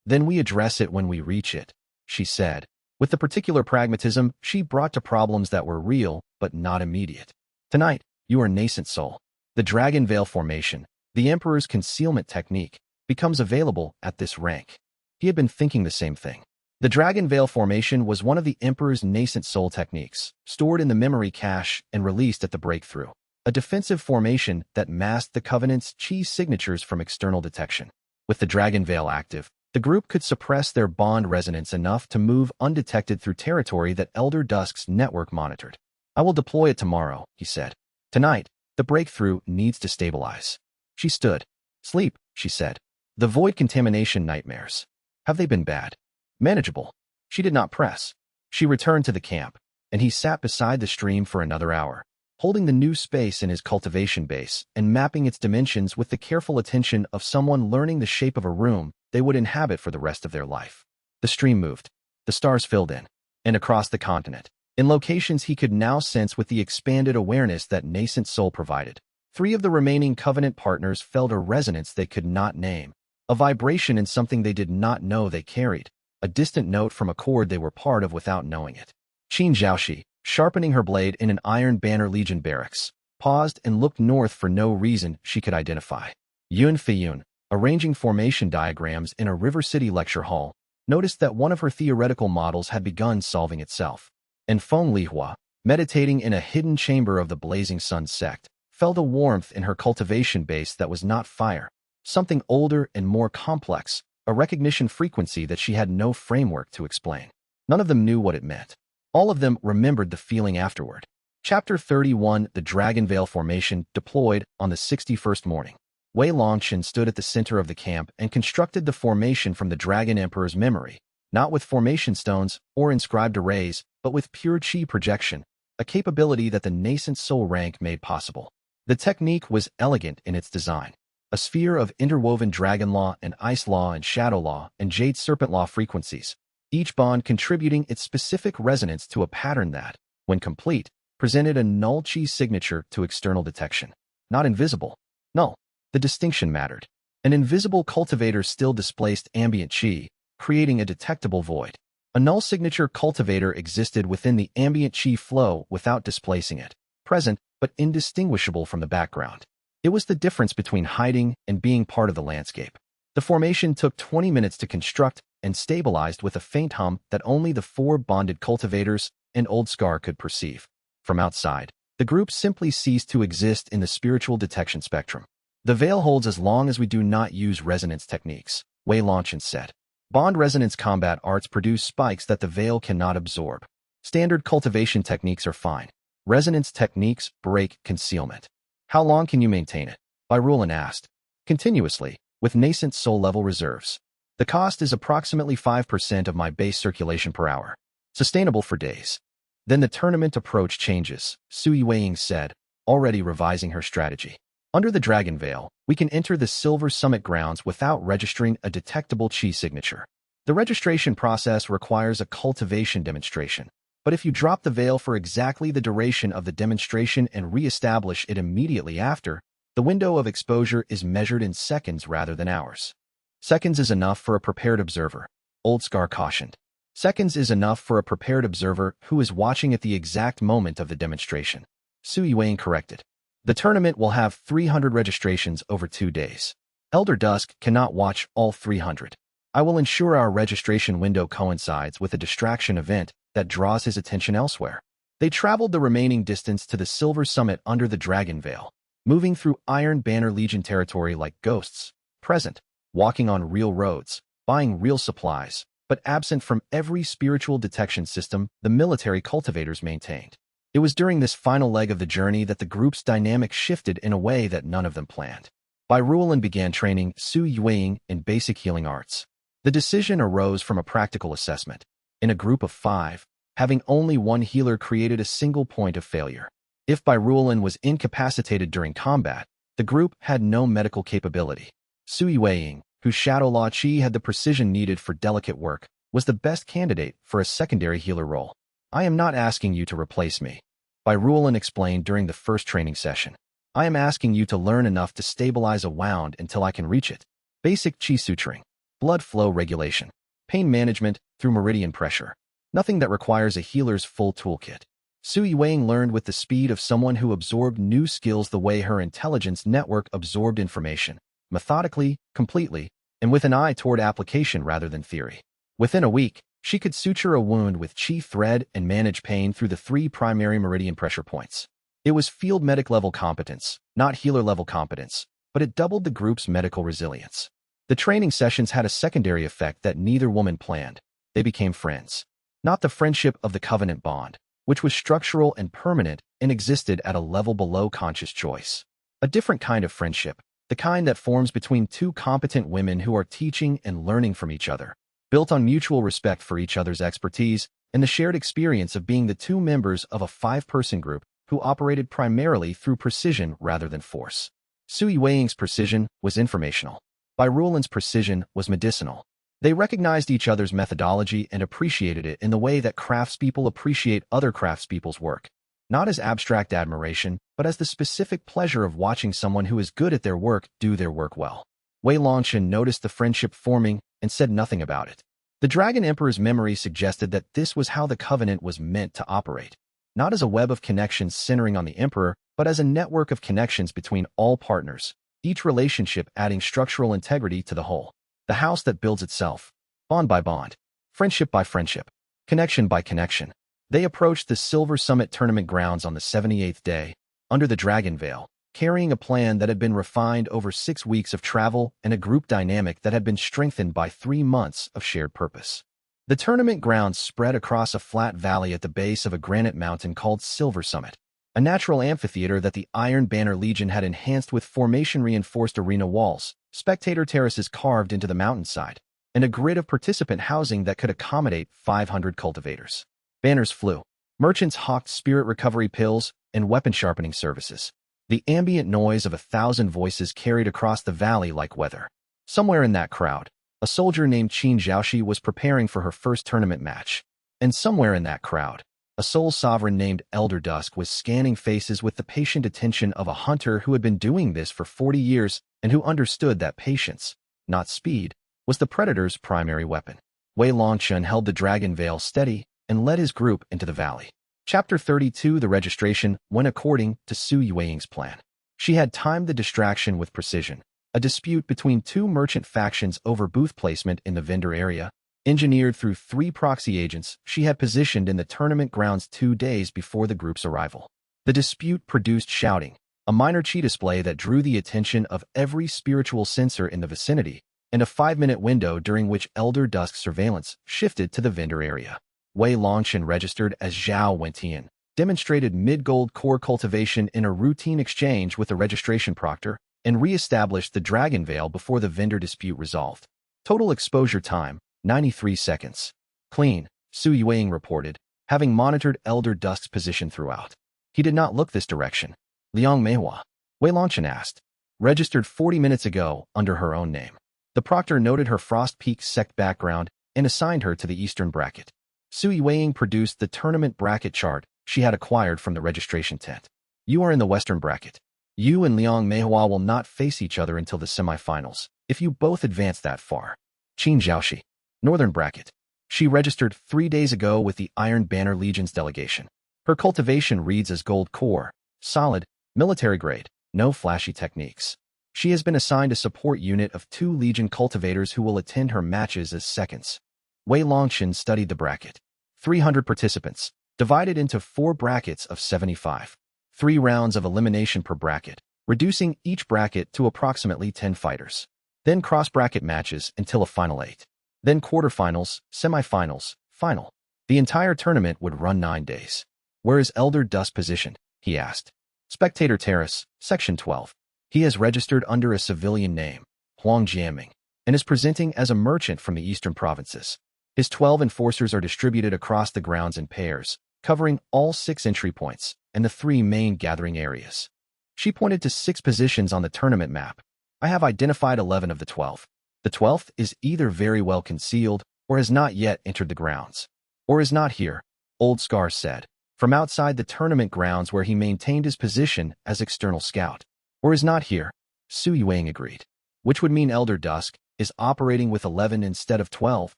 Then we address it when we reach it, she said, with the particular pragmatism she brought to problems that were real but not immediate. Tonight, you are nascent soul. The Dragon Veil formation, the Emperor's concealment technique, becomes available at this rank. He had been thinking the same thing. The Dragon Veil formation was one of the Emperor's nascent soul techniques, stored in the memory cache and released at the breakthrough. A defensive formation that masked the Covenant's chi signatures from external detection. With the Dragon Veil active, the group could suppress their bond resonance enough to move undetected through territory that Elder Dusk's network monitored. I will deploy it tomorrow, he said. Tonight, the breakthrough needs to stabilize. She stood. Sleep, she said. The void contamination nightmares. Have they been bad? Manageable. She did not press. She returned to the camp, and he sat beside the stream for another hour, holding the new space in his cultivation base and mapping its dimensions with the careful attention of someone learning the shape of a room they would inhabit for the rest of their life. The stream moved. The stars filled in. and across the continent, in locations he could now sense with the expanded awareness that nascent soul provided. 3 of the remaining Covenant partners felt a resonance they could not name, a vibration in something they did not know they carried, a distant note from a chord they were part of without knowing it. Qin Zhaoxi, sharpening her blade in an Iron Banner Legion barracks, paused and looked north for no reason she could identify. Yun Feiyun, arranging formation diagrams in a River City lecture hall, noticed that one of her theoretical models had begun solving itself. And Feng Lihua, meditating in a hidden chamber of the Blazing Sun sect, felt a warmth in her cultivation base that was not fire, something older and more complex, a recognition frequency that she had no framework to explain. None of them knew what it meant. All of them remembered the feeling afterward. Chapter 31, The Dragon Veil Formation, deployed on the 61st morning. Wei Longchen stood at the center of the camp and constructed the formation from the Dragon Emperor's memory, not with formation stones or inscribed arrays, but with pure chi projection, a capability that the nascent soul rank made possible. The technique was elegant in its design. A sphere of interwoven dragon law and ice law and shadow law and jade serpent law frequencies, each bond contributing its specific resonance to a pattern that, when complete, presented a null chi signature to external detection. Not invisible. Null. The distinction mattered. An invisible cultivator still displaced ambient chi, creating a detectable void. A null signature cultivator existed within the ambient chi flow without displacing it, present but indistinguishable from the background. It was the difference between hiding and being part of the landscape. The formation took 20 minutes to construct and stabilized with a faint hum that only the 4 bonded cultivators and Old Scar could perceive. From outside, the group simply ceased to exist in the spiritual detection spectrum. The veil holds as long as we do not use resonance techniques, Wei Longchen said. Bond resonance combat arts produce spikes that the veil cannot absorb. Standard cultivation techniques are fine. Resonance techniques break concealment. How long can you maintain it? Byrulan asked. Continuously, with nascent soul-level reserves. The cost is approximately 5% of my base circulation per hour. Sustainable for days. Then the tournament approach changes, Su Yueying said, already revising her strategy. Under the Dragon Veil, we can enter the Silver Summit grounds without registering a detectable chi signature. The registration process requires a cultivation demonstration, but if you drop the veil for exactly the duration of the demonstration and re-establish it immediately after, the window of exposure is measured in seconds rather than hours. Seconds is enough for a prepared observer, Old Scar cautioned. Seconds is enough for a prepared observer who is watching at the exact moment of the demonstration, Su Yueying corrected. The tournament will have 300 registrations over 2 days. Elder Dusk cannot watch all 300. I will ensure our registration window coincides with a distraction event that draws his attention elsewhere. They traveled the remaining distance to the Silver Summit under the Dragon Veil, moving through Iron Banner Legion territory like ghosts, present, walking on real roads, buying real supplies, but absent from every spiritual detection system the military cultivators maintained. It was during this final leg of the journey that the group's dynamic shifted in a way that none of them planned. Byrulan began training Su Yueying in basic healing arts. The decision arose from a practical assessment. In a group of 5, having only one healer created a single point of failure. If Byrulan was incapacitated during combat, the group had no medical capability. Su Yueying, whose Shadow Law Chi had the precision needed for delicate work, was the best candidate for a secondary healer role. I am not asking you to replace me, Byrulan explained during the first training session. I am asking you to learn enough to stabilize a wound until I can reach it. Basic chi suturing, blood flow regulation, pain management through meridian pressure. Nothing that requires a healer's full toolkit. Su Yueying learned with the speed of someone who absorbed new skills the way her intelligence network absorbed information, methodically, completely, and with an eye toward application rather than theory. Within a week, she could suture a wound with chi thread and manage pain through the 3 primary meridian pressure points. It was field medic level competence, not healer level competence, but it doubled the group's medical resilience. The training sessions had a secondary effect that neither woman planned. They became friends. Not the friendship of the Covenant bond, which was structural and permanent and existed at a level below conscious choice. A different kind of friendship, the kind that forms between 2 competent women who are teaching and learning from each other, built on mutual respect for each other's expertise and the shared experience of being the 2 members of a 5-person group who operated primarily through precision rather than force. Su Yueying's precision was informational. Byrulan's precision was medicinal. They recognized each other's methodology and appreciated it in the way that craftspeople appreciate other craftspeople's work, not as abstract admiration, but as the specific pleasure of watching someone who is good at their work do their work well. Wei Longchen noticed the friendship forming and said nothing about it. The Dragon Emperor's memory suggested that this was how the Covenant was meant to operate, not as a web of connections centering on the Emperor, but as a network of connections between all partners, each relationship adding structural integrity to the whole. The house that builds itself, bond by bond, friendship by friendship, connection by connection. They approached the Silver Summit tournament grounds on the 78th day, under the Dragon Veil, carrying a plan that had been refined over 6 weeks of travel and a group dynamic that had been strengthened by 3 months of shared purpose. The tournament grounds spread across a flat valley at the base of a granite mountain called Silver Summit, a natural amphitheater that the Iron Banner Legion had enhanced with formation-reinforced arena walls, spectator terraces carved into the mountainside, and a grid of participant housing that could accommodate 500 cultivators. Banners flew. Merchants hawked spirit recovery pills and weapon sharpening services. The ambient noise of 1,000 voices carried across the valley like weather. Somewhere in that crowd, a soldier named Qin Zhaoxi was preparing for her first tournament match. And somewhere in that crowd, a soul sovereign named Elder Dusk was scanning faces with the patient attention of a hunter who had been doing this for 40 years and who understood that patience, not speed, was the predator's primary weapon. Wei Longchen held the dragon veil steady and led his group into the valley. Chapter 32. The registration went according to Su Yueying's plan. She had timed the distraction with precision. A dispute between 2 merchant factions over booth placement in the vendor area, engineered through 3 proxy agents she had positioned in the tournament grounds 2 days before the group's arrival. The dispute produced shouting, a minor chi display that drew the attention of every spiritual sensor in the vicinity, and a 5-minute window during which Elder Dusk surveillance shifted to the vendor area. Wei Longchen registered as Zhao Wentian, demonstrated mid-gold core cultivation in a routine exchange with the registration proctor, and re-established the dragon veil before the vendor dispute resolved. Total exposure time, 93 seconds. Clean, Su Yueying reported, having monitored Elder Dusk's position throughout. He did not look this direction. Liang Meihua, Wei Longchen asked. Registered 40 minutes ago under her own name. The proctor noted her Frost Peak sect background and assigned her to the eastern bracket. Su Yueying produced the tournament bracket chart she had acquired from the registration tent. You are in the western bracket. You and Liang Meihua will not face each other until the semifinals, if you both advance that far. Qin Zhaoxi, northern bracket. She registered 3 days ago with the Iron Banner Legion's delegation. Her cultivation reads as gold core, solid, military grade, no flashy techniques. She has been assigned a support unit of 2 Legion cultivators who will attend her matches as seconds. Wei Longchen studied the bracket. 300 participants, divided into 4 brackets of 75. 3 rounds of elimination per bracket, reducing each bracket to approximately 10 fighters. Then cross-bracket matches until a final 8. Then quarterfinals, semifinals, final. The entire tournament would run 9 days. Where is Elder Dusk positioned? He asked. Spectator Terrace, Section 12. He has registered under a civilian name, Huang Jiaming, and is presenting as a merchant from the eastern provinces. His 12 enforcers are distributed across the grounds in pairs, covering all 6 entry points and the 3 main gathering areas. She pointed to 6 positions on the tournament map. I have identified 11 of the 12. The 12th is either very well concealed or has not yet entered the grounds. Or is not here, Old Scar said, from outside the tournament grounds where he maintained his position as external scout. Or is not here, Su Yueying agreed. Which would mean Elder Dusk is operating with 11 instead of 12,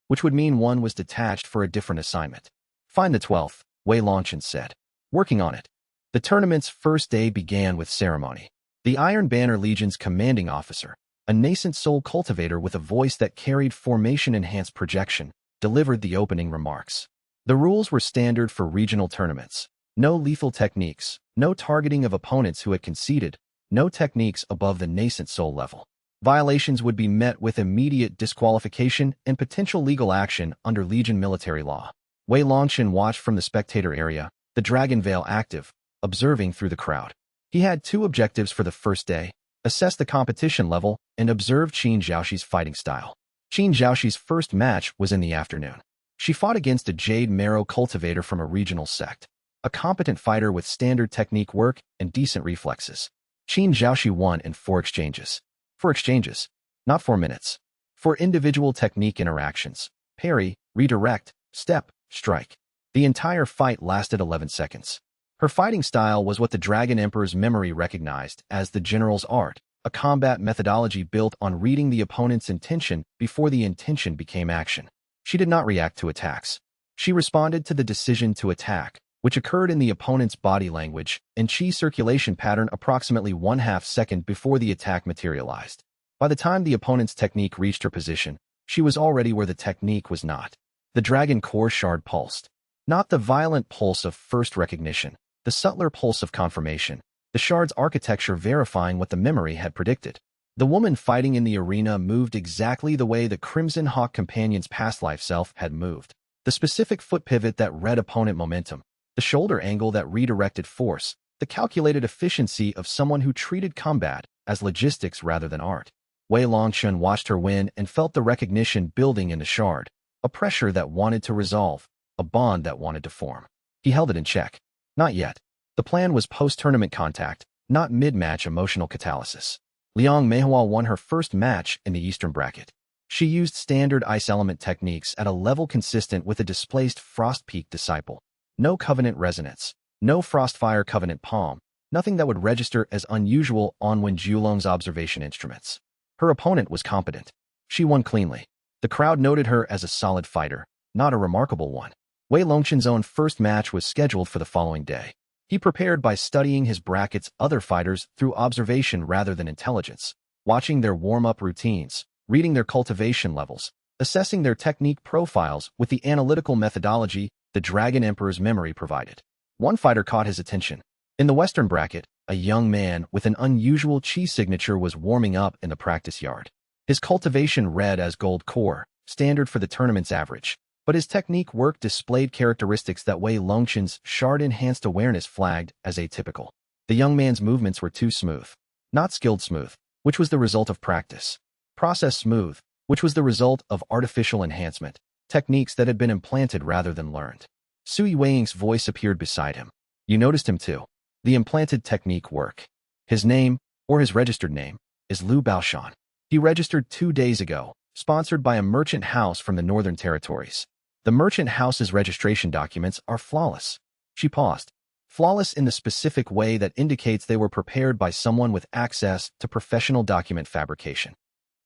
which would mean one was detached for a different assignment. Find the 12th, Wei Longchen said. Working on it. The tournament's first day began with ceremony. The Iron Banner Legion's commanding officer, a nascent soul cultivator with a voice that carried formation-enhanced projection, delivered the opening remarks. The rules were standard for regional tournaments. No lethal techniques, no targeting of opponents who had conceded, no techniques above the nascent soul level. Violations would be met with immediate disqualification and potential legal action under Legion military law. Wei Longchen watched from the spectator area, the dragon veil active, observing through the crowd. He had 2 objectives for the first day: assess the competition level and observe Qin Zhaoxi's fighting style. Qin Zhaoxi's first match was in the afternoon. She fought against a jade marrow cultivator from a regional sect, a competent fighter with standard technique work and decent reflexes. Qin Zhaoxi won in 4 exchanges. 4 exchanges, not 4 minutes. For individual technique interactions, parry, redirect, step, strike. The entire fight lasted 11 seconds. Her fighting style was what the Dragon Emperor's memory recognized as the general's art, a combat methodology built on reading the opponent's intention before the intention became action. She did not react to attacks. She responded to the decision to attack, which occurred in the opponent's body language and chi circulation pattern approximately 1/2 second before the attack materialized. By the time the opponent's technique reached her position, she was already where the technique was not. The Dragon Core shard pulsed. Not the violent pulse of first recognition, the subtler pulse of confirmation, the shard's architecture verifying what the memory had predicted. The woman fighting in the arena moved exactly the way the Crimson Hawk companion's past life self had moved. The specific foot pivot that read opponent momentum, the shoulder angle that redirected force, the calculated efficiency of someone who treated combat as logistics rather than art. Wei Longchen watched her win and felt the recognition building in the shard, a pressure that wanted to resolve, a bond that wanted to form. He held it in check. Not yet. The plan was post-tournament contact, not mid-match emotional catalysis. Liang Meihua won her first match in the Eastern bracket. She used standard ice element techniques at a level consistent with a displaced Frost Peak disciple. No Covenant resonance, no Frostfire Covenant palm, nothing that would register as unusual on Wen Jiulong's observation instruments. Her opponent was competent. She won cleanly. The crowd noted her as a solid fighter, not a remarkable one. Wei Longchen's own first match was scheduled for the following day. He prepared by studying his bracket's other fighters through observation rather than intelligence, watching their warm-up routines, reading their cultivation levels, assessing their technique profiles with the analytical methodology the Dragon Emperor's memory provided. One fighter caught his attention. In the Western bracket, a young man with an unusual chi signature was warming up in the practice yard. His cultivation read as gold core, standard for the tournament's average, but his technique work displayed characteristics that Wei Longchen's shard-enhanced awareness flagged as atypical. The young man's movements were too smooth. Not skilled smooth, which was the result of practice. Process smooth, which was the result of artificial enhancement, techniques that had been implanted rather than learned. Sui Weiying's voice appeared beside him. You noticed him too. The implanted technique work. His name, or his registered name, is Lu Baoshan. He registered 2 days ago, sponsored by a merchant house from the Northern Territories. The merchant house's registration documents are flawless. She paused. Flawless in the specific way that indicates they were prepared by someone with access to professional document fabrication.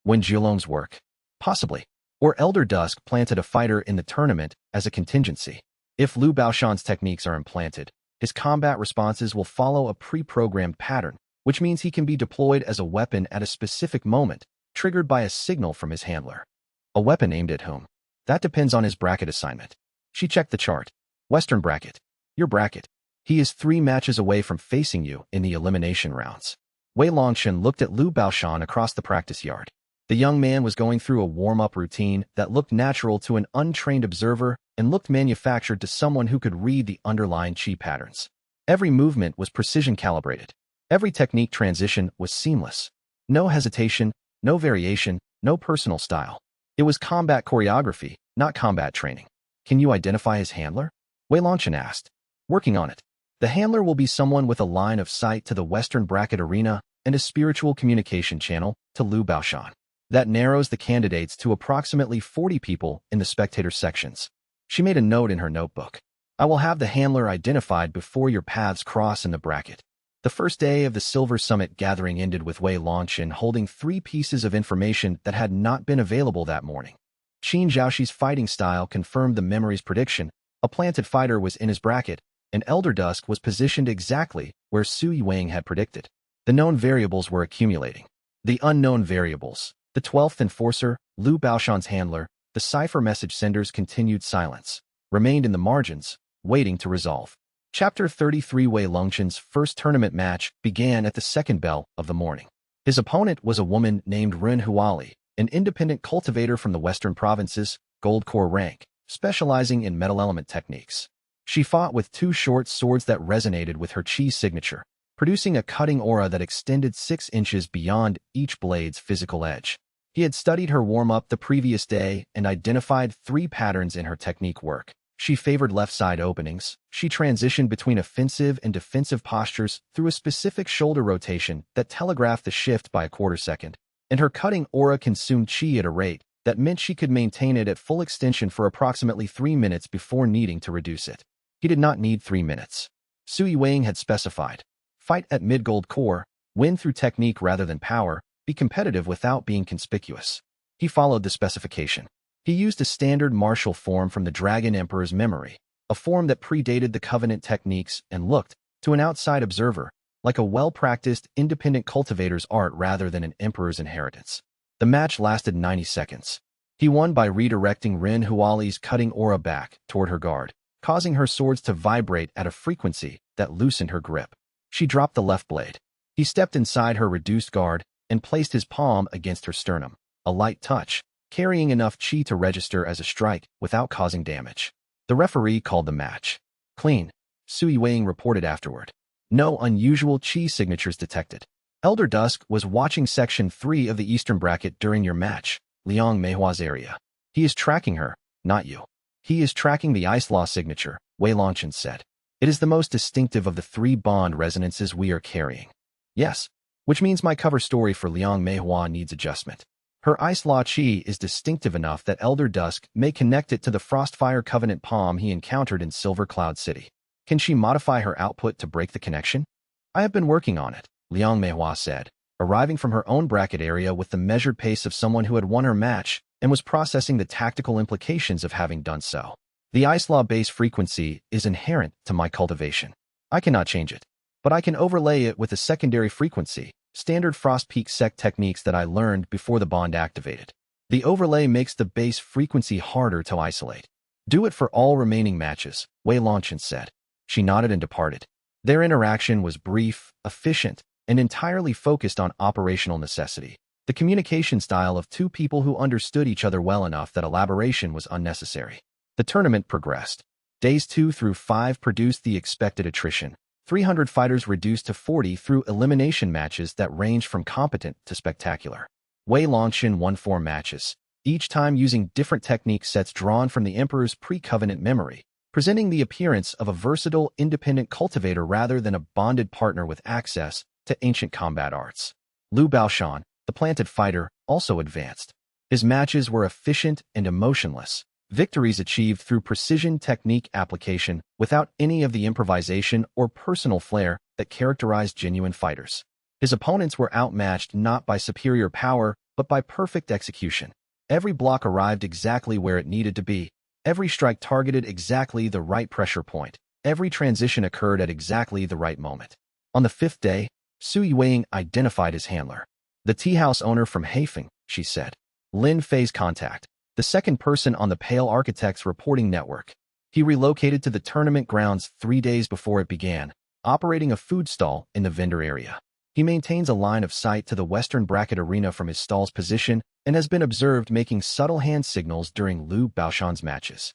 Wen Jiulong's work? Possibly. Or Elder Dusk planted a fighter in the tournament as a contingency. If Lu Baoshan's techniques are implanted, his combat responses will follow a pre-programmed pattern, which means he can be deployed as a weapon at a specific moment, triggered by a signal from his handler. A weapon aimed at whom? That depends on his bracket assignment. She checked the chart. Western bracket. Your bracket. He is 3 matches away from facing you in the elimination rounds. Wei Longchen looked at Lu Baoshan across the practice yard. The young man was going through a warm-up routine that looked natural to an untrained observer and looked manufactured to someone who could read the underlying chi patterns. Every movement was precision-calibrated. Every technique transition was seamless. No hesitation, no variation, no personal style. It was combat choreography, not combat training. Can you identify his handler? Wei Longchen asked. Working on it. The handler will be someone with a line of sight to the Western bracket arena and a spiritual communication channel to Lu Baoshan. That narrows the candidates to approximately 40 people in the spectator sections. She made a note in her notebook. I will have the handler identified before your paths cross in the bracket. The first day of the Silver Summit gathering ended with Wei Longchen holding 3 pieces of information that had not been available that morning. Qin Zhaoxi's fighting style confirmed the memory's prediction. A planted fighter was in his bracket, and Elder Dusk was positioned exactly where Sui Weiying had predicted. The known variables were accumulating. The unknown variables. The 12th enforcer, Lu Baoshan's handler, the cipher message sender's continued silence, remained in the margins, waiting to resolve. Chapter 33 Wei Longchen's first tournament match began at the second bell of the morning. His opponent was a woman named Ren Huali, an independent cultivator from the Western provinces, gold core rank, specializing in metal element techniques. She fought with 2 short swords that resonated with her chi signature, producing a cutting aura that extended 6 inches beyond each blade's physical edge. He had studied her warm-up the previous day and identified 3 patterns in her technique work. She favored left-side openings. She transitioned between offensive and defensive postures through a specific shoulder rotation that telegraphed the shift by a quarter second. and her cutting aura consumed chi at a rate that meant she could maintain it at full extension for approximately 3 minutes before needing to reduce it. He did not need 3 minutes. Sui Weiing had specified, fight at mid-gold core, win through technique rather than power, be competitive without being conspicuous. He followed the specification. He used a standard martial form from the Dragon Emperor's memory, a form that predated the Covenant techniques and looked, to an outside observer, like a well-practiced, independent cultivator's art rather than an emperor's inheritance. The match lasted 90 seconds. He won by redirecting Ren Huali's cutting aura back toward her guard, causing her swords to vibrate at a frequency that loosened her grip. She dropped the left blade. He stepped inside her reduced guard and placed his palm against her sternum, a light touch, carrying enough chi to register as a strike without causing damage. The referee called the match clean, Sui Weiing reported afterward. No unusual chi signatures detected. Elder Dusk was watching Section 3 of the Eastern Bracket during your match, Liang Meihua's area. He is tracking her, not you. He is tracking the Ice Law signature, Wei Longchen said. It is the most distinctive of the 3 bond resonances we are carrying. Yes, which means my cover story for Liang Meihua needs adjustment. Her Ice Law chi is distinctive enough that Elder Dusk may connect it to the Frostfire Covenant palm he encountered in Silver Cloud City. Can she modify her output to break the connection? I have been working on it, Liang Meihua said, arriving from her own bracket area with the measured pace of someone who had won her match and was processing the tactical implications of having done so. The Ice Law base frequency is inherent to my cultivation. I cannot change it, but I can overlay it with a secondary frequency, standard Frost Peak Sect techniques that I learned before the bond activated. The overlay makes the base frequency harder to isolate. Do it for all remaining matches, Wei Longchen said. She nodded and departed. Their interaction was brief, efficient, and entirely focused on operational necessity, the communication style of 2 people who understood each other well enough that elaboration was unnecessary. The tournament progressed. Days 2 through 5 produced the expected attrition. 300 fighters reduced to 40 through elimination matches that ranged from competent to spectacular. Wei Longchen won 4 matches, each time using different technique sets drawn from the Emperor's pre-Covenant memory, presenting the appearance of a versatile, independent cultivator rather than a bonded partner with access to ancient combat arts. Liu Baoshan, the planted fighter, also advanced. His matches were efficient and emotionless, victories achieved through precision technique application without any of the improvisation or personal flair that characterized genuine fighters. His opponents were outmatched not by superior power, but by perfect execution. Every block arrived exactly where it needed to be. Every strike targeted exactly the right pressure point. Every transition occurred at exactly the right moment. On the 5th day, Sui Weiing identified his handler. The tea house owner from Haifeng, she said. Lin Fei's contact, the second person on the Pale Architects reporting network. He relocated to the tournament grounds 3 days before it began, operating a food stall in the vendor area. He maintains a line of sight to the Western Bracket arena from his stall's position and has been observed making subtle hand signals during Liu Baoshan's matches.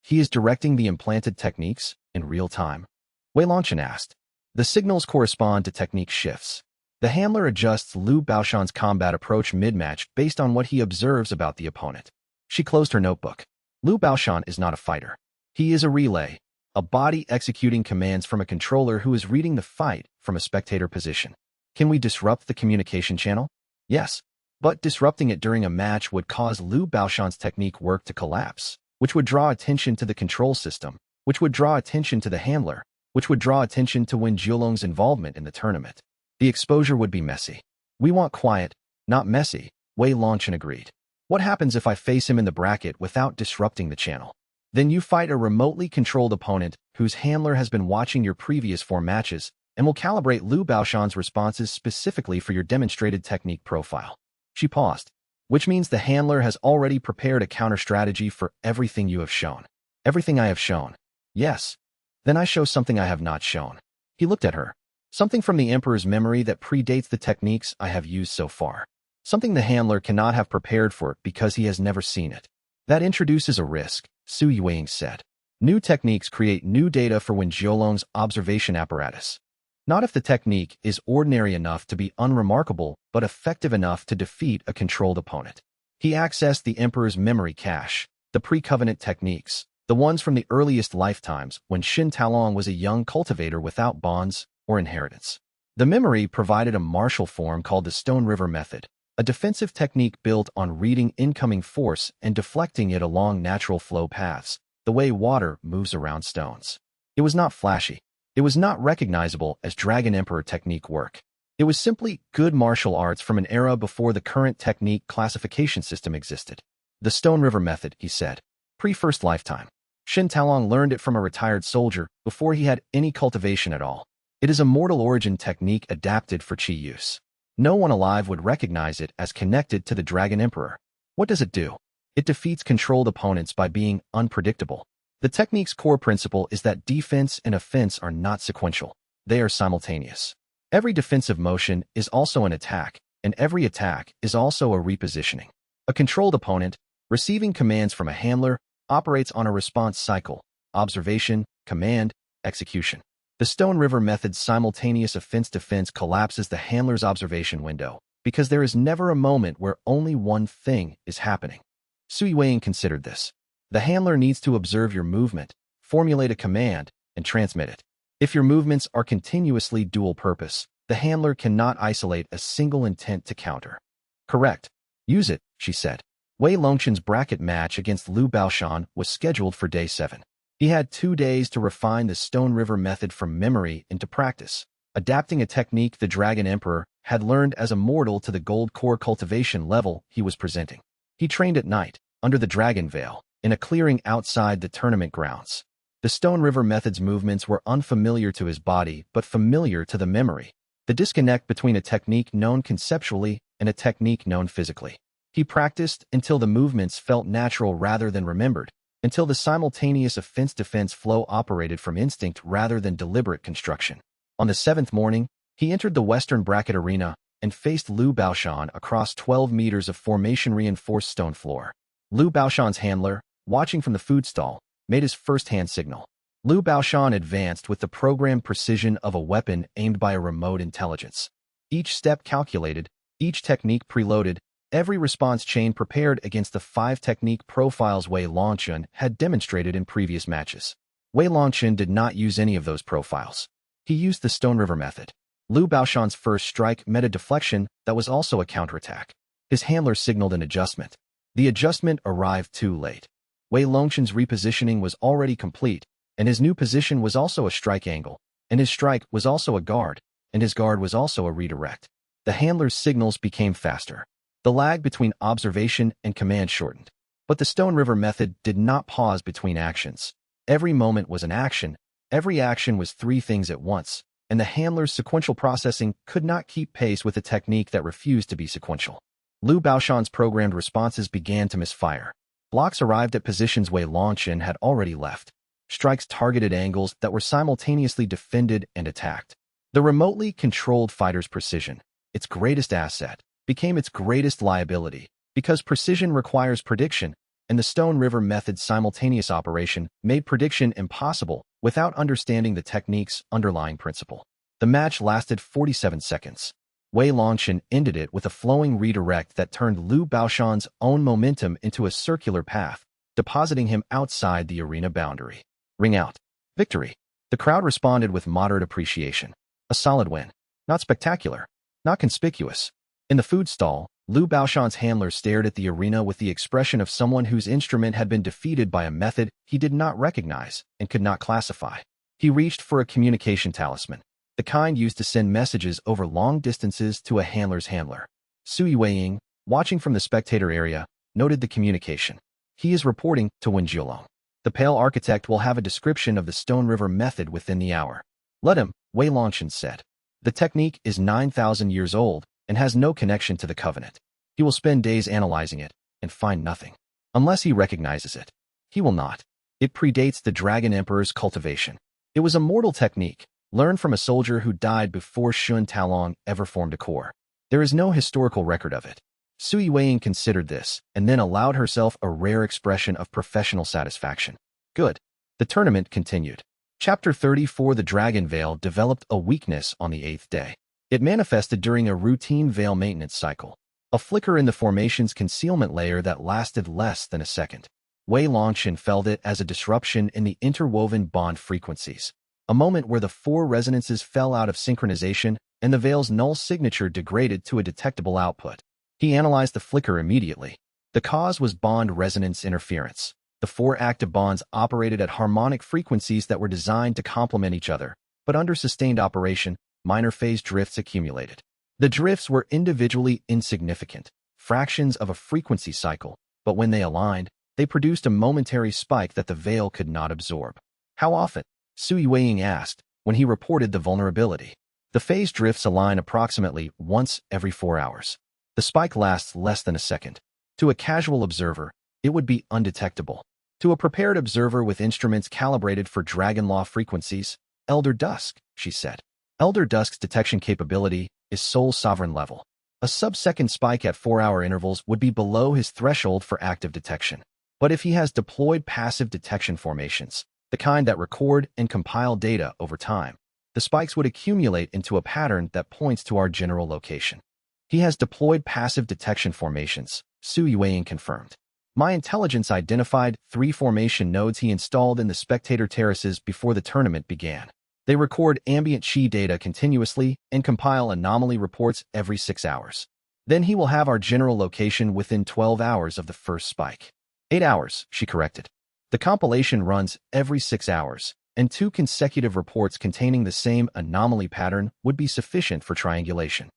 He is directing the implanted techniques in real time. Wei Longchen asked. The signals correspond to technique shifts. The handler adjusts Liu Baoshan's combat approach mid-match based on what he observes about the opponent. She closed her notebook. Liu Baoshan is not a fighter. He is a relay, a body executing commands from a controller who is reading the fight from a spectator position. Can we disrupt the communication channel? Yes, but disrupting it during a match would cause Liu Baoshan's technique work to collapse, which would draw attention to the control system, which would draw attention to the handler, which would draw attention to Wen Jiulong's involvement in the tournament. The exposure would be messy. We want quiet, not messy, Wei Longchen agreed. What happens if I face him in the bracket without disrupting the channel? Then you fight a remotely controlled opponent whose handler has been watching your previous 4 matches and will calibrate Liu Baoshan's responses specifically for your demonstrated technique profile. She paused, which means the handler has already prepared a counter-strategy for everything you have shown. Everything I have shown. Yes. Then I show something I have not shown. He looked at her. Something from the Emperor's memory that predates the techniques I have used so far. Something the handler cannot have prepared for because he has never seen it. That introduces a risk, Sui Weiing said. New techniques create new data for Wen Jiulong's observation apparatus. Not if the technique is ordinary enough to be unremarkable, but effective enough to defeat a controlled opponent. He accessed the Emperor's memory cache, the pre-Covenant techniques, the ones from the earliest lifetimes when Xin Talong was a young cultivator without bonds or inheritance. The memory provided a martial form called the Stone River Method, a defensive technique built on reading incoming force and deflecting it along natural flow paths, the way water moves around stones. It was not flashy. It was not recognizable as Dragon Emperor technique work. It was simply good martial arts from an era before the current technique classification system existed. The Stone River Method, he said. Pre-first lifetime. Shin Talong learned it from a retired soldier before he had any cultivation at all. It is a mortal origin technique adapted for chi use. No one alive would recognize it as connected to the Dragon Emperor. What does it do? It defeats controlled opponents by being unpredictable. The technique's core principle is that defense and offense are not sequential. They are simultaneous. Every defensive motion is also an attack, and every attack is also a repositioning. A controlled opponent, receiving commands from a handler, operates on a response cycle: observation, command, execution. The Stone River Method's simultaneous offense-defense collapses the handler's observation window, because there is never a moment where only one thing is happening. Sui Weiing considered this. The handler needs to observe your movement, formulate a command, and transmit it. If your movements are continuously dual-purpose, the handler cannot isolate a single intent to counter. Correct. Use it, she said. Wei Longchen's bracket match against Liu Baoshan was scheduled for day 7. He had 2 days to refine the Stone River Method from memory into practice, adapting a technique the Dragon Emperor had learned as a mortal to the gold core cultivation level he was presenting. He trained at night, under the Dragon Veil, in a clearing outside the tournament grounds. The Stone River Method's movements were unfamiliar to his body but familiar to the memory, the disconnect between a technique known conceptually and a technique known physically. He practiced until the movements felt natural rather than remembered, until the simultaneous offense-defense flow operated from instinct rather than deliberate construction. On the 7th morning, he entered the Western Bracket Arena and faced Liu Baoshan across 12 meters of formation-reinforced stone floor. Liu Baoshan's handler, watching from the food stall, made his first hand signal. Liu Baoshan advanced with the programmed precision of a weapon aimed by a remote intelligence. Each step calculated, each technique preloaded, every response chain prepared against the 5 technique profiles Wei Longchen had demonstrated in previous matches. Wei Longchen did not use any of those profiles. He used the Stone River Method. Liu Baoshan's first strike met a deflection that was also a counterattack. His handler signaled an adjustment. The adjustment arrived too late. Wei Longchen's repositioning was already complete, and his new position was also a strike angle, and his strike was also a guard, and his guard was also a redirect. The handler's signals became faster. The lag between observation and command shortened. But the Stone River Method did not pause between actions. Every moment was an action, every action was 3 things at once, and the handler's sequential processing could not keep pace with a technique that refused to be sequential. Liu Baoshan's programmed responses began to misfire. Blocks arrived at positions Wei Longchen had already left. Strikes targeted angles that were simultaneously defended and attacked. The remotely controlled fighter's precision, its greatest asset, became its greatest liability, because precision requires prediction, and the Stone River Method's simultaneous operation made prediction impossible without understanding the technique's underlying principle. The match lasted 47 seconds. Wei Longchen ended it with a flowing redirect that turned Liu Baoshan's own momentum into a circular path, depositing him outside the arena boundary. Ring out. Victory. The crowd responded with moderate appreciation. A solid win. Not spectacular. Not conspicuous. In the food stall, Liu Baoshan's handler stared at the arena with the expression of someone whose instrument had been defeated by a method he did not recognize and could not classify. He reached for a communication talisman, the kind used to send messages over long distances to a handler's handler. Sui Weiing, watching from the spectator area, noted the communication. He is reporting to Wenjiolong. The Pale Architect will have a description of the Stone River Method within the hour. Let him, Wei Longchen said. The technique is 9,000 years old and has no connection to the Covenant. He will spend days analyzing it and find nothing. Unless he recognizes it. He will not. It predates the Dragon Emperor's cultivation. It was a mortal technique, learned from a soldier who died before Shun Talong ever formed a core. There is no historical record of it. Sui Weiing considered this, and then allowed herself a rare expression of professional satisfaction. Good. The tournament continued. Chapter 34. The Dragon Veil developed a weakness on the 8th day. It manifested during a routine veil maintenance cycle, a flicker in the formation's concealment layer that lasted less than a second. Wei Longchen felt it as a disruption in the interwoven bond frequencies, a moment where the 4 resonances fell out of synchronization and the veil's null signature degraded to a detectable output. He analyzed the flicker immediately. The cause was bond resonance interference. The four active bonds operated at harmonic frequencies that were designed to complement each other, but under sustained operation, minor phase drifts accumulated. The drifts were individually insignificant, fractions of a frequency cycle, but when they aligned, they produced a momentary spike that the veil could not absorb. How often? Sui Weiing asked, when he reported the vulnerability. The phase drifts align approximately once every 4 hours. The spike lasts less than a second. To a casual observer, it would be undetectable. To a prepared observer with instruments calibrated for Dragon Law frequencies, Elder Dusk, she said. Elder Dusk's detection capability is sole sovereign level. A sub-second spike at 4-hour intervals would be below his threshold for active detection. But if he has deployed passive detection formations, the kind that record and compile data over time, the spikes would accumulate into a pattern that points to our general location. He has deployed passive detection formations, Sui Weiing confirmed. My intelligence identified 3 formation nodes he installed in the spectator terraces before the tournament began. They record ambient chi data continuously and compile anomaly reports every 6 hours. Then he will have our general location within 12 hours of the first spike. 8 hours, she corrected. The compilation runs every 6 hours, and 2 consecutive reports containing the same anomaly pattern would be sufficient for triangulation.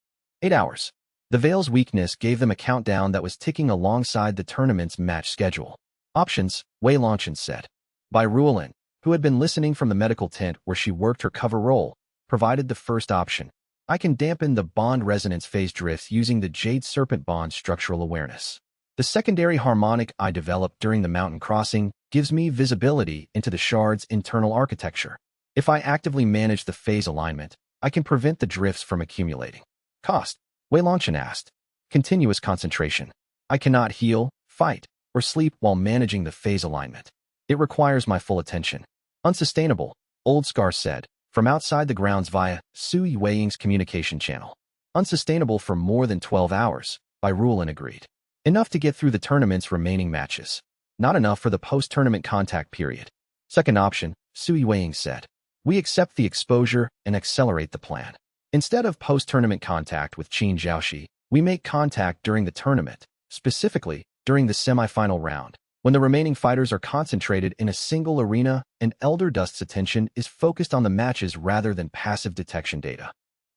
8 hours. The Veil's weakness gave them a countdown that was ticking alongside the tournament's match schedule. Options, Wei Longchen said. Bai Ruolin, who had been listening from the medical tent where she worked her cover role, provided the first option. I can dampen the bond resonance phase drifts using the Jade Serpent bond structural awareness. The secondary harmonic I developed during the mountain crossing gives me visibility into the shard's internal architecture. If I actively manage the phase alignment, I can prevent the drifts from accumulating. Cost, Wei Longchen asked. Continuous concentration. I cannot heal, fight, or sleep while managing the phase alignment. It requires my full attention. Unsustainable, Old Scar said, from outside the grounds via Sui Weiing's communication channel. Unsustainable for more than 12 hours, Bai Ruolin agreed. Enough to get through the tournament's remaining matches. Not enough for the post-tournament contact period. Second option, Sui Weiing said. We accept the exposure and accelerate the plan. Instead of post-tournament contact with Qin Zhaoxi, we make contact during the tournament, specifically during the semifinal round, when the remaining fighters are concentrated in a single arena and Elder Dusk's attention is focused on the matches rather than passive detection data.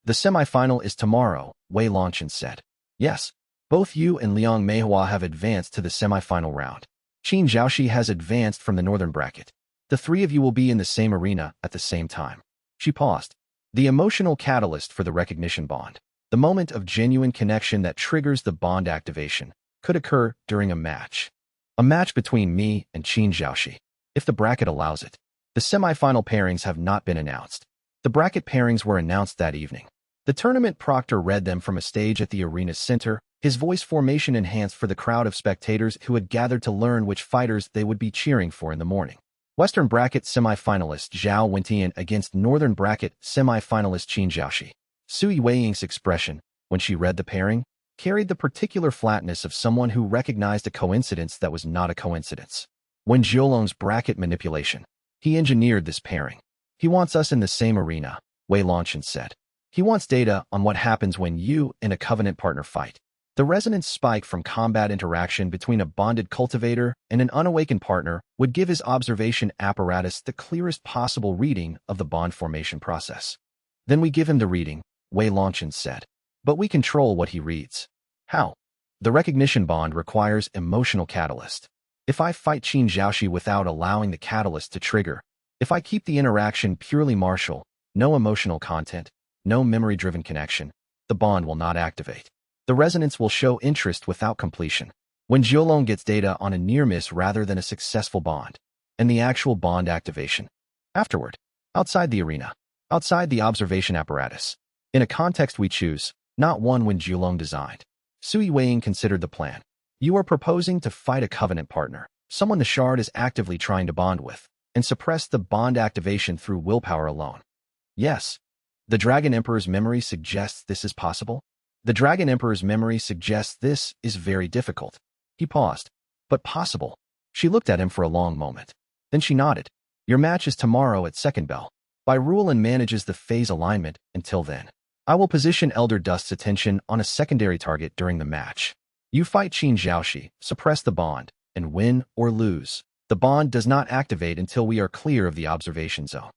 The semifinal is tomorrow, Wei Longchen said. Yes. Both you and Liang Meihua have advanced to the semifinal round. Qin Zhaoxi has advanced from the northern bracket. The 3 of you will be in the same arena at the same time. She paused. The emotional catalyst for the recognition bond, the moment of genuine connection that triggers the bond activation, could occur during a match. A match between me and Qin Zhaoxi, if the bracket allows it. The semifinal pairings have not been announced. The bracket pairings were announced that evening. The tournament proctor read them from a stage at the arena's center, his voice formation enhanced for the crowd of spectators who had gathered to learn which fighters they would be cheering for in the morning. Western bracket semifinalist Zhao Wentian against Northern bracket semifinalist Qin Zhaoxi. Sui Weiing's expression, when she read the pairing, carried the particular flatness of someone who recognized a coincidence that was not a coincidence. When Jiolong's bracket manipulation, he engineered this pairing. He wants us in the same arena, Wei Longchen said. He wants data on what happens when you and a covenant partner fight. The resonance spike from combat interaction between a bonded cultivator and an unawakened partner would give his observation apparatus the clearest possible reading of the bond formation process. Then we give him the reading, Wei Longchen said. But we control what he reads. How? The recognition bond requires emotional catalyst. If I fight Qin Zhaoxi without allowing the catalyst to trigger, if I keep the interaction purely martial, no emotional content, no memory-driven connection, the bond will not activate. The resonance will show interest without completion. When Jiolong gets data on a near-miss rather than a successful bond, and the actual bond activation. Afterward, outside the arena, outside the observation apparatus, in a context we choose, not one when Jiolong designed. Sui Weiing considered the plan. You are proposing to fight a covenant partner, someone the shard is actively trying to bond with, and suppress the bond activation through willpower alone. Yes. The Dragon Emperor's memory suggests this is possible? The Dragon Emperor's memory suggests this is very difficult. He paused. But possible. She looked at him for a long moment. Then she nodded. Your match is tomorrow at second bell. Bai Ruolin manages the phase alignment until then. I will position Elder Dusk's attention on a secondary target during the match. You fight Qin Zhaoxi, suppress the bond, and win or lose. The bond does not activate until we are clear of the observation zone.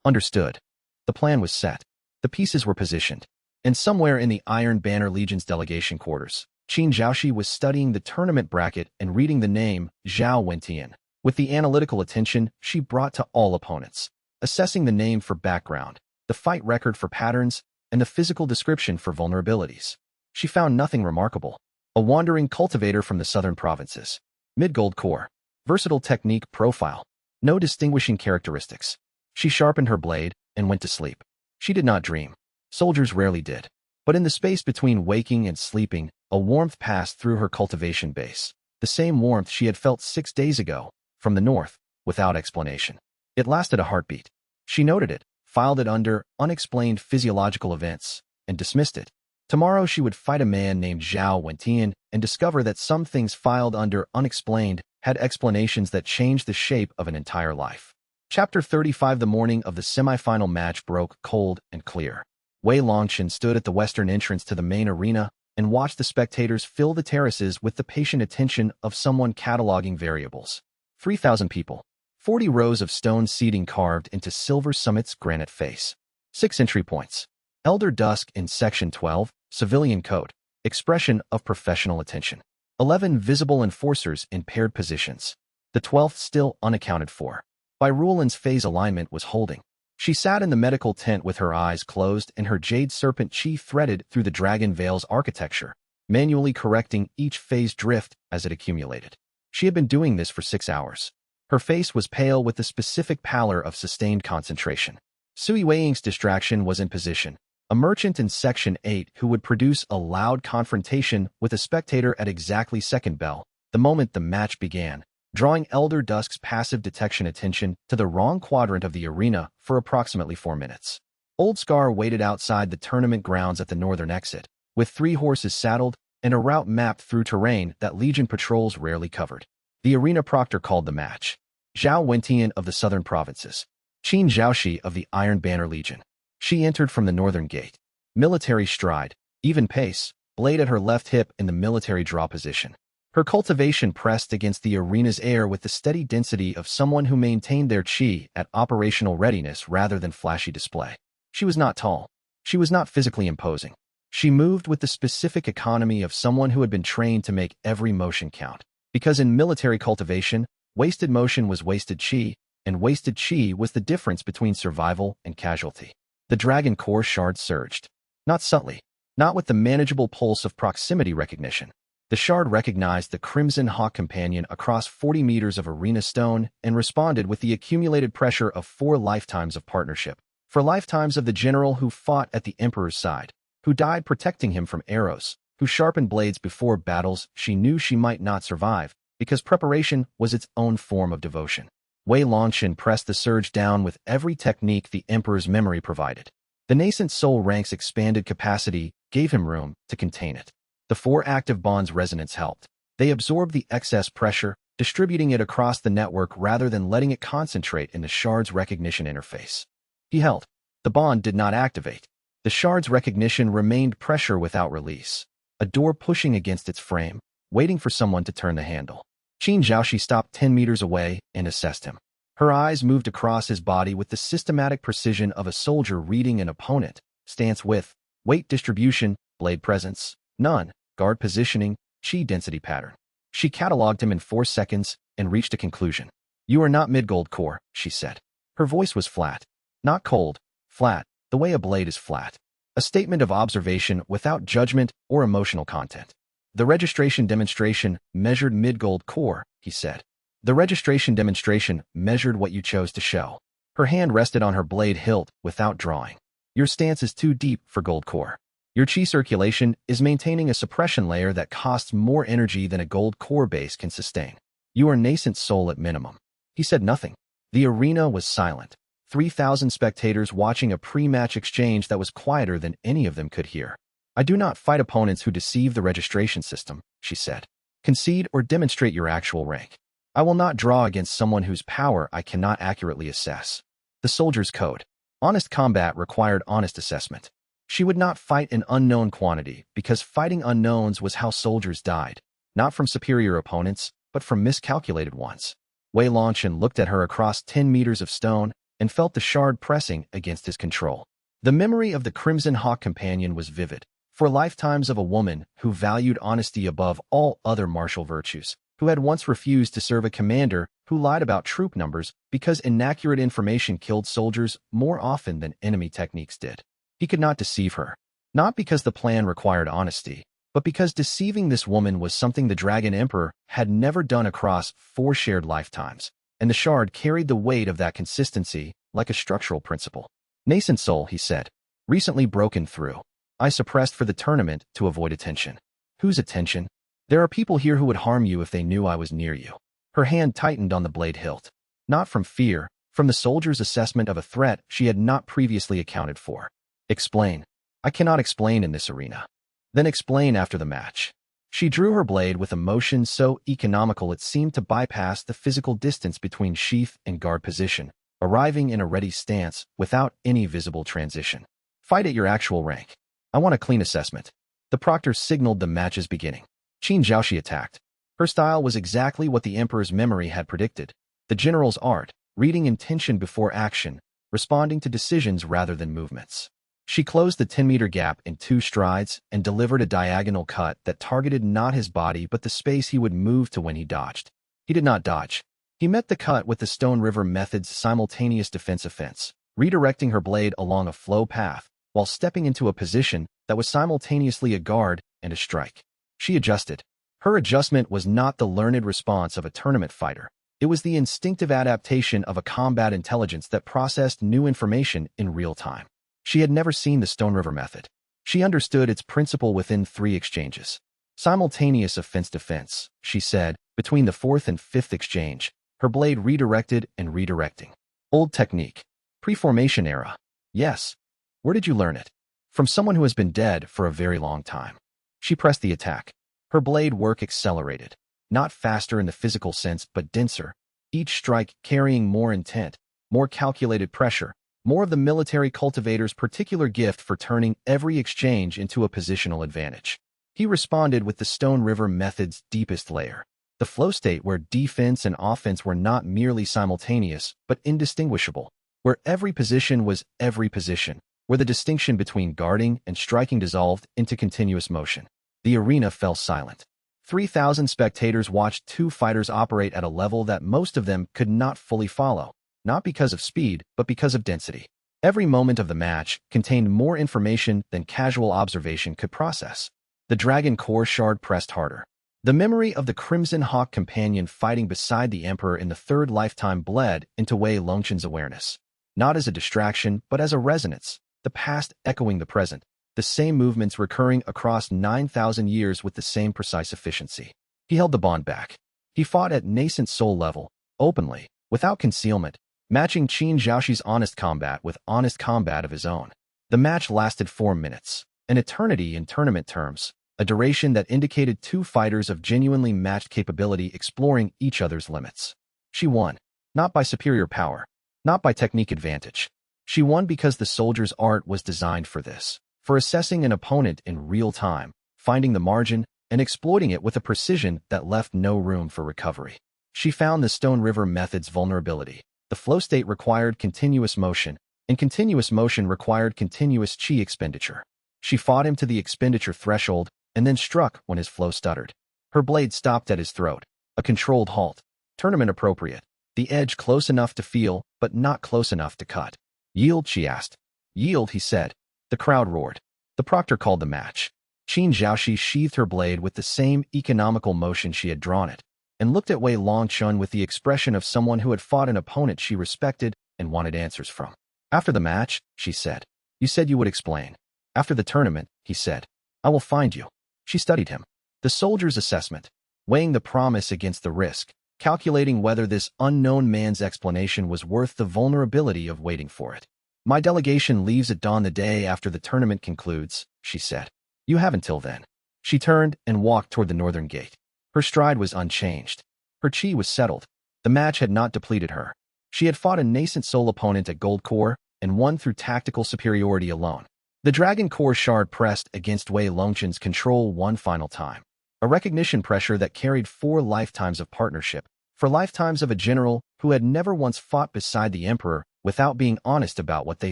Understood. The plan was set. The pieces were positioned. And somewhere in the Iron Banner Legion's delegation quarters, Qin Zhaoxi was studying the tournament bracket and reading the name Zhao Wentian with the analytical attention she brought to all opponents, assessing the name for background, the fight record for patterns, and the physical description for vulnerabilities. She found nothing remarkable. A wandering cultivator from the southern provinces. Mid-gold core. Versatile technique profile. No distinguishing characteristics. She sharpened her blade and went to sleep. She did not dream. Soldiers rarely did. But in the space between waking and sleeping, a warmth passed through her cultivation base. The same warmth she had felt 6 days ago, from the north, without explanation. It lasted a heartbeat. She noted it, filed it under unexplained physiological events, and dismissed it. Tomorrow she would fight a man named Zhao Wentian and discover that some things filed under unexplained had explanations that changed the shape of an entire life. Chapter 35. The morning of the semifinal match broke cold and clear. Wei Longchen stood at the western entrance to the main arena and watched the spectators fill the terraces with the patient attention of someone cataloging variables. 3,000 people. 40 rows of stone seating carved into Silver Summit's granite face. 6 entry points. Elder Dusk in Section 12, Civilian Code. Expression of professional attention. 11 visible enforcers in paired positions. The 12th still unaccounted for. By Rulin's phase alignment was holding. She sat in the medical tent with her eyes closed and her jade serpent chi threaded through the dragon veil's architecture, manually correcting each phase drift as it accumulated. She had been doing this for 6 hours. Her face was pale with the specific pallor of sustained concentration. Sui Weiying's distraction was in position, a merchant in Section 8 who would produce a loud confrontation with a spectator at exactly second bell, the moment the match began, drawing Elder Dusk's passive detection attention to the wrong quadrant of the arena for approximately 4 minutes. Old Scar waited outside the tournament grounds at the northern exit, with 3 horses saddled and a route mapped through terrain that Legion patrols rarely covered. The arena proctor called the match. Zhao Wentian of the southern provinces. Qin Zhaoxi of the Iron Banner Legion. She entered from the northern gate. Military stride, even pace, blade at her left hip in the military draw position. Her cultivation pressed against the arena's air with the steady density of someone who maintained their chi at operational readiness rather than flashy display. She was not tall. She was not physically imposing. She moved with the specific economy of someone who had been trained to make every motion count. Because in military cultivation, wasted motion was wasted chi, and wasted chi was the difference between survival and casualty. The dragon core shard surged. Not subtly. Not with the manageable pulse of proximity recognition. The shard recognized the Crimson Hawk companion across 40 meters of arena stone and responded with the accumulated pressure of 4 lifetimes of partnership. For lifetimes of the general who fought at the Emperor's side, who died protecting him from arrows, who sharpened blades before battles she knew she might not survive, because preparation was its own form of devotion. Wei Longchen pressed the surge down with every technique the Emperor's memory provided. The nascent soul rank's expanded capacity gave him room to contain it. The 4 active bonds' resonance helped. They absorbed the excess pressure, distributing it across the network rather than letting it concentrate in the shard's recognition interface. He held. The bond did not activate. The shard's recognition remained pressure without release. A door pushing against its frame, waiting for someone to turn the handle. Qin Zhaoxi stopped 10 meters away and assessed him. Her eyes moved across his body with the systematic precision of a soldier reading an opponent. Stance width, weight distribution, blade presence, none, guard positioning, chi density pattern. She cataloged him in 4 seconds and reached a conclusion. You are not mid-gold core, she said. Her voice was flat. Not cold, flat, the way a blade is flat. A statement of observation without judgment or emotional content. The registration demonstration measured mid-gold core, he said. The registration demonstration measured what you chose to show. Her hand rested on her blade hilt without drawing. Your stance is too deep for gold core. Your chi circulation is maintaining a suppression layer that costs more energy than a gold core base can sustain. You are nascent soul at minimum. He said nothing. The arena was silent. 3,000 spectators watching a pre-match exchange that was quieter than any of them could hear. I do not fight opponents who deceive the registration system, she said. Concede or demonstrate your actual rank. I will not draw against someone whose power I cannot accurately assess. The soldier's code. Honest combat required honest assessment. She would not fight an unknown quantity because fighting unknowns was how soldiers died, not from superior opponents, but from miscalculated ones. Wei Longchen looked at her across 10 meters of stone and felt the shard pressing against his control. The memory of the Crimson Hawk companion was vivid, for lifetimes of a woman who valued honesty above all other martial virtues, who had once refused to serve a commander who lied about troop numbers because inaccurate information killed soldiers more often than enemy techniques did. He could not deceive her, not because the plan required honesty, but because deceiving this woman was something the Dragon Emperor had never done across 4 shared lifetimes, and the shard carried the weight of that consistency like a structural principle. Nascent soul, he said, recently broken through. I suppressed for the tournament to avoid attention. Whose attention? There are people here who would harm you if they knew I was near you. Her hand tightened on the blade hilt. Not from fear, from the soldier's assessment of a threat she had not previously accounted for. Explain. I cannot explain in this arena. Then explain after the match. She drew her blade with a motion so economical it seemed to bypass the physical distance between sheath and guard position, arriving in a ready stance without any visible transition. Fight at your actual rank. I want a clean assessment. The proctor signaled the match's beginning. Qin Zhaoxi attacked. Her style was exactly what the Emperor's memory had predicted. The general's art, reading intention before action, responding to decisions rather than movements. She closed the 10-meter gap in 2 strides and delivered a diagonal cut that targeted not his body but the space he would move to when he dodged. He did not dodge. He met the cut with the Stone River method's simultaneous defense-offense, redirecting her blade along a flow path while stepping into a position that was simultaneously a guard and a strike. She adjusted. Her adjustment was not the learned response of a tournament fighter. It was the instinctive adaptation of a combat intelligence that processed new information in real time. She had never seen the Stone River method. She understood its principle within 3 exchanges. Simultaneous offense-defense, she said, between the 4th and 5th exchange, her blade redirected and redirecting. Old technique. Pre-formation era. Yes. Where did you learn it? From someone who has been dead for a very long time. She pressed the attack. Her blade work accelerated. Not faster in the physical sense, but denser. Each strike carrying more intent, more calculated pressure, more of the military cultivator's particular gift for turning every exchange into a positional advantage. He responded with the Stone River method's deepest layer, the flow state where defense and offense were not merely simultaneous, but indistinguishable, where every position was every position, where the distinction between guarding and striking dissolved into continuous motion. The arena fell silent. 3,000 spectators watched 2 fighters operate at a level that most of them could not fully follow. Not because of speed, but because of density. Every moment of the match contained more information than casual observation could process. The Dragon Core shard pressed harder. The memory of the Crimson Hawk companion fighting beside the Emperor in the 3rd lifetime bled into Wei Longchen's awareness. Not as a distraction, but as a resonance, the past echoing the present, the same movements recurring across 9,000 years with the same precise efficiency. He held the bond back. He fought at nascent soul level, openly, without concealment, matching Qin Zhaoxi's honest combat with honest combat of his own. The match lasted 4 minutes, an eternity in tournament terms, a duration that indicated 2 fighters of genuinely matched capability exploring each other's limits. She won, not by superior power, not by technique advantage. She won because the soldier's art was designed for this, for assessing an opponent in real time, finding the margin, and exploiting it with a precision that left no room for recovery. She found the Stone River method's vulnerability. The flow state required continuous motion, and continuous motion required continuous chi expenditure. She fought him to the expenditure threshold, and then struck when his flow stuttered. Her blade stopped at his throat, a controlled halt, tournament appropriate, the edge close enough to feel, but not close enough to cut. Yield, she asked. Yield, he said. The crowd roared. The proctor called the match. Qin Zhaoxi sheathed her blade with the same economical motion she had drawn it, and looked at Wei Longchen with the expression of someone who had fought an opponent she respected and wanted answers from. After the match, she said, you said you would explain. After the tournament, he said, I will find you. She studied him. The soldier's assessment, weighing the promise against the risk, calculating whether this unknown man's explanation was worth the vulnerability of waiting for it. My delegation leaves at dawn the day after the tournament concludes, she said. You have until then. She turned and walked toward the northern gate. Her stride was unchanged. Her chi was settled. The match had not depleted her. She had fought a nascent soul opponent at Gold Core and won through tactical superiority alone. The dragon core shard pressed against Wei Longchen's control one final time. A recognition pressure that carried 4 lifetimes of partnership, for lifetimes of a general who had never once fought beside the emperor without being honest about what they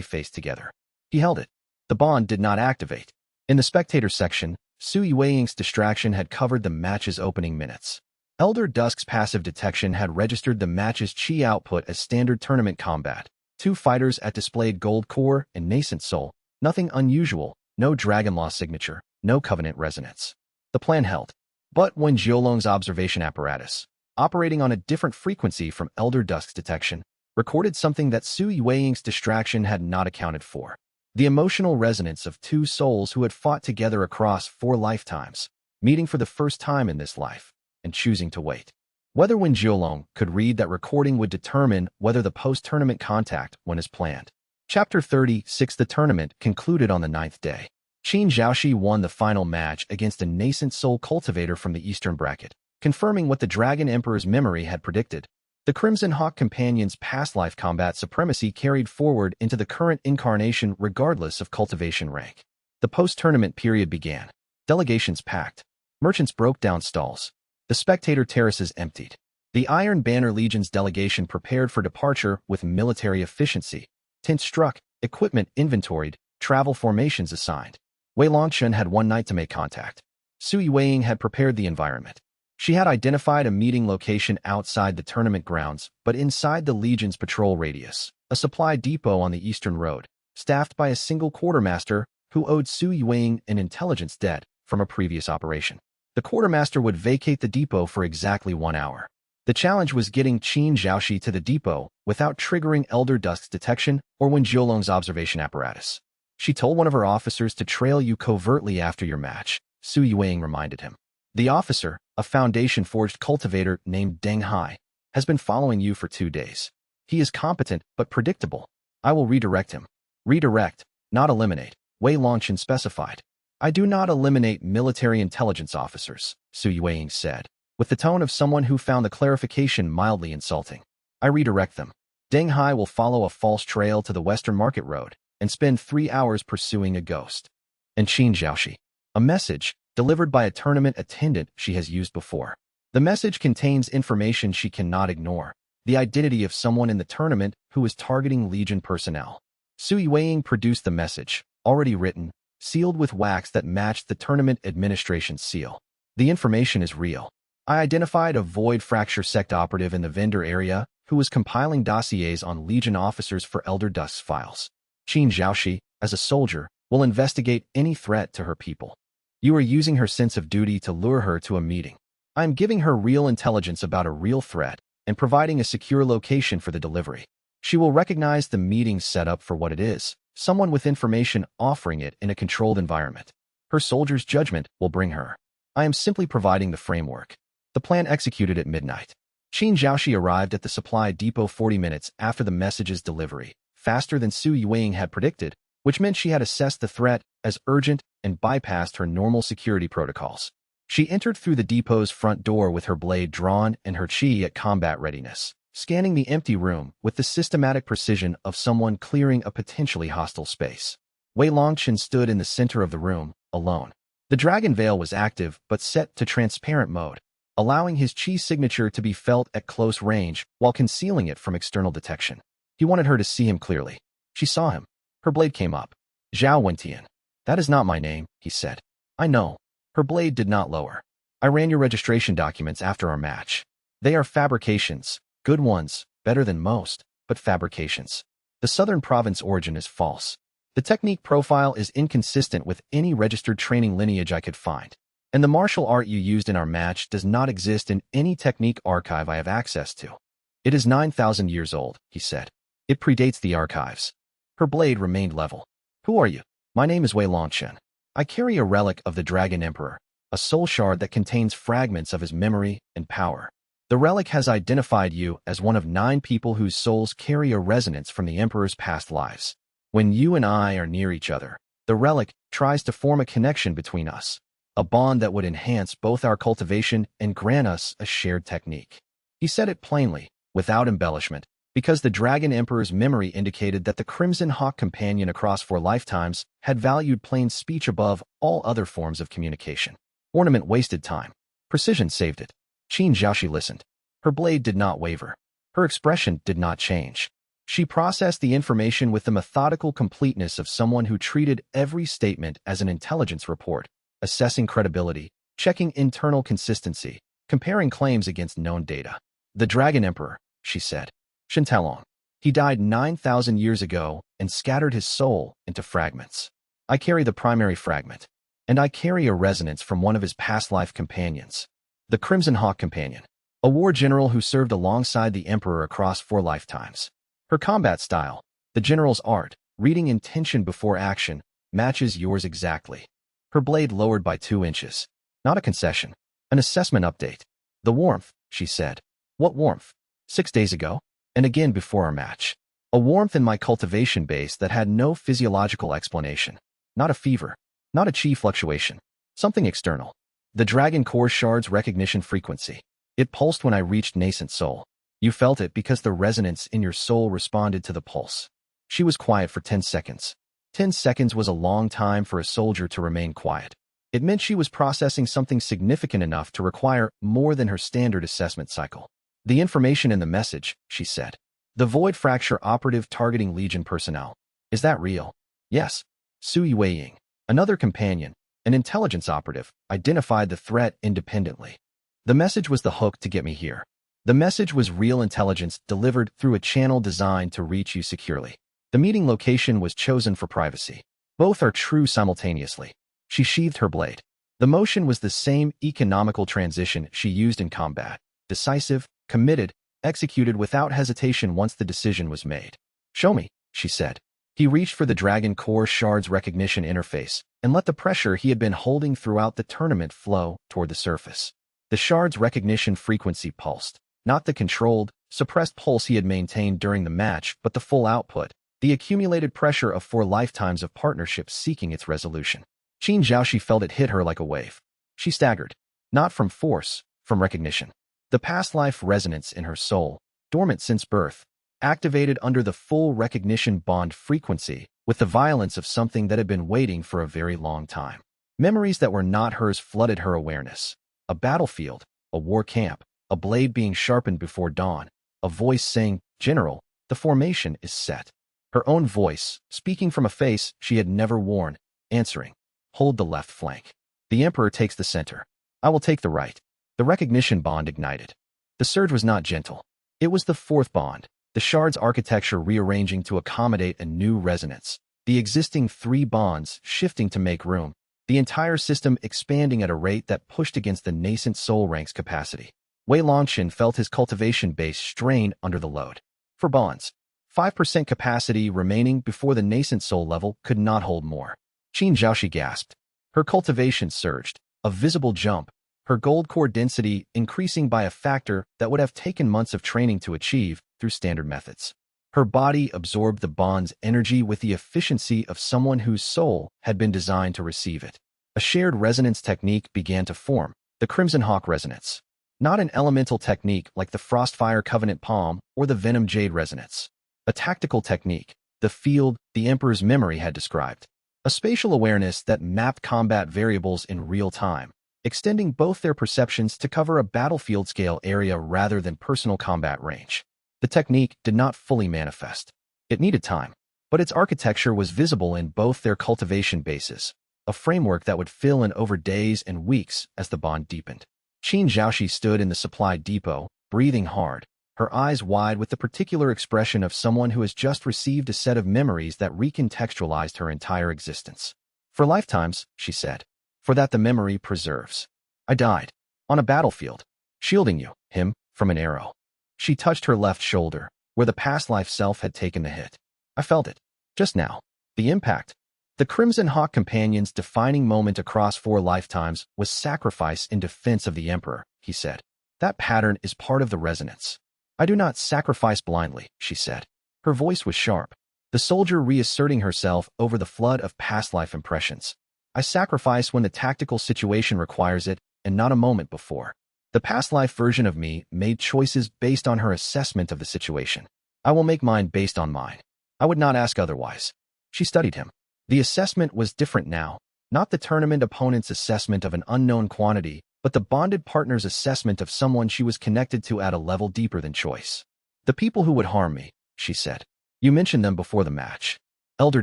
faced together. He held it. The bond did not activate. In the spectator section, Su Yueying's distraction had covered the match's opening minutes. Elder Dusk's passive detection had registered the match's chi output as standard tournament combat. 2 fighters at displayed gold core and nascent soul. Nothing unusual, no dragon law signature, no covenant resonance. The plan held. But when Jiolong's observation apparatus, operating on a different frequency from Elder Dusk's detection, recorded something that Su Yueying's distraction had not accounted for. The emotional resonance of 2 souls who had fought together across 4 lifetimes, meeting for the first time in this life, and choosing to wait. Whether Wen Jiolong could read that recording would determine whether the post-tournament contact went as planned. Chapter 36. The tournament concluded on the 9th day. Qin Zhaoxi won the final match against a nascent soul cultivator from the eastern bracket, confirming what the Dragon Emperor's memory had predicted. The Crimson Hawk Companion's past life combat supremacy carried forward into the current incarnation regardless of cultivation rank. The post-tournament period began. Delegations packed. Merchants broke down stalls. The spectator terraces emptied. The Iron Banner Legion's delegation prepared for departure with military efficiency. Tents struck, equipment inventoried, travel formations assigned. Wei Longchen had one night to make contact. Su Yueying had prepared the environment. She had identified a meeting location outside the tournament grounds, but inside the Legion's patrol radius, a supply depot on the eastern road, staffed by a single quartermaster who owed Su Yueying an intelligence debt from a previous operation. The quartermaster would vacate the depot for exactly 1 hour. The challenge was getting Qin Zhaoxi to the depot without triggering Elder Dusk's detection or Wen Jiolong's observation apparatus. She told one of her officers to trail you covertly after your match, Su Yueying reminded him. The officer, a Foundation-forged cultivator named Deng Hai, has been following you for 2 days. He is competent but predictable. I will redirect him. Redirect, not eliminate, Wei Longchen specified. I do not eliminate military intelligence officers, Su Yueying said, with the tone of someone who found the clarification mildly insulting. I redirect them. Deng Hai will follow a false trail to the Western Market Road and spend 3 hours pursuing a ghost. And Qin Zhaoxi. A message, delivered by a tournament attendant she has used before. The message contains information she cannot ignore, the identity of someone in the tournament who is targeting Legion personnel. Su Yueying produced the message, already written, sealed with wax that matched the tournament administration's seal. The information is real. I identified a Void Fracture Sect operative in the vendor area who was compiling dossiers on Legion officers for Elder Dusk's files. Qin Zhaoxi, as a soldier, will investigate any threat to her people. You are using her sense of duty to lure her to a meeting. I am giving her real intelligence about a real threat and providing a secure location for the delivery. She will recognize the meeting setup for what it is, someone with information offering it in a controlled environment. Her soldier's judgment will bring her. I am simply providing the framework. The plan executed at midnight. Qin Zhaoxi arrived at the supply depot 40 minutes after the message's delivery, faster than Su Yueying had predicted, which meant she had assessed the threat as urgent and bypassed her normal security protocols. She entered through the depot's front door with her blade drawn and her chi at combat readiness, scanning the empty room with the systematic precision of someone clearing a potentially hostile space. Wei Longchen stood in the center of the room, alone. The dragon veil was active but set to transparent mode, allowing his chi signature to be felt at close range while concealing it from external detection. He wanted her to see him clearly. She saw him. Her blade came up. Zhao Wentian. That is not my name, he said. I know. Her blade did not lower. I ran your registration documents after our match. They are fabrications, good ones, better than most, but fabrications. The southern province origin is false. The technique profile is inconsistent with any registered training lineage I could find. And the martial art you used in our match does not exist in any technique archive I have access to. It is 9,000 years old, he said. It predates the archives. Her blade remained level. Who are you? My name is Wei Longchen. I carry a relic of the Dragon Emperor, a soul shard that contains fragments of his memory and power. The relic has identified you as one of 9 people whose souls carry a resonance from the Emperor's past lives. When you and I are near each other, the relic tries to form a connection between us, a bond that would enhance both our cultivation and grant us a shared technique. He said it plainly, without embellishment, Because the Dragon Emperor's memory indicated that the Crimson Hawk companion across 4 lifetimes had valued plain speech above all other forms of communication. Ornament wasted time. Precision saved it. Qin Zhaoxi listened. Her blade did not waver. Her expression did not change. She processed the information with the methodical completeness of someone who treated every statement as an intelligence report, assessing credibility, checking internal consistency, comparing claims against known data. The Dragon Emperor, she said. Shintalong. He died 9,000 years ago and scattered his soul into fragments. I carry the primary fragment, and I carry a resonance from one of his past life companions. The Crimson Hawk companion, a war general who served alongside the Emperor across 4 lifetimes. Her combat style, the general's art, reading intention before action, matches yours exactly. Her blade lowered by 2 inches. Not a concession. An assessment update. The warmth, she said. What warmth? 6 days ago? And again before our match. A warmth in my cultivation base that had no physiological explanation. Not a fever. Not a chi fluctuation. Something external. The Dragon Core Shard's recognition frequency. It pulsed when I reached nascent soul. You felt it because the resonance in your soul responded to the pulse. She was quiet for 10 seconds. 10 seconds was a long time for a soldier to remain quiet. It meant she was processing something significant enough to require more than her standard assessment cycle. The information in the message, she said. The Void Fracture operative targeting Legion personnel. Is that real? Yes. Sui Weiying, another companion, an intelligence operative, identified the threat independently. The message was the hook to get me here. The message was real intelligence delivered through a channel designed to reach you securely. The meeting location was chosen for privacy. Both are true simultaneously. She sheathed her blade. The motion was the same economical transition she used in combat. Decisive, committed, executed without hesitation once the decision was made. Show me, she said. He reached for the Dragon Core Shard's recognition interface and let the pressure he had been holding throughout the tournament flow toward the surface. The Shard's recognition frequency pulsed, not the controlled, suppressed pulse he had maintained during the match, but the full output, the accumulated pressure of 4 lifetimes of partnership seeking its resolution. Qin Zhaoxi felt it hit her like a wave. She staggered. Not from force, from recognition. The past life resonance in her soul, dormant since birth, activated under the full recognition bond frequency with the violence of something that had been waiting for a very long time. Memories that were not hers flooded her awareness. A battlefield, a war camp, a blade being sharpened before dawn, a voice saying, "General, the formation is set." Her own voice, speaking from a face she had never worn, answering, "Hold the left flank. The Emperor takes the center. I will take the right." The recognition bond ignited. The surge was not gentle. It was the 4th bond, the Shard's architecture rearranging to accommodate a new resonance, the existing 3 bonds shifting to make room, the entire system expanding at a rate that pushed against the nascent soul rank's capacity. Wei Longchen felt his cultivation base strain under the load. For bonds, 5% capacity remaining before the nascent soul level could not hold more. Qin Zhaoxi gasped. Her cultivation surged, a visible jump, her gold core density increasing by a factor that would have taken months of training to achieve through standard methods. Her body absorbed the bond's energy with the efficiency of someone whose soul had been designed to receive it. A shared resonance technique began to form, the Crimson Hawk resonance. Not an elemental technique like the Frostfire Covenant Palm or the Venom Jade resonance. A tactical technique, the field the Emperor's memory had described. A spatial awareness that mapped combat variables in real time, extending both their perceptions to cover a battlefield-scale area rather than personal combat range. The technique did not fully manifest. It needed time, but its architecture was visible in both their cultivation bases, a framework that would fill in over days and weeks as the bond deepened. Qin Zhaoxi stood in the supply depot, breathing hard, her eyes wide with the particular expression of someone who has just received a set of memories that recontextualized her entire existence. "For lifetimes," she said. "For that the memory preserves. I died. On a battlefield. Shielding you, him, from an arrow." She touched her left shoulder, where the past life self had taken the hit. "I felt it. Just now. The impact." The Crimson Hawk companion's defining moment across 4 lifetimes was sacrifice in defense of the Emperor, he said. "That pattern is part of the resonance. I do not sacrifice blindly," she said. Her voice was sharp, the soldier reasserting herself over the flood of past life impressions. "I sacrifice when the tactical situation requires it, and not a moment before." The past life version of me made choices based on her assessment of the situation. I will make mine based on mine. I would not ask otherwise. She studied him. The assessment was different now, not the tournament opponent's assessment of an unknown quantity, but the bonded partner's assessment of someone she was connected to at a level deeper than choice. The people who would harm me, she said. You mentioned them before the match. Elder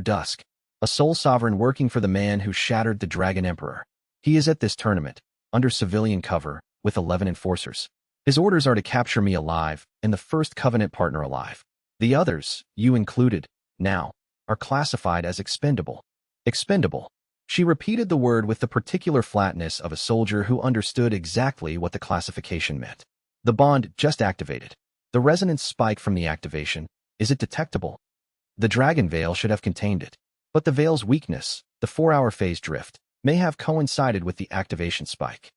Dusk, a soul sovereign working for the man who shattered the Dragon Emperor. He is at this tournament, under civilian cover, with 11 enforcers. His orders are to capture me alive, and the first Covenant partner alive. The others, you included, now, are classified as expendable. Expendable. She repeated the word with the particular flatness of a soldier who understood exactly what the classification meant. The bond just activated. The resonance spike from the activation, is it detectable? The dragon veil should have contained it. But the veil's weakness, the 4-hour phase drift, may have coincided with the activation spike.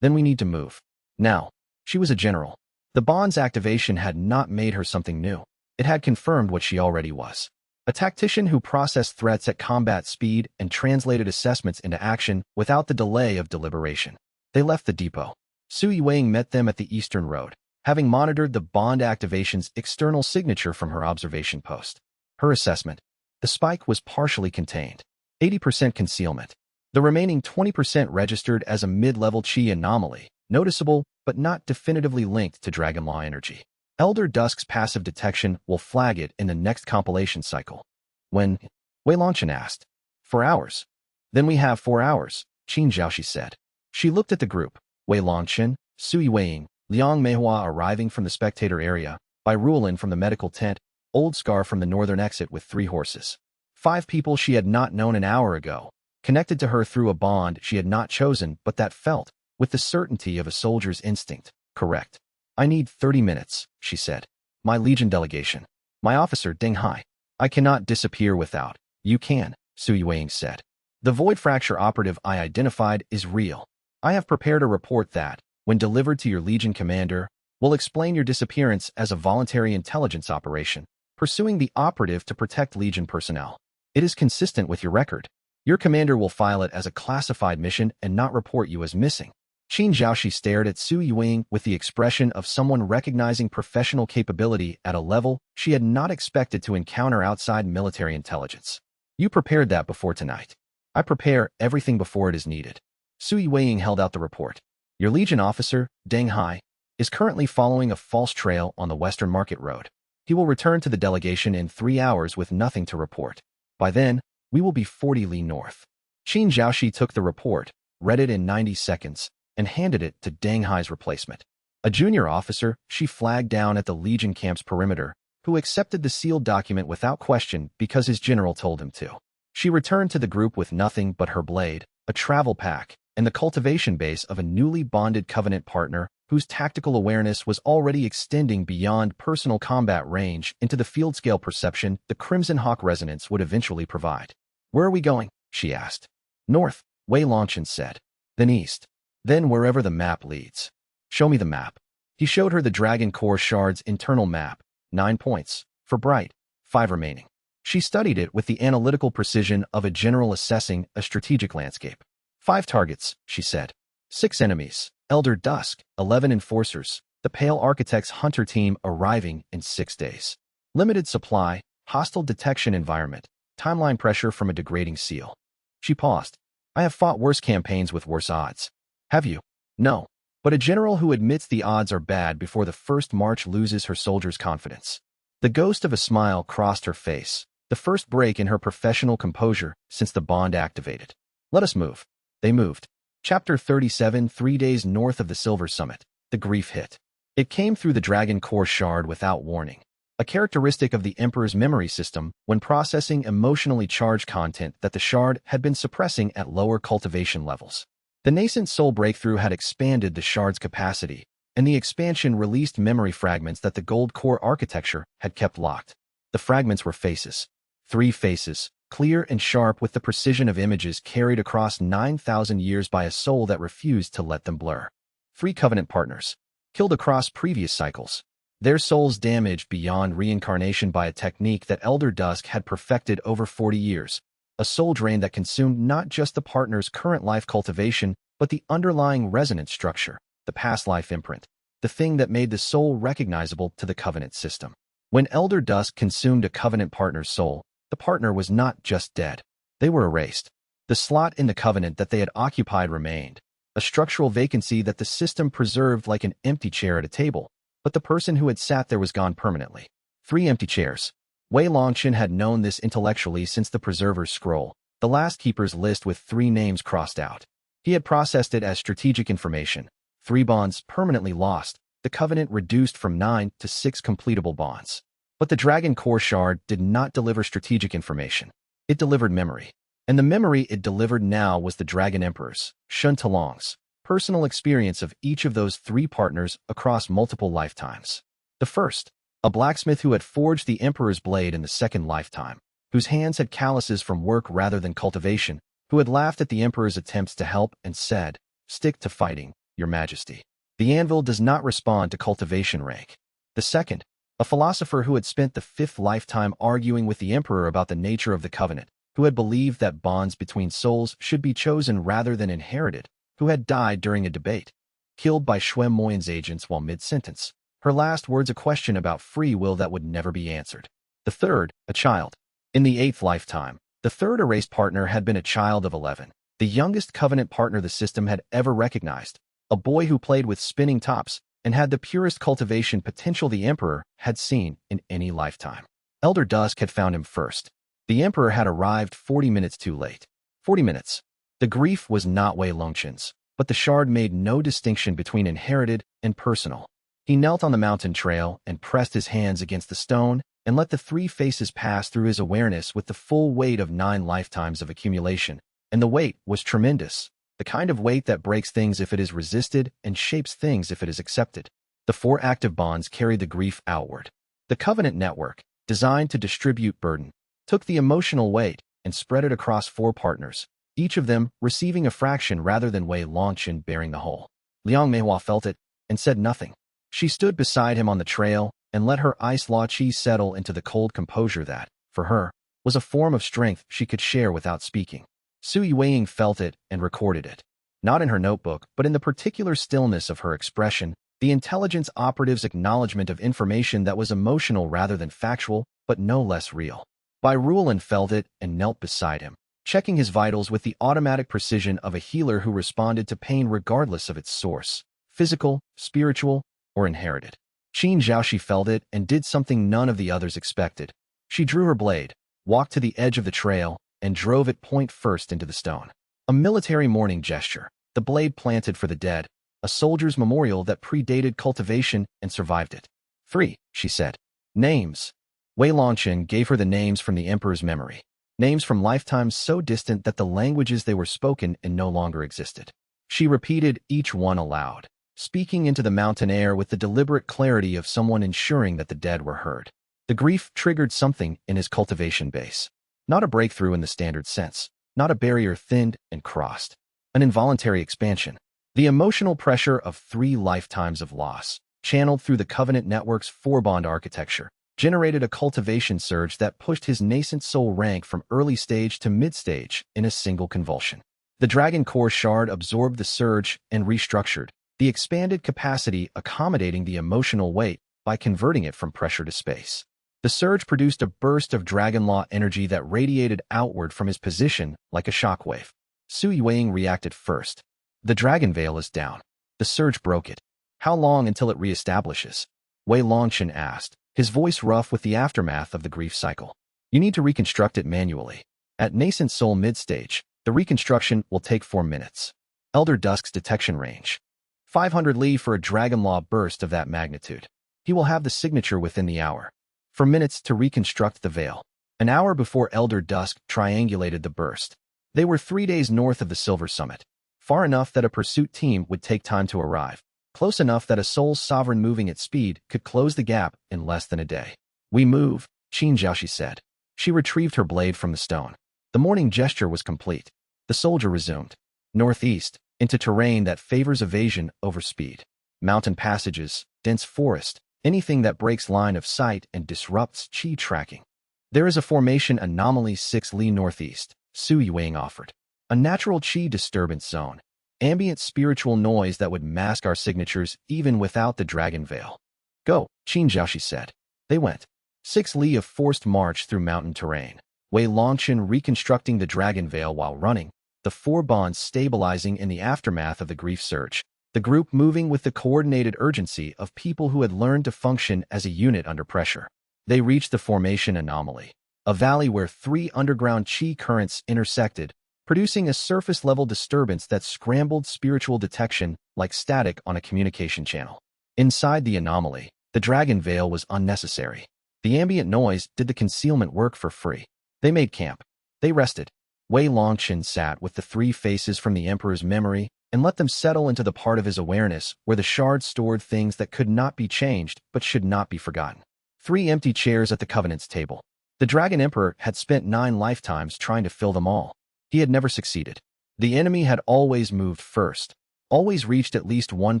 Then we need to move. Now. She was a general. The bond's activation had not made her something new. It had confirmed what she already was. A tactician who processed threats at combat speed and translated assessments into action without the delay of deliberation. They left the depot. Su Yuwang met them at the Eastern Road, having monitored the bond activation's external signature from her observation post. Her assessment. The spike was partially contained. 80% concealment. The remaining 20% registered as a mid-level chi anomaly, noticeable but not definitively linked to Dragon Law energy. Elder Dusk's passive detection will flag it in the next compilation cycle. When? Wei Longchen asked. 4 hours. Then we have 4 hours, Qin Zhaoxi said. She looked at the group. Wei Longchen, Su Yuwang, Liang Meihua arriving from the spectator area, Bai Ruolin from the medical tent, Old Scar from the northern exit with 3 horses. 5 people she had not known an hour ago, connected to her through a bond she had not chosen but that felt, with the certainty of a soldier's instinct, correct. I need 30 minutes, she said. My Legion delegation. My officer Deng Hai. I cannot disappear without. You can, Su Yuwang said. The Void Fracture operative I identified is real. I have prepared a report that, when delivered to your Legion commander, will explain your disappearance as a voluntary intelligence operation, pursuing the operative to protect Legion personnel. It is consistent with your record. Your commander will file it as a classified mission and not report you as missing. Qin Zhaoxi stared at Su Yuwang with the expression of someone recognizing professional capability at a level she had not expected to encounter outside military intelligence. You prepared that before tonight. I prepare everything before it is needed. Su Yuwang held out the report. Your Legion officer, Deng Hai, is currently following a false trail on the Western Market Road. He will return to the delegation in 3 hours with nothing to report. By then, we will be 40 li north. Qin Zhaoxi took the report, read it in 90 seconds, and handed it to Deng Hai's replacement. A junior officer she flagged down at the Legion camp's perimeter, who accepted the sealed document without question because his general told him to. She returned to the group with nothing but her blade, a travel pack, and the cultivation base of a newly bonded Covenant partner whose tactical awareness was already extending beyond personal combat range into the field-scale perception the Crimson Hawk resonance would eventually provide. Where are we going? She asked. North, Wei Longchen said. Then east. Then wherever the map leads. Show me the map. He showed her the Dragon Core Shard's internal map, 9 points, for bright, 5 remaining. She studied it with the analytical precision of a general assessing a strategic landscape. 5 targets, she said. 6 enemies, Elder Dusk, 11 enforcers, the Pale Architect's hunter team arriving in 6 days. Limited supply, hostile detection environment, timeline pressure from a degrading seal. She paused. I have fought worse campaigns with worse odds. Have you? No. But a general who admits the odds are bad before the first march loses her soldiers' confidence. The ghost of a smile crossed her face, the first break in her professional composure since the bond activated. Let us move. They moved. Chapter 37. 3 days north of the Silver Summit. The grief hit. It came through the Dragon Core Shard without warning. A characteristic of the Emperor's memory system when processing emotionally charged content that the Shard had been suppressing at lower cultivation levels. The nascent soul breakthrough had expanded the Shard's capacity, and the expansion released memory fragments that the Gold Core architecture had kept locked. The fragments were faces. 3 faces, clear and sharp with the precision of images carried across 9,000 years by a soul that refused to let them blur. 3 Covenant partners, killed across previous cycles. Their souls damaged beyond reincarnation by a technique that Elder Dusk had perfected over 40 years. A soul drain that consumed not just the partner's current life cultivation, but the underlying resonance structure, the past life imprint, the thing that made the soul recognizable to the Covenant system. When Elder Dusk consumed a Covenant partner's soul, the partner was not just dead. They were erased. The slot in the Covenant that they had occupied remained, a structural vacancy that the system preserved like an empty chair at a table, but the person who had sat there was gone permanently. 3 empty chairs. Wei Longchen had known this intellectually since the Preserver's Scroll, the last keeper's list with 3 names crossed out. He had processed it as strategic information. 3 bonds permanently lost, the Covenant reduced from 9 to 6 completable bonds. But the Dragon Core Shard did not deliver strategic information. It delivered memory. And the memory it delivered now was the Dragon Emperor's, Shun Talong's, personal experience of each of those 3 partners across multiple lifetimes. The first, a blacksmith who had forged the Emperor's blade in the 2nd lifetime, whose hands had calluses from work rather than cultivation, who had laughed at the Emperor's attempts to help and said, "Stick to fighting, Your Majesty. The anvil does not respond to cultivation rank." The second, a philosopher who had spent the 5th lifetime arguing with the Emperor about the nature of the Covenant, who had believed that bonds between souls should be chosen rather than inherited, who had died during a debate, killed by Shui Moyan's agents while mid-sentence. Her last words a question about free will that would never be answered. The third, a child. In the 8th lifetime, the third erased partner had been a child of 11, the youngest Covenant partner the system had ever recognized, a boy who played with spinning tops and had the purest cultivation potential the Emperor had seen in any lifetime. Elder Dusk had found him first. The Emperor had arrived 40 minutes too late. 40 minutes. The grief was not Wei Longchen's, but the shard made no distinction between inherited and personal. He knelt on the mountain trail and pressed his hands against the stone and let the 3 faces pass through his awareness with the full weight of 9 lifetimes of accumulation. And the weight was tremendous, the kind of weight that breaks things if it is resisted and shapes things if it is accepted. The 4 active bonds carried the grief outward. The Covenant network, designed to distribute burden, took the emotional weight and spread it across 4 partners, each of them receiving a fraction rather than Wei Longchen bearing the whole. Liang Meihua felt it and said nothing. She stood beside him on the trail and let her ice law chi settle into the cold composure that, for her, was a form of strength she could share without speaking. Su Yueying felt it and recorded it. Not in her notebook, but in the particular stillness of her expression, the intelligence operative's acknowledgement of information that was emotional rather than factual, but no less real. Bai Ruolin felt it and knelt beside him, checking his vitals with the automatic precision of a healer who responded to pain regardless of its source, physical, spiritual, or inherited. Qin Zhaoxi felt it and did something none of the others expected. She drew her blade, walked to the edge of the trail, and drove it point first into the stone. A military mourning gesture, the blade planted for the dead, a soldier's memorial that predated cultivation and survived it. 3, she said. Names. Wei Longchen gave her the names from the Emperor's memory, names from lifetimes so distant that the languages they were spoken in no longer existed. She repeated each one aloud, speaking into the mountain air with the deliberate clarity of someone ensuring that the dead were heard. The grief triggered something in his cultivation base. Not a breakthrough in the standard sense, not a barrier thinned and crossed. An involuntary expansion. The emotional pressure of 3 lifetimes of loss, channeled through the Covenant network's 4-bond architecture, generated a cultivation surge that pushed his nascent soul rank from early stage to mid-stage in a single convulsion. The Dragon Core Shard absorbed the surge and restructured, the expanded capacity accommodating the emotional weight by converting it from pressure to space. The surge produced a burst of Dragon Law energy that radiated outward from his position like a shockwave. Su Yueying reacted first. The Dragon Veil is down. The surge broke it. How long until it reestablishes? Wei Longchen asked, his voice rough with the aftermath of the grief cycle. You need to reconstruct it manually. At nascent soul mid-stage, the reconstruction will take 4 minutes. Elder Dusk's detection range. 500 Li for a Dragon Law burst of that magnitude. He will have the signature within the hour. For minutes to reconstruct the veil. An hour before Elder Dusk triangulated the burst. They were 3 days north of the Silver Summit. Far enough that a pursuit team would take time to arrive. Close enough that a soul sovereign moving at speed could close the gap in less than a day. We move, Qin Zhaoxi said. She retrieved her blade from the stone. The morning gesture was complete. The soldier resumed. Northeast, into terrain that favors evasion over speed. Mountain passages, dense forest, anything that breaks line of sight and disrupts chi tracking. There is a formation anomaly 6 Li northeast, Su Yueying offered. A natural chi disturbance zone. Ambient spiritual noise that would mask our signatures even without the dragon veil. Go, Qin Zhaoxi said. They went. 6 li of forced march through mountain terrain. Wei Longchen reconstructing the dragon veil while running, the 4 bonds stabilizing in the aftermath of the grief surge. The group moving with the coordinated urgency of people who had learned to function as a unit under pressure. They reached the formation anomaly, a valley where 3 underground chi currents intersected, producing a surface-level disturbance that scrambled spiritual detection like static on a communication channel. Inside the anomaly, the dragon veil was unnecessary. The ambient noise did the concealment work for free. They made camp. They rested. Wei Longchen sat with the 3 faces from the Emperor's memory and let them settle into the part of his awareness where the shards stored things that could not be changed but should not be forgotten. 3 empty chairs at the Covenant's table. The Dragon Emperor had spent 9 lifetimes trying to fill them all. He had never succeeded. The enemy had always moved first, always reached at least one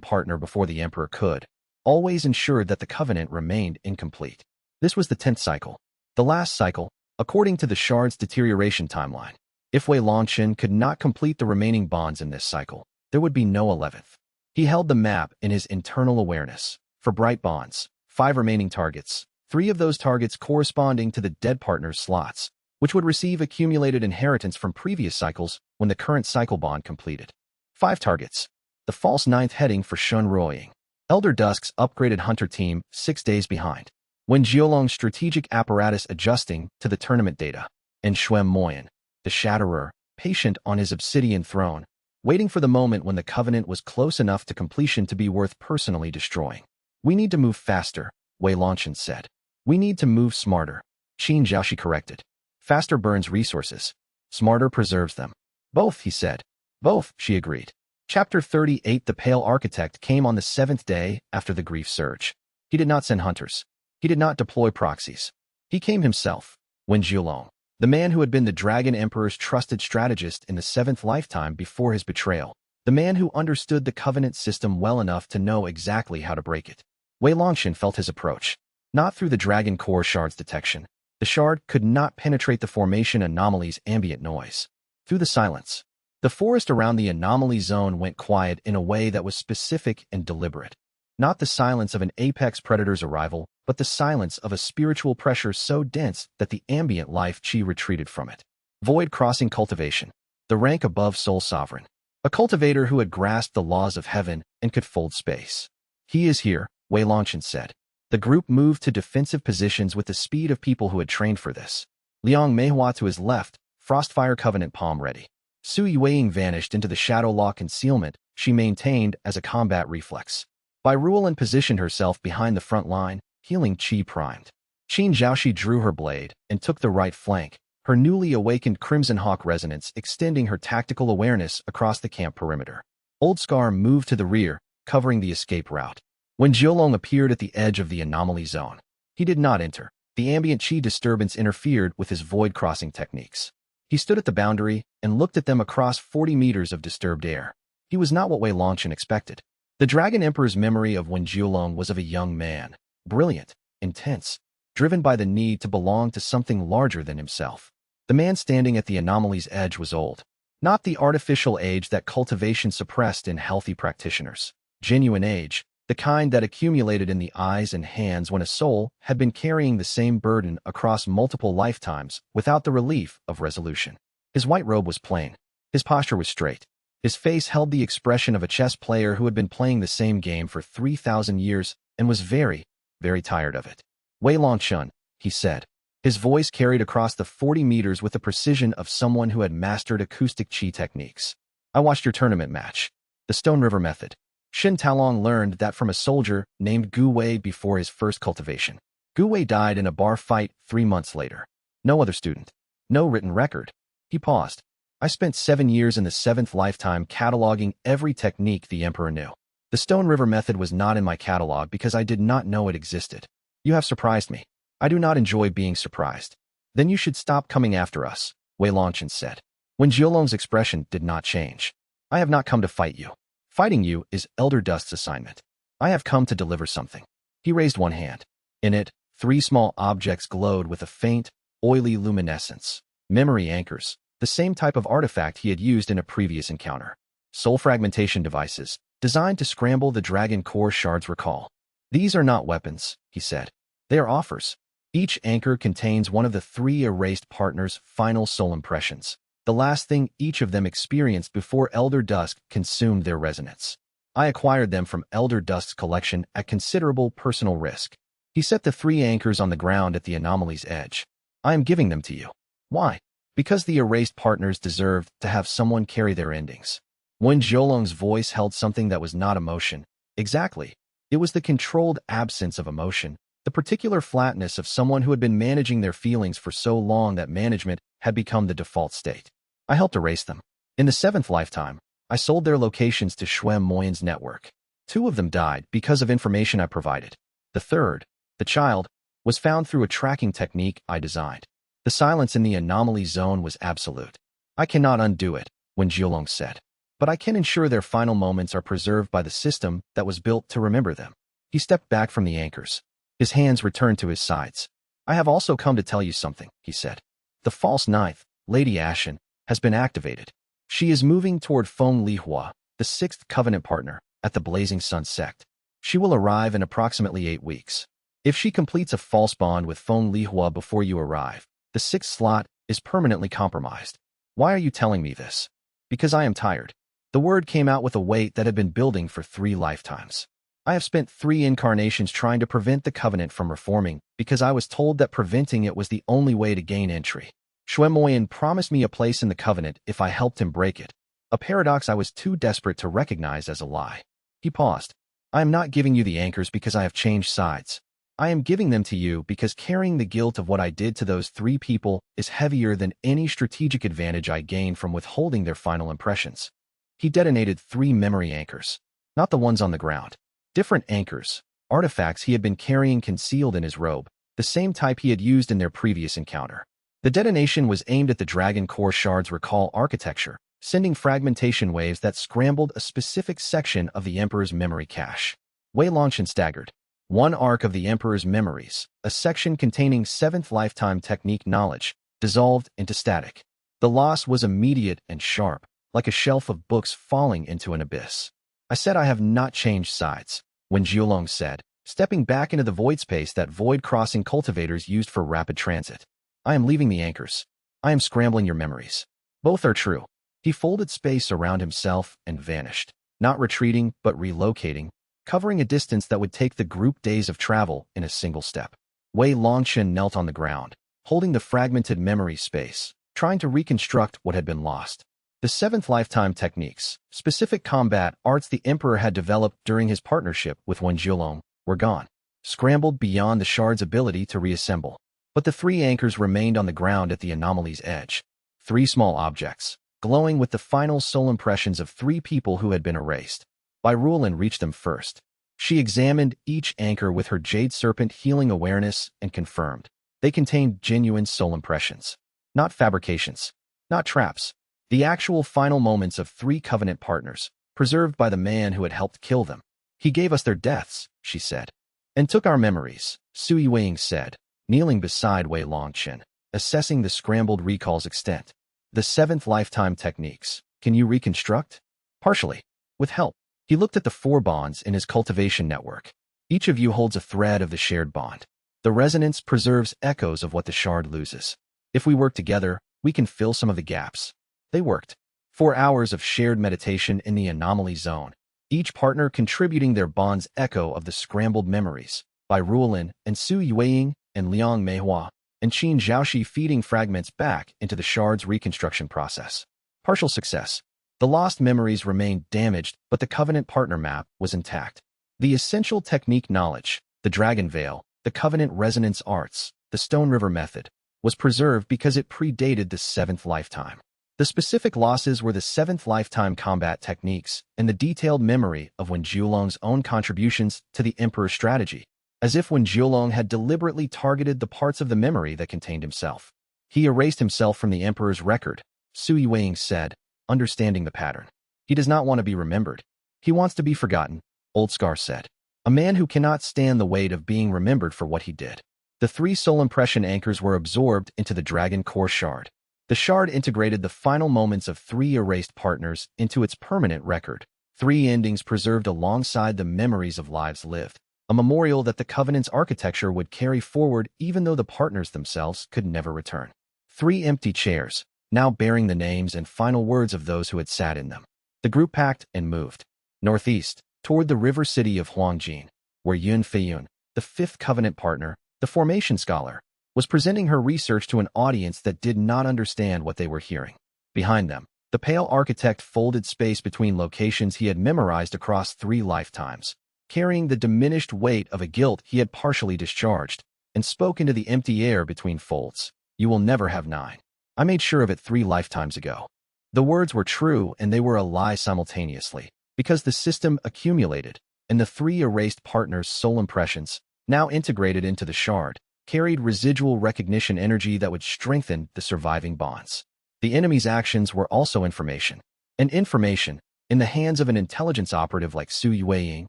partner before the Emperor could, always ensured that the Covenant remained incomplete. This was the 10th cycle, the last cycle, according to the shard's deterioration timeline. If Wei Longchen could not complete the remaining bonds in this cycle, there would be no 11th. He held the map in his internal awareness. For bright bonds, 5 remaining targets, 3 of those targets corresponding to the dead partner's slots, which would receive accumulated inheritance from previous cycles when the current cycle bond completed. 5 targets. The false 9th heading for Shun Ruoying. Elder Dusk's upgraded hunter team 6 days behind. When Jiolong's strategic apparatus adjusting to the tournament data. And Xuem Moyan, the Shatterer, patient on his obsidian throne, waiting for the moment when the Covenant was close enough to completion to be worth personally destroying. We need to move faster, Wei Longchen said. We need to move smarter. Qin Zhaoxi corrected. Faster burns resources. Smarter preserves them. Both, he said. Both, she agreed. Chapter 38. The Pale Architect came on the 7th day after the grief surge. He did not send hunters. He did not deploy proxies. He came himself. Wen Jiolong, the man who had been the Dragon Emperor's trusted strategist in the 7th lifetime before his betrayal. The man who understood the Covenant system well enough to know exactly how to break it. Wei Longchen felt his approach. Not through the Dragon Core shard's detection. The shard could not penetrate the formation anomaly's ambient noise. Through the silence. The forest around the anomaly zone went quiet in a way that was specific and deliberate. Not the silence of an apex predator's arrival, but the silence of a spiritual pressure so dense that the ambient life chi retreated from it. Void crossing cultivation. The rank above Soul Sovereign. A cultivator who had grasped the laws of heaven and could fold space. He is here, Wei Longchen said. The group moved to defensive positions with the speed of people who had trained for this. Liang Meihua to his left, Frostfire Covenant palm ready. Su Yueying vanished into the shadow law concealment she maintained as a combat reflex. Bai Ruolan positioned herself behind the front line, healing chi primed. Qin Zhaoxi drew her blade and took the right flank, her newly awakened Crimson Hawk resonance extending her tactical awareness across the camp perimeter. Old Scar moved to the rear, covering the escape route. When Jiolong appeared at the edge of the anomaly zone, he did not enter. The ambient chi disturbance interfered with his void crossing techniques. He stood at the boundary and looked at them across 40 meters of disturbed air. He was not what Wei Longchen expected. The Dragon Emperor's memory of Wen Jiolong was of a young man, brilliant, intense, driven by the need to belong to something larger than himself. The man standing at the anomaly's edge was old, not the artificial age that cultivation suppressed in healthy practitioners. Genuine age, the kind that accumulated in the eyes and hands when a soul had been carrying the same burden across multiple lifetimes without the relief of resolution. His white robe was plain. His posture was straight. His face held the expression of a chess player who had been playing the same game for 3,000 years and was very, very tired of it. Wei Longchen, he said. His voice carried across the 40 meters with the precision of someone who had mastered acoustic chi techniques. I watched your tournament match. The Stone River method. Shin Talong learned that from a soldier named Gu Wei before his first cultivation. Gu Wei died in a bar fight 3 months later. No other student. No written record. He paused. I spent 7 years in the 7th lifetime cataloging every technique the Emperor knew. The Stone River method was not in my catalog because I did not know it existed. You have surprised me. I do not enjoy being surprised. Then you should stop coming after us, Wei Longchen said. When Jiolong's expression did not change. I have not come to fight you. Fighting you is Elder Dusk's assignment. I have come to deliver something. He raised one hand. In it, 3 small objects glowed with a faint, oily luminescence. Memory anchors, the same type of artifact he had used in a previous encounter. Soul fragmentation devices, designed to scramble the Dragon Core shard's recall. These are not weapons, he said. They are offers. Each anchor contains one of the three erased partners' final soul impressions, the last thing each of them experienced before Elder Dusk consumed their resonance. I acquired them from Elder Dusk's collection at considerable personal risk. He set the three anchors on the ground at the anomaly's edge. I am giving them to you. Why? Because the erased partners deserved to have someone carry their endings. When Zhuolong's voice held something that was not emotion, exactly, it was the controlled absence of emotion, the particular flatness of someone who had been managing their feelings for so long that management had become the default state. I helped erase them. In the seventh lifetime, I sold their locations to Shui Moyan's network. Two of them died because of information I provided. The third, the child, was found through a tracking technique I designed. The silence in the anomaly zone was absolute. I cannot undo it, Wen Zhuolong said. But I can ensure their final moments are preserved by the system that was built to remember them. He stepped back from the anchors. His hands returned to his sides. I have also come to tell you something, he said. The false ninth, Lady Ashen, has been activated. She is moving toward Feng Lihua, the sixth covenant partner, at the Blazing Sun sect. She will arrive in approximately 8 weeks. If she completes a false bond with Feng Lihua before you arrive, the sixth slot is permanently compromised. Why are you telling me this? Because I am tired. The word came out with a weight that had been building for 3 lifetimes. I have spent 3 incarnations trying to prevent the covenant from reforming because I was told that preventing it was the only way to gain entry. Shui Moyan promised me a place in the covenant if I helped him break it, a paradox I was too desperate to recognize as a lie. He paused. I am not giving you the anchors because I have changed sides. I am giving them to you because carrying the guilt of what I did to those 3 people is heavier than any strategic advantage I gain from withholding their final impressions. He detonated 3 memory anchors, not the ones on the ground. Different anchors, artifacts he had been carrying concealed in his robe, the same type he had used in their previous encounter. The detonation was aimed at the Dragon Core Shard's recall architecture, sending fragmentation waves that scrambled a specific section of the Emperor's memory cache. Wei Longchen staggered. One arc of the Emperor's memories, a section containing 7th lifetime technique knowledge, dissolved into static. The loss was immediate and sharp, like a shelf of books falling into an abyss. I said I have not changed sides, Wen Zhuolong said, stepping back into the void space that void-crossing cultivators used for rapid transit. I am leaving the anchors. I am scrambling your memories. Both are true. He folded space around himself and vanished, not retreating but relocating, covering a distance that would take the group days of travel in a single step. Wei Longchen knelt on the ground, holding the fragmented memory space, trying to reconstruct what had been lost. The 7th lifetime techniques, specific combat arts the Emperor had developed during his partnership with Wen Zhuolong, were gone, scrambled beyond the shard's ability to reassemble. But the 3 anchors remained on the ground at the anomaly's edge. 3 small objects, glowing with the final soul impressions of 3 people who had been erased. Wei Longchen reached them first. She examined each anchor with her jade serpent healing awareness and confirmed. They contained genuine soul impressions. Not fabrications. Not traps. The actual final moments of 3 covenant partners, preserved by the man who had helped kill them. He gave us their deaths, she said. And took our memories, Sui Weiing said, kneeling beside Wei Longchen, assessing the scrambled recall's extent. The 7th lifetime techniques, can you reconstruct? Partially. With help. He looked at the 4 bonds in his cultivation network. Each of you holds a thread of the shared bond. The resonance preserves echoes of what the shard loses. If we work together, we can fill some of the gaps. They worked. 4 hours of shared meditation in the anomaly zone, each partner contributing their bond's echo of the scrambled memories, by Ruolin and Su Yueying and Liang Meihua, and Qin Zhaoxi feeding fragments back into the shard's reconstruction process. Partial success. The lost memories remained damaged, but the covenant partner map was intact. The essential technique knowledge, the Dragon Veil, the covenant resonance arts, the Stone River method, was preserved because it predated the 7th lifetime. The specific losses were the 7th lifetime combat techniques and the detailed memory of Wen Zhuolong's own contributions to the Emperor's strategy, as if Wen Zhuolong had deliberately targeted the parts of the memory that contained himself. He erased himself from the Emperor's record, Sui Weiing said, understanding the pattern. He does not want to be remembered. He wants to be forgotten, Old Scar said. A man who cannot stand the weight of being remembered for what he did. The 3 soul impression anchors were absorbed into the Dragon Core Shard. The shard integrated the final moments of 3 erased partners into its permanent record, 3 endings preserved alongside the memories of lives lived. a memorial that the Covenant's architecture would carry forward even though the partners themselves could never return. 3 empty chairs, now bearing the names and final words of those who had sat in them. The group packed and moved northeast, toward the river city of Huangjin, where Yun Feiyun, the 5th Covenant partner, the formation scholar, was presenting her research to an audience that did not understand what they were hearing. Behind them, the pale architect folded space between locations he had memorized across 3 lifetimes, carrying the diminished weight of a guilt he had partially discharged, and spoke into the empty air between folds. You will never have 9. I made sure of it 3 lifetimes ago. The words were true and they were a lie simultaneously, because the system accumulated, and the 3 erased partners' soul impressions, now integrated into the shard, carried residual recognition energy that would strengthen the surviving bonds. The enemy's actions were also information, and information, in the hands of an intelligence operative like Su Yueying,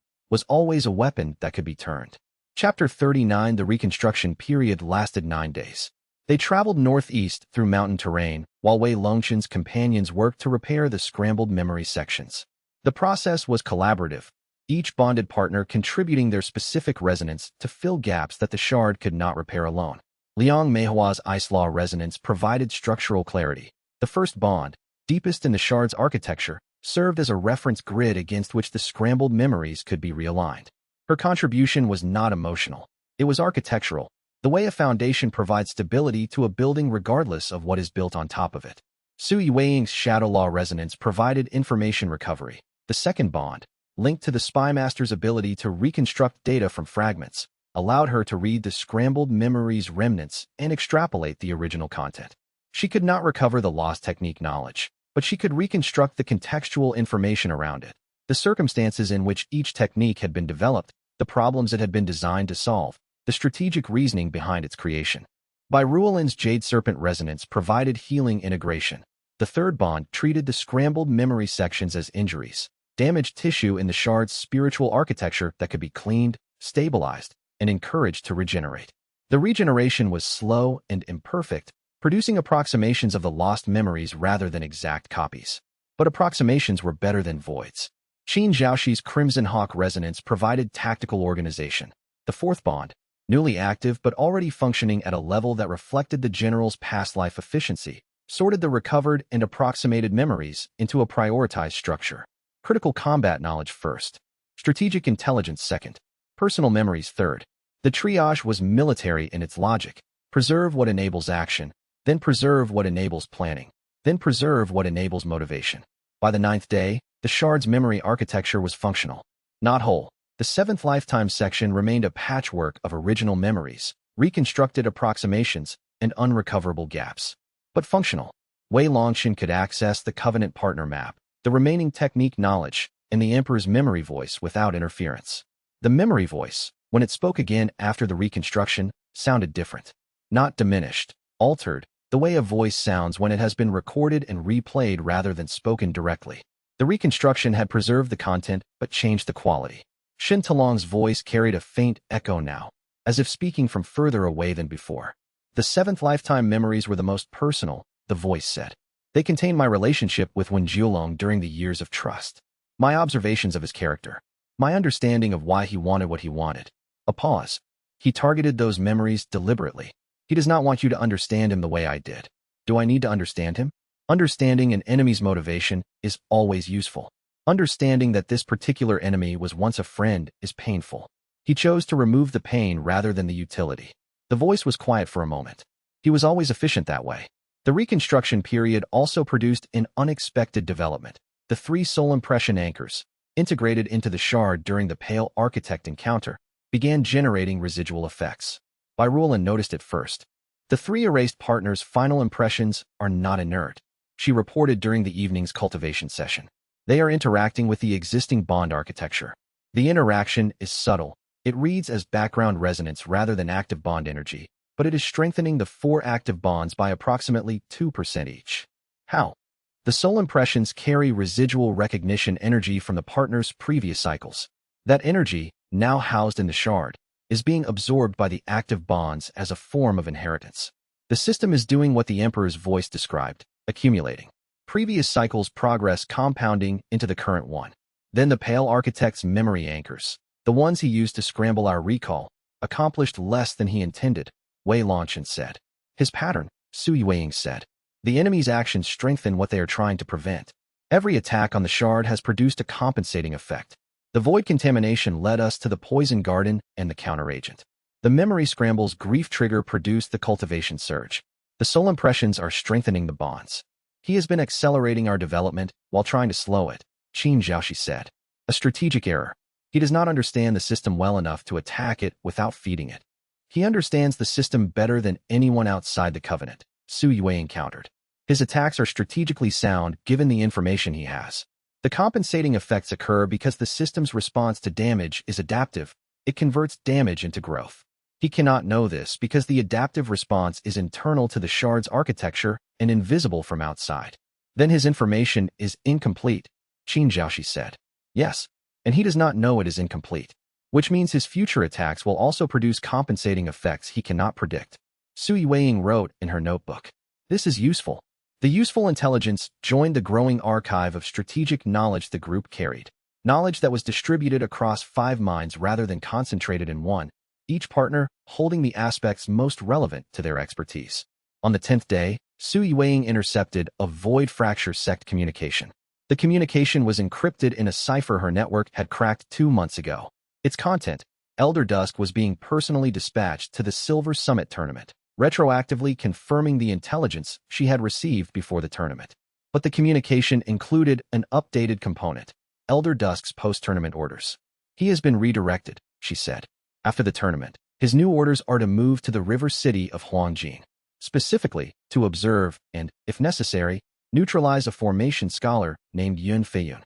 was always a weapon that could be turned. Chapter 39. The reconstruction period lasted 9 days. They traveled northeast through mountain terrain, while Wei Longchen's companions worked to repair the scrambled memory sections. The process was collaborative, each bonded partner contributing their specific resonance to fill gaps that the shard could not repair alone. Liang Meihua's ice law resonance provided structural clarity. The first bond, deepest in the shard's architecture, served as a reference grid against which the scrambled memories could be realigned. Her contribution was not emotional. It was architectural, the way a foundation provides stability to a building regardless of what is built on top of it. Su Yueying's shadow law resonance provided information recovery. The second bond, linked to the spy master's ability to reconstruct data from fragments, allowed her to read the scrambled memory's remnants and extrapolate the original content. She could not recover the lost technique knowledge, but she could reconstruct the contextual information around it, the circumstances in which each technique had been developed, the problems it had been designed to solve, the strategic reasoning behind its creation. Bai Ruolin's Jade Serpent resonance provided healing integration. The third bond treated the scrambled memory sections as injuries, damaged tissue in the shard's spiritual architecture that could be cleaned, stabilized, and encouraged to regenerate. The regeneration was slow and imperfect, producing approximations of the lost memories rather than exact copies. But approximations were better than voids. Qin Zhaoxi's Crimson Hawk resonance provided tactical organization. The fourth bond, newly active but already functioning at a level that reflected the general's past life efficiency, sorted the recovered and approximated memories into a prioritized structure. Critical combat knowledge first, strategic intelligence second, personal memories third. The triage was military in its logic. Preserve what enables action, then preserve what enables planning, then preserve what enables motivation. By the 9th day, the shard's memory architecture was functional, not whole. The 7th lifetime section remained a patchwork of original memories, reconstructed approximations, and unrecoverable gaps. But functional. Wei Longchen could access the Covenant partner map, the remaining technique knowledge, and the Emperor's memory voice without interference. The memory voice, when it spoke again after the reconstruction, sounded different. Not diminished, altered, the way a voice sounds when it has been recorded and replayed rather than spoken directly. The reconstruction had preserved the content but changed the quality. Shin Talong's voice carried a faint echo now, as if speaking from further away than before. The 7th lifetime memories were the most personal, the voice said. They contain my relationship with Wen Jiulong during the years of trust, my observations of his character, my understanding of why he wanted what he wanted. A pause. He targeted those memories deliberately. He does not want you to understand him the way I did. Do I need to understand him? Understanding an enemy's motivation is always useful. Understanding that this particular enemy was once a friend is painful. He chose to remove the pain rather than the utility. The voice was quiet for a moment. He was always efficient that way. The reconstruction period also produced an unexpected development. The 3 soul impression anchors, integrated into the shard during the Pale Architect encounter, began generating residual effects. Bai Ruolin noticed it first. The 3 erased partners' final impressions are not inert, she reported during the evening's cultivation session. They are interacting with the existing bond architecture. The interaction is subtle. It reads as background resonance rather than active bond energy, but it is strengthening the 4 active bonds by approximately 2% each. How? The soul impressions carry residual recognition energy from the partner's previous cycles. That energy, now housed in the shard, is being absorbed by the active bonds as a form of inheritance. The system is doing what the Emperor's voice described, accumulating. Previous cycles' progress compounding into the current one. Then the Pale Architect's memory anchors, The ones he used to scramble our recall accomplished less than he intended, Wei Longchen said. His pattern, Su Yueying said. The enemy's actions strengthen what they are trying to prevent. Every attack on the shard has produced a compensating effect. The void contamination led us to the poison garden and the counteragent. The memory scramble's grief trigger produced the cultivation surge. The soul impressions are strengthening the bonds. He has been accelerating our development while trying to slow it, Qin Zhaoxi said. A strategic error. He does not understand the system well enough to attack it without feeding it. He understands the system better than anyone outside the Covenant, Su Yue encountered. His attacks are strategically sound given the information he has. The compensating effects occur because the system's response to damage is adaptive. It converts damage into growth. He cannot know this because the adaptive response is internal to the shard's architecture and invisible from outside. Then his information is incomplete, Qin Zhaoxi said. Yes, and he does not know it is incomplete, which means his future attacks will also produce compensating effects he cannot predict. Su Yueying wrote in her notebook. This is useful. The useful intelligence joined the growing archive of strategic knowledge the group carried. Knowledge that was distributed across 5 minds rather than concentrated in one, each partner holding the aspects most relevant to their expertise. On the 10th day, Su Yueying intercepted a Void Fracture Sect communication. The communication was encrypted in a cipher her network had cracked 2 months ago. Its content, Elder Dusk was being personally dispatched to the Silver Summit tournament, retroactively confirming the intelligence she had received before the tournament. But the communication included an updated component, Elder Dusk's post-tournament orders. He has been redirected, she said. After the tournament, his new orders are to move to the river city of Huangjing, specifically to observe and, if necessary, neutralize a formation scholar named Yun Feiyun.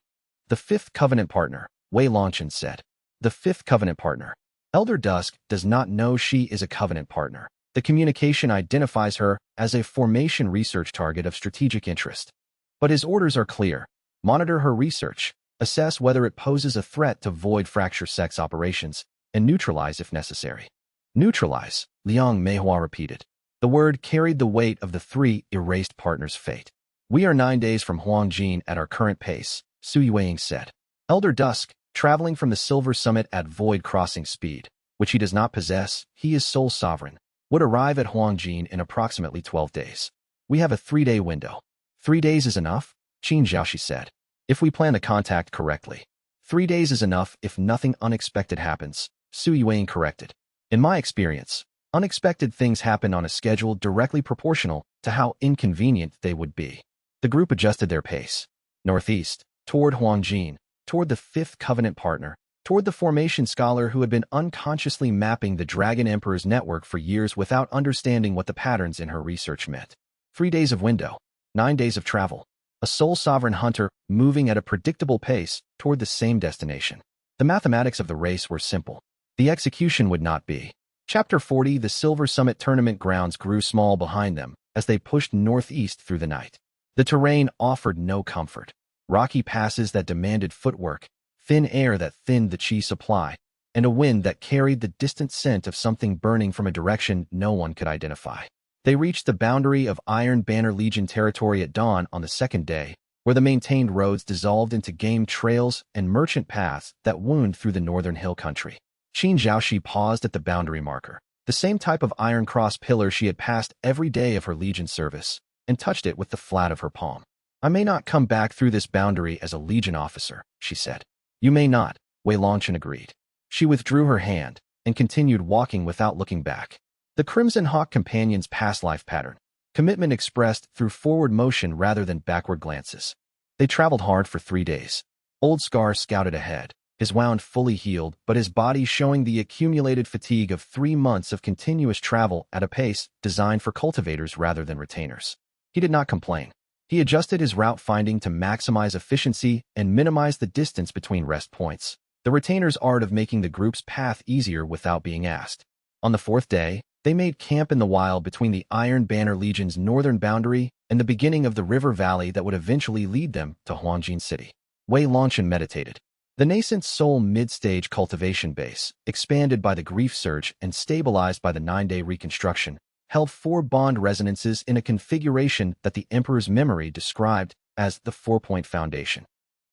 The 5th Covenant partner, Wei Longchen said. The 5th Covenant partner. Elder Dusk does not know she is a Covenant partner. The communication identifies her as a formation research target of strategic interest. But his orders are clear. Monitor her research, assess whether it poses a threat to Void Fracture Sect's operations, and neutralize if necessary. Neutralize, Liang Meihua repeated. The word carried the weight of the 3 erased partners' fate. We are 9 days from Huangjing at our current pace, Su Yueying said. Elder Dusk, traveling from the Silver Summit at void crossing speed, which he does not possess, he is sole sovereign, would arrive at Huangjing in approximately 12 days. We have a 3-day window. 3 days is enough, Qin Zhaoxi said. If we plan the contact correctly. 3 days is enough if nothing unexpected happens, Su Yueying corrected. In my experience, unexpected things happen on a schedule directly proportional to how inconvenient they would be. The group adjusted their pace. Northeast, toward Huangjing, toward the 5th Covenant partner, toward the formation scholar who had been unconsciously mapping the Dragon Emperor's network for years without understanding what the patterns in her research meant. 3 days of window, 9 days of travel. A sole sovereign hunter moving at a predictable pace toward the same destination. The mathematics of the race were simple. The execution would not be. Chapter 40. The Silver Summit tournament grounds grew small behind them as they pushed northeast through the night. The terrain offered no comfort. Rocky passes that demanded footwork, thin air that thinned the chi supply, and a wind that carried the distant scent of something burning from a direction no one could identify. They reached the boundary of Iron Banner Legion territory at dawn on the 2nd day, where the maintained roads dissolved into game trails and merchant paths that wound through the northern hill country. Qin Zhaoxi paused at the boundary marker, the same type of iron cross pillar she had passed every day of her Legion service, and touched it with the flat of her palm. I may not come back through this boundary as a Legion officer, she said. You may not, Wei Longchen agreed. She withdrew her hand and continued walking without looking back. The Crimson Hawk companion's past life pattern, commitment expressed through forward motion rather than backward glances. They traveled hard for 3 days. Old Scar scouted ahead, his wound fully healed, but his body showing the accumulated fatigue of 3 months of continuous travel at a pace designed for cultivators rather than retainers. He did not complain. He adjusted his route finding to maximize efficiency and minimize the distance between rest points, the retainer's art of making the group's path easier without being asked. On the 4th day, they made camp in the wild between the Iron Banner Legion's northern boundary and the beginning of the river valley that would eventually lead them to Huangjing City. Wei Longchen meditated. The nascent Soul mid-stage cultivation base, expanded by the grief surge and stabilized by the 9-day reconstruction, held 4 bond resonances in a configuration that the Emperor's memory described as the 4-point foundation.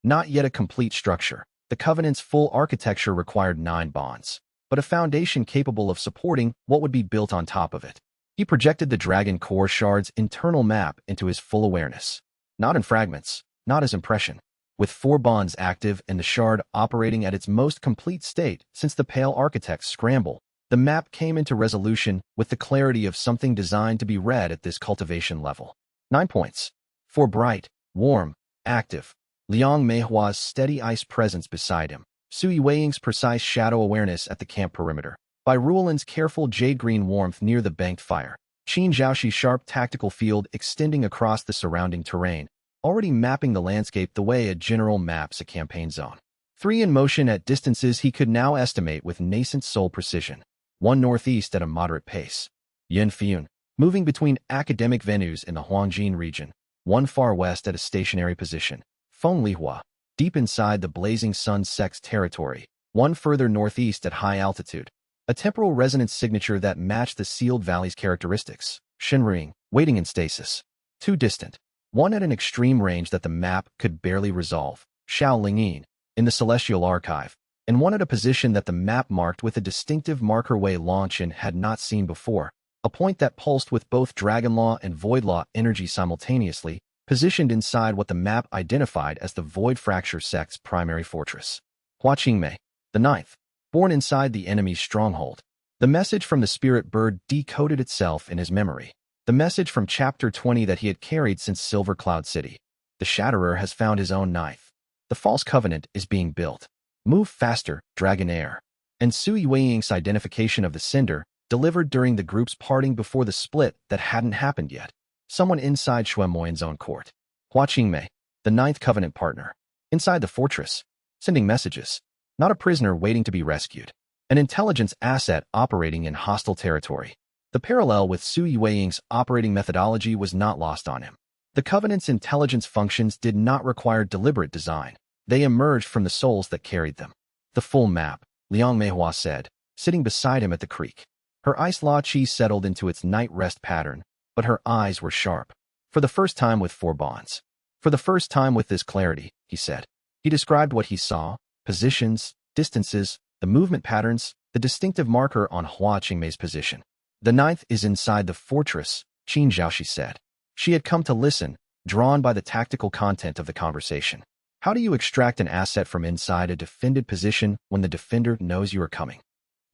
Not yet a complete structure, The Covenant's full architecture required 9 bonds, but a foundation capable of supporting what would be built on top of it. He projected the Dragon Core Shard's internal map into his full awareness. Not in fragments, not as impression. With 4 bonds active and the shard operating at its most complete state since the Pale Architect's scramble, the map came into resolution with the clarity of something designed to be read at this cultivation level. 9 points. 4 bright, warm, active. Liang Meihua's steady ice presence beside him. Sui Weiying's precise shadow awareness at the camp perimeter. Bai Ruolin's careful jade-green warmth near the banked fire. Qin Zhaoxi's sharp tactical field extending across the surrounding terrain, already mapping the landscape the way a general maps a campaign zone. 3 in motion at distances he could now estimate with nascent soul precision. 1 northeast at a moderate pace. Yin Fiyun, moving between academic venues in the Huangjin region. 1 far west at a stationary position. Feng Lihua, deep inside the Blazing Sun Sect's territory. 1 further northeast at high altitude. A temporal resonance signature that matched the sealed valley's characteristics. Shenring, waiting in stasis. 2 distant. 1 at an extreme range that the map could barely resolve. Xiao Lingyin, in the Celestial Archive. And 1 at a position that the map marked with a distinctive marker Wei Longchen had not seen before. A point that pulsed with both Dragon Law and Void Law energy simultaneously, positioned inside what the map identified as the Void Fracture Sect's primary fortress. Hua Qingmei, the 9th, born inside the enemy's stronghold. The message from the spirit bird decoded itself in his memory. The message from Chapter 20 that he had carried since Silver Cloud City. The Shatterer has found his own 9th. The false covenant is being built. Move faster, Dragon Air. And Sui Weiying's identification of the Cinder, delivered during the group's parting before the split that hadn't happened yet. Someone inside Xue Moyin's own court. Hua Qingmei, the 9th covenant partner. Inside the fortress, sending messages. Not a prisoner waiting to be rescued. An intelligence asset operating in hostile territory. The parallel with Sui Weiying's operating methodology was not lost on him. The Covenant's intelligence functions did not require deliberate design. They emerged from the souls that carried them. The full map, Liang Meihua said, sitting beside him at the creek. Her ice law chi settled into its night rest pattern, but her eyes were sharp. For the first time with 4 bonds. For the first time with this clarity, he said. He described what he saw, positions, distances, the movement patterns, the distinctive marker on Hua Qingmei's position. The 9th is inside the fortress, Qin Zhaoxi said. She had come to listen, drawn by the tactical content of the conversation. How do you extract an asset from inside a defended position when the defender knows you are coming?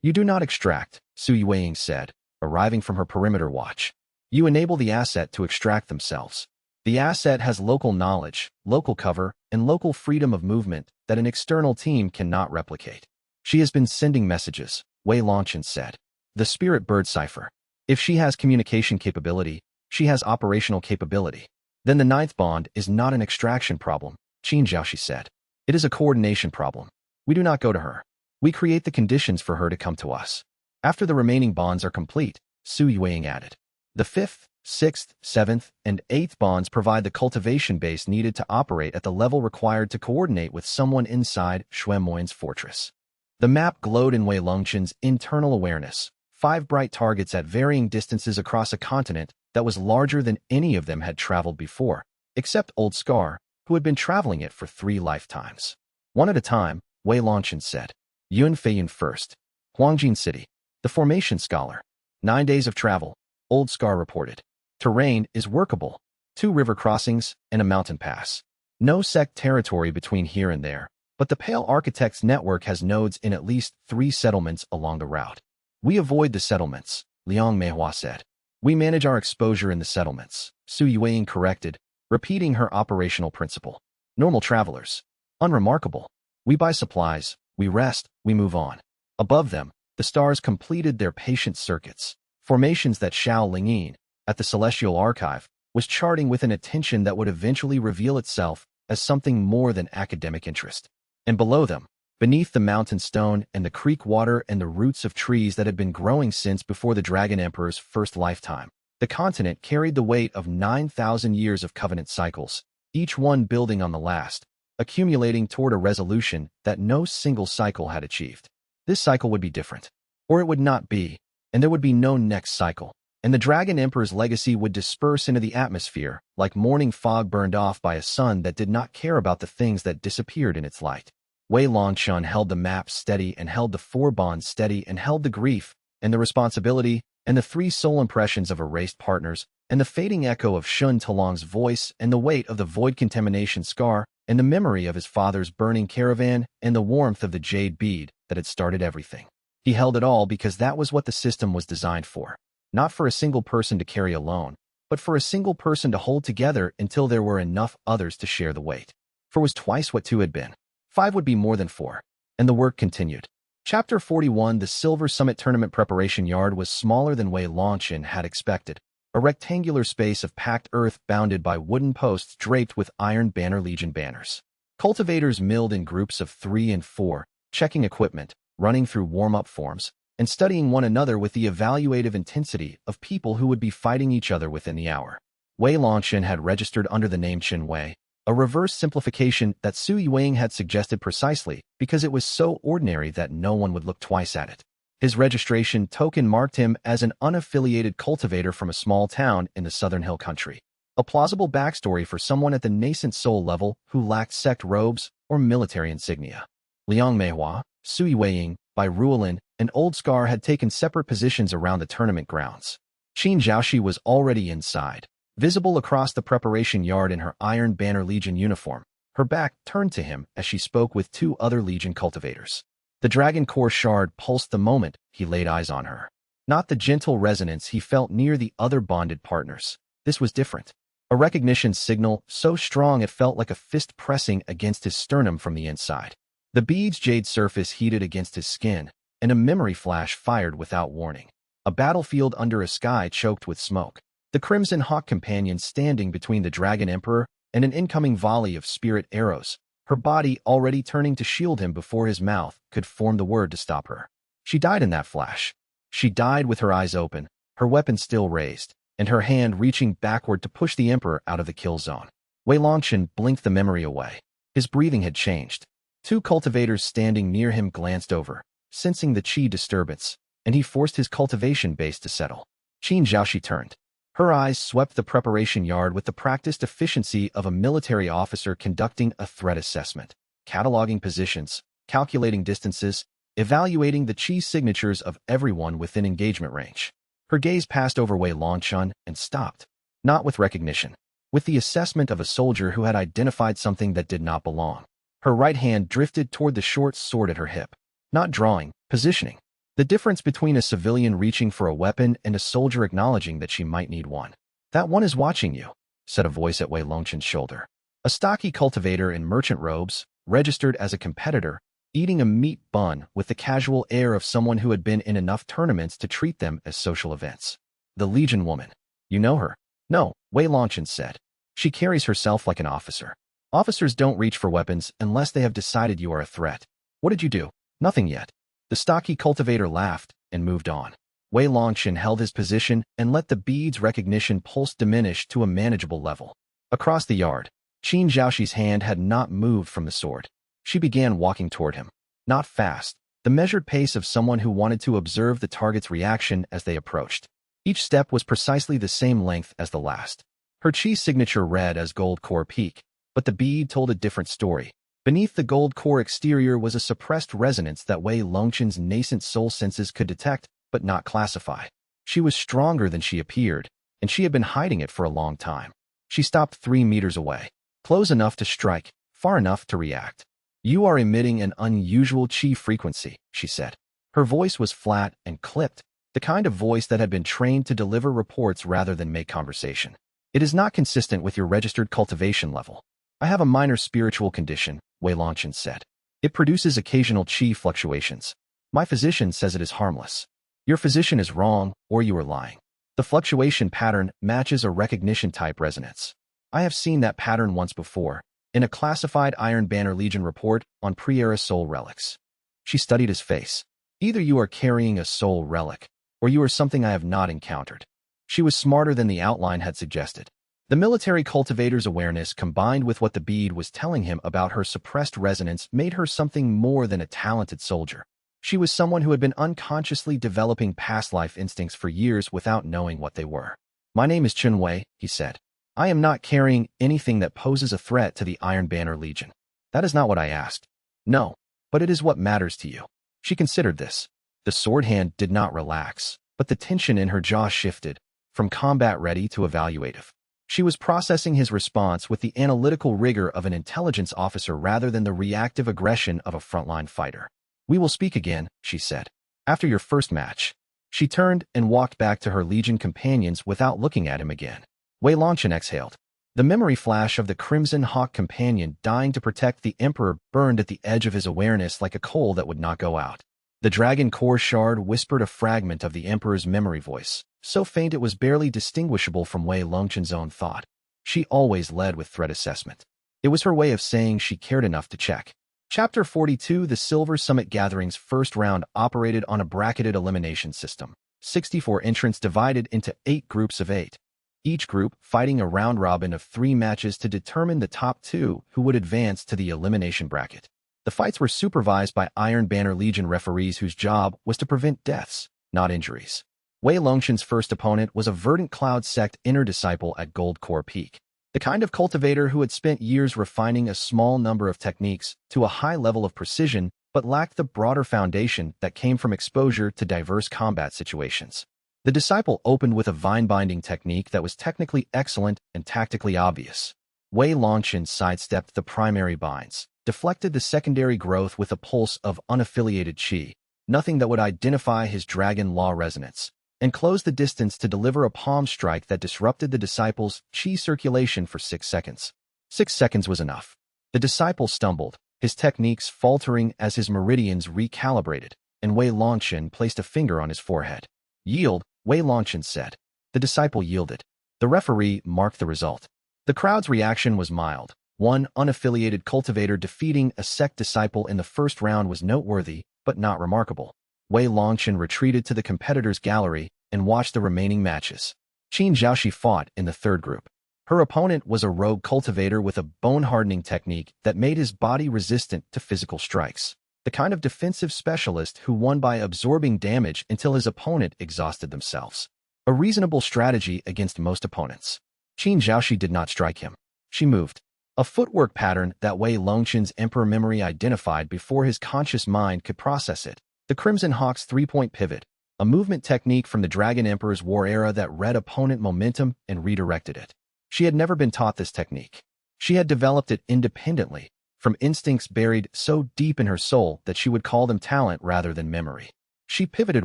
You do not extract, Sui Weiying said, arriving from her perimeter watch. You enable the asset to extract themselves. The asset has local knowledge, local cover, and local freedom of movement that an external team cannot replicate. She has been sending messages, Wei Longchen said. The spirit bird cipher. If she has communication capability, she has operational capability. Then the 9th bond is not an extraction problem, Qin Zhaoxi said. It is a coordination problem. We do not go to her. We create the conditions for her to come to us. After the remaining bonds are complete, Sui Weiying added. The 5th, 6th, 7th, and 8th bonds provide the cultivation base needed to operate at the level required to coordinate with someone inside Xue Moyin's fortress. The map glowed in Wei Longchen's internal awareness, 5 bright targets at varying distances across a continent that was larger than any of them had traveled before, except Old Scar, who had been traveling it for 3 lifetimes. 1 at a time, Wei Longchen said. Yun Feiyun first. Huangjin City. The Formation Scholar. 9 days of travel, Old Scar reported. Terrain is workable. 2 river crossings and a mountain pass. No sect territory between here and there, but the Pale Architect's network has nodes in at least 3 settlements along the route. We avoid the settlements, Liang Meihua said. We manage our exposure in the settlements, Sui Weiying corrected, repeating her operational principle. Normal travelers. Unremarkable. We buy supplies, we rest, we move on. Above them, the stars completed their patient circuits, formations that Xiao Lingyin, at the Celestial Archive, was charting with an attention that would eventually reveal itself as something more than academic interest. And below them, beneath the mountain stone and the creek water and the roots of trees that had been growing since before the Dragon Emperor's first lifetime, the continent carried the weight of 9,000 years of covenant cycles, each one building on the last, accumulating toward a resolution that no single cycle had achieved. This cycle would be different, or it would not be, and there would be no next cycle, and the Dragon Emperor's legacy would disperse into the atmosphere like morning fog burned off by a sun that did not care about the things that disappeared in its light. Wei Longchen held the map steady and held the four bonds steady and held the grief and the responsibility and the three soul impressions of erased partners and the fading echo of Shun Talong's voice and the weight of the void contamination scar and the memory of his father's burning caravan and the warmth of the jade bead that had started everything. He held it all because that was what the system was designed for. Not for a single person to carry alone, but for a single person to hold together until there were enough others to share the weight. 4 was twice what 2 had been. 5 would be more than 4. And the work continued. Chapter 41. The Silver Summit Tournament Preparation Yard was smaller than Wei Longchen had expected. A rectangular space of packed earth bounded by wooden posts draped with Iron Banner Legion banners. Cultivators milled in groups of 3 and 4, checking equipment, running through warm-up forms, and studying one another with the evaluative intensity of people who would be fighting each other within the hour. Wei Longchen had registered under the name Qin Wei, a reverse simplification that Su Yuing had suggested precisely because it was so ordinary that no one would look twice at it. His registration token marked him as an unaffiliated cultivator from a small town in the southern hill country. A plausible backstory for someone at the nascent soul level who lacked sect robes or military insignia. Liang Meihua, Su Yuing, Bai Ruolin, and Old Scar had taken separate positions around the tournament grounds. Qin Zhaoxi was already inside, visible across the preparation yard in her Iron Banner Legion uniform, her back turned to him as she spoke with 2 other Legion cultivators. The Dragon Core shard pulsed the moment he laid eyes on her. Not the gentle resonance he felt near the other bonded partners. This was different. A recognition signal so strong it felt like a fist pressing against his sternum from the inside. The bead's jade surface heated against his skin, and a memory flash fired without warning. A battlefield under a sky choked with smoke. The Crimson Hawk companion standing between the Dragon Emperor and an incoming volley of spirit arrows, her body already turning to shield him before his mouth could form the word to stop her. She died in that flash. She died with her eyes open, her weapon still raised, and her hand reaching backward to push the Emperor out of the kill zone. Wei Longchen blinked the memory away. His breathing had changed. 2 cultivators standing near him glanced over, sensing the chi disturbance, and he forced his cultivation base to settle. Qin Zhaoxi turned. Her eyes swept the preparation yard with the practiced efficiency of a military officer conducting a threat assessment, cataloging positions, calculating distances, evaluating the chi signatures of everyone within engagement range. Her gaze passed over Wei Longchen and stopped, not with recognition, with the assessment of a soldier who had identified something that did not belong. Her right hand drifted toward the short sword at her hip. Not drawing, positioning. The difference between a civilian reaching for a weapon and a soldier acknowledging that she might need one. That one is watching you, said a voice at Wei Longchen's shoulder. A stocky cultivator in merchant robes, registered as a competitor, eating a meat bun with the casual air of someone who had been in enough tournaments to treat them as social events. The Legion woman. You know her? No, Wei Longchen said. She carries herself like an officer. Officers don't reach for weapons unless they have decided you are a threat. What did you do? Nothing yet. The stocky cultivator laughed and moved on. Wei Longchen held his position and let the bead's recognition pulse diminish to a manageable level. Across the yard, Qin Zhaoxi's hand had not moved from the sword. She began walking toward him. Not fast, the measured pace of someone who wanted to observe the target's reaction as they approached. Each step was precisely the same length as the last. Her chi signature read as gold core peak, but the bead told a different story. Beneath the gold core exterior was a suppressed resonance that Wei Longchen's nascent soul senses could detect, but not classify. She was stronger than she appeared, and she had been hiding it for a long time. She stopped 3 meters away, close enough to strike, far enough to react. You are emitting an unusual chi frequency, she said. Her voice was flat and clipped, the kind of voice that had been trained to deliver reports rather than make conversation. It is not consistent with your registered cultivation level. I have a minor spiritual condition, Wei Longchen said. It produces occasional chi fluctuations. My physician says it is harmless. Your physician is wrong, or you are lying. The fluctuation pattern matches a recognition type resonance. I have seen that pattern once before, in a classified Iron Banner Legion report on pre-era soul relics. She studied his face. Either you are carrying a soul relic, or you are something I have not encountered. She was smarter than the outline had suggested. The military cultivator's awareness combined with what the bead was telling him about her suppressed resonance made her something more than a talented soldier. She was someone who had been unconsciously developing past life instincts for years without knowing what they were. My name is Qin Wei, he said. I am not carrying anything that poses a threat to the Iron Banner Legion. That is not what I asked. No, but it is what matters to you. She considered this. The sword hand did not relax, but the tension in her jaw shifted, from combat-ready to evaluative. She was processing his response with the analytical rigor of an intelligence officer rather than the reactive aggression of a frontline fighter. "We will speak again," she said. "After your first match." She turned and walked back to her Legion companions without looking at him again. Wei Longchen exhaled. The memory flash of the Crimson Hawk companion dying to protect the Emperor burned at the edge of his awareness like a coal that would not go out. The Dragon Core shard whispered a fragment of the Emperor's memory voice, so faint it was barely distinguishable from Wei Longchen's own thought. She always led with threat assessment. It was her way of saying she cared enough to check. Chapter 42. The Silver Summit Gathering's first round operated on a bracketed elimination system. 64 entrants divided into 8 groups of 8. Each group fighting a round-robin of 3 matches to determine the top 2 who would advance to the elimination bracket. The fights were supervised by Iron Banner Legion referees whose job was to prevent deaths, not injuries. Wei Longchen's first opponent was a Verdant Cloud Sect inner disciple at Gold Core Peak. The kind of cultivator who had spent years refining a small number of techniques to a high level of precision but lacked the broader foundation that came from exposure to diverse combat situations. The disciple opened with a vine-binding technique that was technically excellent and tactically obvious. Wei Longchen sidestepped the primary binds, deflected the secondary growth with a pulse of unaffiliated chi, nothing that would identify his dragon law resonance, and closed the distance to deliver a palm strike that disrupted the disciple's chi circulation for 6 seconds. 6 seconds was enough. The disciple stumbled, his techniques faltering as his meridians recalibrated, and Wei Longchen placed a finger on his forehead. "Yield," Wei Longchen said. The disciple yielded. The referee marked the result. The crowd's reaction was mild. One unaffiliated cultivator defeating a sect disciple in the first round was noteworthy, but not remarkable. Wei Longchen retreated to the competitors' gallery and watched the remaining matches. Qin Zhaoxi fought in the third group. Her opponent was a rogue cultivator with a bone-hardening technique that made his body resistant to physical strikes. The kind of defensive specialist who won by absorbing damage until his opponent exhausted themselves. A reasonable strategy against most opponents. Qin Zhaoxi did not strike him. She moved. A footwork pattern that Wei Longchen's Emperor memory identified before his conscious mind could process it. The Crimson Hawk's 3-point pivot, a movement technique from the Dragon Emperor's war era that read opponent momentum and redirected it. She had never been taught this technique. She had developed it independently, from instincts buried so deep in her soul that she would call them talent rather than memory. She pivoted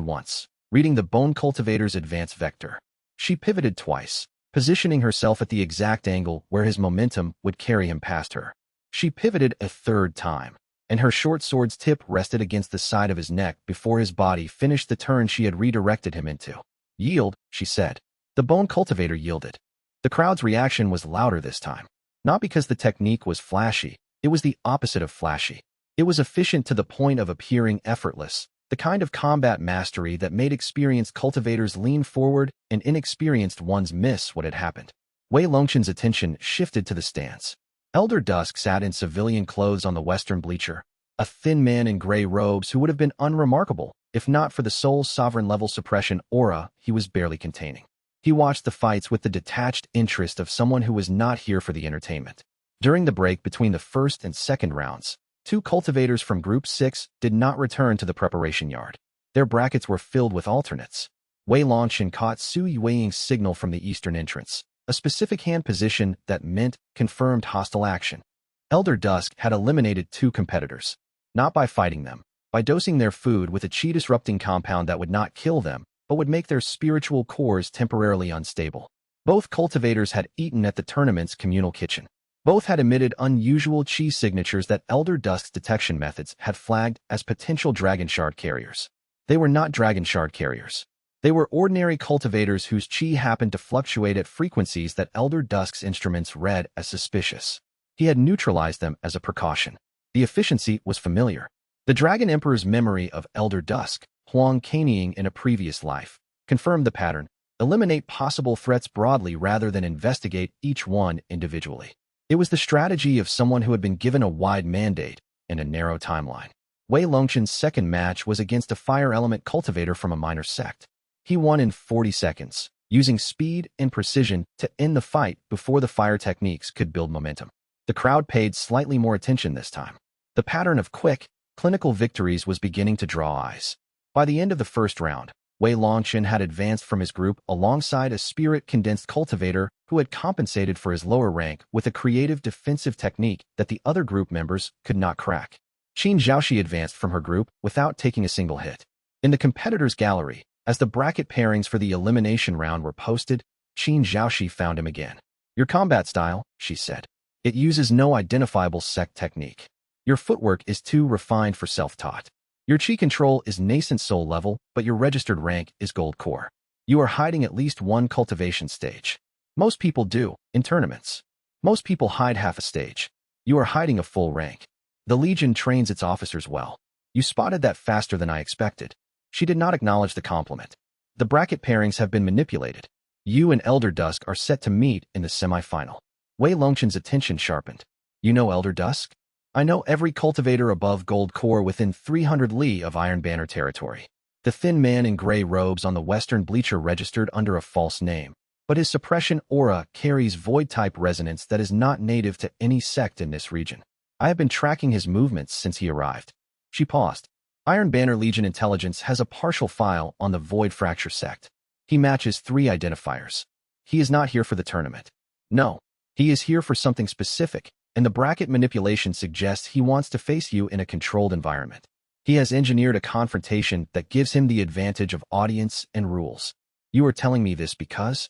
once, reading the Bone Cultivator's advance vector. She pivoted twice, positioning herself at the exact angle where his momentum would carry him past her. She pivoted a third time, and her short sword's tip rested against the side of his neck before his body finished the turn she had redirected him into. "Yield," she said. The Bone Cultivator yielded. The crowd's reaction was louder this time. Not because the technique was flashy, it was the opposite of flashy. It was efficient to the point of appearing effortless, the kind of combat mastery that made experienced cultivators lean forward and inexperienced ones miss what had happened. Wei Longchen's attention shifted to the stands. Elder Dusk sat in civilian clothes on the western bleacher, a thin man in gray robes who would have been unremarkable if not for the soul's sovereign-level suppression aura he was barely containing. He watched the fights with the detached interest of someone who was not here for the entertainment. During the break between the first and second rounds, 2 cultivators from Group 6 did not return to the preparation yard. Their brackets were filled with alternates. Wei Longchen caught Su Yueying's signal from the eastern entrance, a specific hand position that meant confirmed hostile action. Elder Dusk had eliminated 2 competitors, not by fighting them, by dosing their food with a chi-disrupting compound that would not kill them, but would make their spiritual cores temporarily unstable. Both cultivators had eaten at the tournament's communal kitchen. Both had emitted unusual chi signatures that Elder Dusk's detection methods had flagged as potential Dragon Shard carriers. They were not Dragon Shard carriers. They were ordinary cultivators whose chi happened to fluctuate at frequencies that Elder Dusk's instruments read as suspicious. He had neutralized them as a precaution. The efficiency was familiar. The Dragon Emperor's memory of Elder Dusk, Huang Kanying in a previous life, confirmed the pattern: eliminate possible threats broadly rather than investigate each one individually. It was the strategy of someone who had been given a wide mandate and a narrow timeline. Wei Longchen's second match was against a fire element cultivator from a minor sect. He won in 40 seconds, using speed and precision to end the fight before the fire techniques could build momentum. The crowd paid slightly more attention this time. The pattern of quick, Clinical victories was beginning to draw eyes. By the end of the first round, Wei Longchen had advanced from his group alongside a spirit-condensed cultivator who had compensated for his lower rank with a creative defensive technique that the other group members could not crack. Qin Zhaoxi advanced from her group without taking a single hit. In the competitors' gallery, as the bracket pairings for the elimination round were posted, Qin Zhaoxi found him again. "Your combat style," she said. "It uses no identifiable sect technique. Your footwork is too refined for self-taught. Your chi control is nascent soul level, but your registered rank is gold core. You are hiding at least one cultivation stage. Most people do, in tournaments. Most people hide half a stage. You are hiding a full rank. The Legion trains its officers well. You spotted that faster than I expected." She did not acknowledge the compliment. "The bracket pairings have been manipulated. You and Elder Dusk are set to meet in the semi-final." Wei Longchen's attention sharpened. "You know Elder Dusk?" "I know every cultivator above gold core within 300 li of Iron Banner territory." The thin man in gray robes on the western bleacher registered under a false name, but his suppression aura carries void-type resonance that is not native to any sect in this region. "I have been tracking his movements since he arrived." She paused. "Iron Banner Legion Intelligence has a partial file on the Void Fracture Sect. He matches 3 identifiers. He is not here for the tournament. No, he is here for something specific, and the bracket manipulation suggests he wants to face you in a controlled environment. He has engineered a confrontation that gives him the advantage of audience and rules. You are telling me this because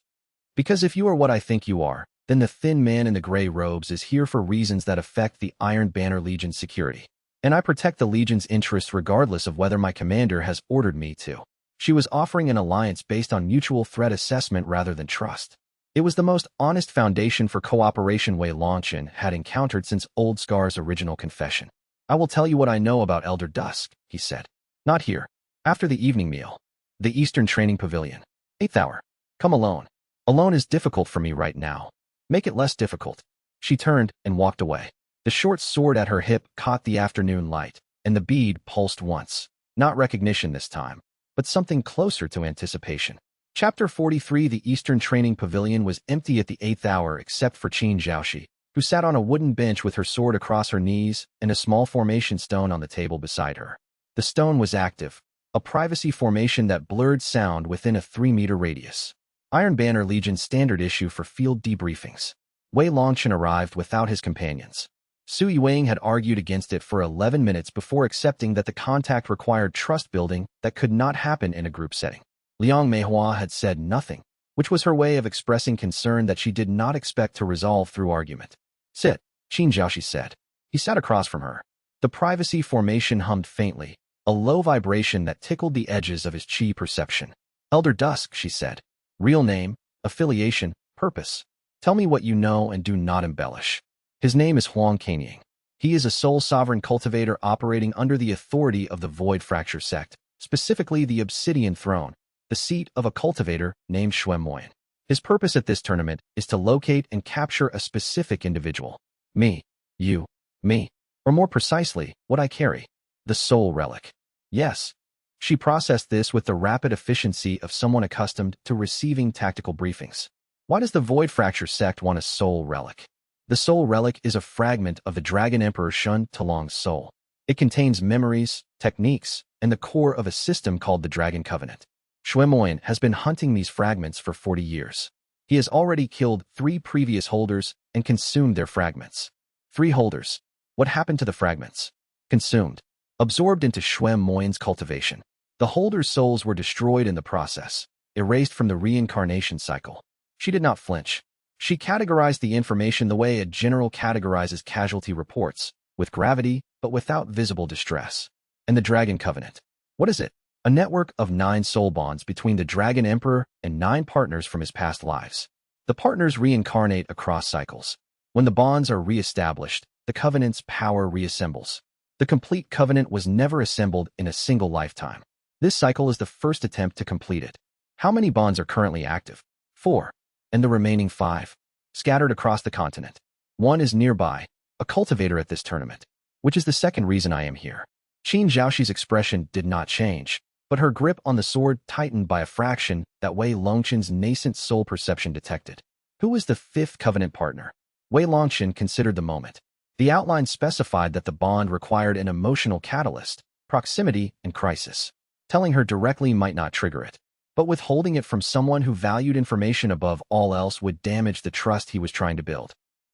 if you are what I think you are, then the thin man in the gray robes is here for reasons that affect the Iron Banner Legion's security. And I protect the Legion's interests regardless of whether my commander has ordered me to." She was offering an alliance based on mutual threat assessment rather than trust. It was the most honest foundation for cooperation Wei Longchen had encountered since Old Scar's original confession. "I will tell you what I know about Elder Dusk," he said. "Not here. After the evening meal. The Eastern Training Pavilion. 8th hour. Come alone. Alone is difficult for me right now. Make it less difficult." She turned and walked away. The short sword at her hip caught the afternoon light, and the bead pulsed once. Not recognition this time, but something closer to anticipation. Chapter 43. The Eastern Training Pavilion was empty at the 8th hour except for Qin Zhaoxi, who sat on a wooden bench with her sword across her knees and a small formation stone on the table beside her. The stone was active, a privacy formation that blurred sound within a 3-meter radius. Iron Banner Legion standard issue for field debriefings. Wei Longchen arrived without his companions. Su Yuang had argued against it for 11 minutes before accepting that the contact required trust building that could not happen in a group setting. Liang Meihua had said nothing, which was her way of expressing concern that she did not expect to resolve through argument. "Sit," Qin Zhaoxi said. He sat across from her. The privacy formation hummed faintly, a low vibration that tickled the edges of his chi perception. "Elder Dusk," she said. "Real name, affiliation, purpose. Tell me what you know and do not embellish." His name is Huang Kanying. He is a sole sovereign cultivator operating under the authority of the Void Fracture Sect, specifically the Obsidian Throne, the seat of a cultivator named Shui Moyan. His purpose at this tournament is to locate and capture a specific individual. Me, you, me, or more precisely, what I carry, the soul relic. Yes. She processed this with the rapid efficiency of someone accustomed to receiving tactical briefings. Why does the Void Fracture Sect want a soul relic? The soul relic is a fragment of the Dragon Emperor Shun Talong's soul. It contains memories, techniques, and the core of a system called the Dragon Covenant. Shui Moyan has been hunting these fragments for 40 years. He has already killed 3 previous holders and consumed their fragments. 3 holders. What happened to the fragments? Consumed. Absorbed into Shui Moyan's cultivation. The holders' souls were destroyed in the process, erased from the reincarnation cycle. She did not flinch. She categorized the information the way a general categorizes casualty reports, with gravity but without visible distress. And the Dragon Covenant. What is it? A network of 9 soul bonds between the Dragon Emperor and 9 partners from his past lives. The partners reincarnate across cycles. When the bonds are re-established, the Covenant's power reassembles. The complete Covenant was never assembled in a single lifetime. This cycle is the first attempt to complete it. How many bonds are currently active? 4. And the remaining 5? Scattered across the continent. 1 is nearby, a cultivator at this tournament, which is the second reason I am here. Qin Zhaoxi's expression did not change, but her grip on the sword tightened by a fraction that Wei Longchen's nascent soul perception detected. Who is the 5th Covenant partner? Wei Longchen considered the moment. The outline specified that the bond required an emotional catalyst, proximity, and crisis. Telling her directly might not trigger it, but withholding it from someone who valued information above all else would damage the trust he was trying to build.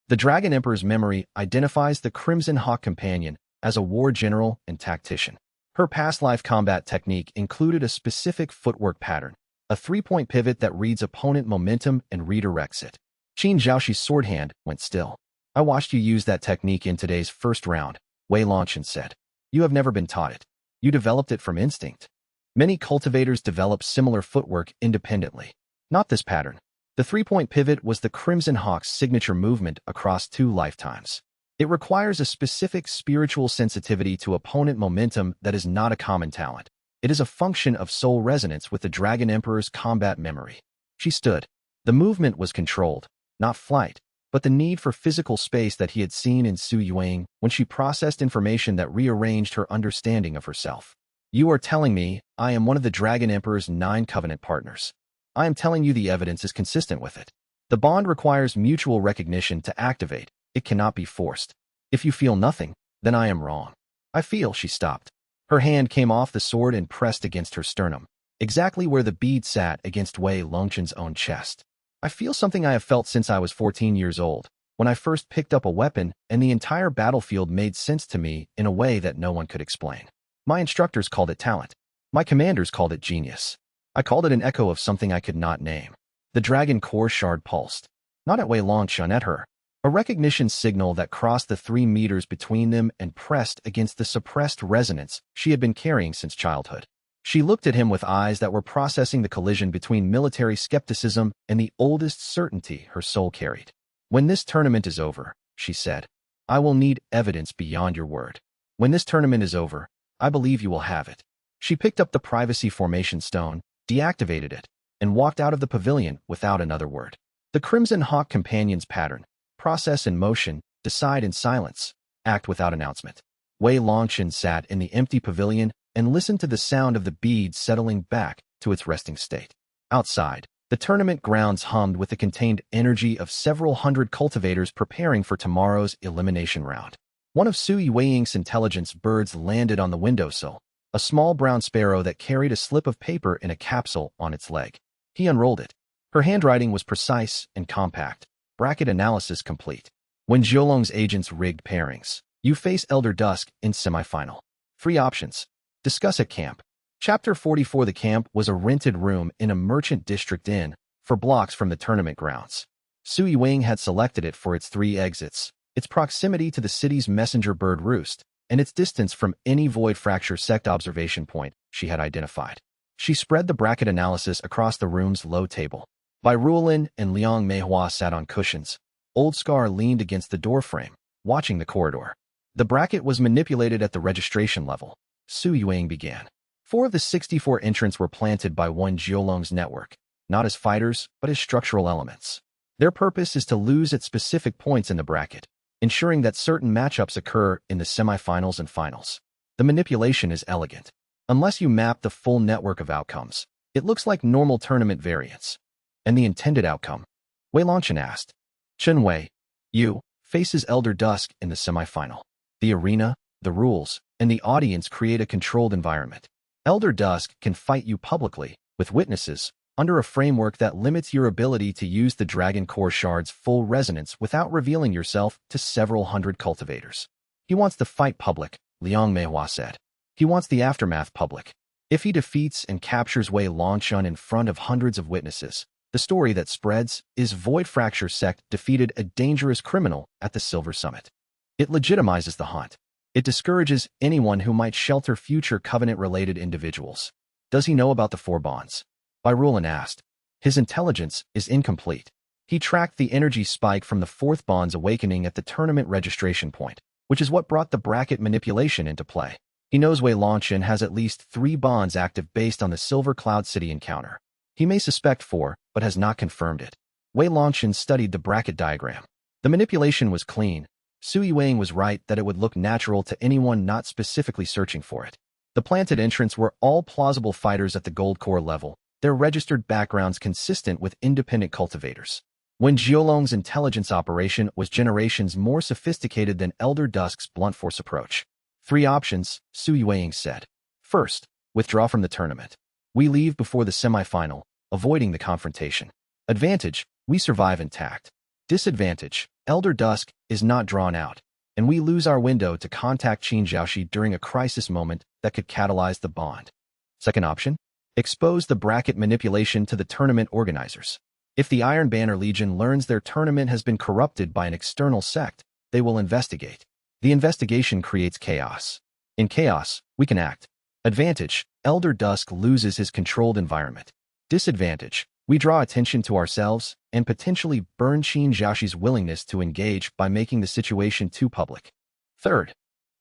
The Dragon Emperor's memory identifies the Crimson Hawk companion as a war general and tactician. Her past life combat technique included a specific footwork pattern, a three-point pivot that reads opponent momentum and redirects it. Qin Zhaoxi's sword hand went still. I watched you use that technique in today's first round, Wei Longchen said. You have never been taught it. You developed it from instinct. Many cultivators develop similar footwork independently. Not this pattern. The three-point pivot was the Crimson Hawk's signature movement across 2 lifetimes. It requires a specific spiritual sensitivity to opponent momentum that is not a common talent. It is a function of soul resonance with the Dragon Emperor's combat memory. She stood. The movement was controlled, not flight, but the need for physical space that he had seen in Su Yuang when she processed information that rearranged her understanding of herself. You are telling me I am one of the Dragon Emperor's 9 covenant partners. I am telling you the evidence is consistent with it. The bond requires mutual recognition to activate. It cannot be forced. If you feel nothing, then I am wrong. I feel. She stopped. Her hand came off the sword and pressed against her sternum, exactly where the bead sat against Wei Longchen's own chest. I feel something I have felt since I was 14 years old, when I first picked up a weapon and the entire battlefield made sense to me in a way that no one could explain. My instructors called it talent. My commanders called it genius. I called it an echo of something I could not name. The dragon core shard pulsed. Not at Wei Longchen, at her. A recognition signal that crossed the 3 meters between them and pressed against the suppressed resonance she had been carrying since childhood. She looked at him with eyes that were processing the collision between military skepticism and the oldest certainty her soul carried. When this tournament is over, she said, I will need evidence beyond your word. When this tournament is over, I believe you will have it. She picked up the privacy formation stone, deactivated it, and walked out of the pavilion without another word. The Crimson Hawk companion's pattern, process in motion, decide in silence, act without announcement. Wei Longchen sat in the empty pavilion and listened to the sound of the bead settling back to its resting state. Outside, the tournament grounds hummed with the contained energy of several hundred cultivators preparing for tomorrow's elimination round. One of Su Yuang's intelligence birds landed on the windowsill, a small brown sparrow that carried a slip of paper in a capsule on its leg. He unrolled it. Her handwriting was precise and compact. Bracket analysis complete. When Zhuolong's agents rigged pairings, you face Elder Dusk in semifinal. 3 options. Discuss at camp. Chapter 44. The camp was a rented room in a merchant district inn, for blocks from the tournament grounds. Su Yuang had selected it for its 3 exits, its proximity to the city's messenger bird roost, and its distance from any Void Fracture Sect observation point she had identified. She spread the bracket analysis across the room's low table. Bai Ruolin and Liang Meihua sat on cushions. Old Scar leaned against the doorframe, watching the corridor. The bracket was manipulated at the registration level. Su Yuang began. 4 of the 64 entrants were planted by one Zhuolong's network, not as fighters, but as structural elements. Their purpose is to lose at specific points in the bracket, ensuring that certain matchups occur in the semifinals and finals. The manipulation is elegant. Unless you map the full network of outcomes, it looks like normal tournament variance. And the intended outcome? Wei Longchen asked. Chen Wei, you, faces Elder Dusk in the semifinal. The arena, the rules, and the audience create a controlled environment. Elder Dusk can fight you publicly, with witnesses, under a framework that limits your ability to use the Dragon Core Shard's full resonance without revealing yourself to several hundred cultivators. He wants the fight public, Liang Meihua said. He wants the aftermath public. If he defeats and captures Wei Longchen in front of hundreds of witnesses, the story that spreads is Void Fracture Sect defeated a dangerous criminal at the Silver Summit. It legitimizes the hunt. It discourages anyone who might shelter future Covenant-related individuals. Does he know about the 4 bonds? Bai Ruolin asked. His intelligence is incomplete. He tracked the energy spike from the 4th bond's awakening at the tournament registration point, which is what brought the bracket manipulation into play. He knows Wei Longchen has at least 3 bonds active based on the Silver Cloud City encounter. He may suspect 4, but has not confirmed it. Wei Longchen studied the bracket diagram. The manipulation was clean. Su Yuang was right that it would look natural to anyone not specifically searching for it. The planted entrants were all plausible fighters at the gold core level, their registered backgrounds consistent with independent cultivators. when Jiolong's intelligence operation was generations more sophisticated than Elder Dusk's blunt force approach. 3 options, Su Yueying said. First, withdraw from the tournament. We leave before the semi-final, avoiding the confrontation. Advantage, we survive intact. Disadvantage, Elder Dusk is not drawn out, and we lose our window to contact Qin Jiaoxi during a crisis moment that could catalyze the bond. Second option, expose the bracket manipulation to the tournament organizers. If the Iron Banner Legion learns their tournament has been corrupted by an external sect, they will investigate. The investigation creates chaos. In chaos, we can act. Advantage, Elder Dusk loses his controlled environment. Disadvantage, we draw attention to ourselves and potentially burn Qin Jiaoxi's willingness to engage by making the situation too public. Third,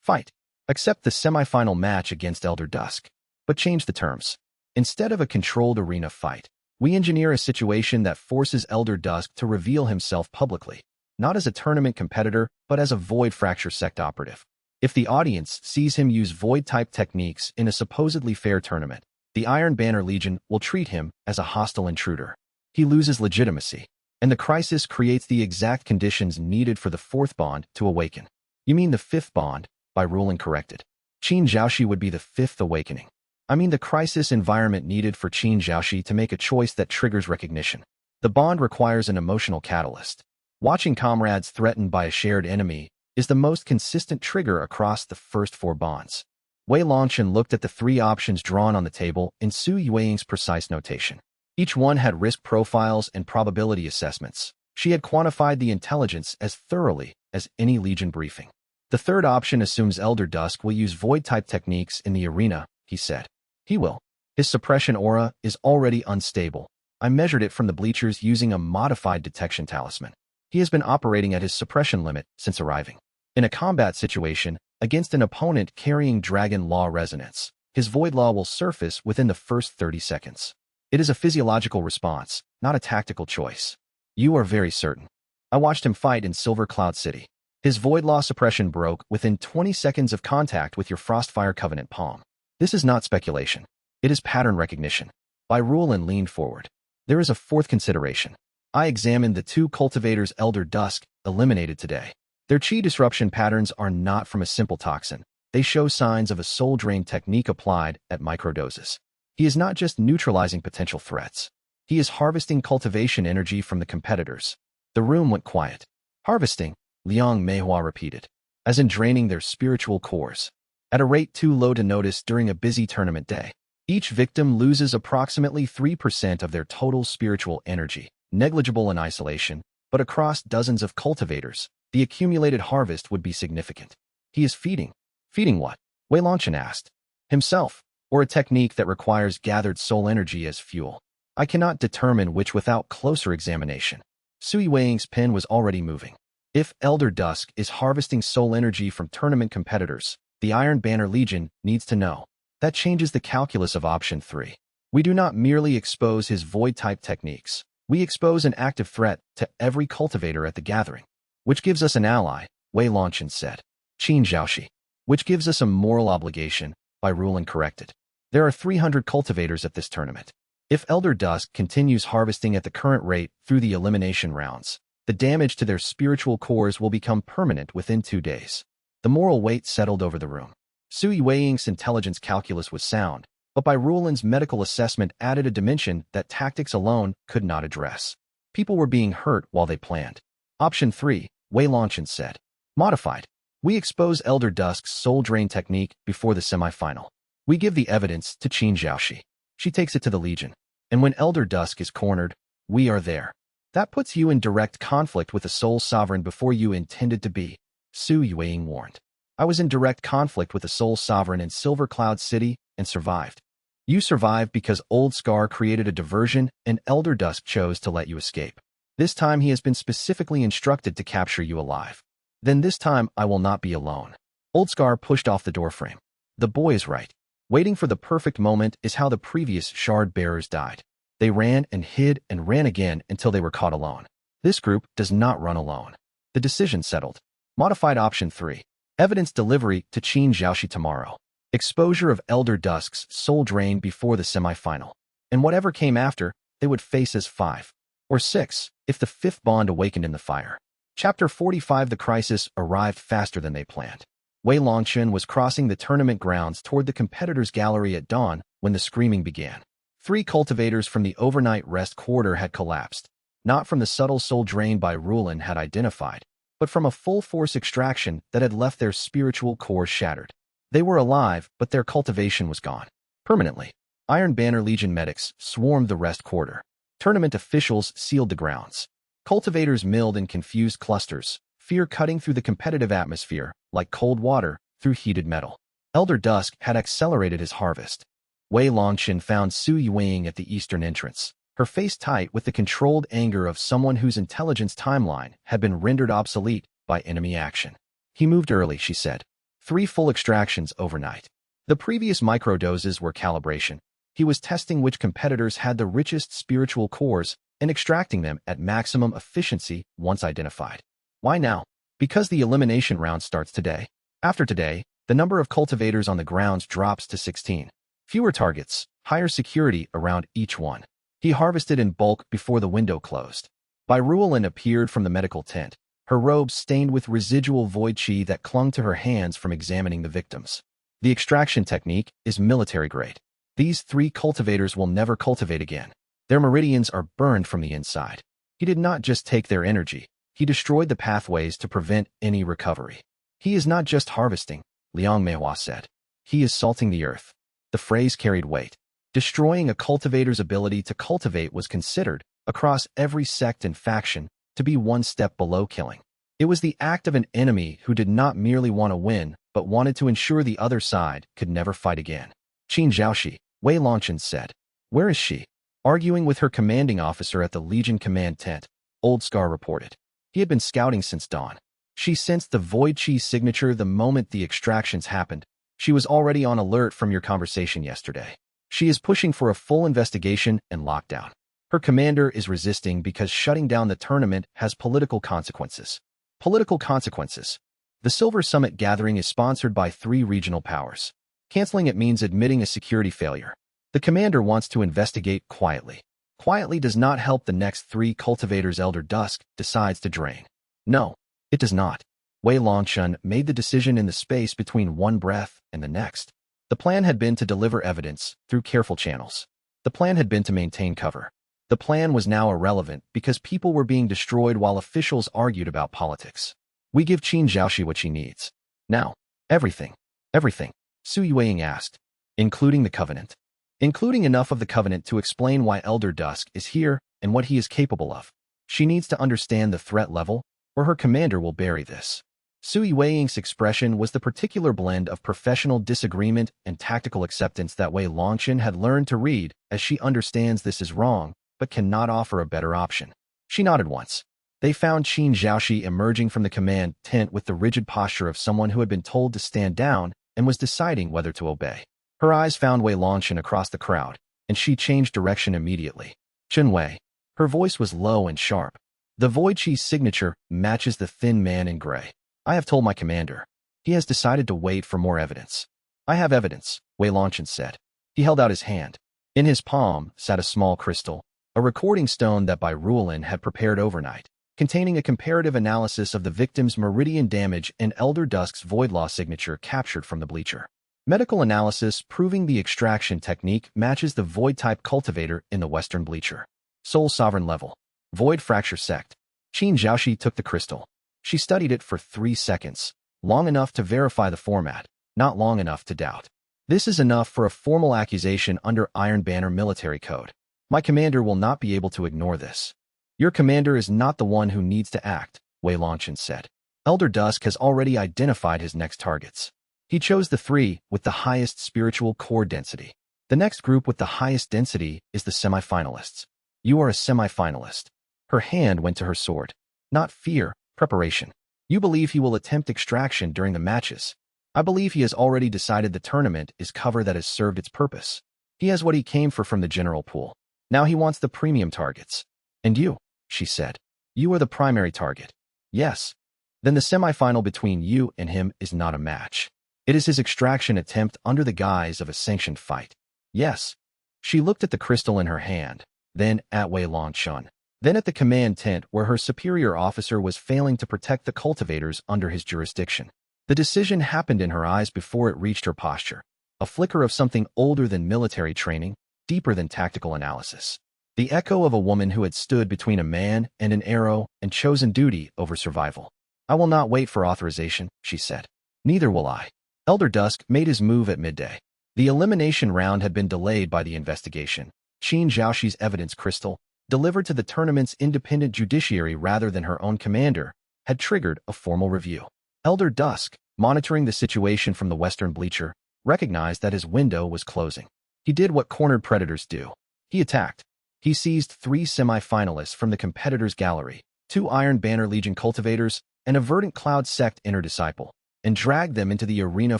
fight. Accept the semi-final match against Elder Dusk, but change the terms. Instead of a controlled arena fight, we engineer a situation that forces Elder Dusk to reveal himself publicly, not as a tournament competitor, but as a Void Fracture Sect operative. If the audience sees him use Void-type techniques in a supposedly fair tournament, the Iron Banner Legion will treat him as a hostile intruder. He loses legitimacy, and the crisis creates the exact conditions needed for the 4th bond to awaken. You mean the 5th bond, by ruling corrected. Qin Jiaoxi would be the 5th awakening. I mean the crisis environment needed for Qin Jiaoxi to make a choice that triggers recognition. The bond requires an emotional catalyst. Watching comrades threatened by a shared enemy is the most consistent trigger across the first 4 bonds. Wei Longchen looked at the 3 options drawn on the table in Su Yueying's precise notation. Each one had risk profiles and probability assessments. She had quantified the intelligence as thoroughly as any Legion briefing. The 3rd option assumes Elder Dusk will use Void-type techniques in the arena, he said. He will. His suppression aura is already unstable. I measured it from the bleachers using a modified detection talisman. He has been operating at his suppression limit since arriving. In a combat situation, against an opponent carrying Dragon Law resonance, his Void Law will surface within the first 30 seconds. It is a physiological response, not a tactical choice. You are very certain. I watched him fight in Silver Cloud City. His Void Law suppression broke within 20 seconds of contact with your Frostfire Covenant palm. This is not speculation. It is pattern recognition. By rule and lean forward. There is a 4th consideration. I examined the 2 cultivators Elder Dusk eliminated today. Their chi disruption patterns are not from a simple toxin. They show signs of a soul drain technique applied at microdoses. He is not just neutralizing potential threats. He is harvesting cultivation energy from the competitors. The room went quiet. Harvesting, Liang Meihua repeated, as in draining their spiritual cores. At a rate too low to notice during a busy tournament day. Each victim loses approximately 3% of their total spiritual energy, negligible in isolation, but across dozens of cultivators, the accumulated harvest would be significant. He is feeding. Feeding what? Wei Longchen asked. Himself, or a technique that requires gathered soul energy as fuel. I cannot determine which without closer examination. Su Yueying's pen was already moving. If Elder Dusk is harvesting soul energy from tournament competitors, the Iron Banner Legion needs to know. That changes the calculus of option 3. We do not merely expose his Void-type techniques. We expose an active threat to every cultivator at the gathering. Which gives us an ally, Wei Longchen said. Qin Jiaoxi. Which gives us a moral obligation, by ruling corrected. There are 300 cultivators at this tournament. If Elder Dusk continues harvesting at the current rate through the elimination rounds, the damage to their spiritual cores will become permanent within 2 days. The moral weight settled over the room. Su Yueying's intelligence calculus was sound, but by Rulin's medical assessment added a dimension that tactics alone could not address. People were being hurt while they planned. Option 3, Wei Longchen said. Modified. We expose Elder Dusk's soul drain technique before the semi-final. We give the evidence to Qin Jiaoxi. She takes it to the Legion. And when Elder Dusk is cornered, we are there. That puts you in direct conflict with the Soul Sovereign before you intended to be, Su Yueying warned. I was in direct conflict with the Soul Sovereign in Silver Cloud City and survived. You survived because Old Scar created a diversion and Elder Dusk chose to let you escape. This time he has been specifically instructed to capture you alive. Then this time I will not be alone. Old Scar pushed off the doorframe. The boy is right. Waiting for the perfect moment is how the previous shard bearers died. They ran and hid and ran again until they were caught alone. This group does not run alone. The decision settled. Modified option 3. Evidence delivery to Qin Jiaoxi tomorrow. Exposure of Elder Dusk's soul drain before the semi-final. And whatever came after, they would face as 5. Or 6, if the fifth bond awakened in the fire. Chapter 45. The crisis arrived faster than they planned. Wei Longchen was crossing the tournament grounds toward the competitors' gallery at dawn when the screaming began. 3 cultivators from the overnight rest quarter had collapsed, not from the subtle soul drain by Rulin had identified, but from a full-force extraction that had left their spiritual core shattered. They were alive, but their cultivation was gone. Permanently. Iron Banner Legion medics swarmed the rest quarter. Tournament officials sealed the grounds. Cultivators milled in confused clusters, fear cutting through the competitive atmosphere like cold water through heated metal. Elder Dusk had accelerated his harvest. Wei Longchen found Su Yueying at the eastern entrance, her face tight with the controlled anger of someone whose intelligence timeline had been rendered obsolete by enemy action. He moved early, she said. 3 full extractions overnight. The previous microdoses were calibration. He was testing which competitors had the richest spiritual cores and extracting them at maximum efficiency once identified. Why now? Because the elimination round starts today. After today, the number of cultivators on the grounds drops to 16. Fewer targets, higher security around each one. He harvested in bulk before the window closed. Rulin appeared from the medical tent, her robes stained with residual void chi that clung to her hands from examining the victims. The extraction technique is military grade. These 3 cultivators will never cultivate again. Their meridians are burned from the inside. He did not just take their energy, he destroyed the pathways to prevent any recovery. He is not just harvesting, Liang Meihua said. He is salting the earth. The phrase carried weight. Destroying a cultivator's ability to cultivate was considered, across every sect and faction, to be one step below killing. It was the act of an enemy who did not merely want to win, but wanted to ensure the other side could never fight again. Qin Zhaoxi, Wei Longchen said. Where is she? Arguing with her commanding officer at the Legion command tent, Old Scar reported. He had been scouting since dawn. She sensed the Void Chi signature the moment the extractions happened. She was already on alert from your conversation yesterday. She is pushing for a full investigation and lockdown. Her commander is resisting because shutting down the tournament has political consequences. Political consequences. The Silver Summit gathering is sponsored by 3 regional powers. Canceling it means admitting a security failure. The commander wants to investigate quietly. Quietly does not help the next 3 cultivators Elder Dusk decides to drain. No, it does not. Wei Longchen made the decision in the space between one breath and the next. The plan had been to deliver evidence through careful channels. The plan had been to maintain cover. The plan was now irrelevant because people were being destroyed while officials argued about politics. We give Qin Zhaoxi what she needs. Now. Everything. Everything. Su Yueying asked. Including the Covenant. Including enough of the Covenant to explain why Elder Dusk is here and what he is capable of. She needs to understand the threat level, or her commander will bury this. Su Yueying's expression was the particular blend of professional disagreement and tactical acceptance that Wei Longchen had learned to read, as she understands this is wrong, but cannot offer a better option. She nodded once. They found Qin Zhaoxi emerging from the command tent with the rigid posture of someone who had been told to stand down and was deciding whether to obey. Her eyes found Wei Longchen across the crowd, and she changed direction immediately. Chen Wei. Her voice was low and sharp. The Void Chi's signature matches the thin man in gray. I have told my commander. He has decided to wait for more evidence. I have evidence, Wei Longchen said. He held out his hand. In his palm sat a small crystal, a recording stone that Rulin had prepared overnight, containing a comparative analysis of the victim's meridian damage and Elder Dusk's void law signature captured from the bleacher. Medical analysis proving the extraction technique matches the void-type cultivator in the western bleacher. Soul sovereign level. Void Fracture Sect. Qin Zhaoxi took the crystal. She studied it for 3 seconds, long enough to verify the format, not long enough to doubt. This is enough for a formal accusation under Iron Banner military code. My commander will not be able to ignore this. Your commander is not the one who needs to act, Wei Longchen said. Elder Dusk has already identified his next targets. He chose the 3 with the highest spiritual core density. The next group with the highest density is the semi-finalists. You are a semi-finalist. Her hand went to her sword. Not fear, preparation. You believe he will attempt extraction during the matches. I believe he has already decided the tournament is cover that has served its purpose. He has what he came for from the general pool. Now he wants the premium targets. And you, she said. You are the primary target. Yes. Then the semi-final between you and him is not a match. It is his extraction attempt under the guise of a sanctioned fight. Yes. She looked at the crystal in her hand, then at Wei Longchen. Then at the command tent where her superior officer was failing to protect the cultivators under his jurisdiction. The decision happened in her eyes before it reached her posture. A flicker of something older than military training, deeper than tactical analysis. The echo of a woman who had stood between a man and an arrow and chosen duty over survival. I will not wait for authorization, she said. Neither will I. Elder Dusk made his move at midday. The elimination round had been delayed by the investigation. Qin Zhaoxi's evidence crystal, delivered to the tournament's independent judiciary rather than her own commander, had triggered a formal review. Elder Dusk, monitoring the situation from the western bleacher, recognized that his window was closing. He did what cornered predators do. He attacked. He seized 3 semi-finalists from the competitors' gallery, 2 Iron Banner Legion cultivators, and a Verdant Cloud Sect inner disciple, and dragged them into the arena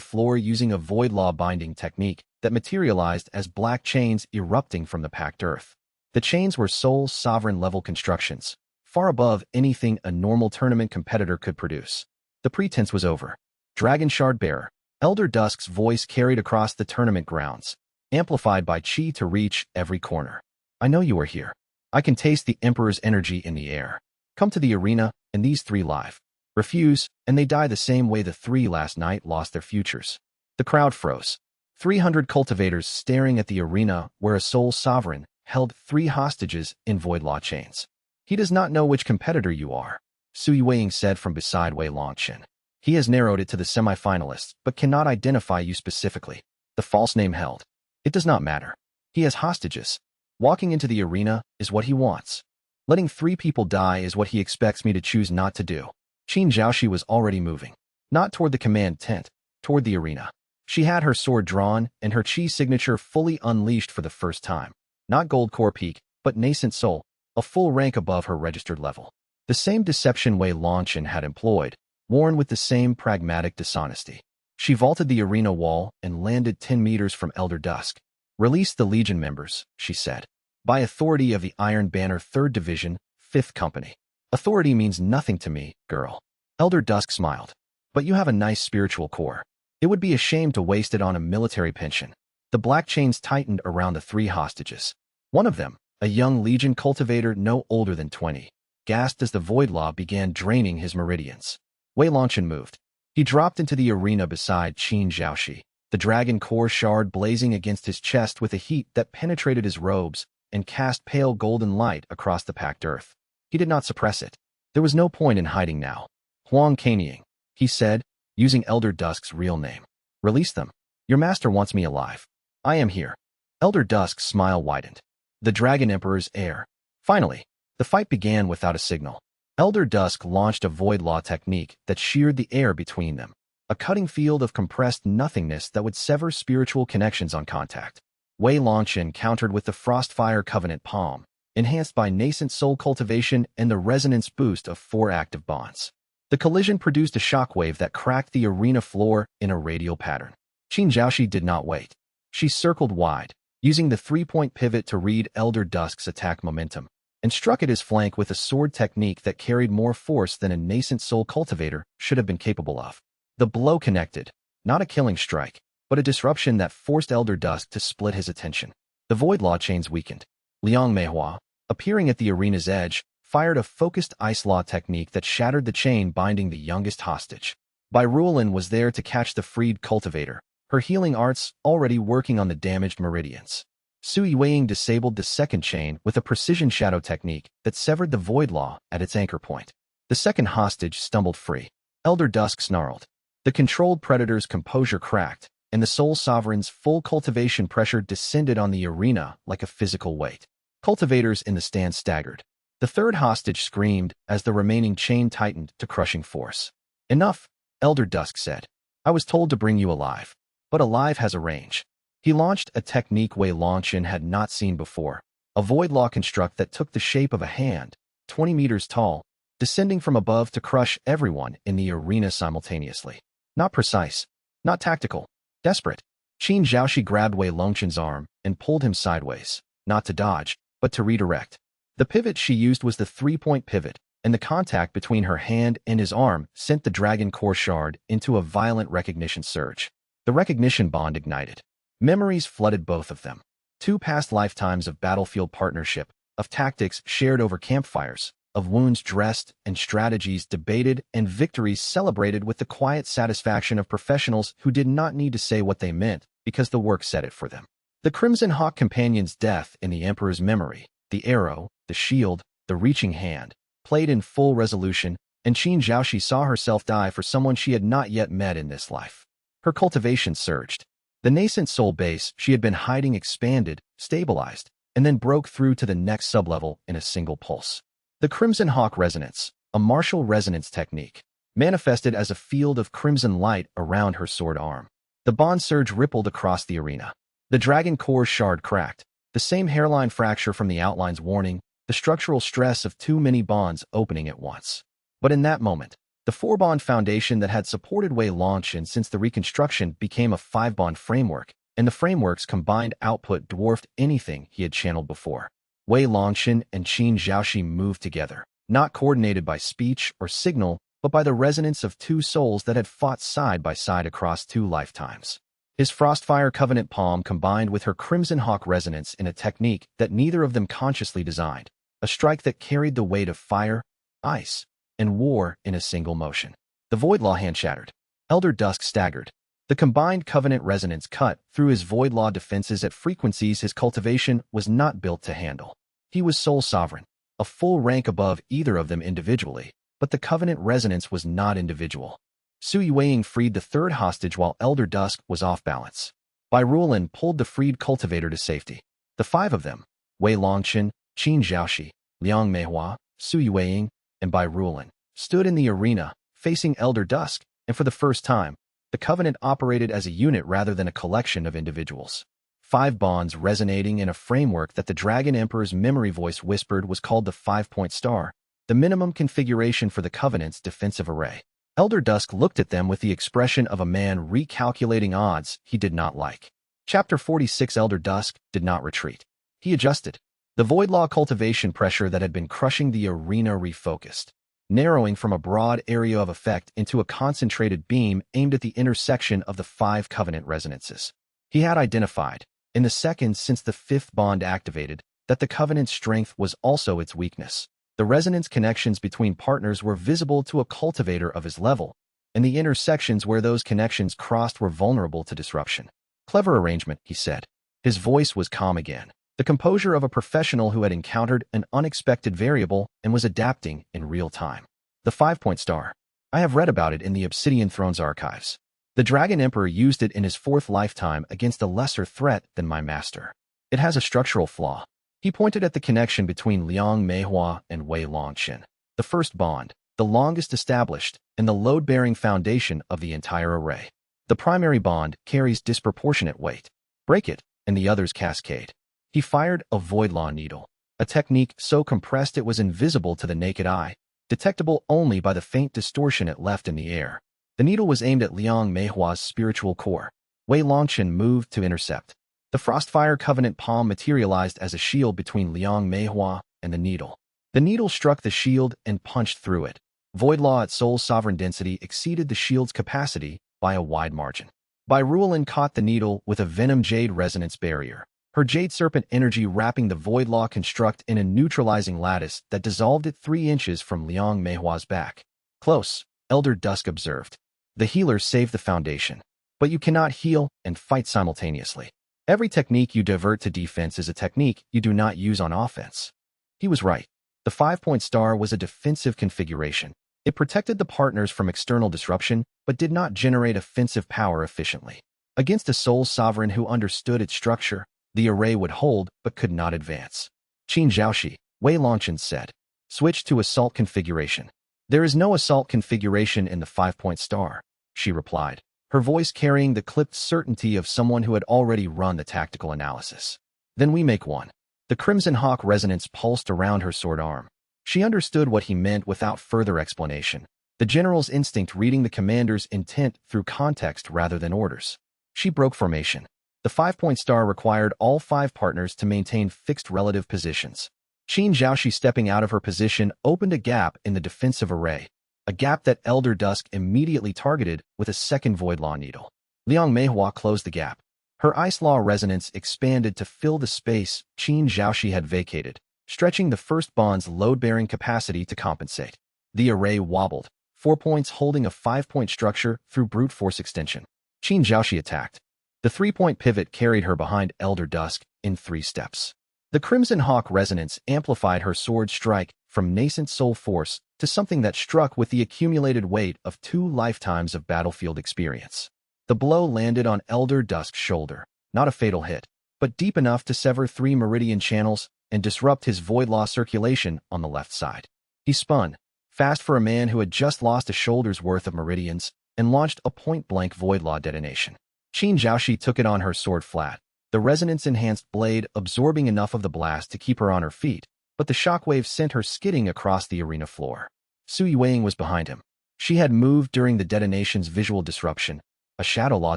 floor using a void law binding technique that materialized as black chains erupting from the packed earth. The chains were Soul Sovereign level constructions, far above anything a normal tournament competitor could produce. The pretense was over. Dragon Shard Bearer, Elder Dusk's voice carried across the tournament grounds, amplified by chi to reach every corner. I know you are here. I can taste the Emperor's energy in the air. Come to the arena, and these 3 live. Refuse, and they die the same way the 3 last night lost their futures. The crowd froze. 300 cultivators staring at the arena where a Soul Sovereign held 3 hostages in void law chains. He does not know which competitor you are, Sui Weiying said from beside Wei Longchen. He has narrowed it to the semi-finalists, but cannot identify you specifically. The false name held. It does not matter. He has hostages. Walking into the arena is what he wants. Letting 3 people die is what he expects me to choose not to do. Qin Zhaoxi was already moving. Not toward the command tent, toward the arena. She had her sword drawn and her chi signature fully unleashed for the first time. Not Gold Core Peak, but Nascent Soul, a full rank above her registered level. The same deception Wei Longchen had employed, worn with the same pragmatic dishonesty. She vaulted the arena wall and landed 10 meters from Elder Dusk. Release the Legion members, she said. By authority of the Iron Banner 3rd Division, 5th Company. Authority means nothing to me, girl. Elder Dusk smiled. But you have a nice spiritual core. It would be a shame to waste it on a military pension. The black chains tightened around the 3 hostages. One of them, a young Legion cultivator no older than 20, gasped as the void law began draining his meridians. Wei Longchen moved. He dropped into the arena beside Qin Zhaoxi, the dragon core shard blazing against his chest with a heat that penetrated his robes and cast pale golden light across the packed earth. He did not suppress it. There was no point in hiding now. Huang Kanying, he said, using Elder Dusk's real name. Release them. Your master wants me alive. I am here. Elder Dusk's smile widened. The Dragon Emperor's heir. Finally, the fight began without a signal. Elder Dusk launched a void law technique that sheared the air between them, a cutting field of compressed nothingness that would sever spiritual connections on contact. Wei Longchen countered with the Frostfire Covenant Palm, enhanced by nascent soul cultivation and the resonance boost of 4 active bonds. The collision produced a shockwave that cracked the arena floor in a radial pattern. Qin Zhaoxi did not wait. She circled wide, using the 3-point pivot to read Elder Dusk's attack momentum, and struck at his flank with a sword technique that carried more force than a nascent soul cultivator should have been capable of. The blow connected, not a killing strike, but a disruption that forced Elder Dusk to split his attention. The void law chains weakened. Liang Meihua, appearing at the arena's edge, fired a focused ice law technique that shattered the chain binding the youngest hostage. Bai Ruolin was there to catch the freed cultivator, her healing arts already working on the damaged meridians. Sui Weiying disabled the second chain with a precision shadow technique that severed the void law at its anchor point. The second hostage stumbled free. Elder Dusk snarled. The controlled predator's composure cracked, and the Soul Sovereign's full cultivation pressure descended on the arena like a physical weight. Cultivators in the stand staggered. The third hostage screamed as the remaining chain tightened to crushing force. Enough, Elder Dusk said. I was told to bring you alive. But alive has a range. He launched a technique Wei Longchen had not seen before, a void law construct that took the shape of a hand, 20 meters tall, descending from above to crush everyone in the arena simultaneously. Not precise, not tactical, desperate. Qin Zhaoxi grabbed Wei Longchen's arm and pulled him sideways, not to dodge, but to redirect. The pivot she used was the 3-point pivot, and the contact between her hand and his arm sent the dragon core shard into a violent recognition surge. The recognition bond ignited. Memories flooded both of them. 2 past lifetimes of battlefield partnership, of tactics shared over campfires, of wounds dressed and strategies debated and victories celebrated with the quiet satisfaction of professionals who did not need to say what they meant because the work said it for them. The Crimson Hawk companion's death in the Emperor's memory, the arrow, the shield, the reaching hand, played in full resolution, and Qin Zhaoxi saw herself die for someone she had not yet met in this life. Her cultivation surged. The nascent soul base she had been hiding expanded, stabilized, and then broke through to the next sublevel in a single pulse. The Crimson Hawk Resonance, a martial resonance technique, manifested as a field of crimson light around her sword arm. The bond surge rippled across the arena. The dragon core shard cracked, the same hairline fracture from the outline's warning, the structural stress of too many bonds opening at once. But in that moment, the four-bond foundation that had supported Wei Longchen since the reconstruction became a five-bond framework, and the framework's combined output dwarfed anything he had channeled before. Wei Longchen and Qin Zhaoxi moved together, not coordinated by speech or signal, but by the resonance of two souls that had fought side by side across two lifetimes. His Frostfire Covenant palm combined with her Crimson Hawk resonance in a technique that neither of them consciously designed, a strike that carried the weight of fire, ice, and war in a single motion. The Void Law hand shattered. Elder Dusk staggered. The combined Covenant resonance cut through his Void Law defenses at frequencies his cultivation was not built to handle. He was Soul Sovereign, a full rank above either of them individually, but the Covenant resonance was not individual. Sui Weiing freed the third hostage while Elder Dusk was off balance. Bai Ruolin pulled the freed cultivator to safety. The five of them, Wei Longchen, Qin Zhaoxi, Liang Meihua, Sui Weiing, and Bai Ruolin, stood in the arena, facing Elder Dusk, and for the first time, the Covenant operated as a unit rather than a collection of individuals. Five bonds resonating in a framework that the Dragon Emperor's memory voice whispered was called the 5-point star, the minimum configuration for the Covenant's defensive array. Elder Dusk looked at them with the expression of a man recalculating odds he did not like. Chapter 46. Elder Dusk did not retreat. He adjusted. The Void Law cultivation pressure that had been crushing the arena refocused, narrowing from a broad area of effect into a concentrated beam aimed at the intersection of the five Covenant resonances. He had identified, in the seconds since the fifth bond activated, that the Covenant's strength was also its weakness. The resonance connections between partners were visible to a cultivator of his level, and the intersections where those connections crossed were vulnerable to disruption. Clever arrangement, he said. His voice was calm again, the composure of a professional who had encountered an unexpected variable and was adapting in real time. The 5-point star. I have read about it in the Obsidian Thrones archives. The Dragon Emperor used it in his fourth lifetime against a lesser threat than my master. It has a structural flaw. He pointed at the connection between Liang Meihua and Wei Longchen, the first bond, the longest established, and the load-bearing foundation of the entire array. The primary bond carries disproportionate weight. Break it, and the others cascade. He fired a Void Law needle, a technique so compressed it was invisible to the naked eye, detectable only by the faint distortion it left in the air. The needle was aimed at Liang Meihua's spiritual core. Wei Longchen moved to intercept. The Frostfire Covenant palm materialized as a shield between Liang Meihua and the needle. The needle struck the shield and punched through it. Void Law at Soul Sovereign density exceeded the shield's capacity by a wide margin. Bai Ruolin caught the needle with a Venom Jade resonance barrier, her Jade Serpent energy wrapping the Void Law construct in a neutralizing lattice that dissolved it 3 inches from Liang Meihua's back. Close, Elder Dusk observed. The healer saved the foundation. But you cannot heal and fight simultaneously. Every technique you divert to defense is a technique you do not use on offense. He was right. The 5-point star was a defensive configuration. It protected the partners from external disruption, but did not generate offensive power efficiently. Against a Soul Sovereign who understood its structure, the array would hold but could not advance. Qin Zhaoxi, Wei Longchen said. Switch to assault configuration. There is no assault configuration in the 5-point star, she replied, her voice carrying the clipped certainty of someone who had already run the tactical analysis. Then we make one. The Crimson Hawk resonance pulsed around her sword arm. She understood what he meant without further explanation, the general's instinct reading the commander's intent through context rather than orders. She broke formation. The 5-point star required all 5 partners to maintain fixed relative positions. Qin Zhaoxi stepping out of her position opened a gap in the defensive array, a gap that Elder Dusk immediately targeted with a second Void Law needle. Liang Meihua closed the gap. Her Ice Law resonance expanded to fill the space Qin Zhaoxi had vacated, stretching the first bond's load-bearing capacity to compensate. The array wobbled, 4 points holding a 5-point structure through brute force extension. Qin Zhaoxi attacked. The 3-point pivot carried her behind Elder Dusk in 3 steps. The Crimson Hawk resonance amplified her sword strike from nascent soul force to something that struck with the accumulated weight of 2 lifetimes of battlefield experience. The blow landed on Elder Dusk's shoulder, not a fatal hit, but deep enough to sever 3 meridian channels and disrupt his void law circulation on the left side. He spun, fast for a man who had just lost a shoulder's worth of meridians, and launched a point-blank void law detonation. Qin Zhaoxi took it on her sword flat, the resonance-enhanced blade absorbing enough of the blast to keep her on her feet, but the shockwave sent her skidding across the arena floor. Su Yueying was behind him. She had moved during the detonation's visual disruption, a shadow law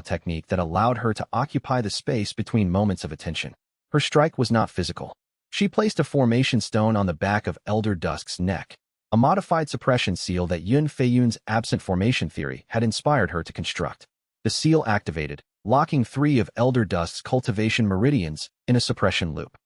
technique that allowed her to occupy the space between moments of attention. Her strike was not physical. She placed a formation stone on the back of Elder Dusk's neck, a modified suppression seal that Yun Feiyun's absent formation theory had inspired her to construct. The seal activated, locking 3 of Elder Dusk's cultivation meridians in a suppression loop.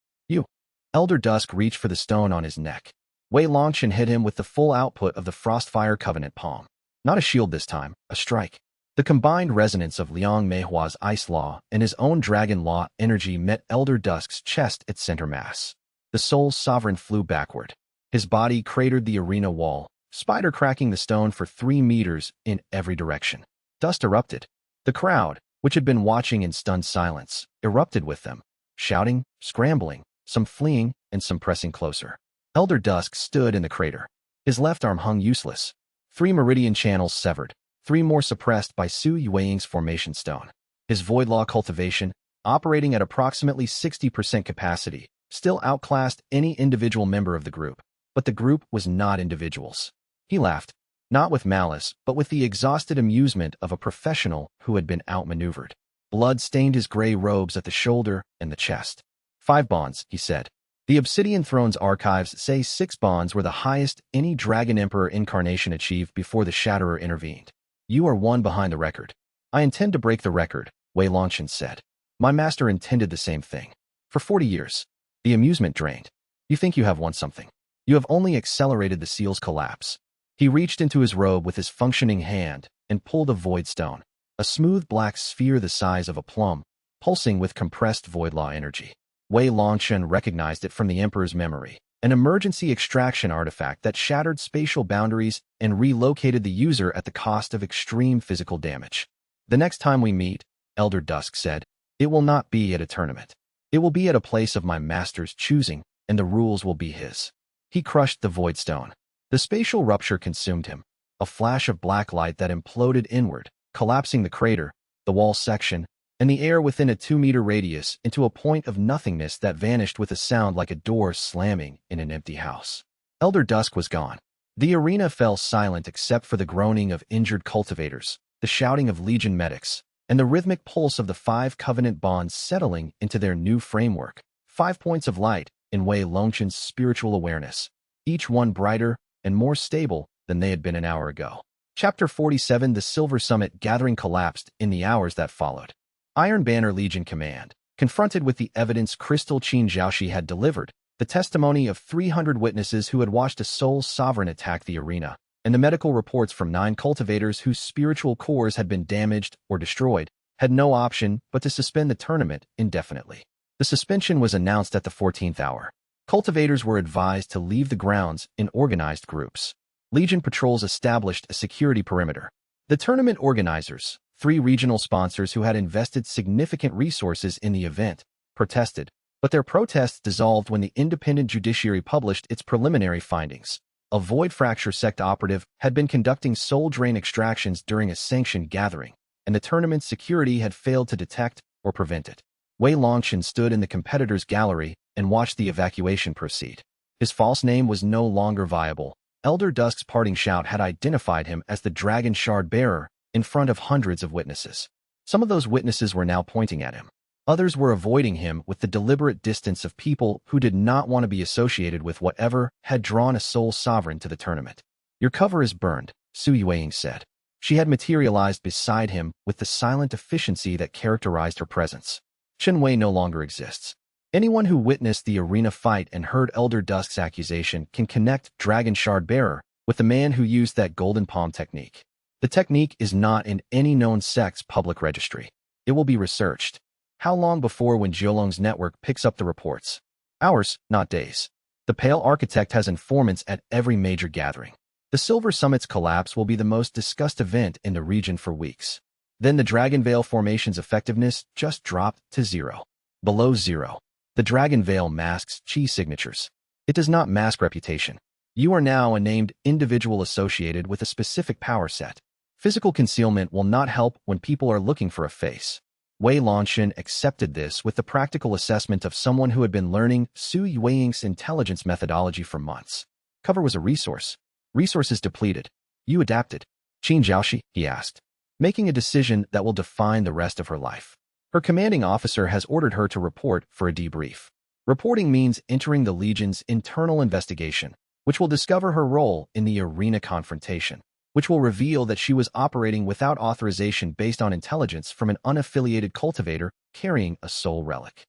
Elder Dusk reached for the stone on his neck. Wei Longchen hit him with the full output of the Frostfire Covenant palm. Not a shield this time, a strike. The combined resonance of Liang Meihua's Ice Law and his own Dragon Law energy met Elder Dusk's chest at center mass. The Soul's Sovereign flew backward. His body cratered the arena wall, spider cracking the stone for 3 meters in every direction. Dust erupted. The crowd, which had been watching in stunned silence, erupted with them, shouting, scrambling, some fleeing, and some pressing closer. Elder Dusk stood in the crater. His left arm hung useless. 3 meridian channels severed, 3 more suppressed by Su Yueying's formation stone. His void law cultivation, operating at approximately 60% capacity, still outclassed any individual member of the group. But the group was not individuals. He laughed, not with malice, but with the exhausted amusement of a professional who had been outmaneuvered. Blood stained his gray robes at the shoulder and the chest. 5 bonds, he said. The Obsidian Throne's archives say 6 bonds were the highest any Dragon Emperor incarnation achieved before the Shatterer intervened. You are 1 behind the record. I intend to break the record, Wei Longchen said. My master intended the same thing. For 40 years. The amusement drained. You think you have won something. You have only accelerated the seal's collapse. He reached into his robe with his functioning hand and pulled a void stone, a smooth black sphere the size of a plum, pulsing with compressed void law energy. Wei Longchen recognized it from the Emperor's memory, an emergency extraction artifact that shattered spatial boundaries and relocated the user at the cost of extreme physical damage. The next time we meet, Elder Dusk said, it will not be at a tournament. It will be at a place of my master's choosing, and the rules will be his. He crushed the void stone. The spatial rupture consumed him, a flash of black light that imploded inward, collapsing the crater, the wall section, and the air within a 2-meter radius into a point of nothingness that vanished with a sound like a door slamming in an empty house. Elder Dusk was gone. The arena fell silent except for the groaning of injured cultivators, the shouting of Legion medics, and the rhythmic pulse of the 5 covenant bonds settling into their new framework. 5 points of light in Wei Longchen's spiritual awareness, each one brighter and more stable than they had been an hour ago. Chapter 47. The Silver Summit gathering collapsed in the hours that followed. Iron Banner Legion Command, confronted with the evidence Crystal Qin Zhaoxi had delivered, the testimony of 300 witnesses who had watched a Soul Sovereign attack the arena, and the medical reports from 9 cultivators whose spiritual cores had been damaged or destroyed, had no option but to suspend the tournament indefinitely. The suspension was announced at the 14th hour. Cultivators were advised to leave the grounds in organized groups. Legion patrols established a security perimeter. The tournament organizers, 3 regional sponsors who had invested significant resources in the event, protested, but their protests dissolved when the independent judiciary published its preliminary findings. A Void Fracture Sect operative had been conducting soul drain extractions during a sanctioned gathering, and the tournament's security had failed to detect or prevent it. Wei Longchen stood in the competitors' gallery and watched the evacuation proceed. His false name was no longer viable. Elder Dusk's parting shout had identified him as the Dragon Shard Bearer in front of hundreds of witnesses. Some of those witnesses were now pointing at him. Others were avoiding him with the deliberate distance of people who did not want to be associated with whatever had drawn a Soul Sovereign to the tournament. Your cover is burned, Su Yueying said. She had materialized beside him with the silent efficiency that characterized her presence. Chen Wei no longer exists. Anyone who witnessed the arena fight and heard Elder Dusk's accusation can connect Dragon Shard Bearer with the man who used that golden palm technique. The technique is not in any known sect's public registry. It will be researched. How long before when Jiolong's network picks up the reports? Hours, not days. The Pale Architect has informants at every major gathering. The Silver Summit's collapse will be the most discussed event in the region for weeks. Then the Dragon Veil formation's effectiveness just dropped to 0. Below 0. The Dragon Veil masks chi signatures. It does not mask reputation. You are now a named individual associated with a specific power set. Physical concealment will not help when people are looking for a face. Wei Longchen accepted this with the practical assessment of someone who had been learning Su Yueying's intelligence methodology for months. Cover was a resource. Resources depleted. You adapted. Qin Jiaoxi, he asked, making a decision that will define the rest of her life. Her commanding officer has ordered her to report for a debrief. Reporting means entering the Legion's internal investigation, which will discover her role in the arena confrontation, which will reveal that she was operating without authorization based on intelligence from an unaffiliated cultivator carrying a soul relic.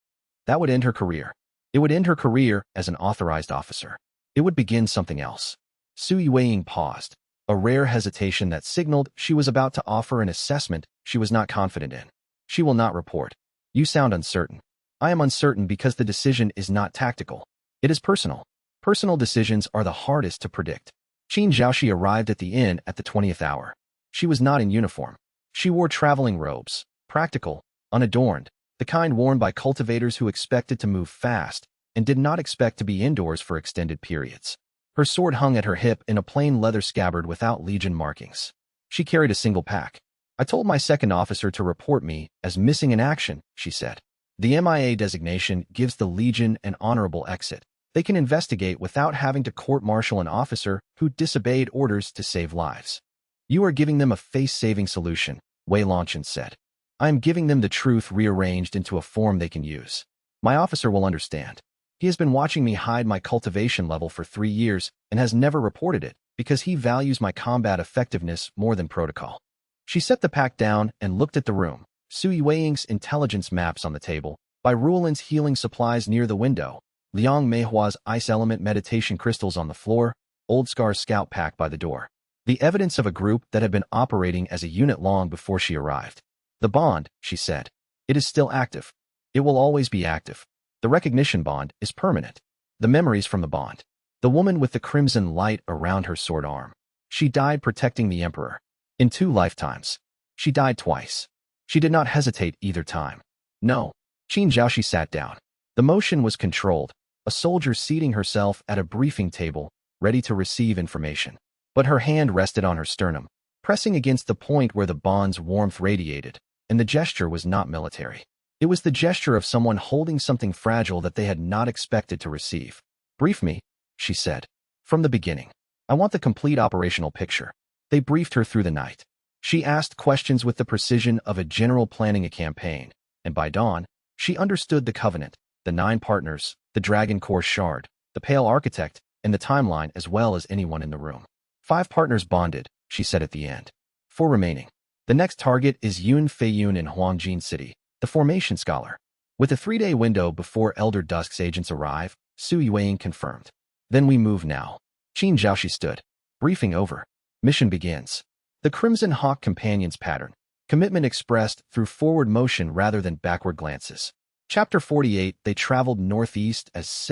That would end her career. It would end her career as an authorized officer. It would begin something else. Su Yueying paused, a rare hesitation that signaled she was about to offer an assessment she was not confident in. She will not report. You sound uncertain. I am uncertain because the decision is not tactical. It is personal. Personal decisions are the hardest to predict. Qin Jiaoxi arrived at the inn at the 20th hour. She was not in uniform. She wore traveling robes, practical, unadorned, the kind worn by cultivators who expected to move fast and did not expect to be indoors for extended periods. Her sword hung at her hip in a plain leather scabbard without Legion markings. She carried a single pack. I told my second officer to report me as missing in action, she said. The MIA designation gives the Legion an honorable exit. They can investigate without having to court-martial an officer who disobeyed orders to save lives. You are giving them a face-saving solution, Wei Longchen said. I am giving them the truth rearranged into a form they can use. My officer will understand. He has been watching me hide my cultivation level for 3 years and has never reported it because he values my combat effectiveness more than protocol. She set the pack down and looked at the room. Su Yueying's intelligence maps on the table, Bai Ruolin's healing supplies near the window, Liang Meihua's ice element meditation crystals on the floor, Old Scar's scout pack by the door. The evidence of a group that had been operating as a unit long before she arrived. The bond, she said. It is still active. It will always be active. The recognition bond is permanent. The memories from the bond. The woman with the crimson light around her sword arm. She died protecting the Emperor. In 2 lifetimes. She died twice. She did not hesitate either time. No. Qin Jiaoxi sat down. The motion was controlled, a soldier seating herself at a briefing table, ready to receive information. But her hand rested on her sternum, pressing against the point where the bond's warmth radiated, and the gesture was not military. It was the gesture of someone holding something fragile that they had not expected to receive. Brief me, she said. From the beginning. I want the complete operational picture. They briefed her through the night. She asked questions with the precision of a general planning a campaign, and by dawn, she understood the Covenant, the 9 partners, the Dragon Core Shard, the Pale Architect, and the timeline as well as anyone in the room. 5 partners bonded, she said at the end. 4 remaining. The next target is Yun Feiyun in Huangjin City, the Formation Scholar. With a 3-day window before Elder Dusk's agents arrive, Su Yueying confirmed. Then we move now. Qin Jiaoxi stood. Briefing over. Mission begins. The Crimson Hawk Companion's pattern. Commitment expressed through forward motion rather than backward glances. Chapter 48. They traveled northeast as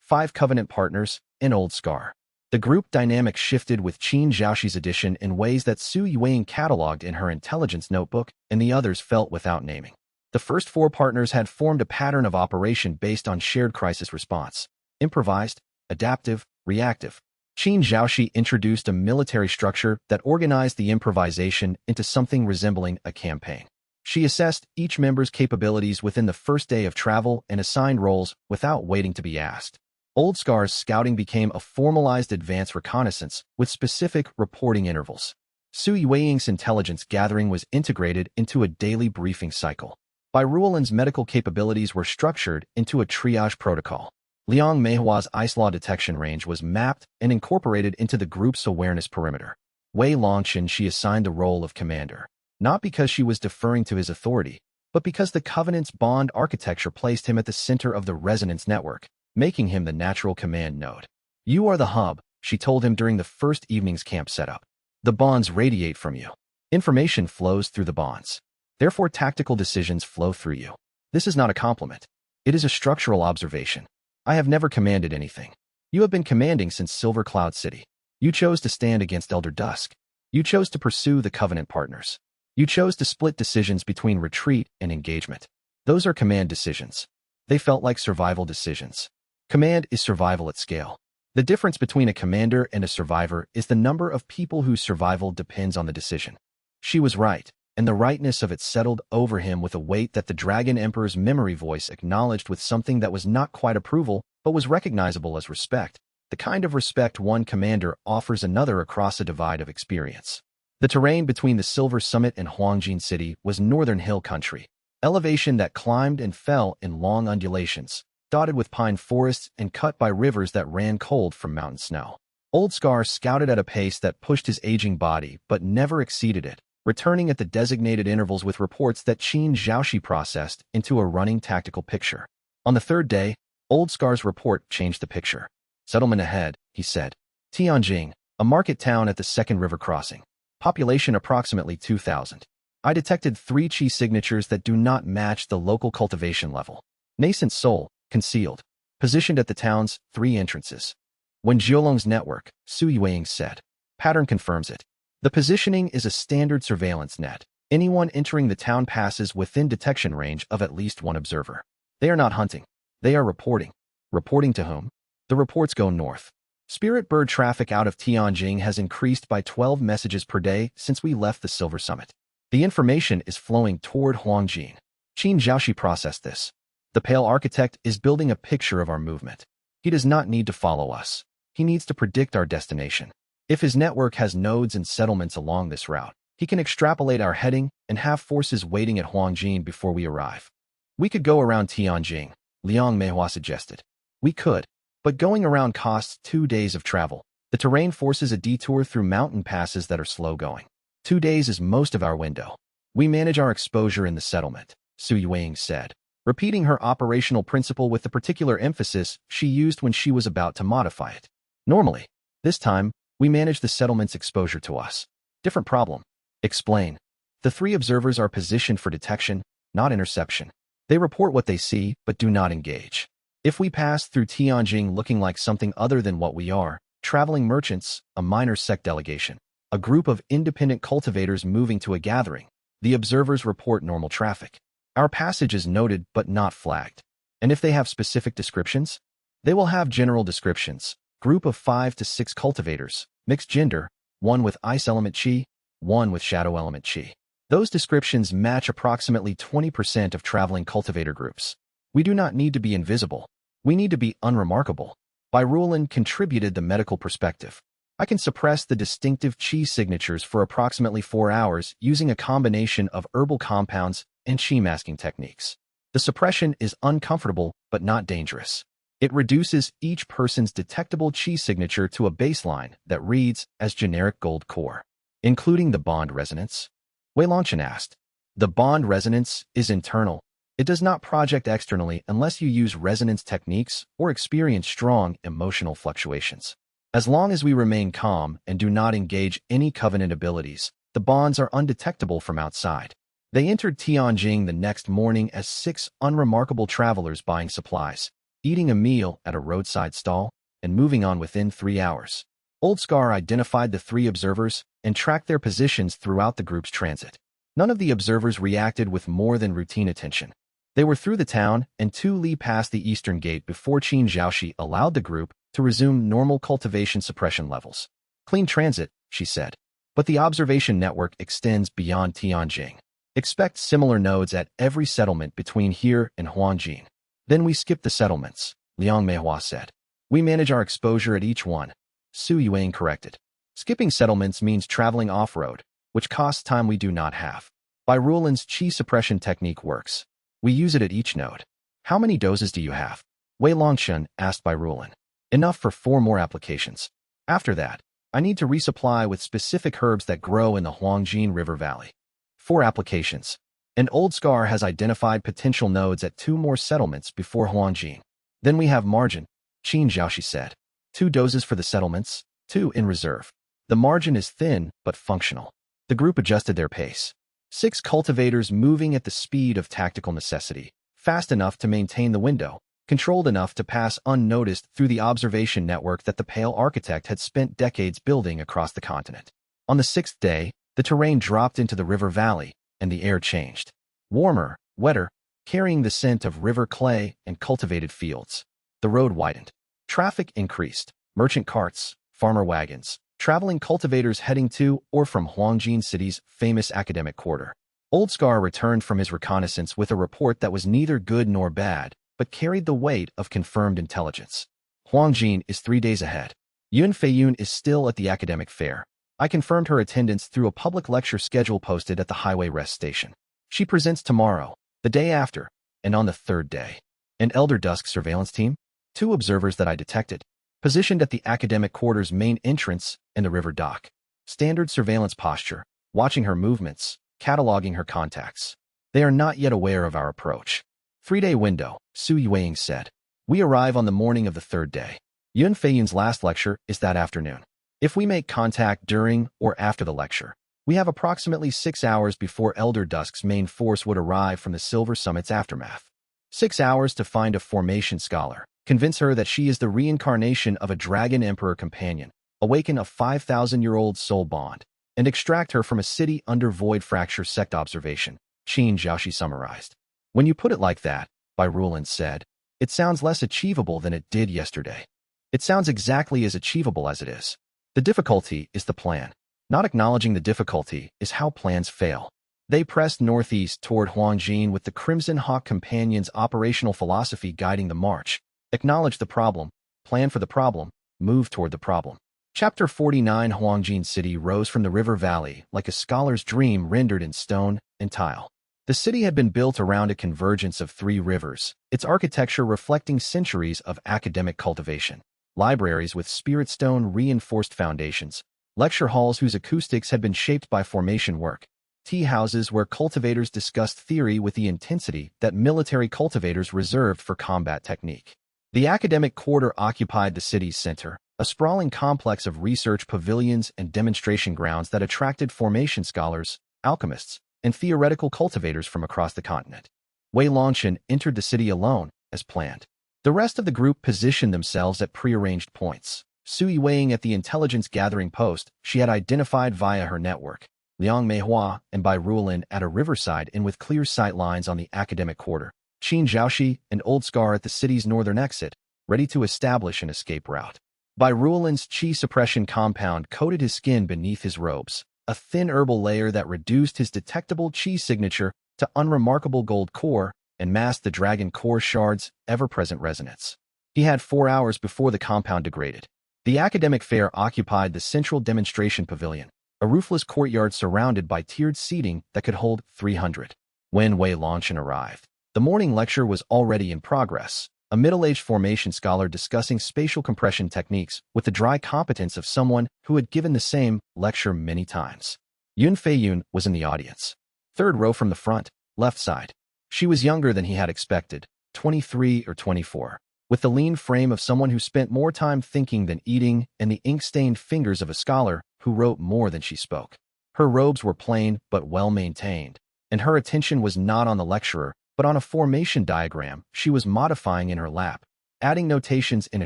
5 Covenant partners, and Old Scar. The group dynamic shifted with Qin Jiaoxi's addition in ways that Su Yueying cataloged in her intelligence notebook and the others felt without naming. The first 4 partners had formed a pattern of operation based on shared crisis response. Improvised, adaptive, reactive. Qin Jiaoxi introduced a military structure that organized the improvisation into something resembling a campaign. She assessed each member's capabilities within the first day of travel and assigned roles without waiting to be asked. Old Scar's scouting became a formalized advance reconnaissance with specific reporting intervals. Su Yueying's intelligence gathering was integrated into a daily briefing cycle. Bai Ruolin's medical capabilities were structured into a triage protocol. Liang Meihua's ice law detection range was mapped and incorporated into the group's awareness perimeter. Wei Longchen she assigned the role of commander, not because she was deferring to his authority, but because the Covenant's bond architecture placed him at the center of the resonance network, making him the natural command node. You are the hub, she told him during the first evening's camp setup. The bonds radiate from you. Information flows through the bonds. Therefore, tactical decisions flow through you. This is not a compliment. It is a structural observation. I have never commanded anything. You have been commanding since Silver Cloud City. You chose to stand against Elder Dusk. You chose to pursue the Covenant partners. You chose to split decisions between retreat and engagement. Those are command decisions. They felt like survival decisions. Command is survival at scale. The difference between a commander and a survivor is the number of people whose survival depends on the decision. She was right, and the rightness of it settled over him with a weight that the Dragon Emperor's memory voice acknowledged with something that was not quite approval, but was recognizable as respect, the kind of respect one commander offers another across a divide of experience. The terrain between the Silver Summit and Huangjin City was northern hill country, elevation that climbed and fell in long undulations, dotted with pine forests and cut by rivers that ran cold from mountain snow. Old Scar scouted at a pace that pushed his aging body but never exceeded it, returning at the designated intervals with reports that Qin Zhaoxi processed into a running tactical picture. On the third day, Old Scar's report changed the picture. Settlement ahead, he said. Tianjing, a market town at the second river crossing. Population approximately 2,000. I detected 3 qi signatures that do not match the local cultivation level. Nascent soul, concealed. Positioned at the town's 3 entrances. When Jiolong's network, Su Yueying said. Pattern confirms it. The positioning is a standard surveillance net. Anyone entering the town passes within detection range of at least one observer. They are not hunting. They are reporting. Reporting to whom? The reports go north. Spirit bird traffic out of Tianjing has increased by 12 messages per day since we left the Silver Summit. The information is flowing toward Huangjin. Qin Zhaoxi processed this. The Pale Architect is building a picture of our movement. He does not need to follow us. He needs to predict our destination. If his network has nodes and settlements along this route, he can extrapolate our heading and have forces waiting at Huangjin before we arrive. We could go around Tianjing, Liang Meihua suggested. We could. But going around costs 2 days of travel. The terrain forces a detour through mountain passes that are slow going. 2 days is most of our window. We manage our exposure in the settlement, Su Yueying said, repeating her operational principle with the particular emphasis she used when she was about to modify it. Normally, this time, we manage the settlement's exposure to us. Different problem. Explain. The 3 observers are positioned for detection, not interception. They report what they see, but do not engage. If we pass through Tianjing looking like something other than what we are, traveling merchants, a minor sect delegation, a group of independent cultivators moving to a gathering, the observers report normal traffic. Our passage is noted but not flagged. And if they have specific descriptions? They will have general descriptions. Group of 5 to 6 cultivators, mixed gender, 1 with ice element chi, 1 with shadow element chi. Those descriptions match approximately 20% of traveling cultivator groups. We do not need to be invisible. We need to be unremarkable. Byrulan contributed the medical perspective. I can suppress the distinctive qi signatures for approximately 4 hours using a combination of herbal compounds and qi masking techniques. The suppression is uncomfortable but not dangerous. It reduces each person's detectable qi signature to a baseline that reads as generic gold core. Including the bond resonance? Wei Longchen asked. The bond resonance is internal. It does not project externally unless you use resonance techniques or experience strong emotional fluctuations. As long as we remain calm and do not engage any covenant abilities, the bonds are undetectable from outside. They entered Tianjing the next morning as 6 unremarkable travelers buying supplies, eating a meal at a roadside stall, and moving on within 3 hours. Old Scar identified the 3 observers and tracked their positions throughout the group's transit. None of the observers reacted with more than routine attention. They were through the town and 2 li past the eastern gate before Qin Zhaoxi allowed the group to resume normal cultivation suppression levels. Clean transit, she said. But the observation network extends beyond Tianjing. Expect similar nodes at every settlement between here and Huangjin. Then we skip the settlements, Liang Meihua said. We manage our exposure at each one, Su Yueying corrected. Skipping settlements means traveling off-road, which costs time we do not have. Byrulan's qi suppression technique works. We use it at each node. How many doses do you have? Wei Longchen asked Byrulan. Enough for 4 more applications. After that, I need to resupply with specific herbs that grow in the Huangjin River Valley. 4 applications. An old scar has identified potential nodes at 2 more settlements before Huangjin. Then we have margin, Qin Zhaoxi said. 2 doses for the settlements, 2 in reserve. The margin is thin but functional. The group adjusted their pace. 6 cultivators moving at the speed of tactical necessity, fast enough to maintain the window, controlled enough to pass unnoticed through the observation network that the Pale Architect had spent decades building across the continent. On the 6th day, the terrain dropped into the river valley, and the air changed. Warmer, wetter, carrying the scent of river clay and cultivated fields. The road widened. Traffic increased. Merchant carts, farmer wagons, traveling cultivators heading to or from Huangjin City's famous academic quarter. Old Scar returned from his reconnaissance with a report that was neither good nor bad, but carried the weight of confirmed intelligence. Huangjin is 3 days ahead. Yun Feiyun is still at the academic fair. I confirmed her attendance through a public lecture schedule posted at the highway rest station. She presents tomorrow, the day after, and on the 3rd day. An Elder Dusk surveillance team? 2 observers that I detected, positioned at the academic quarter's main entrance and the river dock. Standard surveillance posture, watching her movements, cataloging her contacts. They are not yet aware of our approach. 3-day window, Su Yueying said. We arrive on the morning of the 3rd day. Yun Feiyun's last lecture is that afternoon. If we make contact during or after the lecture, we have approximately 6 hours before Elder Dusk's main force would arrive from the Silver Summit's aftermath. 6 hours to find a formation scholar, convince her that she is the reincarnation of a Dragon Emperor companion, awaken a 5,000-year-old soul bond, and extract her from a city under Void Fracture Sect observation, Qin Zhaoxi summarized. When you put it like that, Wei Longchen said, it sounds less achievable than it did yesterday. It sounds exactly as achievable as it is. The difficulty is the plan. Not acknowledging the difficulty is how plans fail. They pressed northeast toward Huangjin with the Crimson Hawk Companion's operational philosophy guiding the march. Acknowledge the problem, plan for the problem, move toward the problem. Chapter 49 Huangjin City rose from the river valley like a scholar's dream rendered in stone and tile. The city had been built around a convergence of 3 rivers, its architecture reflecting centuries of academic cultivation. Libraries with spirit stone reinforced foundations, lecture halls whose acoustics had been shaped by formation work, tea houses where cultivators discussed theory with the intensity that military cultivators reserved for combat technique. The academic quarter occupied the city's center, a sprawling complex of research pavilions and demonstration grounds that attracted formation scholars, alchemists, and theoretical cultivators from across the continent. Wei Longchen entered the city alone, as planned. The rest of the group positioned themselves at prearranged points. Su Yueying at the intelligence-gathering post she had identified via her network, Liang Meihua and Wei Longchen at a riverside inn with clear sight lines on the academic quarter, Qin Zhaoxi and Old Scar at the city's northern exit, ready to establish an escape route. Wei Longchen's chi suppression compound coated his skin beneath his robes, a thin herbal layer that reduced his detectable chi signature to unremarkable gold core and masked the dragon core shard's ever-present resonance. He had 4 hours before the compound degraded. The academic fair occupied the central demonstration pavilion, a roofless courtyard surrounded by tiered seating that could hold 300. When Wei Longchen arrived, the morning lecture was already in progress, a middle-aged formation scholar discussing spatial compression techniques with the dry competence of someone who had given the same lecture many times. Yun Feiyun was in the audience. 3rd row from the front, left side. She was younger than he had expected, 23 or 24, with the lean frame of someone who spent more time thinking than eating and the ink-stained fingers of a scholar who wrote more than she spoke. Her robes were plain but well-maintained, and her attention was not on the lecturer, but on a formation diagram she was modifying in her lap, adding notations in a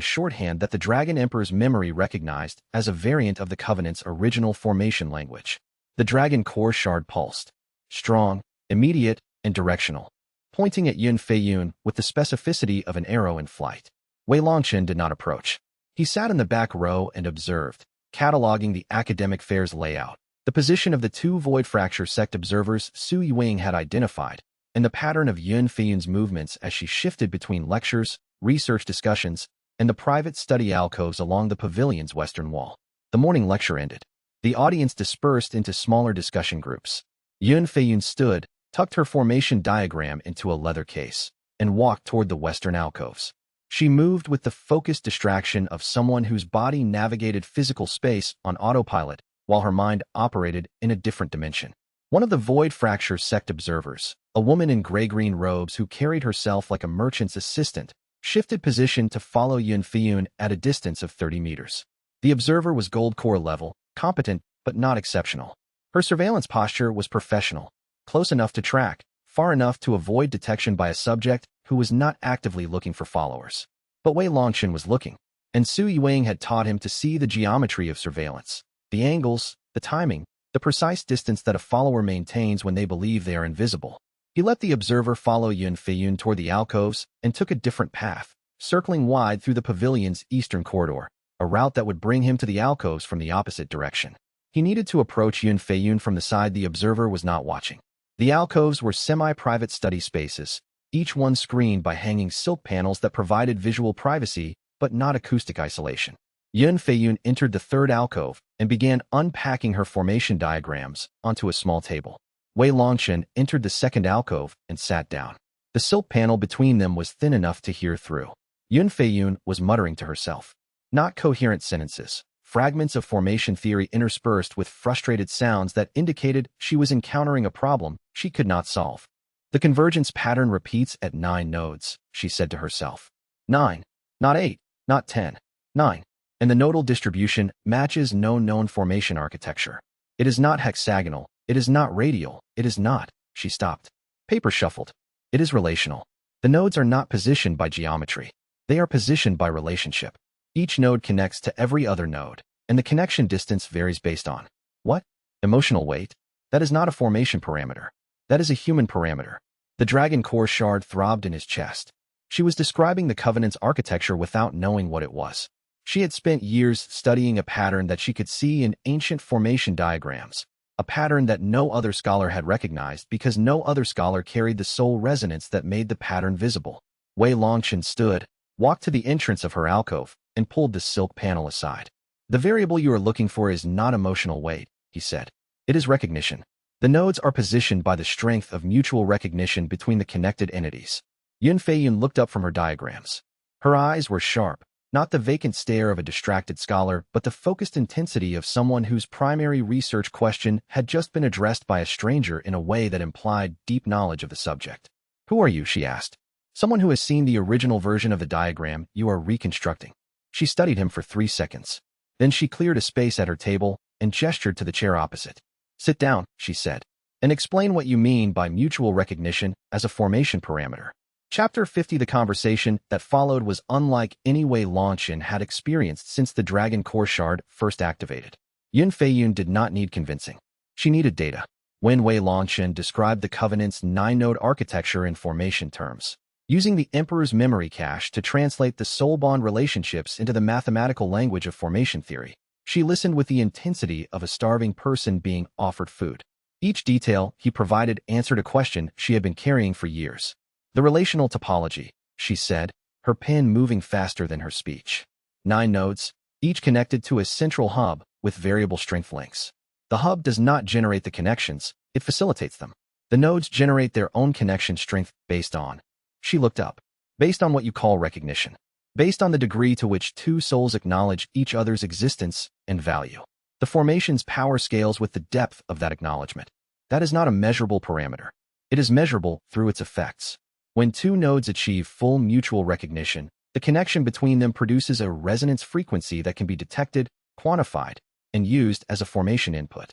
shorthand that the Dragon Emperor's memory recognized as a variant of the Covenant's original formation language. The Dragon Core shard pulsed. Strong, immediate, and directional, pointing at Yun Feiyun with the specificity of an arrow in flight. Wei Longchen did not approach. He sat in the back row and observed, cataloging the academic fair's layout, the position of the 2 Void Fracture Sect observers Su Yueying had identified, and the pattern of Yun Feiyun's movements as she shifted between lectures, research discussions, and the private study alcoves along the pavilion's western wall. The morning lecture ended. The audience dispersed into smaller discussion groups. Yun Feiyun stood, tucked her formation diagram into a leather case, and walked toward the western alcoves. She moved with the focused distraction of someone whose body navigated physical space on autopilot while her mind operated in a different dimension. One of the Void Fracture Sect observers, a woman in gray-green robes who carried herself like a merchant's assistant, shifted position to follow Yun Feiyun at a distance of 30 meters. The observer was gold core level, competent, but not exceptional. Her surveillance posture was professional, close enough to track, far enough to avoid detection by a subject who was not actively looking for followers. But Wei Longchen was looking, and Su Yuang had taught him to see the geometry of surveillance, the angles, the timing, the precise distance that a follower maintains when they believe they are invisible. He let the observer follow Yun Feiyun toward the alcoves and took a different path, circling wide through the pavilion's eastern corridor, a route that would bring him to the alcoves from the opposite direction. He needed to approach Yun Feiyun from the side the observer was not watching. The alcoves were semi-private study spaces, each one screened by hanging silk panels that provided visual privacy but not acoustic isolation. Yun Feiyun entered the third alcove and began unpacking her formation diagrams onto a small table. Wei Longchen entered the second alcove and sat down. The silk panel between them was thin enough to hear through. Yun Feiyun was muttering to herself. Not coherent sentences, fragments of formation theory interspersed with frustrated sounds that indicated she was encountering a problem she could not solve. The convergence pattern repeats at 9 nodes, she said to herself. 9, not 8, not 10, 9. And the nodal distribution matches no known formation architecture. It is not hexagonal, it is not radial, it is not, she stopped. Paper shuffled. It is relational. The nodes are not positioned by geometry. They are positioned by relationship. Each node connects to every other node, and the connection distance varies based on what? Emotional weight? That is not a formation parameter. That is a human parameter. The dragon core shard throbbed in his chest. She was describing the Covenant's architecture without knowing what it was. She had spent years studying a pattern that she could see in ancient formation diagrams, a pattern that no other scholar had recognized because no other scholar carried the soul resonance that made the pattern visible. Wei Longchen stood, walked to the entrance of her alcove, and pulled the silk panel aside. The variable you are looking for is not emotional weight, he said. It is recognition. The nodes are positioned by the strength of mutual recognition between the connected entities. Yun Feiyun looked up from her diagrams. Her eyes were sharp, not the vacant stare of a distracted scholar, but the focused intensity of someone whose primary research question had just been addressed by a stranger in a way that implied deep knowledge of the subject. Who are you? She asked. Someone who has seen the original version of the diagram you are reconstructing. She studied him for 3 seconds. Then she cleared a space at her table and gestured to the chair opposite. Sit down, she said, and explain what you mean by mutual recognition as a formation parameter. Chapter 50. The conversation that followed was unlike any Wei Longchen had experienced since the Dragon Core Shard first activated. Yun Feiyun did not need convincing. She needed data. When Wei Longchen described the Covenant's 9-node architecture in formation terms, using the Emperor's memory cache to translate the soul bond relationships into the mathematical language of formation theory, she listened with the intensity of a starving person being offered food. Each detail he provided answered a question she had been carrying for years. The relational topology, she said, her pen moving faster than her speech. 9 nodes, each connected to a central hub with variable strength links. The hub does not generate the connections, it facilitates them. The nodes generate their own connection strength based on. She looked up. Based on what you call recognition. Based on the degree to which 2 souls acknowledge each other's existence and value. The formation's power scales with the depth of that acknowledgement. That is not a measurable parameter. It is measurable through its effects. When 2 nodes achieve full mutual recognition, the connection between them produces a resonance frequency that can be detected, quantified, and used as a formation input.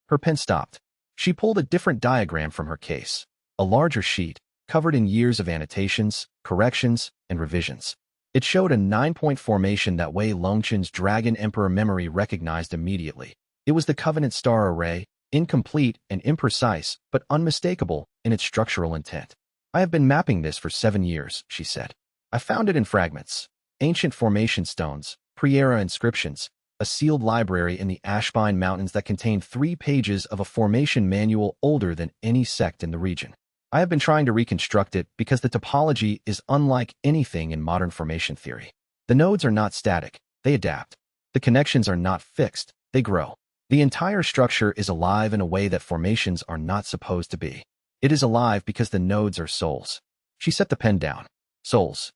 Her pen stopped. She pulled a different diagram from her case, a larger sheet, covered in years of annotations, corrections, and revisions. It showed a 9-point formation that Wei Longchen's Dragon Emperor memory recognized immediately. It was the Covenant Star Array, incomplete and imprecise, but unmistakable in its structural intent. I have been mapping this for 7 years, she said. I found it in fragments, ancient formation stones, pre-era inscriptions, a sealed library in the Ashbine Mountains that contained 3 pages of a formation manual older than any sect in the region. I have been trying to reconstruct it because the topology is unlike anything in modern formation theory. The nodes are not static, they adapt. The connections are not fixed, they grow. The entire structure is alive in a way that formations are not supposed to be. It is alive because the nodes are souls. She set the pen down. Souls.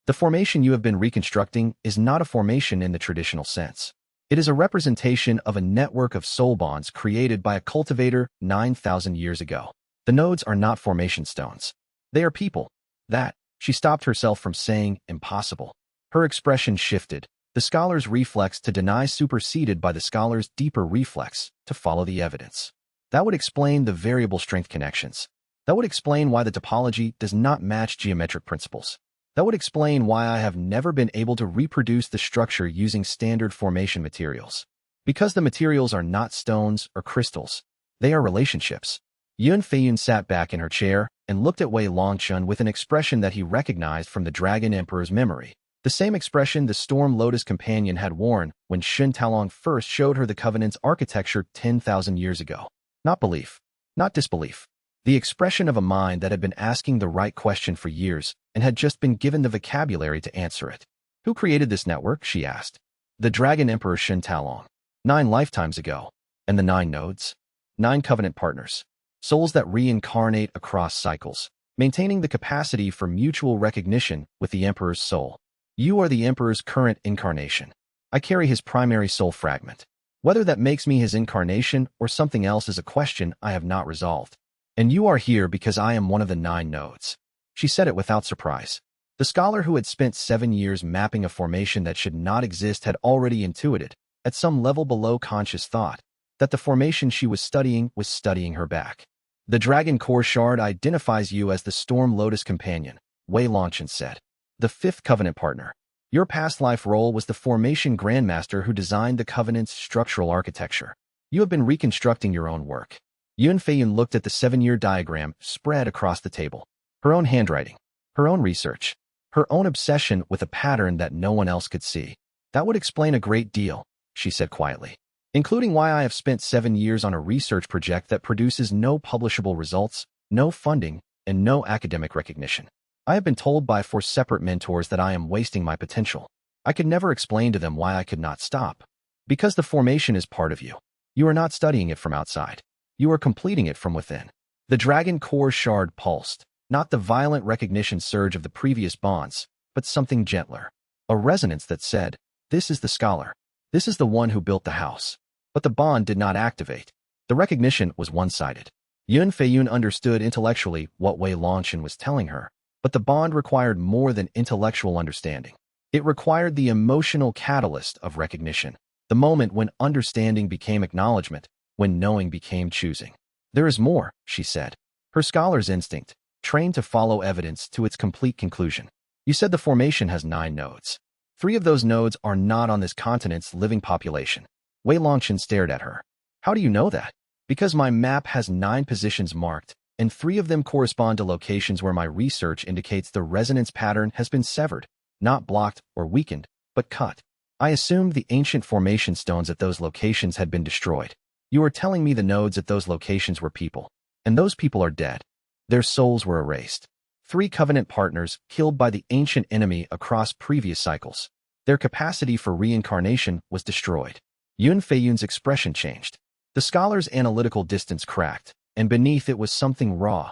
The formation you have been reconstructing is not a formation in the traditional sense. It is a representation of a network of soul bonds created by a cultivator 9,000 years ago. The nodes are not formation stones. They are people. That, she stopped herself from saying, impossible. Her expression shifted. The scholar's reflex to deny superseded by the scholar's deeper reflex to follow the evidence. That would explain the variable strength connections. That would explain why the topology does not match geometric principles. That would explain why I have never been able to reproduce the structure using standard formation materials. Because the materials are not stones or crystals. They are relationships. Yun Feiyun sat back in her chair and looked at Wei Longchen with an expression that he recognized from the Dragon Emperor's memory. The same expression the Storm Lotus companion had worn when Shun Talong first showed her the Covenant's architecture 10,000 years ago. Not belief, not disbelief. The expression of a mind that had been asking the right question for years and had just been given the vocabulary to answer it. Who created this network, she asked. The Dragon Emperor Shun Talong. 9 lifetimes ago. And the 9 nodes? 9 Covenant partners. Souls that reincarnate across cycles, maintaining the capacity for mutual recognition with the Emperor's soul. You are the Emperor's current incarnation. I carry his primary soul fragment. Whether that makes me his incarnation or something else is a question I have not resolved. And you are here because I am one of the 9 nodes. She said it without surprise. The scholar who had spent 7 years mapping a formation that should not exist had already intuited, at some level below conscious thought, that the formation she was studying her back. The Dragon Core Shard identifies you as the Storm Lotus companion, Wei Longchen said. The 5th Covenant partner. Your past life role was the Formation Grandmaster who designed the Covenant's structural architecture. You have been reconstructing your own work. Yun Feiyun looked at the 7-year diagram spread across the table. Her own handwriting, her own research, her own obsession with a pattern that no one else could see. That would explain a great deal, she said quietly, including why I have spent 7 years on a research project that produces no publishable results, no funding, and no academic recognition. I have been told by 4 separate mentors that I am wasting my potential. I could never explain to them why I could not stop. Because the formation is part of you. You are not studying it from outside. You are completing it from within. The Dragon Core Shard pulsed, not the violent recognition surge of the previous bonds, but something gentler. A resonance that said, this is the scholar. This is the one who built the house. But the bond did not activate. The recognition was one-sided. Yun Feiyun understood intellectually what Wei Longchen was telling her. But the bond required more than intellectual understanding. It required the emotional catalyst of recognition, the moment when understanding became acknowledgement, when knowing became choosing. There is more, she said. Her scholar's instinct, trained to follow evidence to its complete conclusion. You said the formation has 9 nodes. 3 of those nodes are not on this continent's living population. Wei Longchen stared at her. How do you know that? Because my map has 9 positions marked, and 3 of them correspond to locations where my research indicates the resonance pattern has been severed, not blocked or weakened, but cut. I assumed the ancient formation stones at those locations had been destroyed. You are telling me the nodes at those locations were people, and those people are dead. Their souls were erased. 3 Covenant partners killed by the ancient enemy across previous cycles. Their capacity for reincarnation was destroyed. Yun Feiyun's expression changed. The scholar's analytical distance cracked, and beneath it was something raw.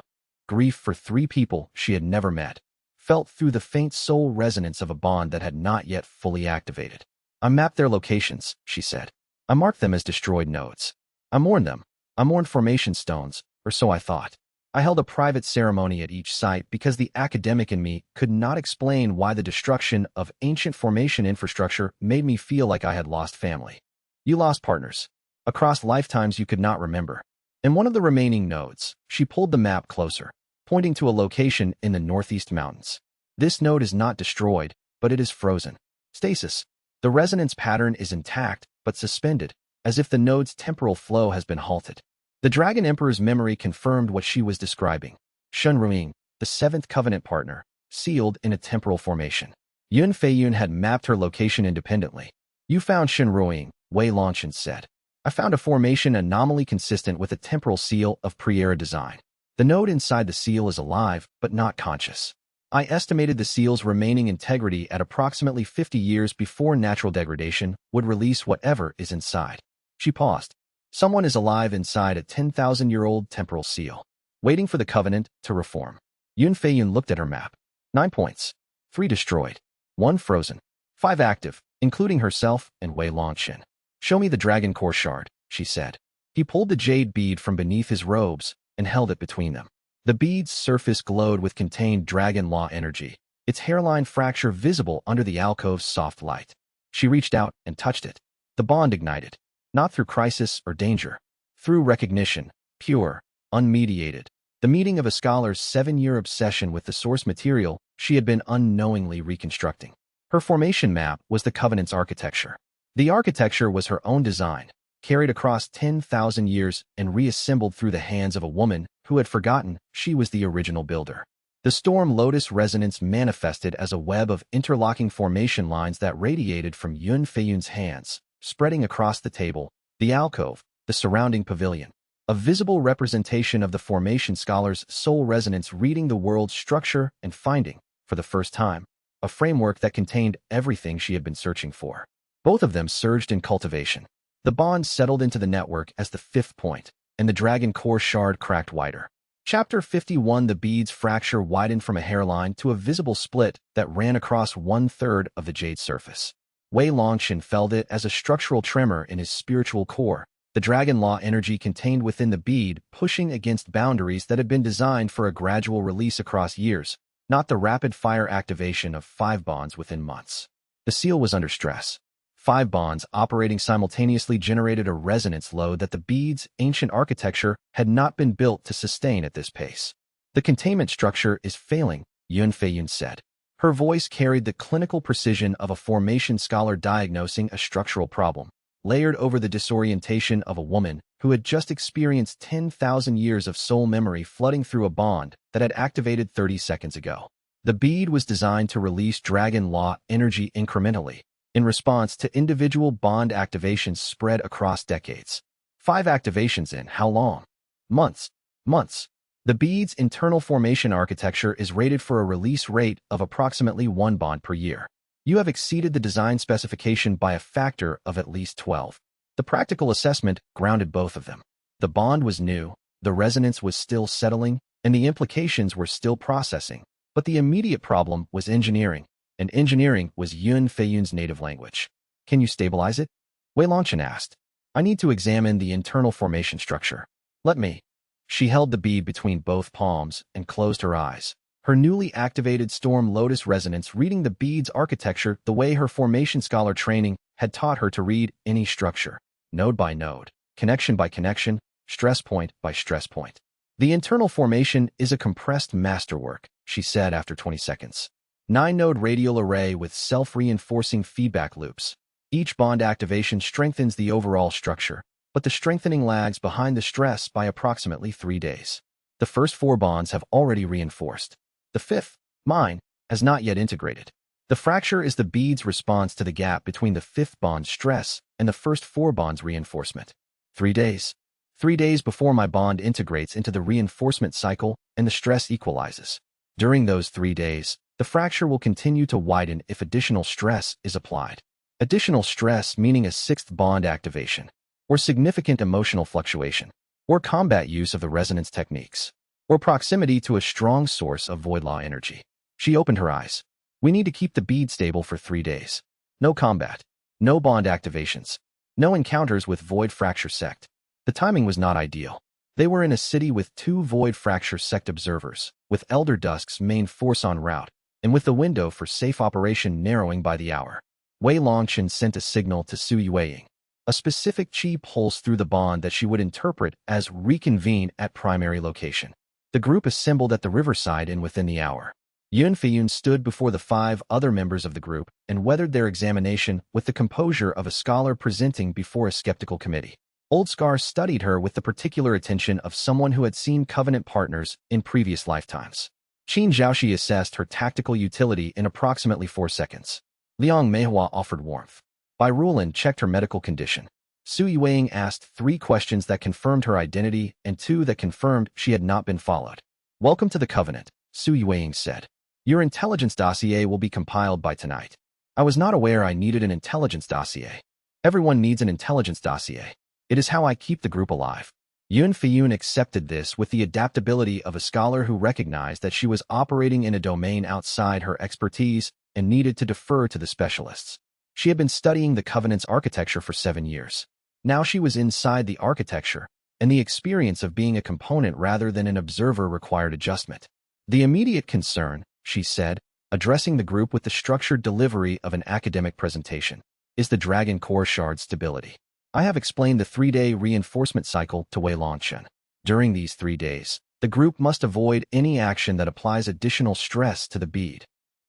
Grief for 3 people she had never met, felt through the faint soul resonance of a bond that had not yet fully activated. I mapped their locations, she said. I marked them as destroyed nodes. I mourned them. I mourned formation stones, or so I thought. I held a private ceremony at each site because the academic in me could not explain why the destruction of ancient formation infrastructure made me feel like I had lost family. You lost partners. Across lifetimes you could not remember. In one of the remaining nodes, she pulled the map closer, pointing to a location in the northeast mountains. This node is not destroyed, but it is frozen. Stasis. The resonance pattern is intact, but suspended, as if the node's temporal flow has been halted. The Dragon Emperor's memory confirmed what she was describing. Shun Ruing, the 7th Covenant partner, sealed in a temporal formation. Yun Feiyun had mapped her location independently. You found Shun Ruing, Wei Longchen said. I found a formation anomaly consistent with a temporal seal of pre-era design. The node inside the seal is alive, but not conscious. I estimated the seal's remaining integrity at approximately 50 years before natural degradation would release whatever is inside. She paused. Someone is alive inside a 10,000-year-old temporal seal, waiting for the Covenant to reform. Yun Feiyun looked at her map. 9 points. 3 destroyed. 1 frozen. 5 active, including herself and Wei Longchen. Show me the dragon core shard, she said. He pulled the jade bead from beneath his robes and held it between them. The bead's surface glowed with contained dragon law energy, its hairline fracture visible under the alcove's soft light. She reached out and touched it. The bond ignited, not through crisis or danger, through recognition, pure, unmediated. The meeting of a scholar's 7-year obsession with the source material she had been unknowingly reconstructing. Her formation map was the Covenant's architecture. The architecture was her own design, carried across 10,000 years and reassembled through the hands of a woman who had forgotten she was the original builder. The storm lotus resonance manifested as a web of interlocking formation lines that radiated from Yun Feiyun's hands, spreading across the table, the alcove, the surrounding pavilion. A visible representation of the formation scholar's soul resonance reading the world's structure and finding, for the first time, a framework that contained everything she had been searching for. Both of them surged in cultivation. The bond settled into the network as the 5th point, and the dragon core shard cracked wider. Chapter 51. The bead's fracture widened from a hairline to a visible split that ran across 1/3 of the jade surface. Wei Longchen felt it as a structural tremor in his spiritual core, the dragon law energy contained within the bead pushing against boundaries that had been designed for a gradual release across years, not the rapid-fire activation of 5 bonds within months. The seal was under stress. 5 bonds operating simultaneously generated a resonance load that the bead's ancient architecture had not been built to sustain at this pace. The containment structure is failing, Yun Feiyun said. Her voice carried the clinical precision of a formation scholar diagnosing a structural problem, layered over the disorientation of a woman who had just experienced 10,000 years of soul memory flooding through a bond that had activated 30 seconds ago. The bead was designed to release dragon law energy incrementally, in response to individual bond activations spread across decades. 5 activations in how long? Months. Months. The bead's internal formation architecture is rated for a release rate of approximately 1 bond per year. You have exceeded the design specification by a factor of at least 12. The practical assessment grounded both of them. The bond was new, the resonance was still settling, and the implications were still processing. But the immediate problem was engineering, and engineering was Yun Feiyun's native language. Can you stabilize it? Wei Longchen asked. I need to examine the internal formation structure. Let me. She held the bead between both palms and closed her eyes, her newly activated storm lotus resonance reading the bead's architecture the way her formation scholar training had taught her to read any structure, node by node, connection by connection, stress point by stress point. The internal formation is a compressed masterwork, she said after 20 seconds. 9-node radial array with self-reinforcing feedback loops. Each bond activation strengthens the overall structure, but the strengthening lags behind the stress by approximately 3 days. The first 4 bonds have already reinforced. The 5th, mine, has not yet integrated. The fracture is the bead's response to the gap between the 5th bond's stress and the first 4 bonds' reinforcement. 3 days. 3 days before my bond integrates into the reinforcement cycle and the stress equalizes. During those 3 days, the fracture will continue to widen if additional stress is applied. Additional stress meaning a 6th bond activation, or significant emotional fluctuation, or combat use of the resonance techniques, or proximity to a strong source of void law energy. She opened her eyes. We need to keep the bead stable for 3 days. No combat, no bond activations, no encounters with Void Fracture Sect. The timing was not ideal. They were in a city with 2 Void Fracture Sect observers, with Elder Dusk's main force en route, and with the window for safe operation narrowing by the hour. Wei Longchen sent a signal to Su Yueying. A specific chi pulsed through the bond that she would interpret as reconvene at primary location. The group assembled at the riverside and within the hour. Yun Feiyun stood before the 5 other members of the group and weathered their examination with the composure of a scholar presenting before a skeptical committee. Old Scar studied her with the particular attention of someone who had seen Covenant partners in previous lifetimes. Qin Zhaoxi assessed her tactical utility in approximately 4 seconds. Liang Meihua offered warmth. Bai Ruolin checked her medical condition. Su Yueying asked 3 questions that confirmed her identity and 2 that confirmed she had not been followed. Welcome to the Covenant, Su Yueying said. Your intelligence dossier will be compiled by tonight. I was not aware I needed an intelligence dossier. Everyone needs an intelligence dossier. It is how I keep the group alive. Yun Feiyun accepted this with the adaptability of a scholar who recognized that she was operating in a domain outside her expertise and needed to defer to the specialists. She had been studying the Covenant's architecture for 7 years. Now she was inside the architecture, and the experience of being a component rather than an observer required adjustment. The immediate concern, she said, addressing the group with the structured delivery of an academic presentation, is the Dragon Core shard stability. I have explained the 3-day reinforcement cycle to Wei Longchen. During these 3 days, the group must avoid any action that applies additional stress to the bead.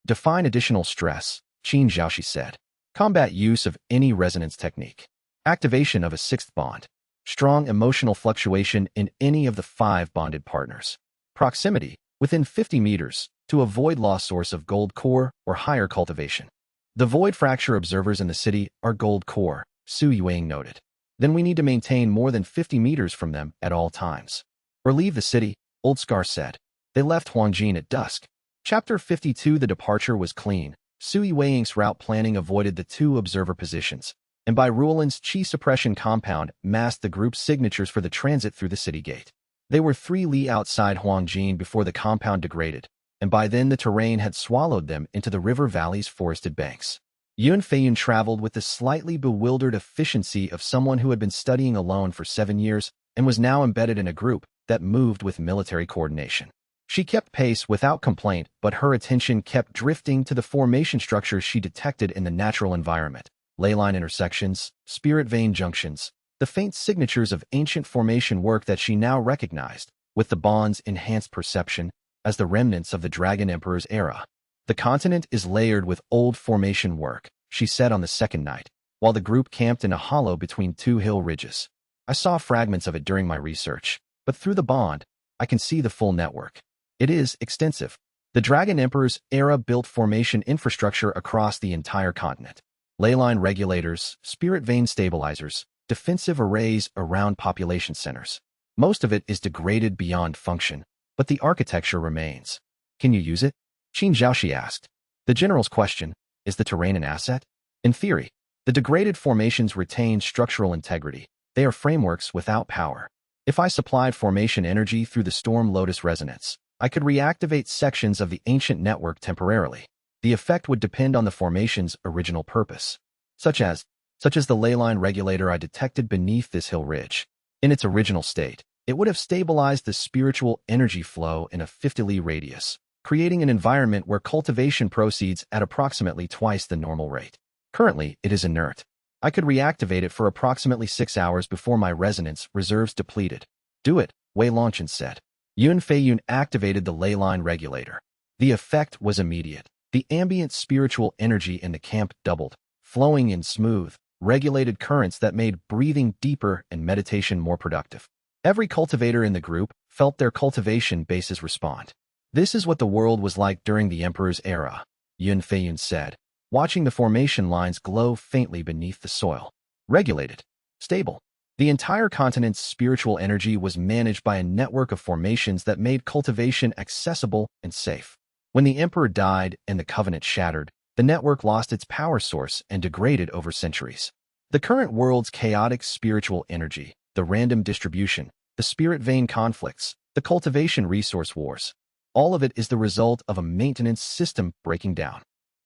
Define additional stress, Qin Zhaoxi said. Combat use of any resonance technique. Activation of a 6th bond. Strong emotional fluctuation in any of the 5 bonded partners. Proximity, within 50 meters, to a void law source of gold core or higher cultivation. The void fracture observers in the city are gold core, Su Yuang noted. Then we need to maintain more than 50 meters from them at all times. Or leave the city, Old Scar said. They left Huangjin at dusk. Chapter 52. The departure was clean. Su Yuang's route planning avoided the 2 observer positions, and by Ruolin's chi suppression compound masked the group's signatures for the transit through the city gate. They were 3 li outside Huangjin before the compound degraded, and by then the terrain had swallowed them into the river valley's forested banks. Yun Feiyun traveled with the slightly bewildered efficiency of someone who had been studying alone for 7 years and was now embedded in a group that moved with military coordination. She kept pace without complaint, but her attention kept drifting to the formation structures she detected in the natural environment. Ley line intersections, spirit vein junctions, the faint signatures of ancient formation work that she now recognized, with the bonds enhanced perception, as the remnants of the Dragon Emperor's era. The continent is layered with old formation work, she said on the second night, while the group camped in a hollow between 2 hill ridges. I saw fragments of it during my research, but through the bond, I can see the full network. It is extensive. The Dragon Emperor's era built formation infrastructure across the entire continent. Leyline regulators, spirit vein stabilizers, defensive arrays around population centers. Most of it is degraded beyond function, but the architecture remains. Can you use it? Qin Zhaoxi asked. The general's question, is the terrain an asset? In theory, the degraded formations retain structural integrity. They are frameworks without power. If I supplied formation energy through the Storm Lotus resonance, I could reactivate sections of the ancient network temporarily. The effect would depend on the formation's original purpose, such as the leyline regulator I detected beneath this hill ridge. In its original state, it would have stabilized the spiritual energy flow in a 50 li radius, creating an environment where cultivation proceeds at approximately twice the normal rate. Currently, it is inert. I could reactivate it for approximately 6 hours before my resonance reserves depleted. Do it, Wei Longchen said. Yun Feiyun activated the leyline regulator. The effect was immediate. The ambient spiritual energy in the camp doubled, flowing in smooth, regulated currents that made breathing deeper and meditation more productive. Every cultivator in the group felt their cultivation bases respond. This is what the world was like during the Emperor's era, Yun Feiyun said, watching the formation lines glow faintly beneath the soil. Regulated. Stable. The entire continent's spiritual energy was managed by a network of formations that made cultivation accessible and safe. When the Emperor died and the Covenant shattered, the network lost its power source and degraded over centuries. The current world's chaotic spiritual energy, the random distribution, the spirit vein conflicts, the cultivation resource wars, all of it is the result of a maintenance system breaking down.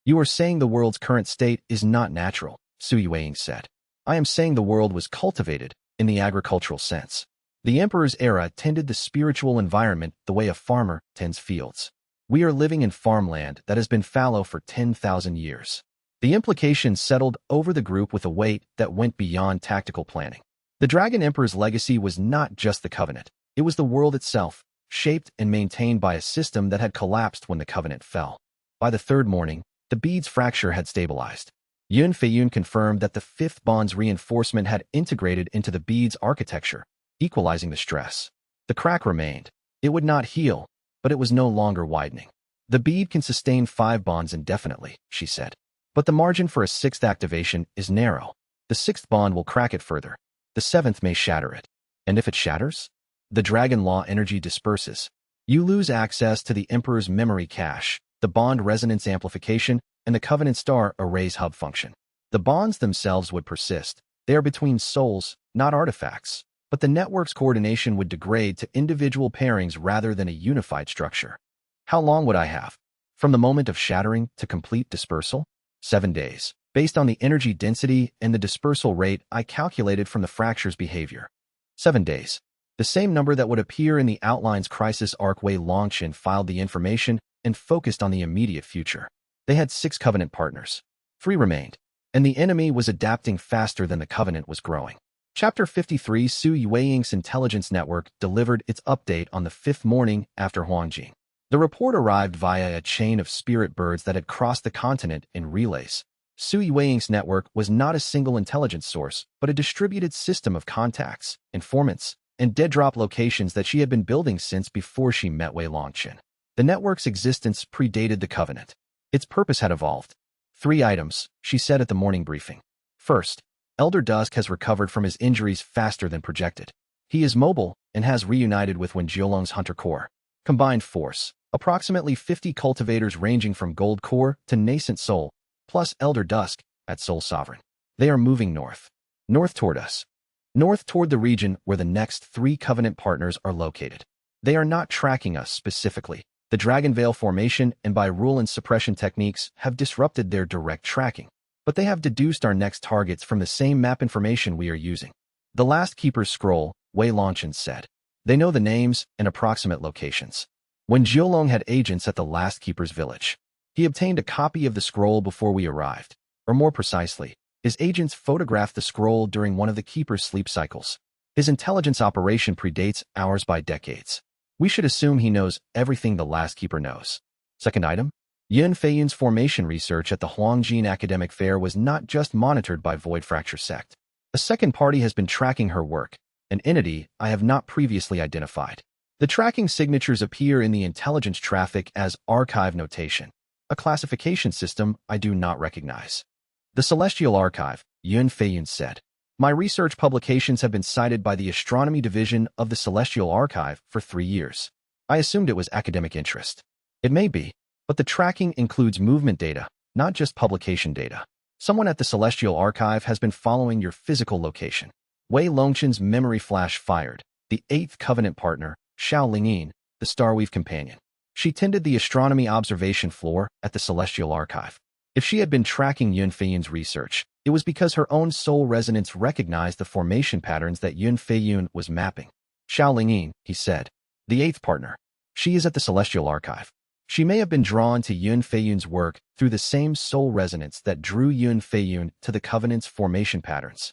You are saying the world's current state is not natural, Su Yuang said. I am saying the world was cultivated, in the agricultural sense. The Emperor's era tended the spiritual environment the way a farmer tends fields. We are living in farmland that has been fallow for 10,000 years. The implications settled over the group with a weight that went beyond tactical planning. The Dragon Emperor's legacy was not just the Covenant. It was the world itself, shaped and maintained by a system that had collapsed when the Covenant fell. By the 3rd morning, the bead's fracture had stabilized. Yun Feiyun confirmed that the 5th bond's reinforcement had integrated into the bead's architecture, equalizing the stress. The crack remained. It would not heal, but it was no longer widening. The bead can sustain 5 bonds indefinitely, she said. But the margin for a 6th activation is narrow. The 6th bond will crack it further. The 7th may shatter it. And if it shatters? The Dragon Law energy disperses. You lose access to the Emperor's memory cache, the bond resonance amplification, and the Covenant Star Array's hub function. The bonds themselves would persist. They are between souls, not artifacts. But the network's coordination would degrade to individual pairings rather than a unified structure. How long would I have? From the moment of shattering to complete dispersal? 7 days. Based on the energy density and the dispersal rate I calculated from the fracture's behavior. 7 days. The same number that would appear in the Outlines Crisis arc. Wei Longchen filed the information and focused on the immediate future. They had 6 Covenant partners. 3 remained, and the enemy was adapting faster than the Covenant was growing. Chapter 53. Su Yueying's intelligence network delivered its update on the 5th morning after Huangjing. The report arrived via a chain of spirit birds that had crossed the continent in relays. Su Yueying's network was not a single intelligence source, but a distributed system of contacts, informants, and dead-drop locations that she had been building since before she met Wei Longchen. The network's existence predated the Covenant. Its purpose had evolved. 3 items, she said at the morning briefing. First, Elder Dusk has recovered from his injuries faster than projected. He is mobile and has reunited with Wen Jiolong's Hunter Corps. Combined force, approximately 50 cultivators ranging from Gold Core to Nascent Soul, plus Elder Dusk at Soul Sovereign. They are moving north. North toward us. North toward the region where the next 3 Covenant partners are located. They are not tracking us specifically. The Dragon Veil formation and by rule and suppression techniques have disrupted their direct tracking, but they have deduced our next targets from the same map information we are using. The Last Keeper's Scroll, Wei Longchen said. They know the names and approximate locations. When Jiolong had agents at the Last Keeper's village, he obtained a copy of the scroll before we arrived, or more precisely, his agents photographed the scroll during one of the Keeper's sleep cycles. His intelligence operation predates ours by decades. We should assume he knows everything the Last Keeper knows. Second item, Yun Feiyun's formation research at the Huangjin Academic Fair was not just monitored by Void Fracture Sect. A second party has been tracking her work, an entity I have not previously identified. The tracking signatures appear in the intelligence traffic as archive notation, a classification system I do not recognize. The Celestial Archive, Yun Feiyun said. My research publications have been cited by the Astronomy Division of the Celestial Archive for 3 years. I assumed it was academic interest. It may be, but the tracking includes movement data, not just publication data. Someone at the Celestial Archive has been following your physical location. Wei Longchen's memory flash fired. The 8th Covenant partner, Xiao Lingyin, the Starweave companion. She tended the astronomy observation floor at the Celestial Archive. If she had been tracking Yun Feiyun's research, it was because her own soul resonance recognized the formation patterns that Yun Feiyun was mapping. Xiao Lingyin, he said. The 8th partner. She is at the Celestial Archive. She may have been drawn to Yun Feiyun's work through the same soul resonance that drew Yun Feiyun to the Covenant's formation patterns.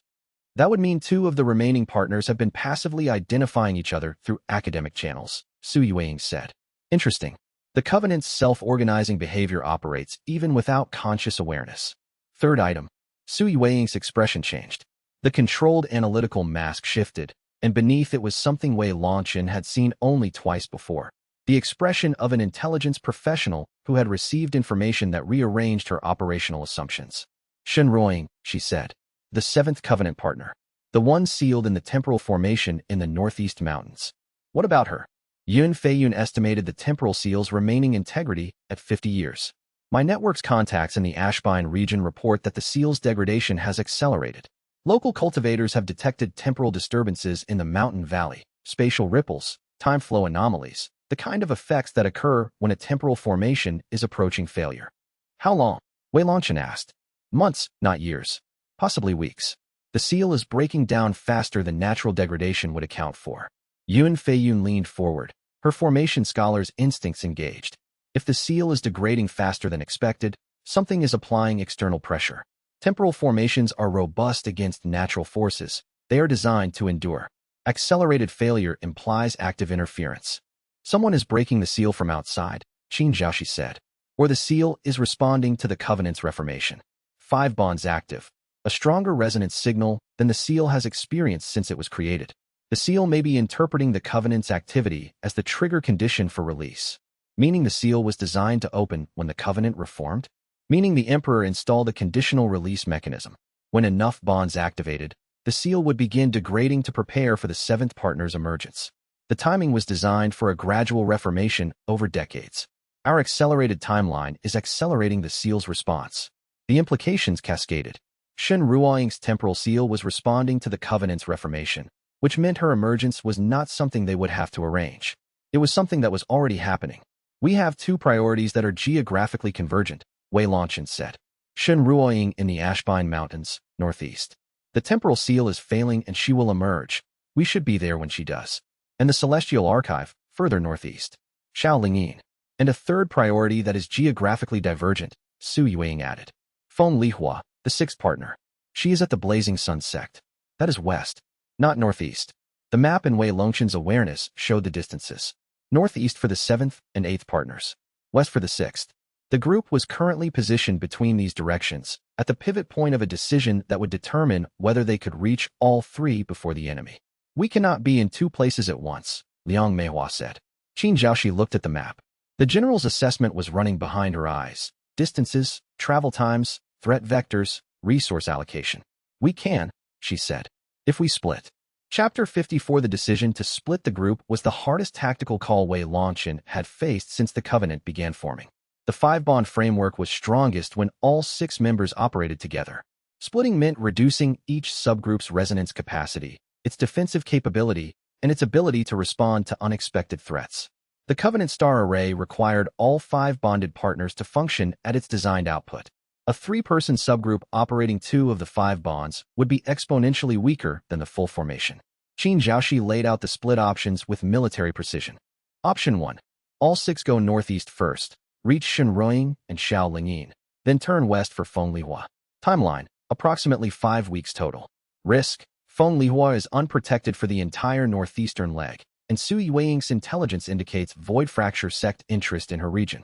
That would mean 2 of the remaining partners have been passively identifying each other through academic channels, Su Yueying said. Interesting. The Covenant's self-organizing behavior operates even without conscious awareness. Third item. Su Yueying's expression changed. The controlled analytical mask shifted, and beneath it was something Wei Longchen had seen only twice before. The expression of an intelligence professional who had received information that rearranged her operational assumptions. Shen Ruoying, she said. The 7th Covenant partner. The one sealed in the temporal formation in the Northeast Mountains. What about her? Yun Feiyun estimated the temporal seal's remaining integrity at 50 years. My network's contacts in the Ashbine region report that the seal's degradation has accelerated. Local cultivators have detected temporal disturbances in the mountain valley, spatial ripples, time flow anomalies, the kind of effects that occur when a temporal formation is approaching failure. How long? Wei Longchen asked. Months, not years. Possibly weeks. The seal is breaking down faster than natural degradation would account for. Yun Feiyun leaned forward, her formation scholar's instincts engaged. If the seal is degrading faster than expected, something is applying external pressure. Temporal formations are robust against natural forces. They are designed to endure. Accelerated failure implies active interference. Someone is breaking the seal from outside, Qin Zhaoxi said. Or the seal is responding to the Covenant's reformation. 5 bonds active. A stronger resonance signal than the seal has experienced since it was created. The seal may be interpreting the Covenant's activity as the trigger condition for release. Meaning the seal was designed to open when the Covenant reformed? Meaning the Emperor installed a conditional release mechanism. When enough bonds activated, the seal would begin degrading to prepare for the 7th partner's emergence. The timing was designed for a gradual reformation over decades. Our accelerated timeline is accelerating the seal's response. The implications cascaded. Shen Ruoying's temporal seal was responding to the Covenant's reformation, which meant her emergence was not something they would have to arrange. It was something that was already happening. We have 2 priorities that are geographically convergent, Wei Longchen said. Shenruoying in the Ashbine Mountains, northeast. The temporal seal is failing and she will emerge. We should be there when she does. And the Celestial Archive, further northeast. Shaolingyin. And a third priority that is geographically divergent, Su Yuing added. Feng Lihua, the sixth partner. She is at the Blazing Sun Sect. That is west, not northeast. The map in Wei Longchen's awareness showed the distances. Northeast for the seventh and eighth partners. West for the sixth. The group was currently positioned between these directions, at the pivot point of a decision that would determine whether they could reach all three before the enemy. We cannot be in two places at once, Liang Meihua said. Qin Zhaoxi looked at the map. The general's assessment was running behind her eyes. Distances, travel times, threat vectors, resource allocation. We can, she said, if we split. Chapter 54. The decision to split the group was the hardest tactical call Wei Longchen had faced since the Covenant began forming. The five-bond framework was strongest when all 6 members operated together. Splitting meant reducing each subgroup's resonance capacity, its defensive capability, and its ability to respond to unexpected threats. The Covenant Star Array required all 5 bonded partners to function at its designed output. A 3-person subgroup operating 2 of the 5 bonds would be exponentially weaker than the full formation. Qin Zhaoxi laid out the split options with military precision. Option 1. All 6 go northeast first, reach Shenruoying and Shaolingyin, then turn west for Feng Lihua. Timeline, approximately 5 weeks total. Risk, Feng Lihua is unprotected for the entire northeastern leg, and Su Yuing's intelligence indicates Void Fracture Sect interest in her region.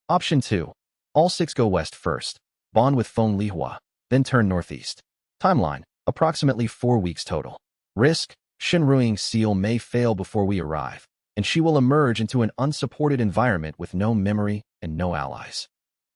Option 2. All 6 go west first, bond with Feng Lihua, then turn northeast. Timeline, approximately 4 weeks total. Risk, Shenruoying's seal may fail before we arrive, and she will emerge into an unsupported environment with no memory and no allies.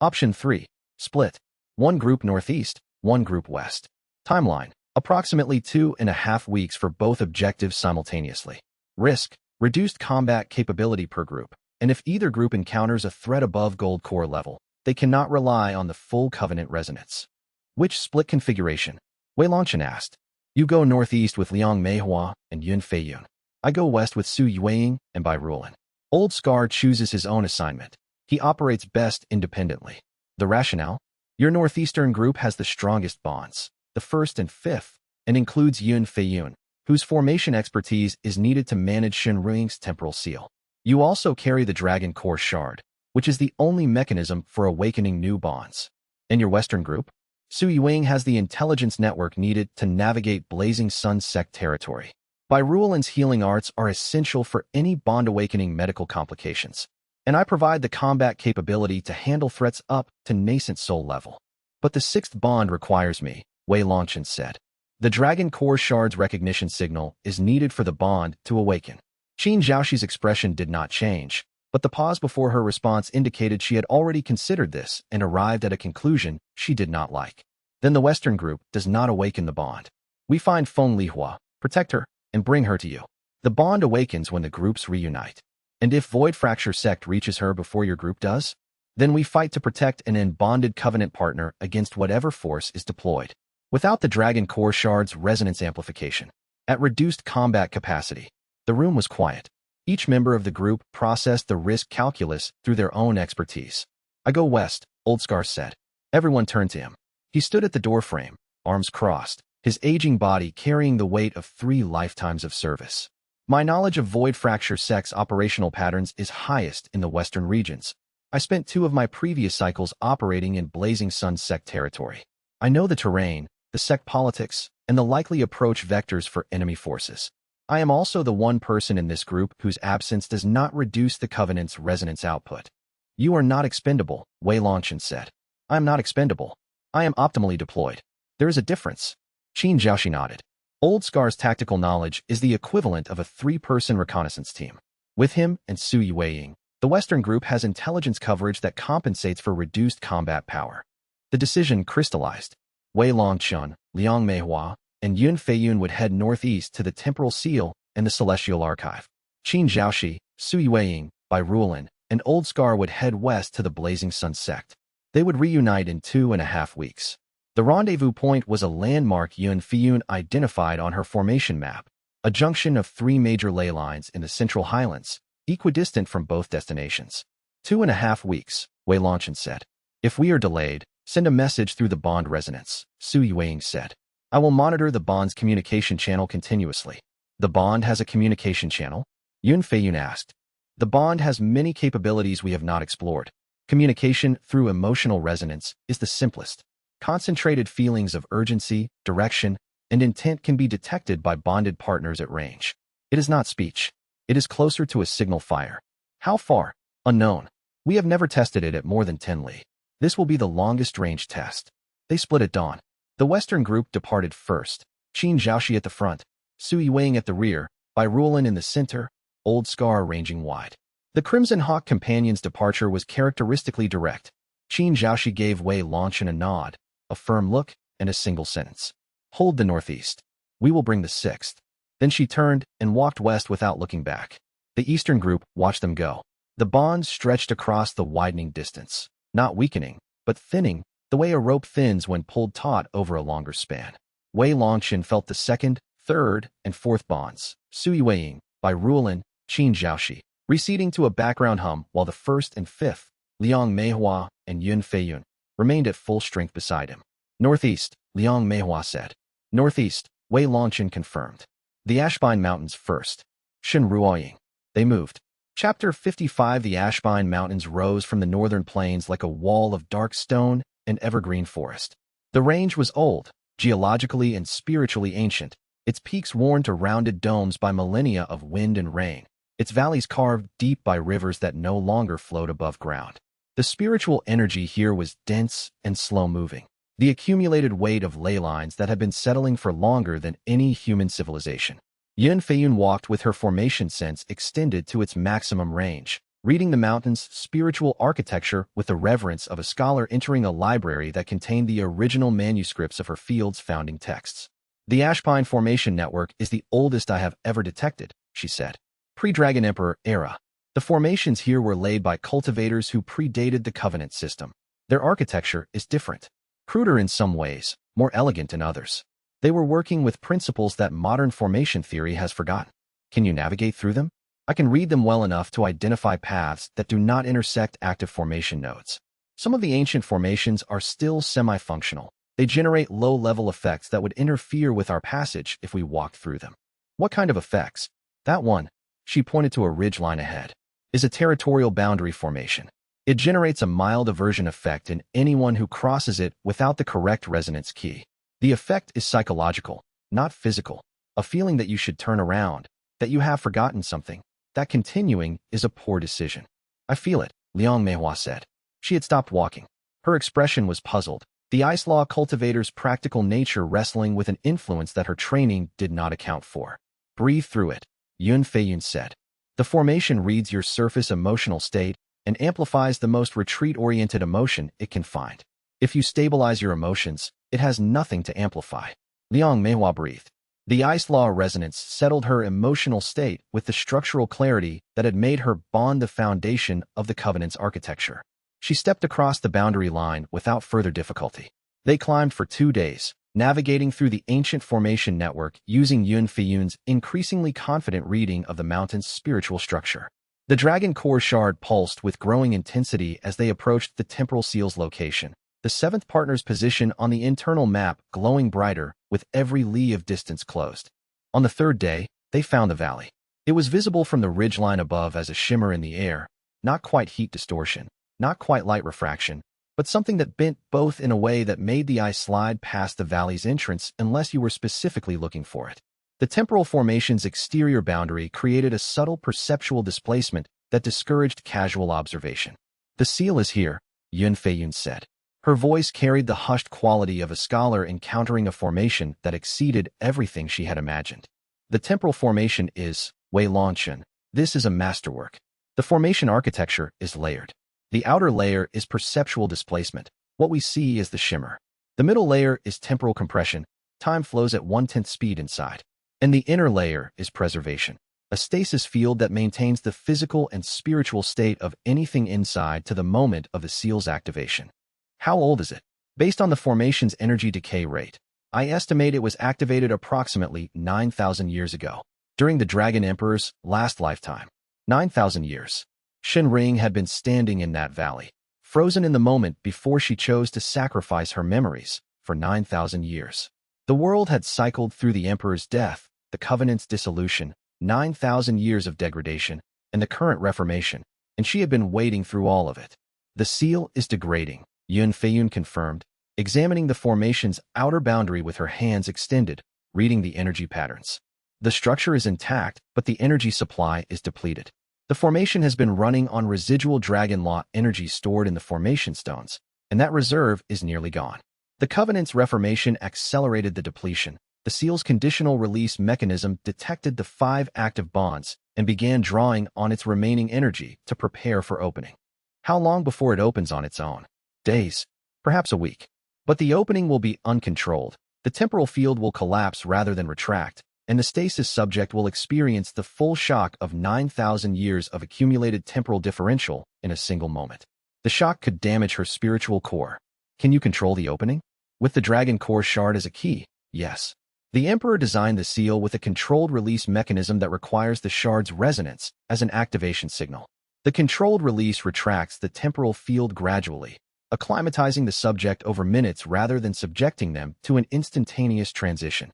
Option 3. Split. 1 group northeast, 1 group west. Timeline, approximately 2.5 weeks for both objectives simultaneously. Risk, reduced combat capability per group, and if either group encounters a threat above gold core level, they cannot rely on the full Covenant resonance. Which split configuration? Wei Longchen asked. You go northeast with Liang Meihua and Yun Feiyun. I go west with Su Yuing and Bai Ruolin. Old Scar chooses his own assignment. He operates best independently. The rationale? Your northeastern group has the strongest bonds, the first and fifth, and includes Yun Feiyun, whose formation expertise is needed to manage Shenruoying's temporal seal. You also carry the Dragon Core Shard, which is the only mechanism for awakening new bonds. In your western group, Su Yuing has the intelligence network needed to navigate Blazing Sun Sect territory. Bai Ruolin's healing arts are essential for any bond-awakening medical complications, and I provide the combat capability to handle threats up to nascent soul level. But the 6th bond requires me, Wei Longchen said. The Dragon Core Shard's recognition signal is needed for the bond to awaken. Qin Zhaoxi's expression did not change, but the pause before her response indicated she had already considered this and arrived at a conclusion she did not like. Then the Western group does not awaken the bond. We find Feng Lihua, protect her, and bring her to you. The bond awakens when the groups reunite. And if Void Fracture Sect reaches her before your group does, then we fight to protect an unbonded Covenant partner against whatever force is deployed. Without the Dragon Core Shard's resonance amplification, at reduced combat capacity, the room was quiet. Each member of the group processed the risk calculus through their own expertise. I go west, Old Scar said. Everyone turned to him. He stood at the doorframe, arms crossed, his aging body carrying the weight of 3 lifetimes of service. My knowledge of Void Fracture Sect's operational patterns is highest in the western regions. I spent 2 of my previous cycles operating in Blazing Sun Sect territory. I know the terrain, the sect politics, and the likely approach vectors for enemy forces. I am also the one person in this group whose absence does not reduce the Covenant's resonance output. You are not expendable, Wei Longchen said. I am not expendable. I am optimally deployed. There is a difference. Qin Zhaoxi nodded. Old Scar's tactical knowledge is the equivalent of a 3-person reconnaissance team. With him and Su Yuing, the Western group has intelligence coverage that compensates for reduced combat power. The decision crystallized. Wei Longchen, Liang Meihua, and Yun Feiyun would head northeast to the Temporal Seal and the Celestial Archive. Qin Zhaoxi, Su Yuing, Bai Ruolin, and Old Scar would head west to the Blazing Sun Sect. They would reunite in 2.5 weeks. The rendezvous point was a landmark Yun Feiyun identified on her formation map, a junction of 3 major ley lines in the Central Highlands, equidistant from both destinations. 2.5 weeks, Wei Longchen said. If we are delayed, Send a message through the bond resonance, Su Yueying said. I will monitor the bond's communication channel continuously. The bond has a communication channel? Yun Feiyun asked. The bond has many capabilities we have not explored. Communication through emotional resonance is the simplest. Concentrated feelings of urgency, direction, and intent can be detected by bonded partners at range. It is not speech. It is closer to a signal fire. How far? Unknown. We have never tested it at more than 10 li. This will be the longest range test. They split at dawn. The western group departed first. Qin Zhaoxi at the front, Su Yueying at the rear, Bai Ruolin in the center, Old Scar ranging wide. The Crimson Hawk companion's departure was characteristically direct. Qin Zhaoxi gave Wei Longchen a nod, a firm look, and a single sentence. Hold the northeast. We will bring the 6th. Then she turned and walked west without looking back. The eastern group watched them go. The bond stretched across the widening distance, not weakening, but thinning, the way a rope thins when pulled taut over a longer span. Wei Longchen felt the 2nd, 3rd, and 4th bonds, Su Yueying, Bai Ruolin, Qin Zhaoxi, receding to a background hum while the 1st and 5th, Liang Meihua and Yun Feiyun, remained at full strength beside him. Northeast, Liang Meihua said. Northeast, Wei Longchen confirmed. The Ashbine Mountains first. Shen Ruoying. They moved. Chapter 55. The Ashbine Mountains rose from the northern plains like a wall of dark stone and evergreen forest. The range was old, geologically and spiritually ancient, its peaks worn to rounded domes by millennia of wind and rain, its valleys carved deep by rivers that no longer flowed above ground. The spiritual energy here was dense and slow-moving, the accumulated weight of ley lines that had been settling for longer than any human civilization. Yun Feiyun walked with her formation sense extended to its maximum range, reading the mountain's spiritual architecture with the reverence of a scholar entering a library that contained the original manuscripts of her field's founding texts. The Ashpine Formation Network is the oldest I have ever detected, she said. Pre-Dragon Emperor era. The formations here were laid by cultivators who predated the Covenant system. Their architecture is different. Cruder in some ways, more elegant in others. They were working with principles that modern formation theory has forgotten. Can you navigate through them? I can read them well enough to identify paths that do not intersect active formation nodes. Some of the ancient formations are still semi-functional. They generate low-level effects that would interfere with our passage if we walked through them. What kind of effects? That one, she pointed to a ridge line ahead, is a territorial boundary formation. It generates a mild aversion effect in anyone who crosses it without the correct resonance key. The effect is psychological, not physical. A feeling that you should turn around, that you have forgotten something, that continuing is a poor decision. I feel it, Liang Meihua said. She had stopped walking. Her expression was puzzled, the Ice Law cultivator's practical nature wrestling with an influence that her training did not account for. Breathe through it, Yun Feiyun said. The formation reads your surface emotional state and amplifies the most retreat-oriented emotion it can find. If you stabilize your emotions, it has nothing to amplify. Liang Meihua breathed. The Ice Law resonance settled her emotional state with the structural clarity that had made her bond the foundation of the Covenant's architecture. She stepped across the boundary line without further difficulty. They climbed for 2 days, navigating through the ancient formation network using Yun Feiyun's increasingly confident reading of the mountain's spiritual structure. The Dragon Core shard pulsed with growing intensity as they approached the temporal seal's location, the 7th partner's position on the internal map glowing brighter with every li of distance closed. On the 3rd day, they found the valley. It was visible from the ridgeline above as a shimmer in the air, not quite heat distortion, not quite light refraction, but something that bent both in a way that made the eye slide past the valley's entrance unless you were specifically looking for it. The temporal formation's exterior boundary created a subtle perceptual displacement that discouraged casual observation. The seal is here, Yun Feiyun said. Her voice carried the hushed quality of a scholar encountering a formation that exceeded everything she had imagined. The temporal formation is, Wei Longchen. This is a masterwork. The formation architecture is layered. The outer layer is perceptual displacement. What we see is the shimmer. The middle layer is temporal compression. Time flows at 1/10 speed inside. And the inner layer is preservation. A stasis field that maintains the physical and spiritual state of anything inside to the moment of the seal's activation. How old is it? Based on the formation's energy decay rate, I estimate it was activated approximately 9,000 years ago, during the Dragon Emperor's last lifetime. 9,000 years. Shen Ring had been standing in that valley, frozen in the moment before she chose to sacrifice her memories for 9,000 years. The world had cycled through the Emperor's death, the Covenant's dissolution, 9,000 years of degradation, and the current reformation, and she had been wading through all of it. The seal is degrading, Yun Feiyun confirmed, examining the formation's outer boundary with her hands extended, reading the energy patterns. The structure is intact, but the energy supply is depleted. The formation has been running on residual Dragon Law energy stored in the formation stones, and that reserve is nearly gone. The Covenant's reformation accelerated the depletion. The seal's conditional release mechanism detected the 5 active bonds and began drawing on its remaining energy to prepare for opening. How long before it opens on its own? Days, perhaps a week. But the opening will be uncontrolled. The temporal field will collapse rather than retract, and the stasis subject will experience the full shock of 9,000 years of accumulated temporal differential in a single moment. The shock could damage her spiritual core. Can you control the opening? With the Dragon Core shard as a key, yes. The Emperor designed the seal with a controlled release mechanism that requires the shard's resonance as an activation signal. The controlled release retracts the temporal field gradually, acclimatizing the subject over minutes rather than subjecting them to an instantaneous transition.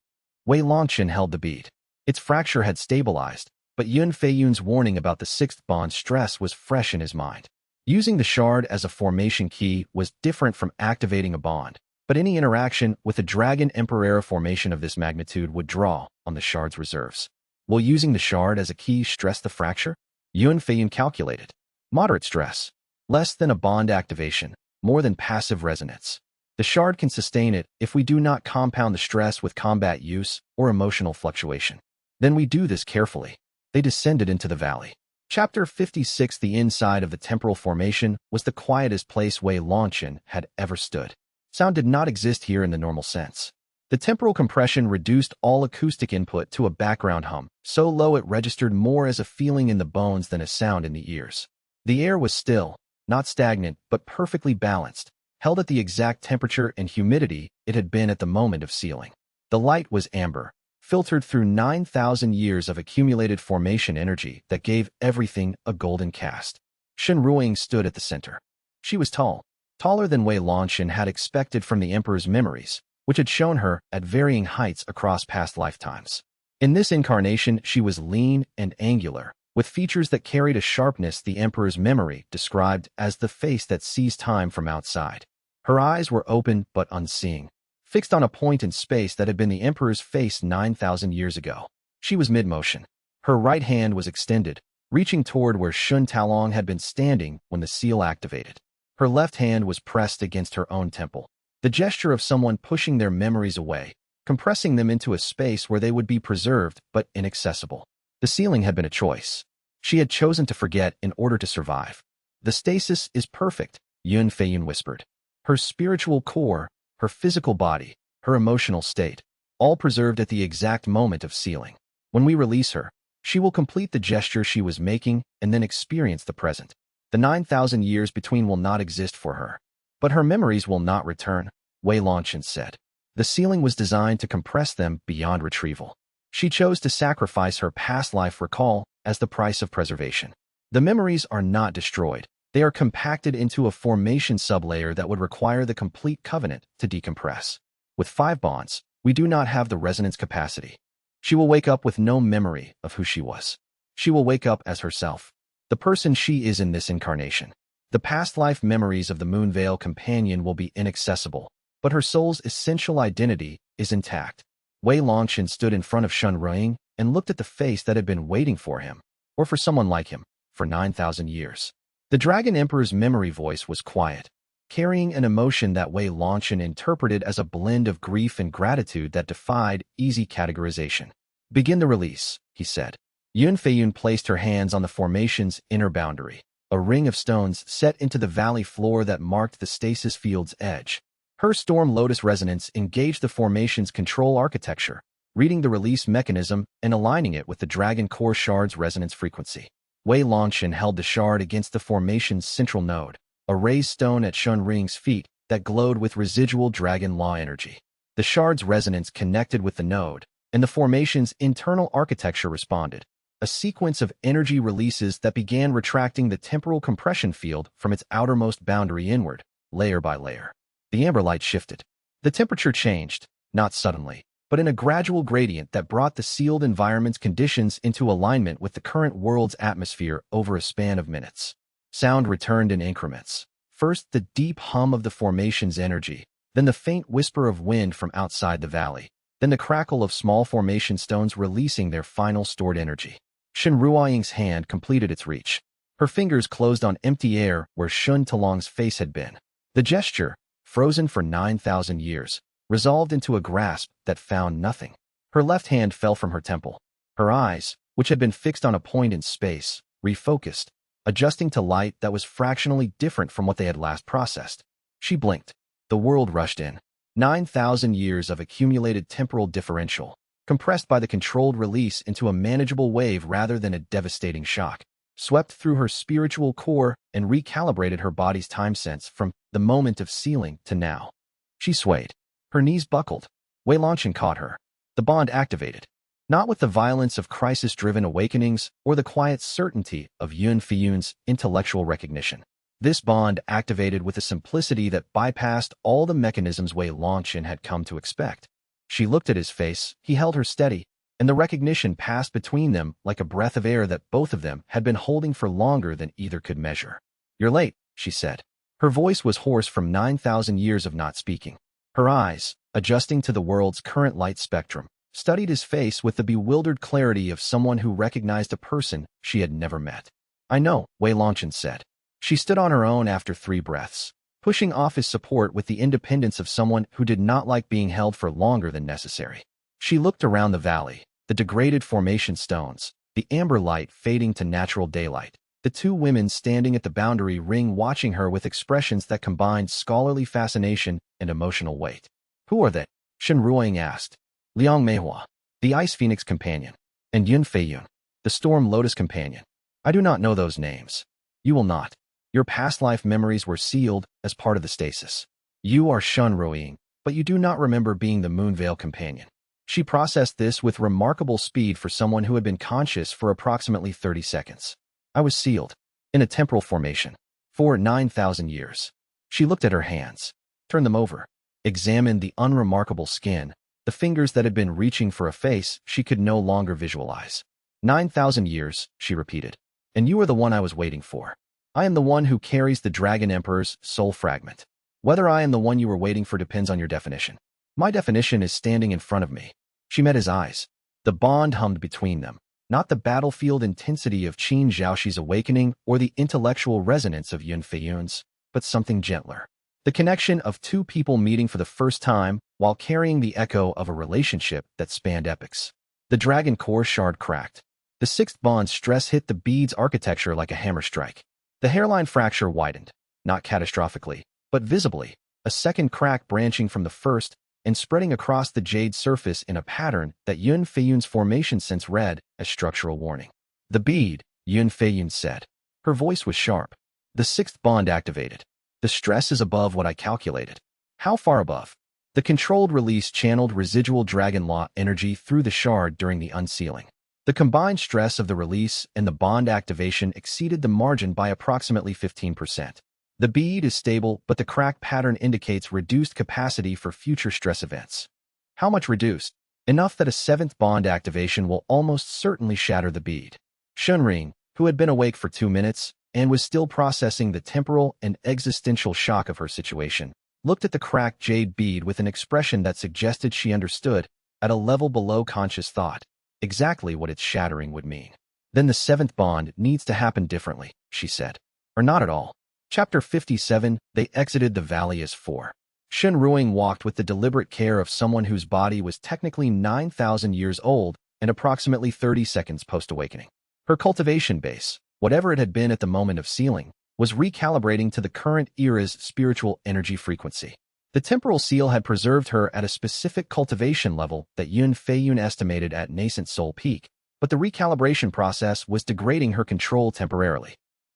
Wei Longchen held the bead. Its fracture had stabilized, but Yun Feiyun's warning about the 6th bond stress was fresh in his mind. Using the shard as a formation key was different from activating a bond, but any interaction with a Dragon Emperor formation of this magnitude would draw on the shard's reserves. Will using the shard as a key stress the fracture? Yun Feiyun calculated. Moderate stress. Less than a bond activation, more than passive resonance. The shard can sustain it if we do not compound the stress with combat use or emotional fluctuation. Then we do this carefully. They descended into the valley. Chapter 56. The inside of the temporal formation was the quietest place Wei Longchen had ever stood. Sound did not exist here in the normal sense. The temporal compression reduced all acoustic input to a background hum, so low it registered more as a feeling in the bones than a sound in the ears. The air was still, not stagnant, but perfectly balanced, held at the exact temperature and humidity it had been at the moment of sealing. The light was amber, filtered through 9,000 years of accumulated formation energy that gave everything a golden cast. Shen Ruiying stood at the center. She was tall, taller than Wei Longchen had expected from the Emperor's memories, which had shown her at varying heights across past lifetimes. In this incarnation, she was lean and angular, with features that carried a sharpness the Emperor's memory described as the face that sees time from outside. Her eyes were open but unseeing, fixed on a point in space that had been the Emperor's face 9,000 years ago. She was mid-motion. Her right hand was extended, reaching toward where Shun Talong had been standing when the seal activated. Her left hand was pressed against her own temple, the gesture of someone pushing their memories away, compressing them into a space where they would be preserved but inaccessible. The sealing had been a choice. She had chosen to forget in order to survive. The stasis is perfect, Yun Feiyun whispered. Her spiritual core, her physical body, her emotional state, all preserved at the exact moment of sealing. When we release her, she will complete the gesture she was making and then experience the present. The 9,000 years between will not exist for her. But her memories will not return, Wei Longchen said. The sealing was designed to compress them beyond retrieval. She chose to sacrifice her past life recall as the price of preservation. The memories are not destroyed. They are compacted into a formation sublayer that would require the complete covenant to decompress. With 5 bonds, we do not have the resonance capacity. She will wake up with no memory of who she was. She will wake up as herself, the person she is in this incarnation. The past life memories of the Moonveil companion will be inaccessible, but her soul's essential identity is intact. Wei Longchen stood in front of Shen Ruiying and looked at the face that had been waiting for him, or for someone like him, for 9,000 years. The Dragon Emperor's memory voice was quiet, carrying an emotion that Wei Longchen interpreted as a blend of grief and gratitude that defied easy categorization. Begin the release, he said. Yun Feiyun placed her hands on the formation's inner boundary, a ring of stones set into the valley floor that marked the stasis field's edge. Her Storm Lotus resonance engaged the formation's control architecture, reading the release mechanism and aligning it with the Dragon Core shard's resonance frequency. Wei Longchen held the shard against the formation's central node, a raised stone at Shun Ruiying's feet that glowed with residual Dragon Law energy. The shard's resonance connected with the node, and the formation's internal architecture responded. a sequence of energy releases that began retracting the temporal compression field from its outermost boundary inward, layer by layer. The amber light shifted. The temperature changed, not suddenly, but in a gradual gradient that brought the sealed environment's conditions into alignment with the current world's atmosphere over a span of minutes. Sound returned in increments. First, the deep hum of the formation's energy, then the faint whisper of wind from outside the valley, then the crackle of small formation stones releasing their final stored energy. Shen Ruoying's hand completed its reach. Her fingers closed on empty air where Shun Talong's face had been. The gesture, frozen for 9,000 years, resolved into a grasp that found nothing. Her left hand fell from her temple. Her eyes, which had been fixed on a point in space, refocused, adjusting to light that was fractionally different from what they had last processed. She blinked. The world rushed in. 9,000 years of accumulated temporal differential, compressed by the controlled release into a manageable wave rather than a devastating shock, swept through her spiritual core and recalibrated her body's time sense from the moment of sealing to now. She swayed. Her knees buckled. Wei Longchen caught her. The bond activated. Not with the violence of crisis-driven awakenings or the quiet certainty of Yun Feiyun's intellectual recognition. This bond activated with a simplicity that bypassed all the mechanisms Wei Longchen had come to expect. She looked at his face, he held her steady, and the recognition passed between them like a breath of air that both of them had been holding for longer than either could measure. "You're late," she said. Her voice was hoarse from 9,000 years of not speaking. Her eyes, adjusting to the world's current light spectrum, studied his face with the bewildered clarity of someone who recognized a person she had never met. "I know," Wei Longchen said. She stood on her own after 3 breaths, pushing off his support with the independence of someone who did not like being held for longer than necessary. She looked around the valley, the degraded formation stones, the amber light fading to natural daylight, the 2 women standing at the boundary ring watching her with expressions that combined scholarly fascination and emotional weight. "Who are they?" Shen Ruoying asked. "Liang Meihua, the Ice Phoenix companion, and Yun Feiyun, the Storm Lotus companion. I do not know those names. You will not. Your past life memories were sealed as part of the stasis. You are Shun Ruoying, but you do not remember being the Moonveil companion." She processed this with remarkable speed for someone who had been conscious for approximately 30 seconds. "I was sealed. In a temporal formation. For 9,000 years. She looked at her hands. Turned them over. Examined the unremarkable skin, the fingers that had been reaching for a face she could no longer visualize. 9,000 years, she repeated. And you are the one I was waiting for. I am the one who carries the Dragon Emperor's soul fragment. Whether I am the one you were waiting for depends on your definition. My definition is standing in front of me." She met his eyes. The bond hummed between them, not the battlefield intensity of Qin Zhaoxi's awakening or the intellectual resonance of Yun Feiyun's, but something gentler. The connection of 2 people meeting for the first time while carrying the echo of a relationship that spanned epochs. The dragon core shard cracked. The 6th bond's stress hit the bead's architecture like a hammer strike. The hairline fracture widened, not catastrophically, but visibly, a second crack branching from the first and spreading across the jade surface in a pattern that Yun Feiyun's formation sense read as structural warning. "The bead," Yun Feiyun said. Her voice was sharp. "The 6th bond activated. The stress is above what I calculated." "How far above?" The controlled release channeled residual dragon law energy through the shard during the unsealing. The combined stress of the release and the bond activation exceeded the margin by approximately 15%. The bead is stable, but the crack pattern indicates reduced capacity for future stress events. "How much reduced?" "Enough that a 7th bond activation will almost certainly shatter the bead." Shunring, who had been awake for 2 minutes and was still processing the temporal and existential shock of her situation, looked at the cracked jade bead with an expression that suggested she understood, at a level below conscious thought, exactly what its shattering would mean. "Then the 7th bond needs to happen differently," she said. "Or not at all." Chapter 57, They exited the valley as 4. Shen Ruoying walked with the deliberate care of someone whose body was technically 9,000 years old and approximately 30 seconds post-awakening. Her cultivation base, whatever it had been at the moment of sealing, was recalibrating to the current era's spiritual energy frequency. The temporal seal had preserved her at a specific cultivation level that Yun Feiyun estimated at nascent soul peak, but the recalibration process was degrading her control temporarily.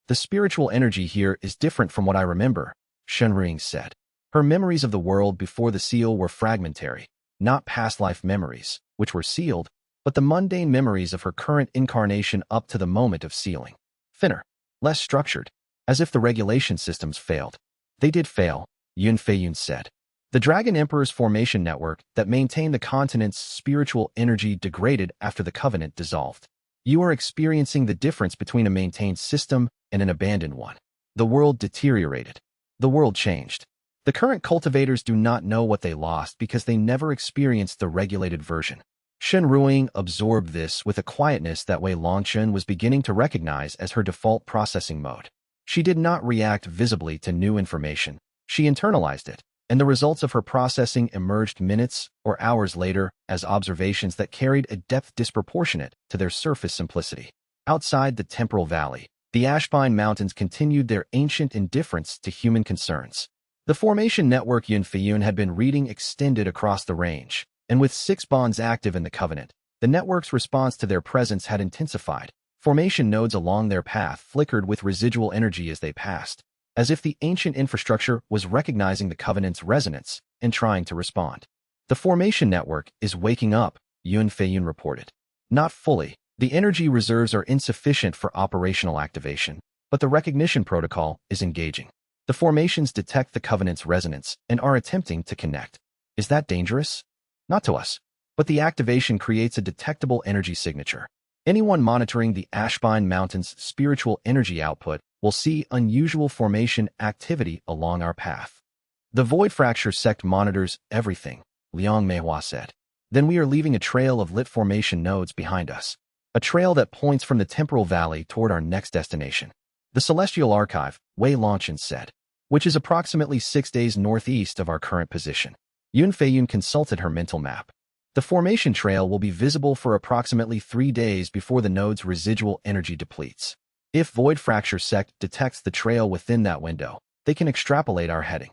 "The spiritual energy here is different from what I remember," Shunring said. Her memories of the world before the seal were fragmentary, not past life memories, which were sealed, but the mundane memories of her current incarnation up to the moment of sealing. Thinner, less structured, as if the regulation systems failed. They did fail, Yun Feiyun said. The Dragon Emperor's formation network that maintained the continent's spiritual energy degraded after the covenant dissolved. You are experiencing the difference between a maintained system and an abandoned one. The world deteriorated. The world changed. The current cultivators do not know what they lost because they never experienced the regulated version. Shen Ruiying absorbed this with a quietness that Wei Longchen was beginning to recognize as her default processing mode. She did not react visibly to new information. She internalized it, and the results of her processing emerged minutes or hours later as observations that carried a depth disproportionate to their surface simplicity. Outside the temporal valley, the Ashbine Mountains continued their ancient indifference to human concerns. The formation network Yun Feiyun had been reading extended across the range, and with 6 bonds active in the Covenant, the network's response to their presence had intensified. Formation nodes along their path flickered with residual energy as they passed, as if the ancient infrastructure was recognizing the Covenant's resonance and trying to respond. The formation network is waking up, Yun Feiyun reported. Not fully. The energy reserves are insufficient for operational activation, but the recognition protocol is engaging. The formations detect the Covenant's resonance and are attempting to connect. Is that dangerous? Not to us. But the activation creates a detectable energy signature. Anyone monitoring the Ashbine Mountains' spiritual energy output will see unusual formation activity along our path. The Void Fracture Sect monitors everything, Liang Meihua said. Then we are leaving a trail of lit formation nodes behind us. A trail that points from the temporal valley toward our next destination. The Celestial Archive, Wei Longchen said, which is approximately 6 days northeast of our current position. Yun Feiyun consulted her mental map. The formation trail will be visible for approximately 3 days before the node's residual energy depletes. If Void Fracture Sect detects the trail within that window, they can extrapolate our heading.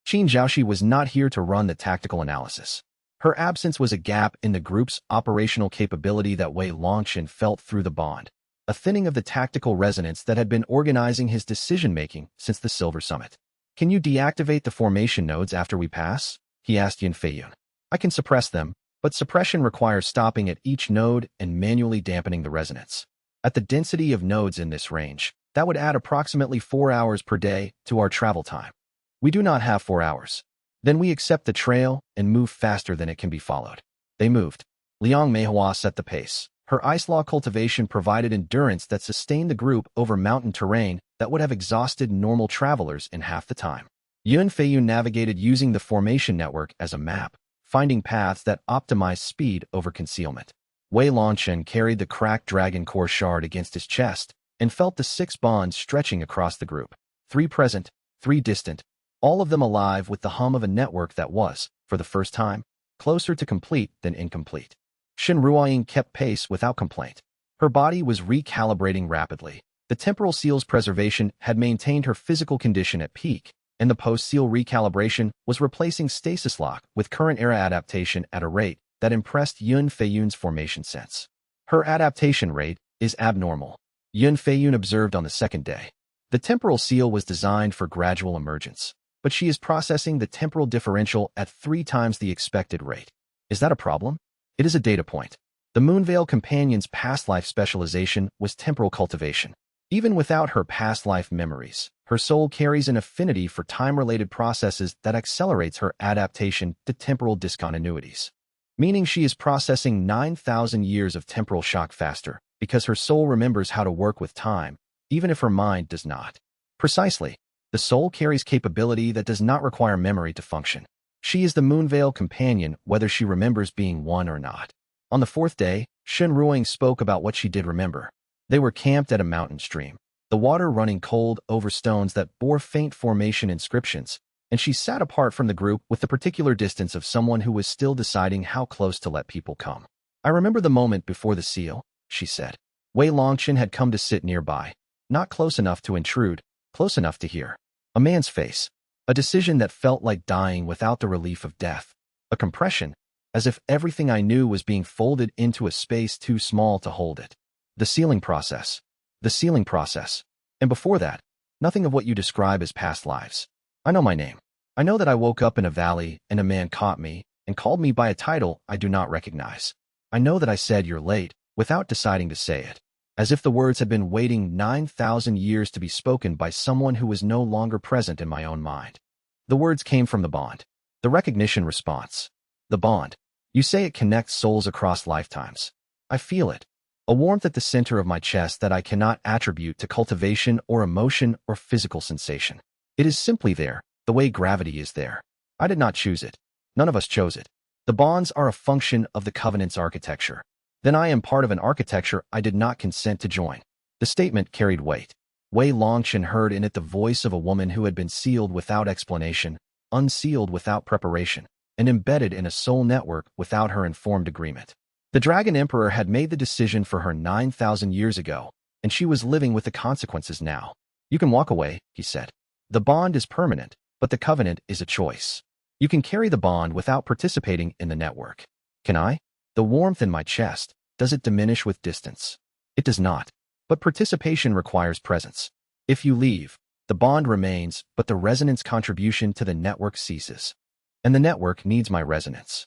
Qin Zhaoxi was not here to run the tactical analysis. Her absence was a gap in the group's operational capability that Wei Longchen felt through the bond, a thinning of the tactical resonance that had been organizing his decision-making since the Silver Summit. Can you deactivate the formation nodes after we pass? He asked Yun Feiyun. I can suppress them, but suppression requires stopping at each node and manually dampening the resonance. At the density of nodes in this range, that would add approximately 4 hours per day to our travel time. We do not have 4 hours. Then we accept the trail and move faster than it can be followed. They moved. Liang Meihua set the pace. Her ice law cultivation provided endurance that sustained the group over mountain terrain that would have exhausted normal travelers in half the time. Yun Feiyun navigated using the formation network as a map, finding paths that optimized speed over concealment. Wei Longchen carried the cracked dragon core shard against his chest and felt the 6 bonds stretching across the group. 3 present, 3 distant, all of them alive with the hum of a network that was, for the first time, closer to complete than incomplete. Shen Ruiying kept pace without complaint. Her body was recalibrating rapidly. The temporal seal's preservation had maintained her physical condition at peak, and the post-seal recalibration was replacing stasis lock with current-era adaptation at a rate that impressed Yun Feiyun's formation sense. Her adaptation rate is abnormal, Yun Feiyun observed on the second day. The temporal seal was designed for gradual emergence, but she is processing the temporal differential at 3 times the expected rate. Is that a problem? It is a data point. The Moonveil Companion's past life specialization was temporal cultivation. Even without her past life memories, her soul carries an affinity for time-related processes that accelerates her adaptation to temporal discontinuities. Meaning she is processing 9,000 years of temporal shock faster, because her soul remembers how to work with time, even if her mind does not. Precisely, the soul carries capability that does not require memory to function. She is the Moonveil Companion whether she remembers being one or not. On the 4th day, Shen Ruiying spoke about what she did remember. They were camped at a mountain stream, the water running cold over stones that bore faint formation inscriptions, and she sat apart from the group with the particular distance of someone who was still deciding how close to let people come. I remember the moment before the seal, she said. Wei Longchen had come to sit nearby, not close enough to intrude, close enough to hear. A man's face. A decision that felt like dying without the relief of death. A compression, as if everything I knew was being folded into a space too small to hold it. The sealing process. The sealing process. And before that, nothing of what you describe as past lives. I know my name. I know that I woke up in a valley and a man caught me and called me by a title I do not recognize. I know that I said you're late, without deciding to say it, as if the words had been waiting 9,000 years to be spoken by someone who was no longer present in my own mind. The words came from the bond. The recognition response. The bond. You say it connects souls across lifetimes. I feel it. A warmth at the center of my chest that I cannot attribute to cultivation or emotion or physical sensation. It is simply there, the way gravity is there. I did not choose it. None of us chose it. The bonds are a function of the covenant's architecture. Then I am part of an architecture I did not consent to join. The statement carried weight. Wei Longchen heard in it the voice of a woman who had been sealed without explanation, unsealed without preparation, and embedded in a soul network without her informed agreement. The Dragon Emperor had made the decision for her 9,000 years ago, and she was living with the consequences now. You can walk away, he said. The bond is permanent, but the covenant is a choice. You can carry the bond without participating in the network. Can I? The warmth in my chest, does it diminish with distance? It does not. But participation requires presence. If you leave, the bond remains, but the resonance contribution to the network ceases. And the network needs my resonance.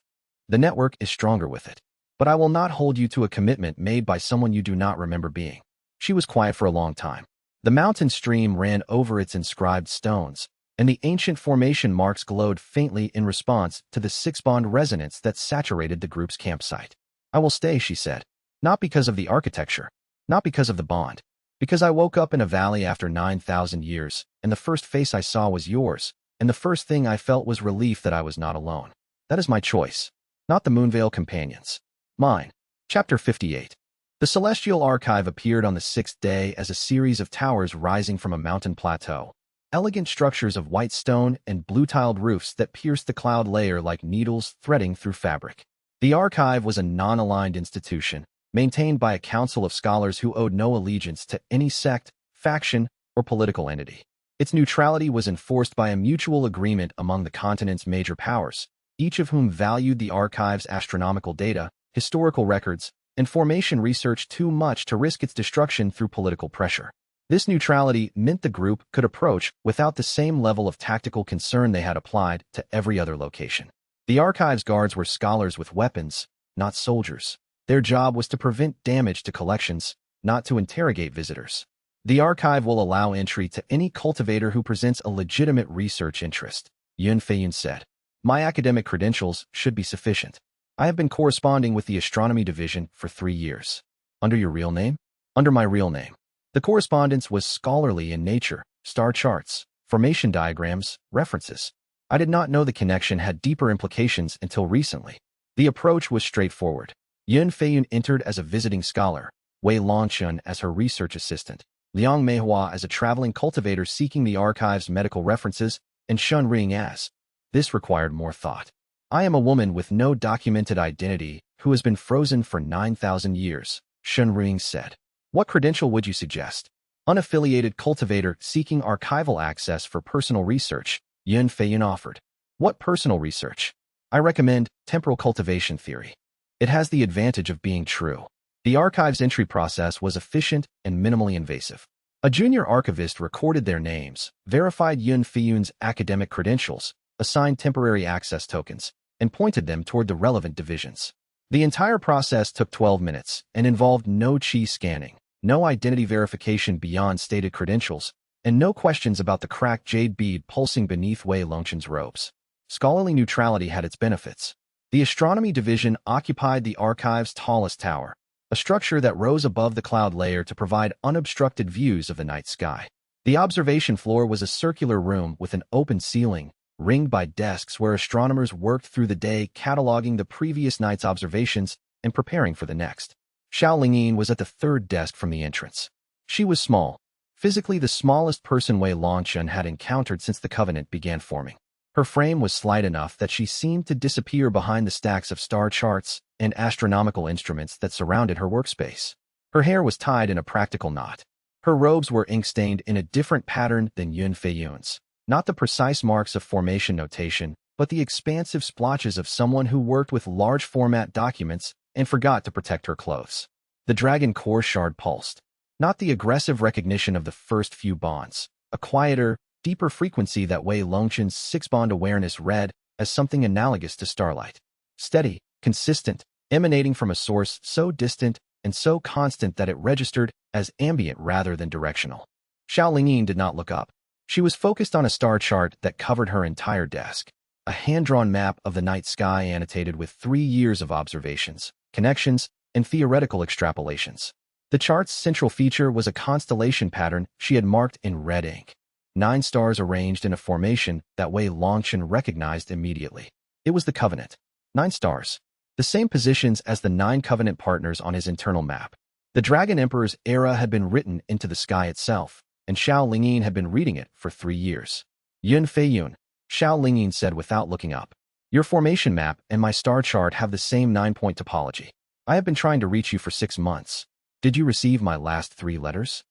The network is stronger with it. But I will not hold you to a commitment made by someone you do not remember being. She was quiet for a long time. The mountain stream ran over its inscribed stones, and the ancient formation marks glowed faintly in response to the six-bond resonance that saturated the group's campsite. I will stay, she said. Not because of the architecture, not because of the bond, because I woke up in a valley after 9,000 years, and the first face I saw was yours, and the first thing I felt was relief that I was not alone. That is my choice, not the Moonveil companions. Mine. Chapter 58. The Celestial Archive appeared on the sixth day as a series of towers rising from a mountain plateau. Elegant structures of white stone and blue-tiled roofs that pierced the cloud layer like needles threading through fabric. The archive was a non-aligned institution, maintained by a council of scholars who owed no allegiance to any sect, faction, or political entity. Its neutrality was enforced by a mutual agreement among the continent's major powers, each of whom valued the archive's astronomical data, historical records, and formation research too much to risk its destruction through political pressure. This neutrality meant the group could approach without the same level of tactical concern they had applied to every other location. The archive's guards were scholars with weapons, not soldiers. Their job was to prevent damage to collections, not to interrogate visitors. The archive will allow entry to any cultivator who presents a legitimate research interest, Yun Feiyun said. My academic credentials should be sufficient. I have been corresponding with the Astronomy Division for 3 years. Under your real name? Under my real name. The correspondence was scholarly in nature, star charts, formation diagrams, references. I did not know the connection had deeper implications until recently. The approach was straightforward. Yun Feiyun entered as a visiting scholar, Wei Longchen as her research assistant, Liang Meihua as a traveling cultivator seeking the archive's medical references, and Shun Ring as. This required more thought. I am a woman with no documented identity who has been frozen for 9,000 years, Shun Ring said. What credential would you suggest? Unaffiliated cultivator seeking archival access for personal research, Yun Feiyun offered. What personal research? I recommend temporal cultivation theory. It has the advantage of being true. The archive's entry process was efficient and minimally invasive. A junior archivist recorded their names, verified Yun Feiyun's academic credentials, assigned temporary access tokens, and pointed them toward the relevant divisions. The entire process took 12 minutes and involved no chi scanning, no identity verification beyond stated credentials, and no questions about the cracked jade bead pulsing beneath Wei Longchen's robes. Scholarly neutrality had its benefits. The Astronomy Division occupied the archive's tallest tower, a structure that rose above the cloud layer to provide unobstructed views of the night sky. The observation floor was a circular room with an open ceiling, ringed by desks where astronomers worked through the day cataloging the previous night's observations and preparing for the next. Xiao Lingyin was at the third desk from the entrance. She was small, physically the smallest person Wei Longchen had encountered since the Covenant began forming. Her frame was slight enough that she seemed to disappear behind the stacks of star charts and astronomical instruments that surrounded her workspace. Her hair was tied in a practical knot. Her robes were ink-stained in a different pattern than Yun Feiyun's. Not the precise marks of formation notation, but the expansive splotches of someone who worked with large-format documents and forgot to protect her clothes. The dragon core shard pulsed. Not the aggressive recognition of the first few bonds, a quieter, deeper frequency that Wei Longchen's six-bond awareness read as something analogous to starlight. Steady, consistent, emanating from a source so distant and so constant that it registered as ambient rather than directional. Xiao Lingyin did not look up. She was focused on a star chart that covered her entire desk, a hand-drawn map of the night sky annotated with 3 years of observations, connections, and theoretical extrapolations. The chart's central feature was a constellation pattern she had marked in red ink. 9 stars arranged in a formation that Wei Longchen recognized immediately. It was the Covenant. 9 stars. The same positions as the 9 Covenant partners on his internal map. The Dragon Emperor's era had been written into the sky itself, and Xiao Lingyin had been reading it for 3 years. Yun Feiyun, Xiao Lingyin said without looking up. Your formation map and my star chart have the same 9-point topology. I have been trying to reach you for 6 months. Did you receive my last 3 letters?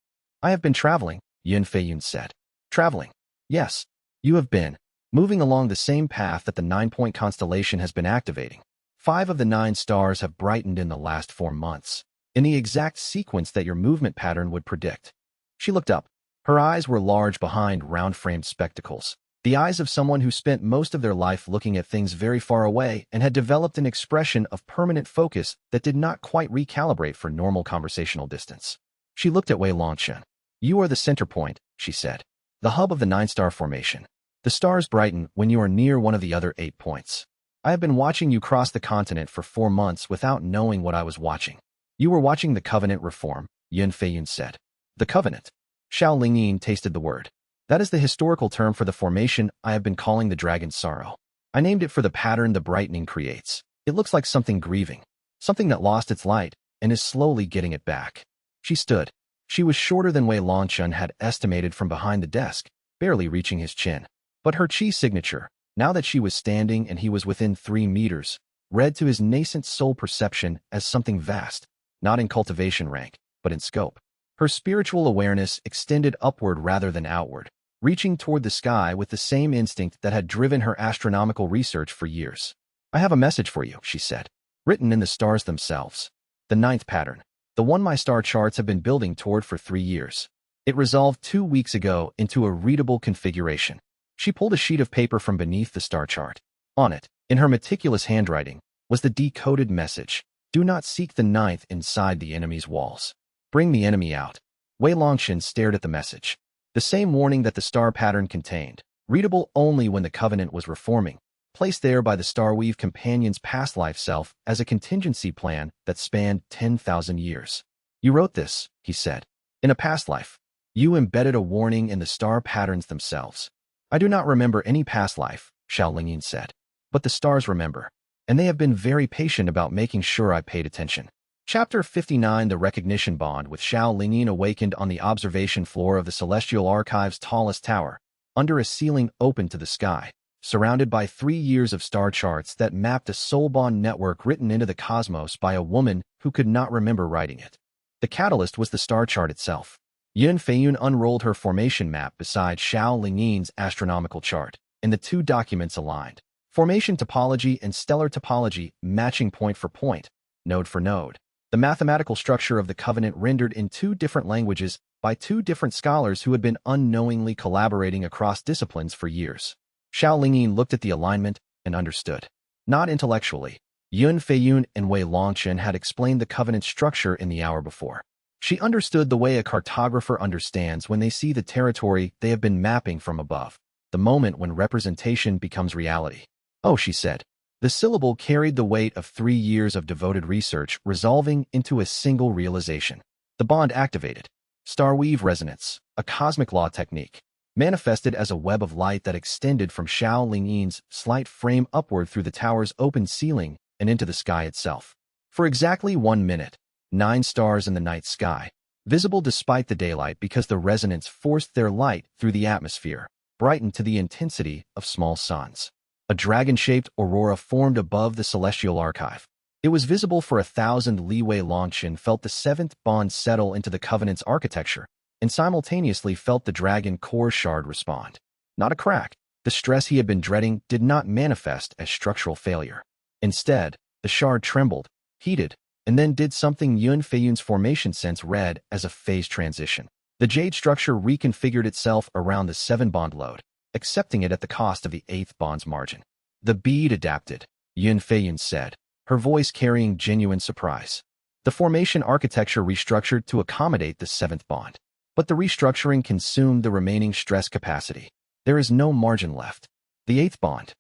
I have been traveling, Yun Feiyun said. Traveling. Yes, you have been. Moving along the same path that the 9-point constellation has been activating. 5 of the 9 stars have brightened in the last 4 months, in the exact sequence that your movement pattern would predict. She looked up. Her eyes were large behind round-framed spectacles, the eyes of someone who spent most of their life looking at things very far away and had developed an expression of permanent focus that did not quite recalibrate for normal conversational distance. She looked at Wei Longchen. You are the center point, she said. The hub of the 9-star formation. The stars brighten when you are near one of the other 8 points. I have been watching you cross the continent for 4 months without knowing what I was watching. You were watching the Covenant reform, Yun Feiyun said. The Covenant. Xiao Lingyin tasted the word. That is the historical term for the formation I have been calling the Dragon's Sorrow. I named it for the pattern the brightening creates. It looks like something grieving, something that lost its light and is slowly getting it back. She stood. She was shorter than Wei Longchen had estimated from behind the desk, barely reaching his chin. But her chi signature, now that she was standing and he was within 3 meters, read to his nascent soul perception as something vast, not in cultivation rank, but in scope. Her spiritual awareness extended upward rather than outward, reaching toward the sky with the same instinct that had driven her astronomical research for years. I have a message for you, she said, written in the stars themselves. The 9th pattern, the one my star charts have been building toward for 3 years. It resolved 2 weeks ago into a readable configuration. She pulled a sheet of paper from beneath the star chart. On it, in her meticulous handwriting, was the decoded message. Do not seek the 9th inside the enemy's walls. Bring the enemy out. Wei Longchen stared at the message. The same warning that the star pattern contained, readable only when the Covenant was reforming, placed there by the Starweave companion's past life self as a contingency plan that spanned 10,000 years. You wrote this, he said. In a past life. You embedded a warning in the star patterns themselves. I do not remember any past life, Xiao Lingyin said. But the stars remember, and they have been very patient about making sure I paid attention. Chapter 59 The Recognition Bond with Xiao Lingyin awakened on the observation floor of the Celestial Archive's tallest tower, under a ceiling open to the sky, surrounded by 3 years of star charts that mapped a soul bond network written into the cosmos by a woman who could not remember writing it. The catalyst was the star chart itself. Yun Feiyun unrolled her formation map beside Xiao Lingyin's astronomical chart, and the 2 documents aligned. Formation topology and stellar topology matching point for point, node for node. The mathematical structure of the Covenant rendered in 2 different languages by 2 different scholars who had been unknowingly collaborating across disciplines for years. Xiao Lingyin looked at the alignment and understood. Not intellectually. Yun Feiyun and Wei Longchen had explained the Covenant's structure in the hour before. She understood the way a cartographer understands when they see the territory they have been mapping from above, the moment when representation becomes reality. Oh, she said. The syllable carried the weight of 3 years of devoted research resolving into a single realization. The bond activated. Starweave resonance, a cosmic law technique, manifested as a web of light that extended from Xiao Lingyin's slight frame upward through the tower's open ceiling and into the sky itself. For exactly 1 minute, 9 stars in the night sky, visible despite the daylight because the resonance forced their light through the atmosphere, brightened to the intensity of small suns. A dragon-shaped aurora formed above the Celestial Archive. It was visible for 1,000 li. Wei Longchen felt the 7th bond settle into the Covenant's architecture, and simultaneously felt the dragon core shard respond. Not a crack. The stress he had been dreading did not manifest as structural failure. Instead, the shard trembled, heated, and then did something Yun Feiyun's formation sense read as a phase transition. The jade structure reconfigured itself around the 7-bond load, accepting it at the cost of the 8th bond's margin. The bead adapted, Yun Feiyun said. her voice carrying genuine surprise. The formation architecture restructured to accommodate the seventh bond. But the restructuring consumed the remaining stress capacity. There is no margin left. The eighth bond.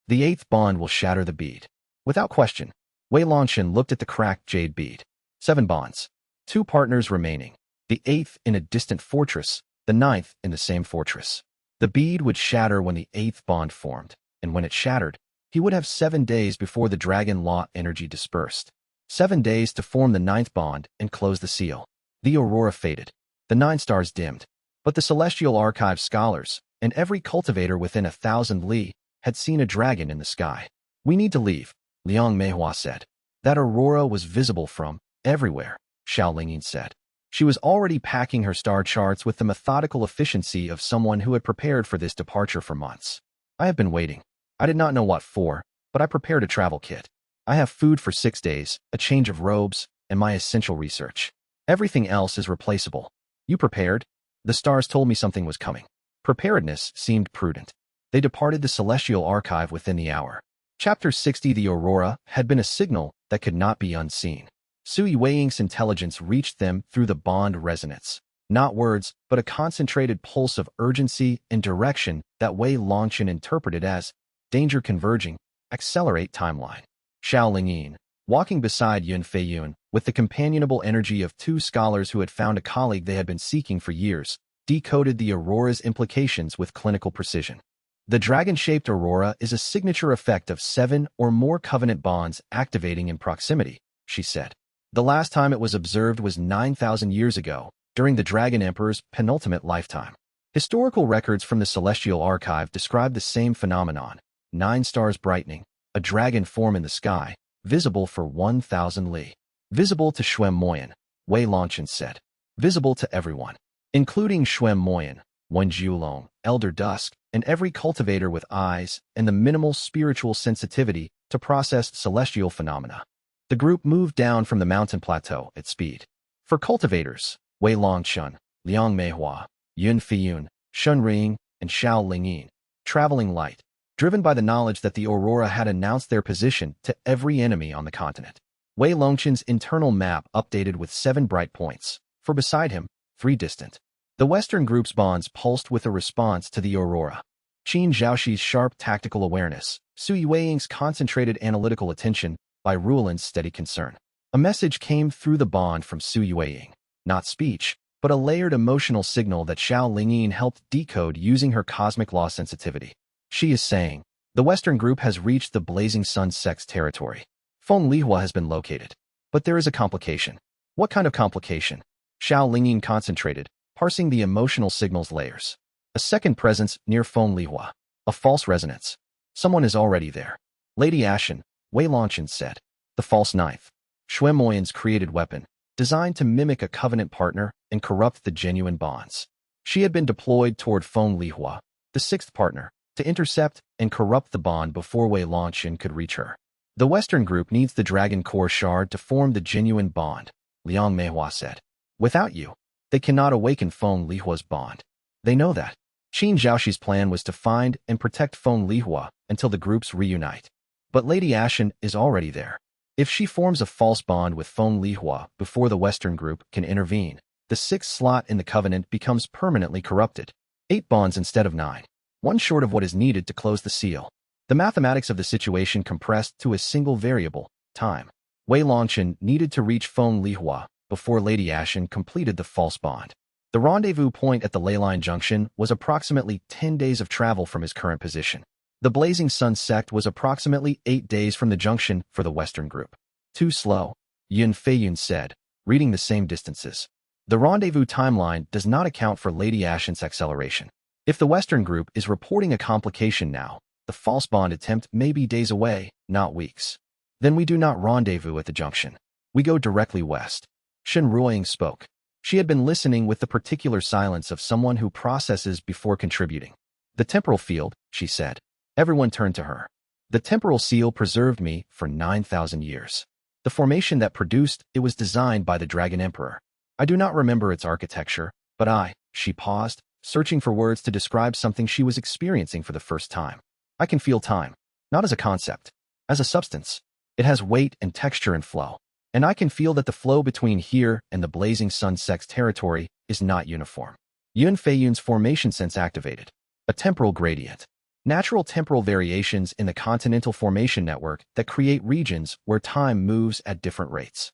The eighth bond will shatter the bead. Without question, Wei Longchen looked at the cracked jade bead. 7 bonds. 2 partners remaining. The eighth in a distant fortress, the ninth in the same fortress. The bead would shatter when the eighth bond formed, and when it shattered, he would have 7 days before the dragon law energy dispersed. 7 days to form the ninth bond and close the seal. The aurora faded. The 9 stars dimmed. But the Celestial Archive scholars, and every cultivator within 1,000 li, had seen a dragon in the sky. "We need to leave," Liang Meihua said. "That aurora was visible from everywhere," Xiao Lingyin said. She was already packing her star charts with the methodical efficiency of someone who had prepared for this departure for months. "I have been waiting. I did not know what for, but I prepared a travel kit. I have food for 6 days, a change of robes, and my essential research. Everything else is replaceable." "You prepared?" "The stars told me something was coming." Preparedness seemed prudent. They departed the Celestial Archive within the hour. Chapter 60. The aurora had been a signal that could not be unseen. Sui Weiying's intelligence reached them through the bond resonance. Not words, but a concentrated pulse of urgency and direction that Wei Longchen interpreted as danger converging, accelerate timeline. Xiao Lingyin, walking beside Yun Feiyun, with the companionable energy of 2 scholars who had found a colleague they had been seeking for years, decoded the aurora's implications with clinical precision. The dragon-shaped aurora is a signature effect of 7 or more covenant bonds activating in proximity, she said. The last time it was observed was 9,000 years ago, during the Dragon Emperor's penultimate lifetime. Historical records from the Celestial Archive describe the same phenomenon: 9 stars brightening, a dragon form in the sky, visible for 1,000 li. Visible to Xuan Moyan, Wei Longchen said. Visible to everyone, including Xuan Moyan, Wen Jiulong, Elder Dusk, and every cultivator with eyes and the minimal spiritual sensitivity to process celestial phenomena. The group moved down from the mountain plateau at speed. For cultivators, Wei Longchen, Liang Meihua, Yun Feiyun, Shun Ring, and Xiao Lingyin, traveling light, driven by the knowledge that the aurora had announced their position to every enemy on the continent. Wei Longchen's internal map updated with 7 bright points, for beside him, 3 distant. The Western group's bonds pulsed with a response to the aurora. Qin Zhaoxi's sharp tactical awareness, Sui Weiying's concentrated analytical attention, by Ruolin's steady concern. A message came through the bond from Sui Weiying, not speech, but a layered emotional signal that Xiao Lingyin helped decode using her cosmic law sensitivity. She is saying, the Western group has reached the Blazing Sun Sect's territory. Feng Lihua has been located. But there is a complication. What kind of complication? Xiao Lingyin concentrated, parsing the emotional signal's layers. A second presence near Feng Lihua. A false resonance. Someone is already there. Lady Ashen, Wei Longchen said. The false knife. Xuan Moyan's created weapon, designed to mimic a covenant partner and corrupt the genuine bonds. She had been deployed toward Feng Lihua, the 6th partner, to intercept and corrupt the bond before Wei Longchen could reach her. The Western group needs the Dragon Core shard to form the genuine bond, Liang Meihua said. Without you, they cannot awaken Feng Lihua's bond. They know that. Qin Zhaoxi's plan was to find and protect Feng Lihua until the groups reunite. But Lady Ashen is already there. If she forms a false bond with Feng Lihua before the Western group can intervene, the 6th slot in the covenant becomes permanently corrupted. 8 bonds instead of 9. 1 short of what is needed to close the seal. The mathematics of the situation compressed to a single variable, time. Wei Longchen needed to reach Feng Lihua before Lady Ashen completed the false bond. The rendezvous point at the Leyline Junction was approximately 10 days of travel from his current position. The Blazing Sun Sect was approximately 8 days from the junction for the Western group. Too slow, Yun Feiyun said, reading the same distances. The rendezvous timeline does not account for Lady Ashen's acceleration. If the Western group is reporting a complication now, the false bond attempt may be days away, not weeks. Then we do not rendezvous at the junction. We go directly west. Shen Ruoying spoke. She had been listening with the particular silence of someone who processes before contributing. The temporal field, she said. Everyone turned to her. The temporal seal preserved me for 9,000 years. The formation that produced it was designed by the Dragon Emperor. I do not remember its architecture, but she paused, searching for words to describe something she was experiencing for the first time. I can feel time, not as a concept, as a substance. It has weight and texture and flow. And I can feel that the flow between here and the Blazing Sun Sect's territory is not uniform. Yun Feiyun's formation sense activated. A temporal gradient. Natural temporal variations in the continental formation network that create regions where time moves at different rates.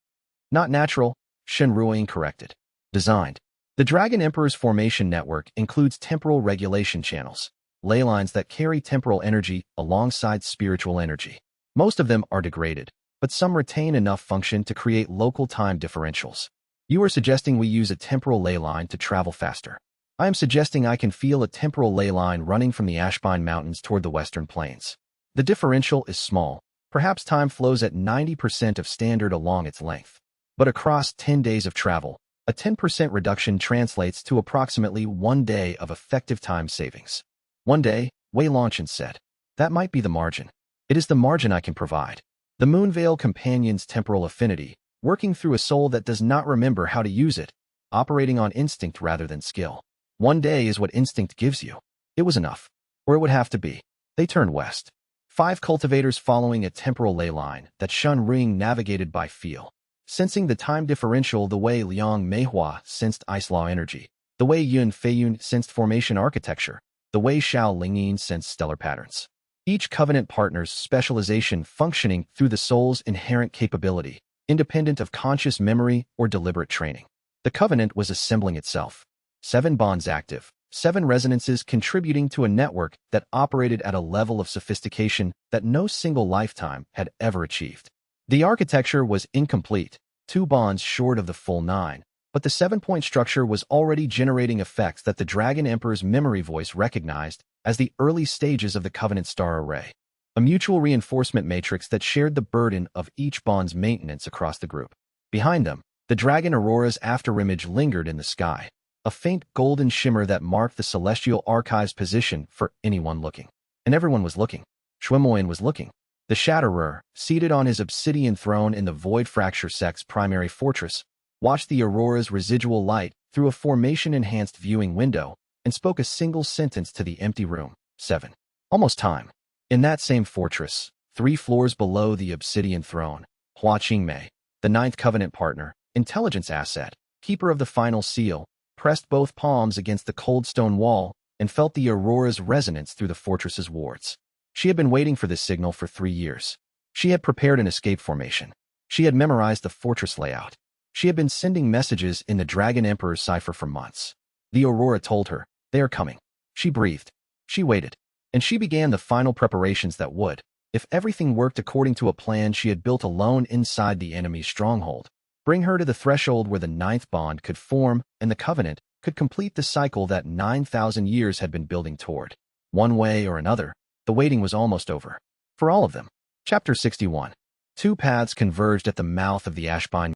Not natural, Shenruoing corrected. Designed. The Dragon Emperor's formation network includes temporal regulation channels, ley lines that carry temporal energy alongside spiritual energy. Most of them are degraded, but some retain enough function to create local time differentials. You are suggesting we use a temporal ley line to travel faster. I am suggesting I can feel a temporal ley line running from the Ashbine Mountains toward the western plains. The differential is small. Perhaps time flows at 90% of standard along its length. But across 10 days of travel, a 10% reduction translates to approximately 1 day of effective time savings. 1 day, Wei Longchen said. That might be the margin. It is the margin I can provide. The Moonveil Companion's temporal affinity, working through a soul that does not remember how to use it, operating on instinct rather than skill. 1 day is what instinct gives you. It was enough. Or it would have to be. They turned west. 5 cultivators following a temporal ley line that Shun Ring navigated by feel. Sensing the time differential the way Liang Meihua sensed ice law energy, the way Yun Feiyun sensed formation architecture, the way Xiao Lingyin sensed stellar patterns. Each covenant partner's specialization functioning through the soul's inherent capability, independent of conscious memory or deliberate training. The covenant was assembling itself. 7 bonds active, 7 resonances contributing to a network that operated at a level of sophistication that no single lifetime had ever achieved. The architecture was incomplete, 2 bonds short of the full 9, but the 7-point structure was already generating effects that the Dragon Emperor's memory voice recognized as the early stages of the Covenant Star Array. A mutual reinforcement matrix that shared the burden of each bond's maintenance across the group. Behind them, the Dragon Aurora's afterimage lingered in the sky, a faint golden shimmer that marked the Celestial Archive's position for anyone looking. And everyone was looking. Shuimoyan was looking. The Shatterer, seated on his obsidian throne in the Void Fracture Sect's primary fortress, watched the Aurora's residual light through a formation-enhanced viewing window and spoke a single sentence to the empty room. 7. Almost time. In that same fortress, 3 floors below the obsidian throne, Hua Qingmei, the 9th Covenant partner, intelligence asset, keeper of the final seal, pressed both palms against the cold stone wall and felt the Aurora's resonance through the fortress's wards. She had been waiting for this signal for 3 years. She had prepared an escape formation. She had memorized the fortress layout. She had been sending messages in the Dragon Emperor's cipher for months. The Aurora told her, "They are coming." She breathed. She waited. And she began the final preparations that would, if everything worked according to a plan she had built alone inside the enemy's stronghold, bring her to the threshold where the 9th bond could form and the Covenant could complete the cycle that 9,000 years had been building toward. One way or another, the waiting was almost over. For all of them. Chapter 61. 2 paths converged at the mouth of the Ashbine